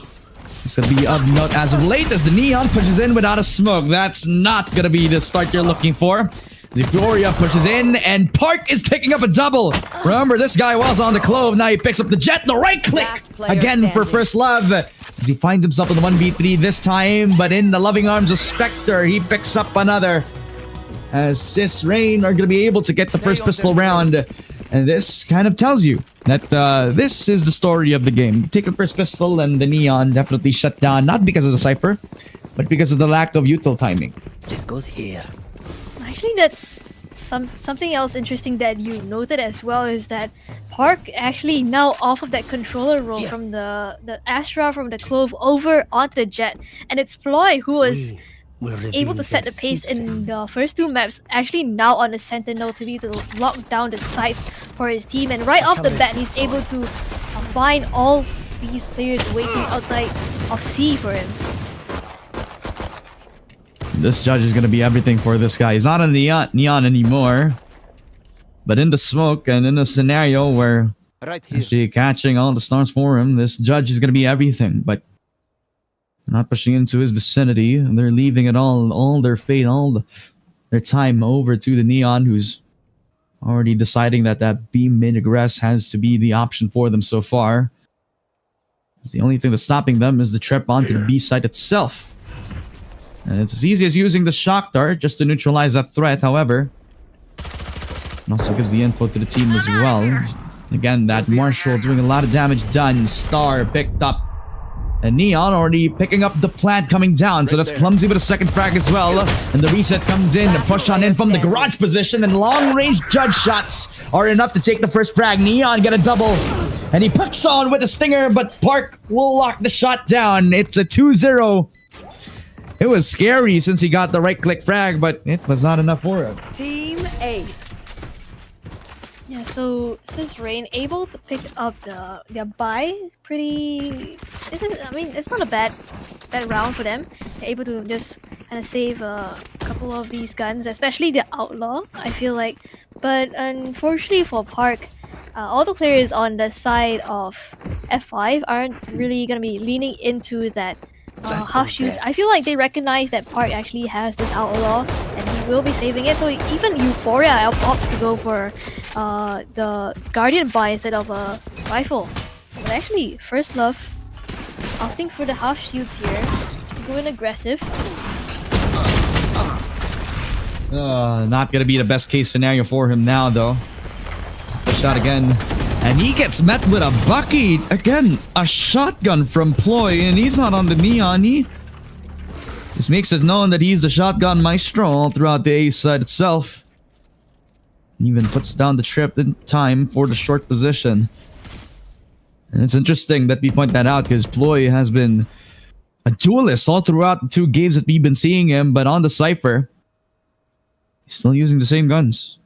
Speaker 11: it's going to be of note as of late as the Neon pushes in without a smoke. That's not going to be the start you're looking for. Zephoria pushes in, and Park is picking up a double. Remember, this guy was on the Clove. Now he picks up the Jet, the right click again for First Love. As he finds himself in the 1v3 this time, but in the loving arms of Spectre, he picks up another. As Sis Rain are going to be able to get the first pistol round. And this kind of tells you that this is the story of the game. Take the first pistol, and the Neon definitely shut down, not because of the Cypher, but because of the lack of util timing.
Speaker 17: This goes here.
Speaker 12: Actually, that's something else interesting that you noted as well, is that Park actually now off of that controller role from the Astra, from the Clove over onto the Jet, and it's Ploy who was able to set the pace in the first two maps, actually now on the Sentinel to be able to lock down the sights for his team, and right off the bat he's able to find all these players waiting outside of C for him.
Speaker 11: This judge is going to be everything for this guy. He's not a neon anymore, but in the smoke and in a scenario where actually catching all the stars for him, this judge is going to be everything. But Not pushing into his vicinity. They're leaving it all their fate, their time over to the Neon, who's already deciding that B mid aggress has to be the option for them so far. The only thing that's stopping them is the trip onto the B site itself. And it's as easy as using the shock dart just to neutralize that threat, however. It also gives the info to the team as well. Again, that Marshall doing a lot of damage done. Star picked up. And Neon already picking up the plant coming down. So that's Clumsy with a second frag as well. And the reset comes in. The push on in from the garage position. And long-range judge shots are enough to take the first frag. Neon get a double. And he puts on with a stinger. But Park will lock the shot down. It's a 2-0. It was scary since he got the right-click frag. But it was not enough for him.
Speaker 21: Team Ace.
Speaker 12: Yeah, so since Rain able to pick up their buy pretty, it's not a bad round for them. They're able to just kind of save a couple of these guns, especially the Outlaw, I feel like. But unfortunately for Park, all the players on the side of F5 aren't really gonna be leaning into that half shoot. I feel like they recognize that Park actually has this Outlaw and he will be saving it. So even Euphoria opts to go for the Guardian buy instead of a rifle. But actually, First Love opting for the half shoots here, going aggressive.
Speaker 11: Not gonna be the best case scenario for him now, though. Push shot again. And he gets met with a bucket. Again, a shotgun from Ploy, and he's not on the Neon. This makes it known that he's the shotgun maestro all throughout the A side itself. Even puts down the trip in time for the short position. And it's interesting that we point that out because Ploy has been a duelist all throughout the 2 games that we've been seeing him, but on the Cypher, he's still using the same guns.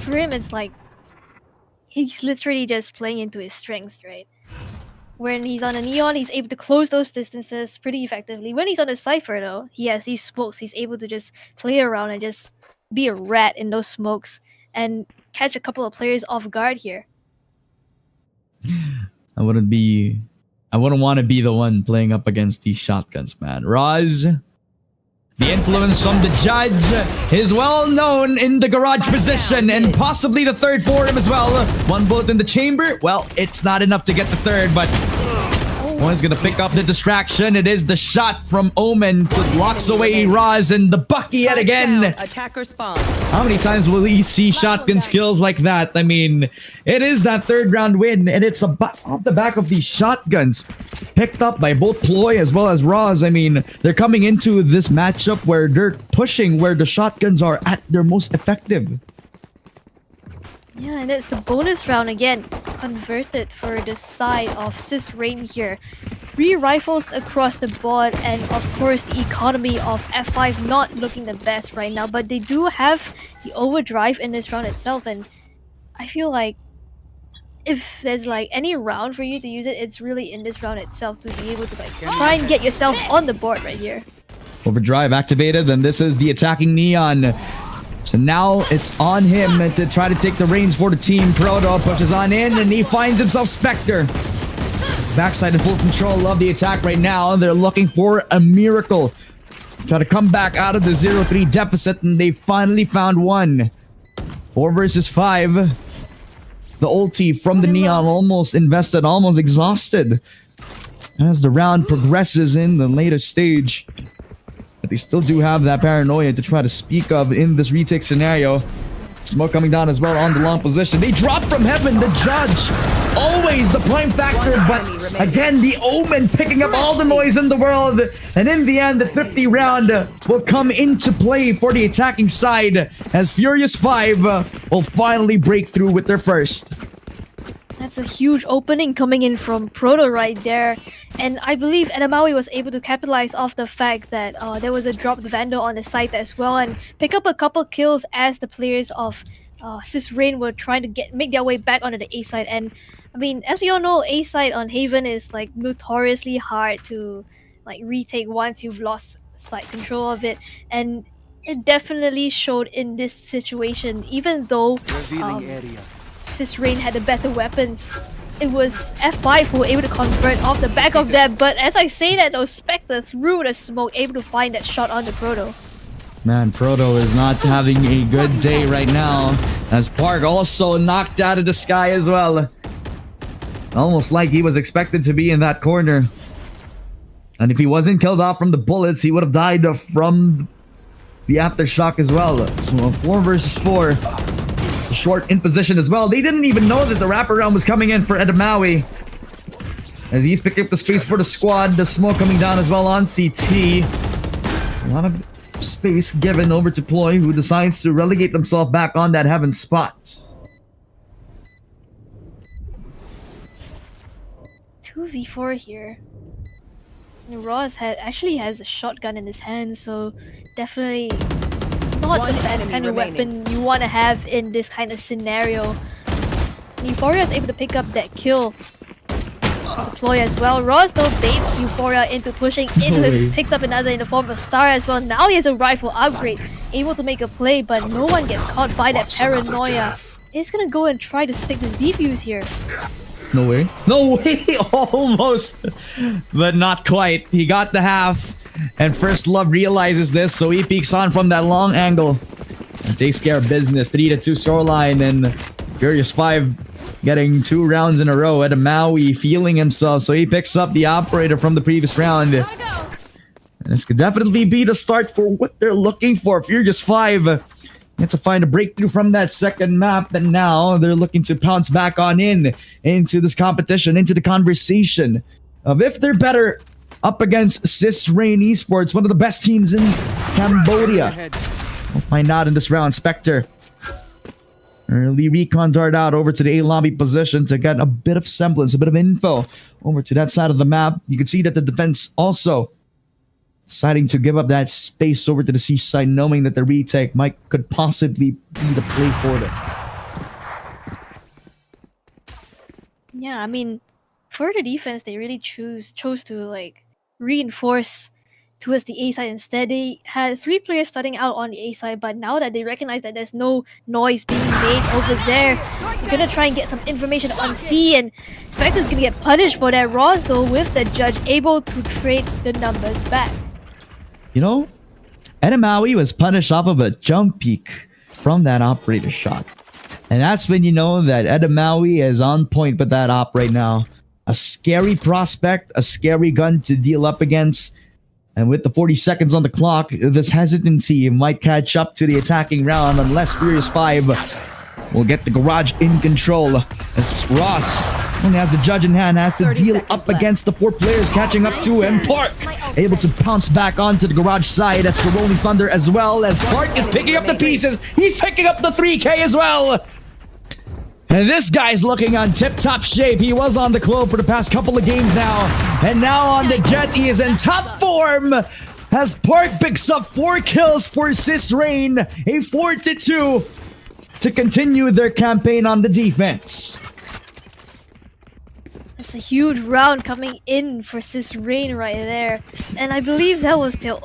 Speaker 12: For him, it's like he's literally just playing into his strengths, right? When he's on a Neon, he's able to close those distances pretty effectively. When he's on a Cypher, though, he has these smokes. He's able to just play around and just be a rat in those smokes and catch a couple of players off guard here.
Speaker 11: I wouldn't want to be the one playing up against these shotguns, man. Roz, the influence from the judge is well known in the garage position and possibly the third for him as well. 1 bullet in the chamber. Well, it's not enough to get the third, but one's gonna pick up the distraction. It is the shot from Omen to locks away Roz and the Bucky yet again.
Speaker 21: Attacker spawn.
Speaker 11: How many times will we see shotgun skills like that? I mean, it is that 3rd round win, and it's off the back of these shotguns picked up by both Ploy as well as Roz. I mean, they're coming into this matchup where they're pushing where the shotguns are at their most effective.
Speaker 12: Yeah, and it's the bonus round again, converted for the side of Sis Rain here. 3 rifles across the board, and of course the economy of F5 not looking the best right now, but they do have the overdrive in this round itself, and I feel like if there's like any round for you to use it, it's really in this round itself to be able to like try and get yourself on the board right here.
Speaker 11: Overdrive activated, and this is the attacking Neon. So now it's on him to try to take the reins for the team. Proto pushes on in and he finds himself Spectre. His backside in full control of the attack right now. They're looking for a miracle. Try to come back out of the 0-3 deficit, and they finally found one. 4 versus 5. The ulti from the Neon almost invested, almost exhausted. As the round progresses in the later stage. But they still do have that paranoia to try to speak of in this retake scenario. Smoke coming down as well on the long position. They drop from heaven, the judge. Always the prime factor, but again, the Omen picking up all the noise in the world. And in the end, the 50 round will come into play for the attacking side as Furious 5 will finally break through with their first.
Speaker 12: That's a huge opening coming in from Proto right there. And I believe Edamawi was able to capitalize off the fact that there was a dropped Vandal on the site as well and pick up a couple kills as the players of Sis Rain were trying to make their way back onto the A side. And I mean, as we all know, A side on Haven is like notoriously hard to like retake once you've lost site control of it. And it definitely showed in this situation, even though Sis Rain had the better weapons. It was F5 who were able to convert off the back of them, but as I say that, those Spectre through the smoke able to find that shot on the Proto.
Speaker 11: Man, Proto is not having a good day right now, as Park also knocked out of the sky as well. Almost like he was expected to be in that corner. And if he wasn't killed off from the bullets, he would have died from the aftershock as well. So 4 versus 4. Short in position as well. They didn't even know that the wraparound was coming in for Edamawi. As he's picking up the space for the squad. The smoke coming down as well on CT. A lot of space given over to Ploy, who decides to relegate themselves back on that heaven spot.
Speaker 12: 2v4 here. And Ross actually has a shotgun in his hand, so definitely not the best kind of weapon you want to have in this kind of scenario. Euphoria is able to pick up that kill. Deploy as well. Ross though baits Euphoria into pushing into him, picks up another in the form of Star as well. Now he has a rifle upgrade, able to make a play, but no one gets caught by that paranoia. He's gonna go and try to stick this defuse here.
Speaker 11: No way. No way! Almost! But not quite. He got the half. And First Love realizes this, so he peeks on from that long angle. And takes care of business. 3-2 scoreline, and Furious 5 getting 2 rounds in a row. Edamawi feeling himself, so he picks up the operator from the previous round. And this could definitely be the start for what they're looking for. Furious 5 had to find a breakthrough from that second map, and now they're looking to pounce back on into this competition, into the conversation of if they're better up against Sis Rain Esports, one of the best teams in Cambodia. We'll find out in this round. Spectre early recon dart out over to the A lobby position to get a bit of semblance, a bit of info over to that side of the map. You can see that the defense also deciding to give up that space over to the seaside, knowing that the retake could possibly be the play for them.
Speaker 12: Yeah, I mean, for the defense, they really chose to like reinforce towards the A side instead. They had 3 players starting out on the A side, but now that they recognize that there's no noise being made over there, they're gonna try and get some information on C, and Spectre's gonna get punished for that. Ross though, with the judge able to trade the numbers back.
Speaker 11: You know, Edamawi was punished off of a jump peek from that operator shot. And that's when you know that Edamawi is on point with that op right now. A scary prospect, a scary gun to deal up against. And with the 40 seconds on the clock, this hesitancy might catch up to the attacking round unless Furious 5 will get the garage in control. As Ross only has the judge in hand, has to deal up against the 4 players catching up to him. Park able to pounce back onto the garage side. That's the Rolling Thunder as well, as Park is picking up the pieces. He's picking up the 3K as well. And this guy's looking on tip-top shape. He was on the Clove for the past couple of games now. And now on the Jet, he is in top form. As Park picks up 4 kills for Sis Rain. A 4-2 to continue their campaign on the defense.
Speaker 12: It's a huge round coming in for Sis Rain right there. And I believe that was the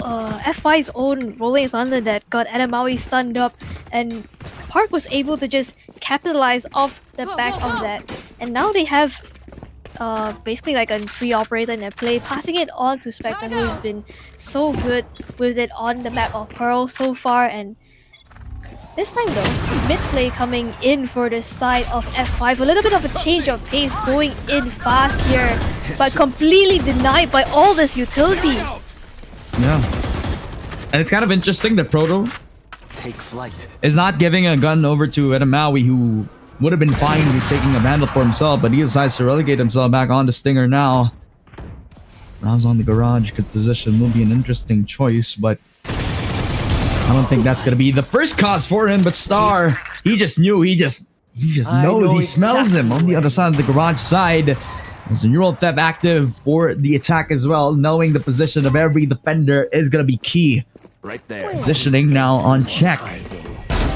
Speaker 12: F5's own Rolling Thunder that got Edamawi stunned up. And Park was able to just capitalize off the back of that. And now they have basically like a free operator in their play, passing it on to Spectre, who's been so good with it on the map of Pearl so far. And this time though, mid play coming in for the side of F5. A little bit of a change of pace going in fast here, but completely denied by all this utility.
Speaker 11: Yeah. And it's kind of interesting that Proto
Speaker 17: Take flight.
Speaker 11: is not giving a gun over to Edamawi, who would have been fine with taking a vandal for himself, but he decides to relegate himself back on the Stinger now. Rounds on the garage, good position, will be an interesting choice, but I don't think that's gonna be the first cause for him. But Star, he just knew, he just knows, he smells him on the other side of the garage side. There's a neural theft active for the attack as well. Knowing the position of every defender is gonna be key.
Speaker 14: Right there.
Speaker 11: Positioning now on check.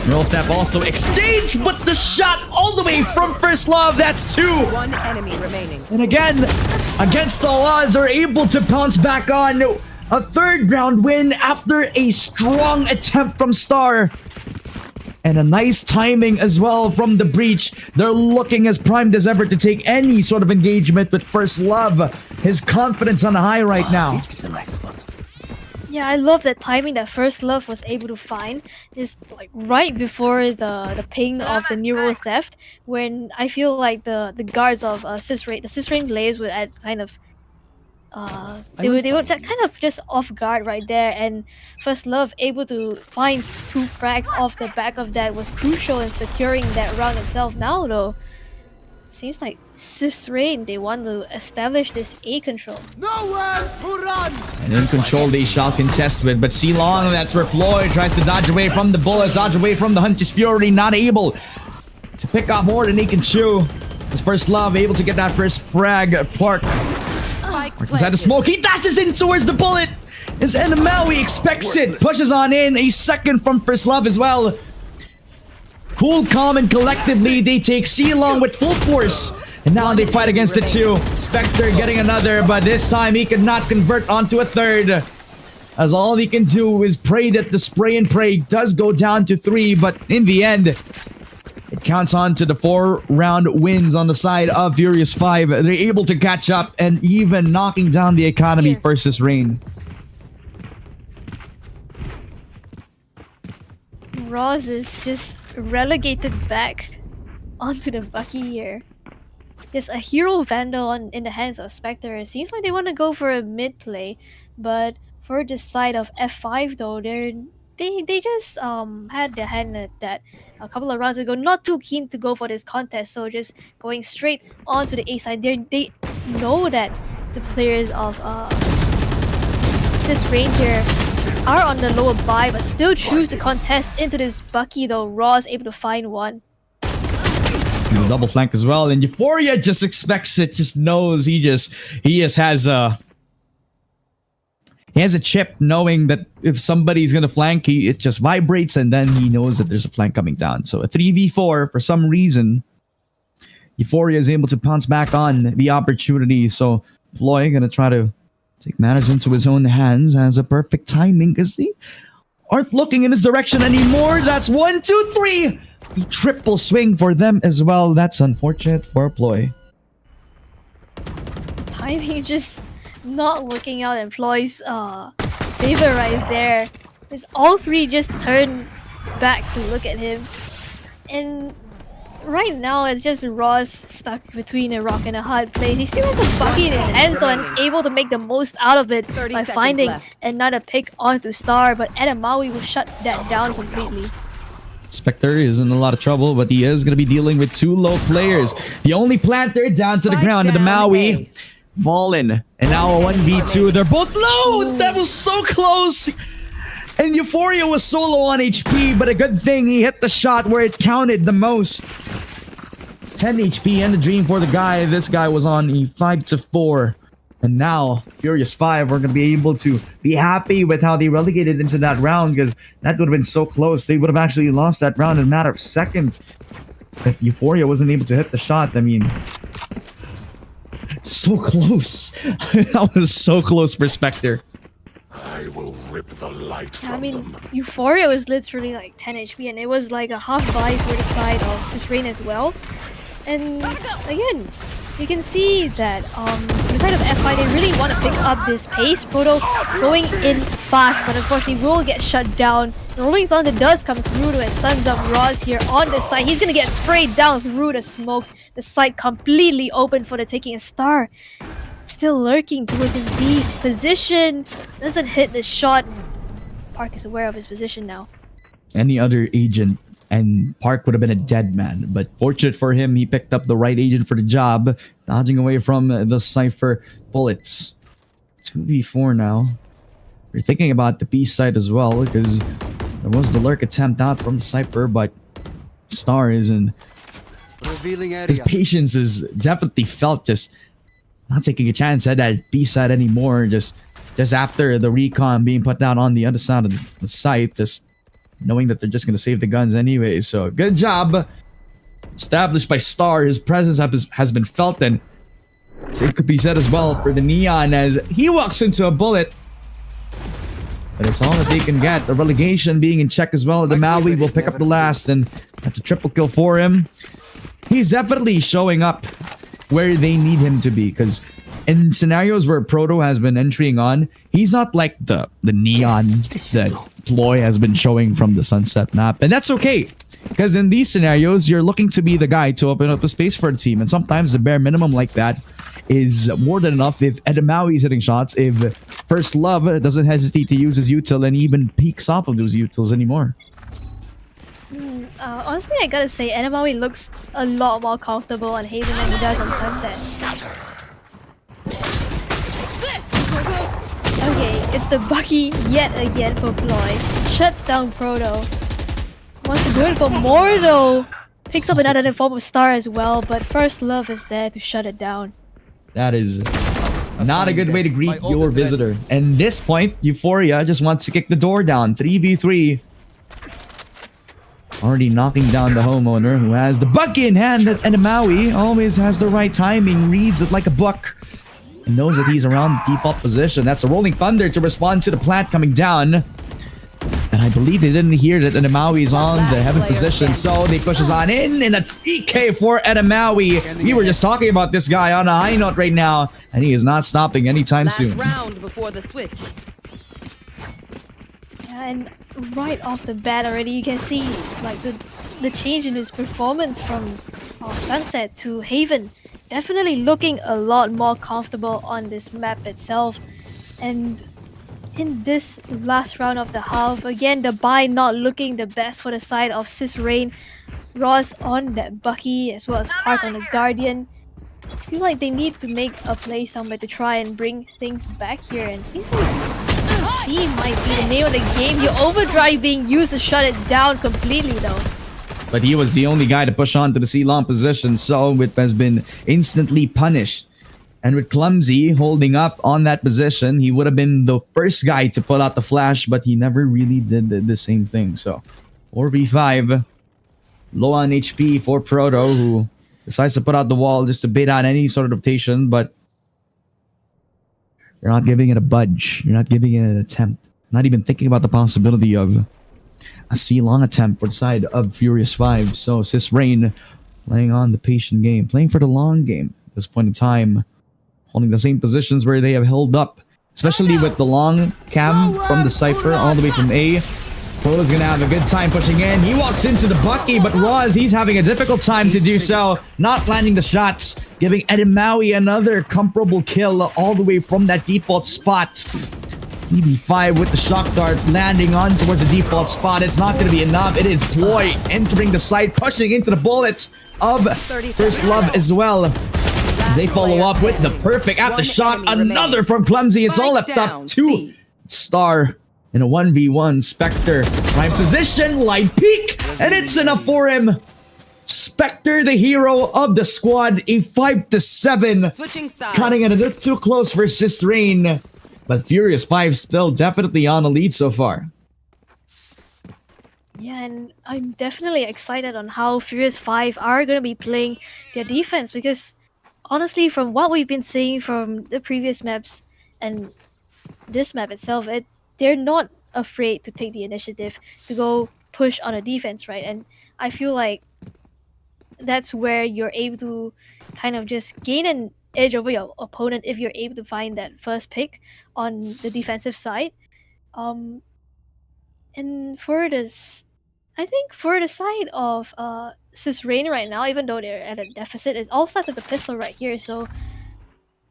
Speaker 11: Neural theft also exchanged, but the shot all the way from First Love. That's 2.
Speaker 21: 1 enemy remaining.
Speaker 11: And again, against all odds, are able to pounce back on a 3rd round win after a strong attempt from Star. And a nice timing as well from the breach. They're looking as primed as ever to take any sort of engagement with First Love. His confidence on the high right now.
Speaker 17: This is a nice spot.
Speaker 12: Yeah, I love that timing that First Love was able to find. Just like right before the ping of the Neuro theft, when I feel like the guards of the Cisrain players were at kind of they were kind of just off guard right there, and First Love able to find 2 frags off the back of that was crucial in securing that round itself. Now though, seems like Cisrain, they want to establish this A control.
Speaker 3: Nowhere to run!
Speaker 11: And in control they shall contest with, but C-Long, that's where Floyd tries to dodge away from the bullets, dodge away from the Hunter's Fury, not able to pick off more than he can chew. His First Love able to get that first frag. Park inside the smoke, he dashes in towards the bullet. His Maui expects it, pushes on in, a second from First Love as well. Cool, calm, and collectively they take C-Long with full force. And now they fight against the 2. Spectre getting another, but this time he could not convert onto a third. As all he can do is pray that the spray and pray does go down to 3, but in the end, it counts on to the 4-round wins on the side of Furious 5. They're able to catch up and even knocking down the Economy versus Rain.
Speaker 12: Roz is just relegated back onto the Bucky here. Just a hero Vandal in the hands of Spectre. It seems like they want to go for a mid play, but for the side of F5 though, they just had their hand at that a couple of rounds ago. Not too keen to go for this contest, so just going straight onto the A side. They know that the players of Cis Rain here are on the lower buy, but still choose to contest into this Bucky though. Raw is able to find one.
Speaker 11: Double flank as well, and Euphoria just expects it, just knows he just has a chip knowing that if somebody's gonna flank, it just vibrates and then he knows that there's a flank coming down. So a 3v4, for some reason, Euphoria is able to pounce back on the opportunity. So Floyd gonna try to take matters into his own hands, has a perfect timing because they aren't looking in his direction anymore. That's 1, 2, 3. A triple swing for them as well. That's unfortunate for Ploy.
Speaker 12: Timing just not working out in Ploy's favor right there. Because all 3 just turn back to look at him. And right now it's just Ross stuck between a rock and a hard place. He still has a Bucky in his hands though and is able to make the most out of it by finding another pick onto Star, but Edamawi will shut that down completely.
Speaker 11: Spectre is in a lot of trouble, but he is going to be dealing with 2 low players. The only planter down to the ground, and the Maui fallen. And now a 1v2. They're both low! That was so close! And Euphoria was so low on HP, but a good thing he hit the shot where it counted the most. 10 HP and the dream for the guy. This guy was on a 5-4. And now, Furious 5 are going to be able to be happy with how they relegated into that round, because that would have been so close. They would have actually lost that round in a matter of seconds if Euphoria wasn't able to hit the shot. I mean, so close. That was so close for Spectre.
Speaker 14: I will rip the light from them.
Speaker 12: Euphoria was literally like 10 HP, and it was like a half buy for the side of Cisrain as well. And again, you can see that the side of F5, they really want to pick up this pace. Proto going in fast, but unfortunately will get shut down. The Rolling Thunder does come through to and stuns up Roz here on the side. He's going to get sprayed down through the smoke. The site completely open for the taking. A Star still lurking towards his B position. Doesn't hit the shot. Park is aware of his position now.
Speaker 11: Any other agent and Park would have been a dead man, but fortunate for him, he picked up the right agent for the job, dodging away from the Cypher bullets. 2v4 now. We're thinking about the B side as well, because there was the lurk attempt out from the Cypher, but Star is in. His patience is definitely felt, just not taking a chance at that B side anymore. Just after the recon being put down on the other side of the site, just knowing that they're just going to save the guns anyway. So good job established by Star. His presence has been felt, and so it could be said as well for the Neon as he walks into a bullet. But it's all that they can get. The relegation being in check as well. The Maui will pick up the last, and that's a triple kill for him. He's definitely showing up where they need him to be, because in scenarios where Proto has been entering on, he's not like the neon that Ploy has been showing from the Sunset map. And that's okay, because in these scenarios, you're looking to be the guy to open up a space for a team. And sometimes the bare minimum like that is more than enough if Edamawi is hitting shots, if First Love doesn't hesitate to use his util and even peeks off of those utils anymore.
Speaker 12: Honestly, I gotta say, Edamawi looks a lot more comfortable on Haven than he does on Sunset. Okay, it's the Bucky yet again for Ploy. Shuts down Proto. Wants to do it for more though. Picks up another form of Star as well, but First Love is there to shut it down.
Speaker 11: That is not a good way to greet your visitor. And this point, Euphoria just wants to kick the door down. 3v3. Already knocking down the homeowner who has the bucket in hand, and Maui always has the right timing, reads it like a book, and knows that he's around default position. That's a Rolling Thunder to respond to the plant coming down. And I believe they didn't hear that Edamawi is on the heaven position, so they pushes on in a EK for Edamawi. We were just talking about this guy on a high note right now, and he is not stopping anytime soon.
Speaker 21: Round before the switch.
Speaker 12: Yeah, and right off the bat already, you can see like the change in his performance from Sunset to Haven. Definitely looking a lot more comfortable on this map itself. And in this last round of the half, again, the buy not looking the best for the side of Sis Rain. Ross on that Bucky as well as Park on the Guardian. I feel like they need to make a play somewhere to try and bring things back here, and seems like C might be the name of the game. Your overdrive being used to shut it down completely though.
Speaker 11: But he was the only guy to push on to the C-long position, so it has been instantly punished. And with Clumsy holding up on that position, he would have been the first guy to pull out the flash, but he never really did the same thing. So 4v5, low on HP for Proto, who decides to put out the wall just to bait out any sort of rotation, but you're not giving it a budge. You're not giving it an attempt. Not even thinking about the possibility of a C-long attempt for the side of Furious 5. So Sis Rain playing on the patient game, playing for the long game at this point in time, holding the same positions where they have held up, especially with the long cam from the Cypher all the way from A. Proto's gonna have a good time pushing in. He walks into the Bucky, but Roz, he's having a difficult time to do so, not landing the shots, giving Edamawi another comparable kill all the way from that default spot. EB5 with the shock dart landing on towards the default spot. It's not going to be enough. It is Ploy entering the site, pushing into the bullets of First Love as well. They follow up with the perfect aftershock. Another from Clumsy. It's all left up to Star in a 1v1. Spectre, prime position, light peak, and it's enough for him. Spectre, the hero of the squad, a 5-7. Cutting it a little too close for Sis Rain. But Furious 5 still definitely on a lead so far.
Speaker 12: Yeah, and I'm definitely excited on how Furious 5 are going to be playing their defense, because honestly, from what we've been seeing from the previous maps and this map itself, they're not afraid to take the initiative to go push on a defense, right? And I feel like that's where you're able to kind of just gain an edge over your opponent if you're able to find that first pick on the defensive side. And for this, I think for the side of Sis Rain right now, even though they're at a deficit, it all starts with the pistol right here. So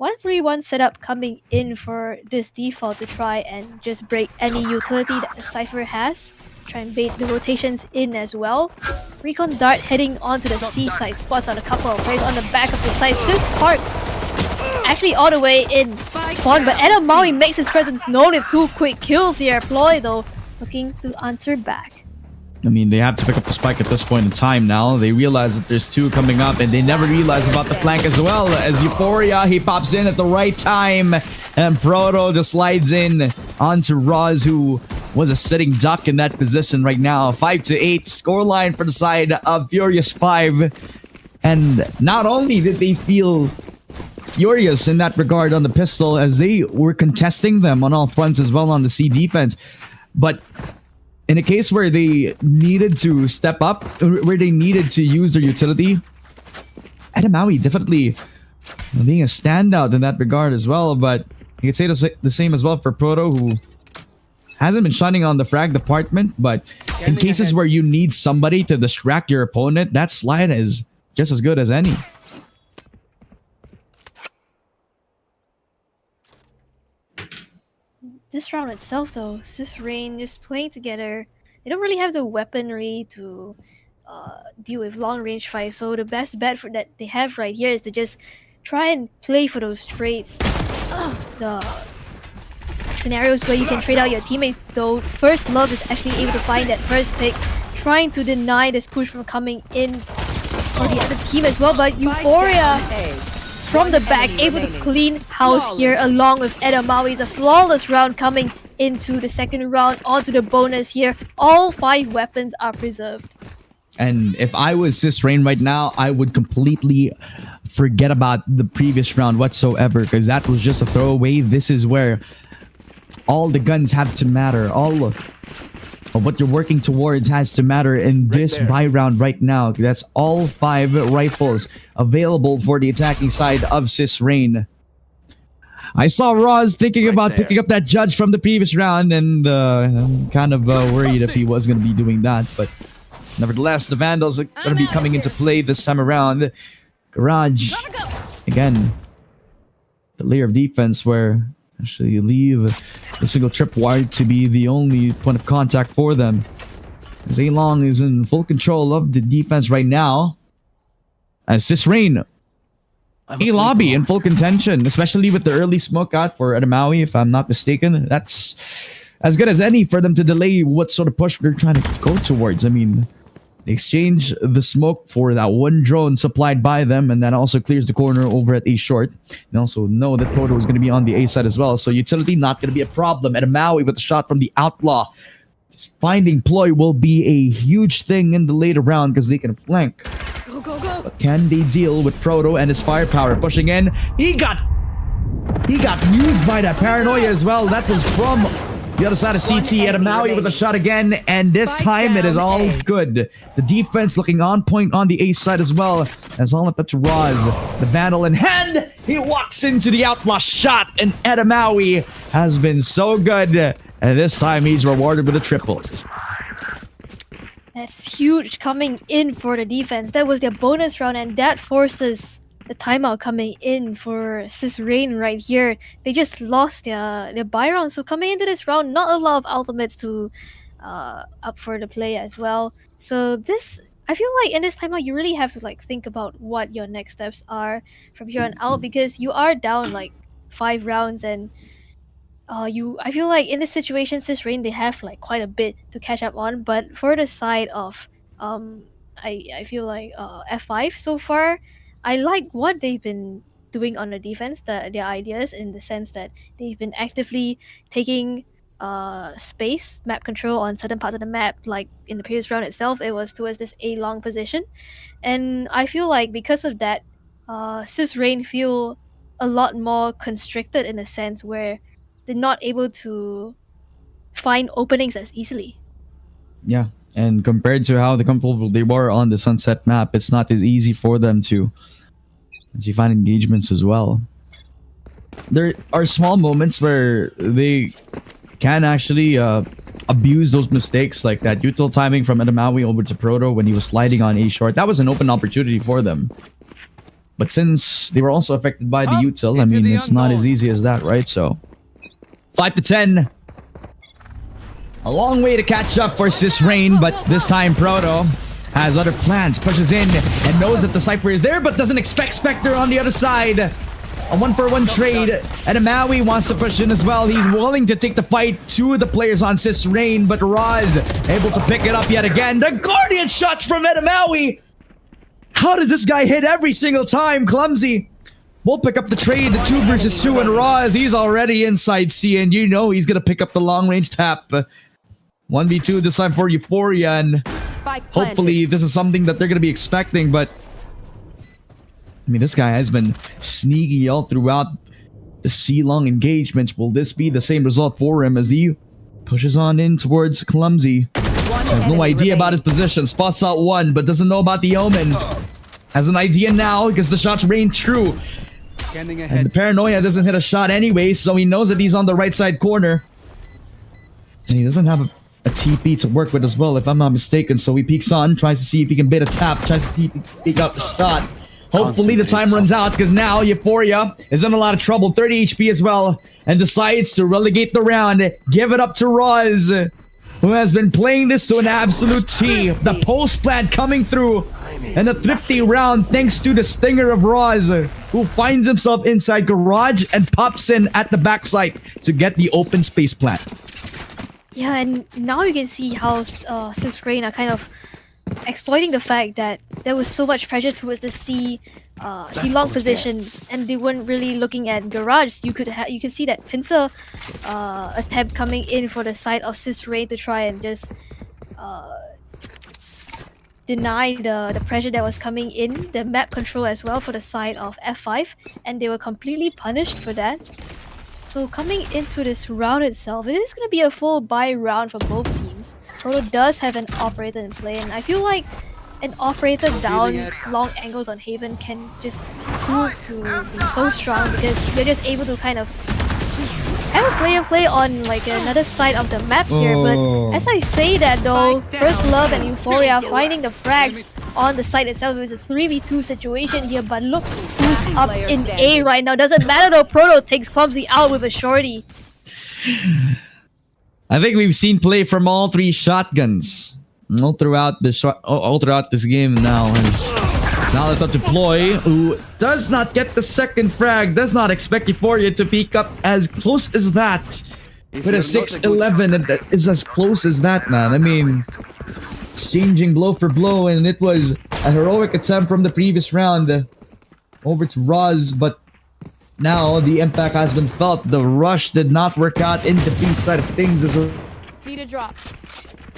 Speaker 12: 1-3-1 setup coming in for this default to try and just break any utility that the Cypher has. Try and bait the rotations in as well. Recon Dart heading onto the C side, spots on a couple of players on the back of the side. Sis Park actually all the way in spawn, but Edamawi makes his presence known with 2 quick kills here. Ploy though looking to answer back.
Speaker 11: I mean, they have to pick up the spike at this point in time now. They realize that there's 2 coming up, and they never realize about the flank as well. As Euphoria, he pops in at the right time, and Proto just slides in onto Roz, who was a sitting duck in that position right now. 5-8 scoreline for the side of Furious 5. And not only did they feel furious in that regard on the pistol as they were contesting them on all fronts as well on the C defense. But in a case where they needed to step up, where they needed to use their utility, Edamawi definitely being a standout in that regard as well. But you could say the same as well for Proto, who hasn't been shining on the frag department. But in cases where you need somebody to distract your opponent, that slide is just as good as any.
Speaker 12: This round itself, though, Sis Rain just playing together. They don't really have the weaponry to deal with long-range fights, so the best bet for that they have right here is to just try and play for those trades. The scenarios where you can trade out your teammates, though. First Love is actually able to find that first pick, trying to deny this push from coming in for the other team as well, but Euphoria from the back, able to clean house here along with Edamawi. It's a flawless round coming into the second round, onto the bonus here. All 5 weapons are preserved.
Speaker 11: And if I was Sis Rain right now, I would completely forget about the previous round whatsoever, because that was just a throwaway. This is where all the guns have to matter. All of what you're working towards has to matter in this buy round right now. That's all 5 rifles available for the attacking side of Sis Rain. I saw Roz thinking about picking up that judge from the previous round, and I'm kind of worried if he was going to be doing that. But nevertheless, the Vandals are going to be coming into play this time around. Garage, again, the layer of defense where actually you leave the single tripwire to be the only point of contact for them. Zaylong is in full control of the defense right now. As Sis Rain, A lobby in full contention, especially with the early smoke out for Edamawi, if I'm not mistaken. That's as good as any for them to delay what sort of push they're trying to go towards. I mean, they exchange the smoke for that one drone supplied by them, and that also clears the corner over at A short. And also know that Toto is going to be on the A side as well, so utility not going to be a problem. Edamawi with a shot from the Outlaw. Just finding ploy will be a huge thing in the later round because they can flank.
Speaker 12: Go, go, go.
Speaker 11: But can they deal with Proto and his firepower pushing in? He got used by that paranoia as well. That was from the other side of CT. Edamawi with a shot again, and this time it is all good. The defense looking on point on the A side as well. As all up to Roz. The Vandal in hand. He walks into the Outlaw shot, and Edamawi has been so good. And this time he's rewarded with a triple.
Speaker 12: That's huge coming in for the defense. That was their bonus round, and that forces the timeout coming in for Sis Rain right here. They just lost their buy round, so coming into this round, not a lot of ultimates to up for the play as well. So this, I feel like in this timeout, you really have to like think about what your next steps are from here on out, because you are down like 5 rounds, and I feel like in this situation, Sis Rain, they have like quite a bit to catch up on. But for the side of I feel like F5 so far, I like what they've been doing on the defense, their ideas, in the sense that they've been actively taking space, map control on certain parts of the map. Like in the previous round itself, it was towards this A long position, and I feel like because of that, Sis Rain feel a lot more constricted in a sense where they're not able to find openings as easily.
Speaker 11: Yeah, and compared to how comfortable they were on the Sunset map, it's not as easy for them to actually find engagements as well. There are small moments where they can actually abuse those mistakes, like that util timing from Edamawi over to Proto when he was sliding on A short. That was an open opportunity for them. But since they were also affected by the util, I mean, it's not as easy as that, right? So 5 to 10. A long way to catch up for Sis Rain, but this time Proto has other plans, pushes in and knows that the Cypher is there, but doesn't expect Spectre on the other side. A 1-for-1 trade. Edamawi wants to push in as well. He's willing to take the fight to the players on Sis Rain, but Roz able to pick it up yet again. The Guardian shots from Edamawi. How does this guy hit every single time? Clumsy. We'll pick up the trade, the 2 versus 2, and Roz, he's already inside C, and you know he's going to pick up the long-range tap. 1v2 this time for Euphoria, and hopefully this is something that they're going to be expecting, but I mean, this guy has been sneaky all throughout the C-long engagements. Will this be the same result for him as he pushes on in towards Clumsy? Has no idea about his position. Spots out one, but doesn't know about the Omen. Has an idea now because the shots rain true.
Speaker 4: Scanning
Speaker 11: And
Speaker 4: ahead.
Speaker 11: the Paranoia doesn't hit a shot anyway, so he knows that he's on the right side corner. And he doesn't have a TP to work with as well, if I'm not mistaken. So he peeks on, tries to see if he can bait a tap, tries to peek out the shot. Hopefully the time runs out, because now Euphoria is in a lot of trouble. 30 HP as well, and decides to relegate the round. Give it up to Roz, who has been playing this to an absolute T. The post plant coming through, and a thrifty round thanks to the stinger of Roz, who finds himself inside garage and pops in at the backside to get the open space plant.
Speaker 12: Yeah, and now you can see how Sis Rain are kind of exploiting the fact that there was so much pressure towards the C long position, and they weren't really looking at garage. You can see that pincer attempt coming in for the side of Sis Rain to try and just deny the pressure that was coming in, the map control as well for the side of F5, and they were completely punished for that. So coming into this round itself, it is going to be a full buy round for both teams. Proto does have an operator in play, and I feel like an operator down long angles on Haven can just prove to be so strong, because you're just able to kind of have a play on like another side of the map here. But as I say that though, First Love and Euphoria finding the frags on the site itself. It's a 3v2 situation here, but look who's up in A right now. Doesn't matter though, Proto takes Clumsy out with a shorty.
Speaker 11: I think we've seen play from all three shotguns all throughout this game now. Now let's deploy, who does not get the second frag, does not expect Euphoria to peek up as close as that. With a 6-11, and that is as close as that, man. I mean, exchanging blow for blow, and it was a heroic attempt from the previous round over to Roz, but now the impact has been felt. The rush did not work out in the B side of things as well.
Speaker 2: Need a drop.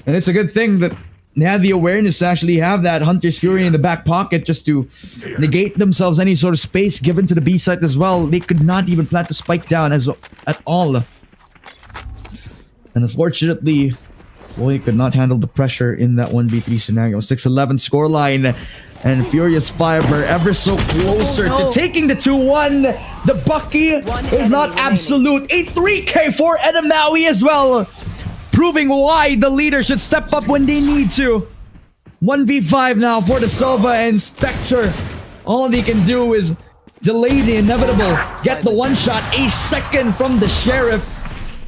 Speaker 11: And it's a good thing that they had the awareness to actually have that Hunter's Fury in the back pocket just to negate themselves any sort of space given to the B side as well. They could not even plant the spike down at all. And unfortunately, Boy could not handle the pressure in that 1v3 scenario. 6-11 scoreline, and Furious Fiber ever so closer to taking the 2-1. The Bucky is not absolute. A 3K for Edamawi as well, proving why the leader should step up when they need to. 1v5 now for the Silva and Spectre. All they can do is delay the inevitable. Get the one shot, a second from the Sheriff.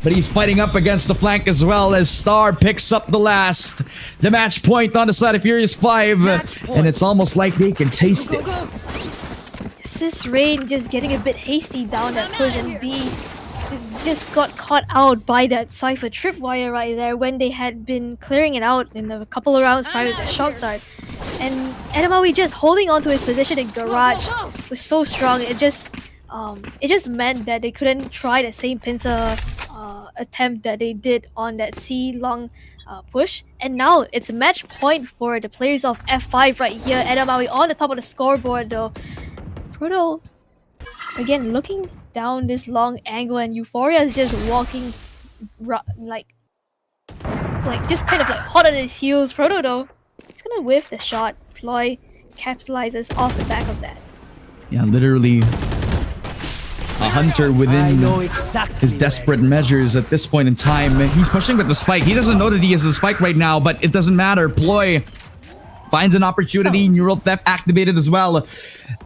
Speaker 11: But he's fighting up against the flank as well as Star picks up the last. The match point on the side of Furious 5. And it's almost like they can taste it.
Speaker 12: Sis Rain just getting a bit hasty down that push, and B just got caught out by that Cypher tripwire right there when they had been clearing it out in a couple of rounds prior to the shock dart. And Edamawi just holding on to his position in garage was so strong. It just meant that they couldn't try the same pincer attempt that they did on that C long push. And now it's a match point for the players of F5 right here. Edamawi on the top of the scoreboard though. Proto again looking down this long angle, and Euphoria is just walking like just kind of like hot on his heels. Proto though, he's gonna whiff the shot. Ploy capitalizes off the back of that.
Speaker 11: Yeah, literally a hunter within his desperate measures at this point in time. He's pushing with the spike. He doesn't know that he has the spike right now, but it doesn't matter. Ploy finds an opportunity. Neural Theft activated as well.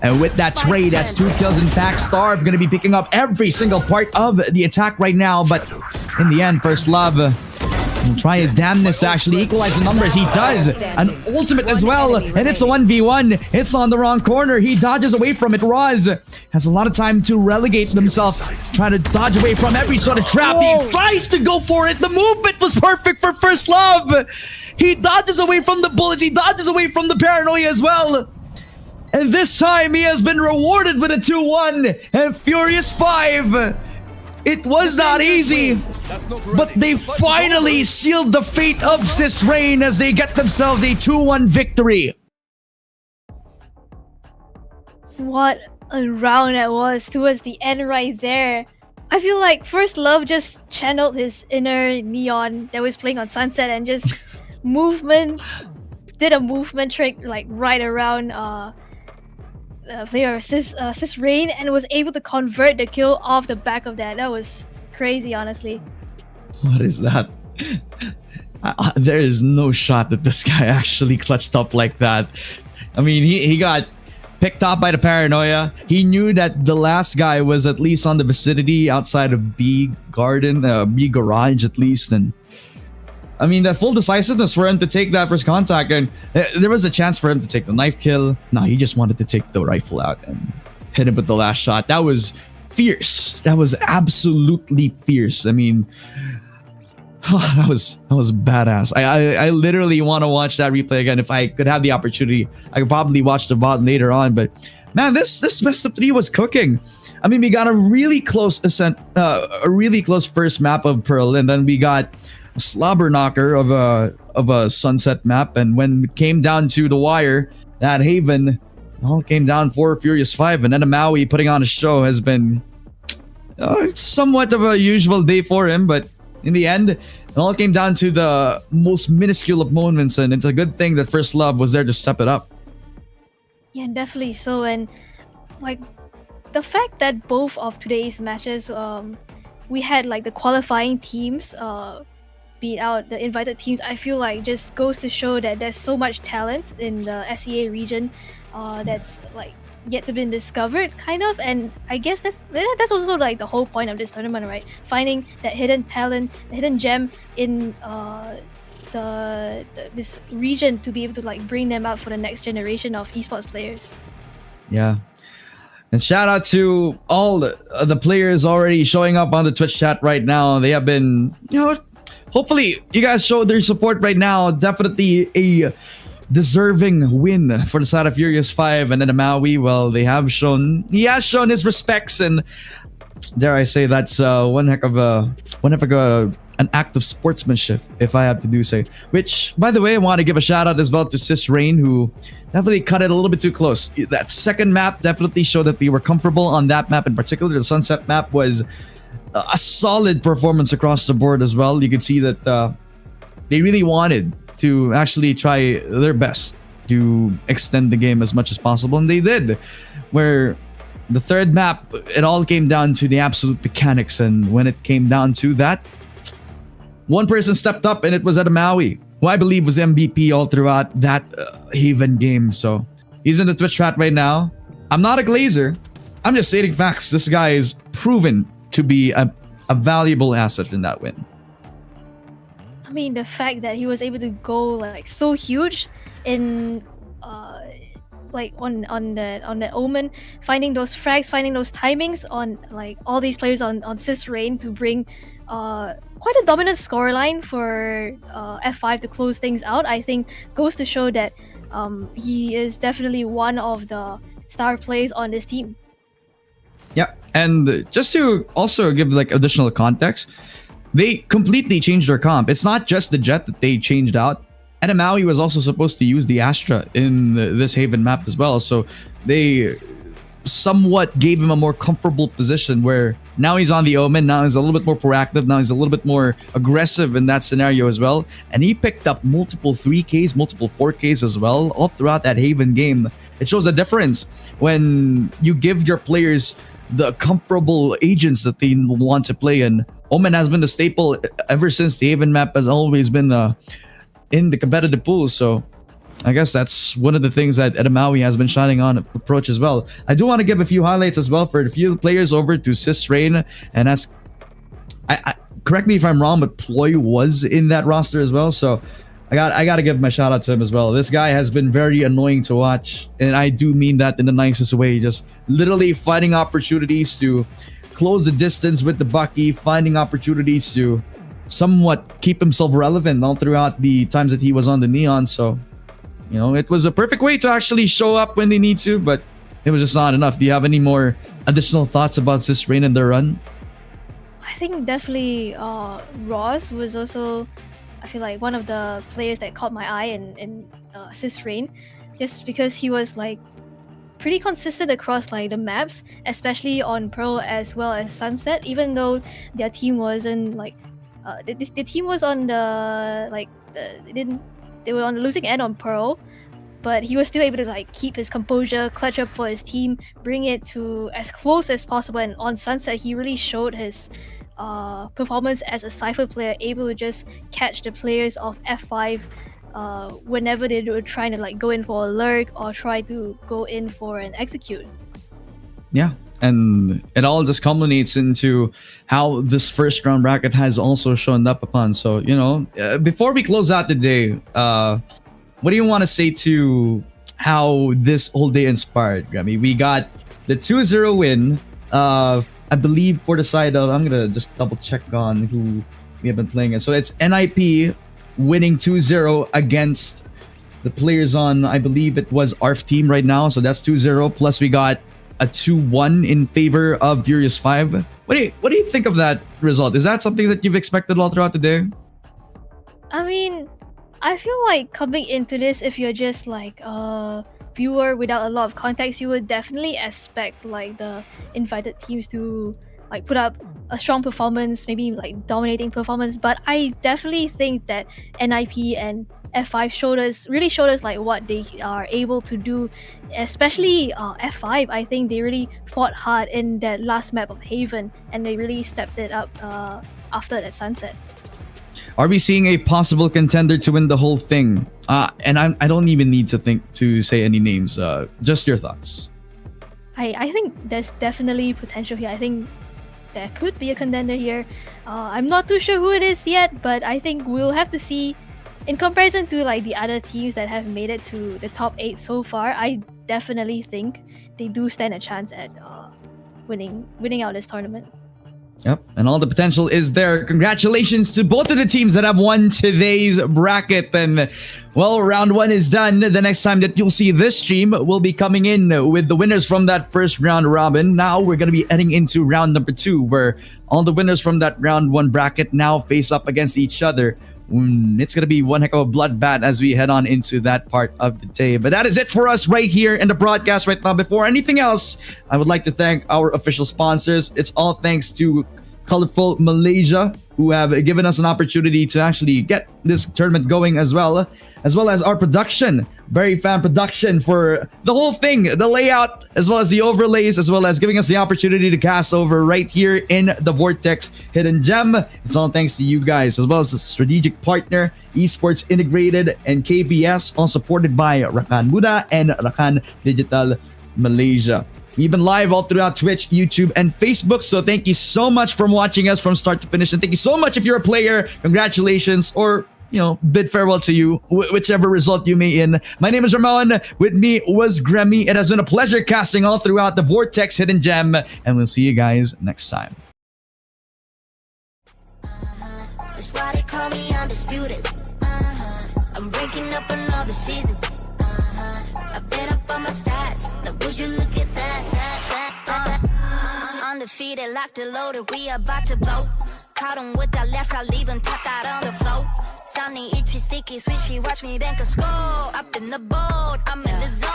Speaker 11: And with that trade, that's 2 kills. In fact, Starve going to be picking up every single part of the attack right now. But in the end, First Love will try his damnness to actually equalize the numbers. He does. An ultimate as well. And it's a 1v1. It's on the wrong corner. He dodges away from it. Roz has a lot of time to relegate himself, trying to dodge away from every sort of trap. He tries to go for it. The movement was perfect for First Love. He dodges away from the bullets. He dodges away from the paranoia as well. And this time he has been rewarded with a 2-1. And Furious 5. It was not easy, but they finally sealed the fate of Sis Rain as they get themselves a 2-1 victory.
Speaker 12: What a round that was towards the end right there. I feel like First Love just channeled his inner Neon that was playing on Sunset and just did a movement trick like right around player Sis Rain and was able to convert the kill off the back of that. That was crazy, honestly.
Speaker 11: What is that? There is no shot that this guy actually clutched up like that. I mean, he got picked up by the paranoia. He knew that the last guy was at least on the vicinity outside of B garage at least, and I mean that full decisiveness for him to take that first contact, and there was a chance for him to take the knife kill. No, he just wanted to take the rifle out and hit him with the last shot. That was fierce. That was absolutely fierce. I mean, that was badass. I literally want to watch that replay again. If I could have the opportunity, I could probably watch the VOD later on. But man, this best of 3 was cooking. I mean, we got a really close Ascent, a really close first map of Pearl, and then we got a slobber knocker of a Sunset map. And when it came down to the wire, that Haven, it all came down for Furious 5, and then Maui putting on a show has been somewhat of a usual day for him, but in the end, it all came down to the most minuscule of moments, and it's a good thing that First Love was there to step it up.
Speaker 12: Yeah, definitely so. And like the fact that both of today's matches, we had like the qualifying teams beat out the invited teams, I feel like just goes to show that there's so much talent in the SEA region that's like yet to be discovered, kind of. And I guess that's also like the whole point of this tournament, right? Finding that hidden talent, the hidden gem in this region to be able to like bring them out for the next generation of esports players.
Speaker 11: Yeah. And shout out to all the players already showing up on the Twitch chat right now. They have been, hopefully you guys showed their support right now. Definitely a deserving win for the side of Furious 5, and then Maui, well, he has shown his respects, and dare I say that's one heck of an act of sportsmanship, if I have to do say. Which, by the way, I want to give a shout out as well to Sis Rain, who definitely cut it a little bit too close. That second map definitely showed that they were comfortable on that map in particular. The Sunset map was a solid performance across the board as well. You could see that they really wanted to actually try their best to extend the game as much as possible, and they did. Where the third map, it all came down to the absolute mechanics, and when it came down to that, one person stepped up, and it was Maui, who I believe was MVP all throughout that Haven game. So he's in the Twitch chat right now. I'm not a glazer, I'm just stating facts. This guy is proven to be a valuable asset in that win.
Speaker 12: I mean, the fact that he was able to go like so huge in like on that Omen, finding those frags, finding those timings on like all these players on Sis Rain to bring quite a dominant scoreline for F5 to close things out, I think goes to show that he is definitely one of the star plays on this team.
Speaker 11: Yeah, and just to also give like additional context, they completely changed their comp. It's not just the Jet that they changed out. And Maui was also supposed to use the Astra in this Haven map as well. So they somewhat gave him a more comfortable position where now he's on the Omen. Now he's a little bit more proactive. Now he's a little bit more aggressive in that scenario as well. And he picked up multiple 3Ks, multiple 4Ks as well, all throughout that Haven game. It shows a difference when you give your players the comfortable agents that they want to play in. Omen has been a staple ever since the Haven map has always been in the competitive pool. So I guess that's one of the things that Maui has been shining on approach as well. I do want to give a few highlights as well for a few players over to Sis Rain, and that's I correct me if I'm wrong, but Ploy was in that roster as well. So I got to give my shout out to him as well. This guy has been very annoying to watch, and I do mean that in the nicest way. Just literally finding opportunities to close the distance with the Bucky, finding opportunities to somewhat keep himself relevant all throughout the times that he was on the Neon. So, it was a perfect way to actually show up when they need to, but it was just not enough. Do you have any more additional thoughts about Sis Rain and their run?
Speaker 12: I think definitely Ross was also, I feel like, one of the players that caught my eye in Sis Rain, just because he was like pretty consistent across like the maps, especially on Pearl as well as Sunset. Even though their team wasn't like, the team was on the like they were on the losing end on Pearl, but he was still able to like keep his composure, clutch up for his team, bring it to as close as possible. And on Sunset, he really showed his performance as a Cypher player, able to just catch the players of F5 whenever they were trying to like go in for a lurk or try to go in for an execute.
Speaker 11: Yeah, and it all just culminates into how this first round bracket has also shown up upon. So, you know, before we close out the day, what do you want to say to how this whole day inspired, Gremmy? We got the 2-0 win, I believe, for the side of, I'm going to just double check on who we have been playing. So it's NIP winning 2-0 against the players on, I believe it was ARF Team right now. So that's 2-0. Plus we got a 2-1 in favor of Furious 5. What do you think of that result? Is that something that you've expected all throughout the day?
Speaker 12: I mean, I feel like coming into this, if you're just like a viewer without a lot of context, you would definitely expect like the invited teams to like put up a strong performance, maybe like dominating performance. But I definitely think that NIP and F5 really showed us like what they are able to do, especially F5. I think they really fought hard in that last map of Haven, and they really stepped it up after that Sunset.
Speaker 11: Are we seeing a possible contender to win the whole thing? And I don't even need to say any names. Just your thoughts.
Speaker 12: I think there's definitely potential here. I think there could be a contender here. I'm not too sure who it is yet, but I think we'll have to see. In comparison to like the other teams that have made it to the top 8 so far, I definitely think they do stand a chance at winning out this tournament.
Speaker 11: Yep, and all the potential is there. Congratulations to both of the teams that have won today's bracket. And well, round 1 is done. The next time that you'll see this stream will be coming in with the winners from that first round robin. Now we're going to be heading into round number 2, where all the winners from that round 1 bracket now face up against each other. It's going to be one heck of a bloodbath as we head on into that part of the day. But that is it for us right here in the broadcast right now. Before anything else, I would like to thank our official sponsors. It's all thanks to Colorful Malaysia, who have given us an opportunity to actually get this tournament going, as well as our production, Berryfam Production, for the whole thing, the layout, as well as the overlays, as well as giving us the opportunity to cast over right here in the Vortex Hidden Gem. It's all thanks to you guys, as well as the strategic partner, Esports Integrated and KBS, all supported by Rakan Muda and Rakan Digital Malaysia. We've been live all throughout Twitch, YouTube, and Facebook. So thank you so much for watching us from start to finish. And thank you so much if you're a player. Congratulations, or, you know, bid farewell to you, whichever result you may in. My name is Ramone. With me was Gremmy. It has been a pleasure casting all throughout the Vortex Hidden Gem. And we'll see you guys next time.
Speaker 1: That's why they call me undisputed. I'm ranking up another season. I've been up on my stats. Now would you look at that? Undefeated, locked and loaded. We about to blow. Caught him with that left, I leave him tapped out on the floor. Sounding itchy, sticky, swishy. Watch me bank a score. Up in the boat, I'm in the zone.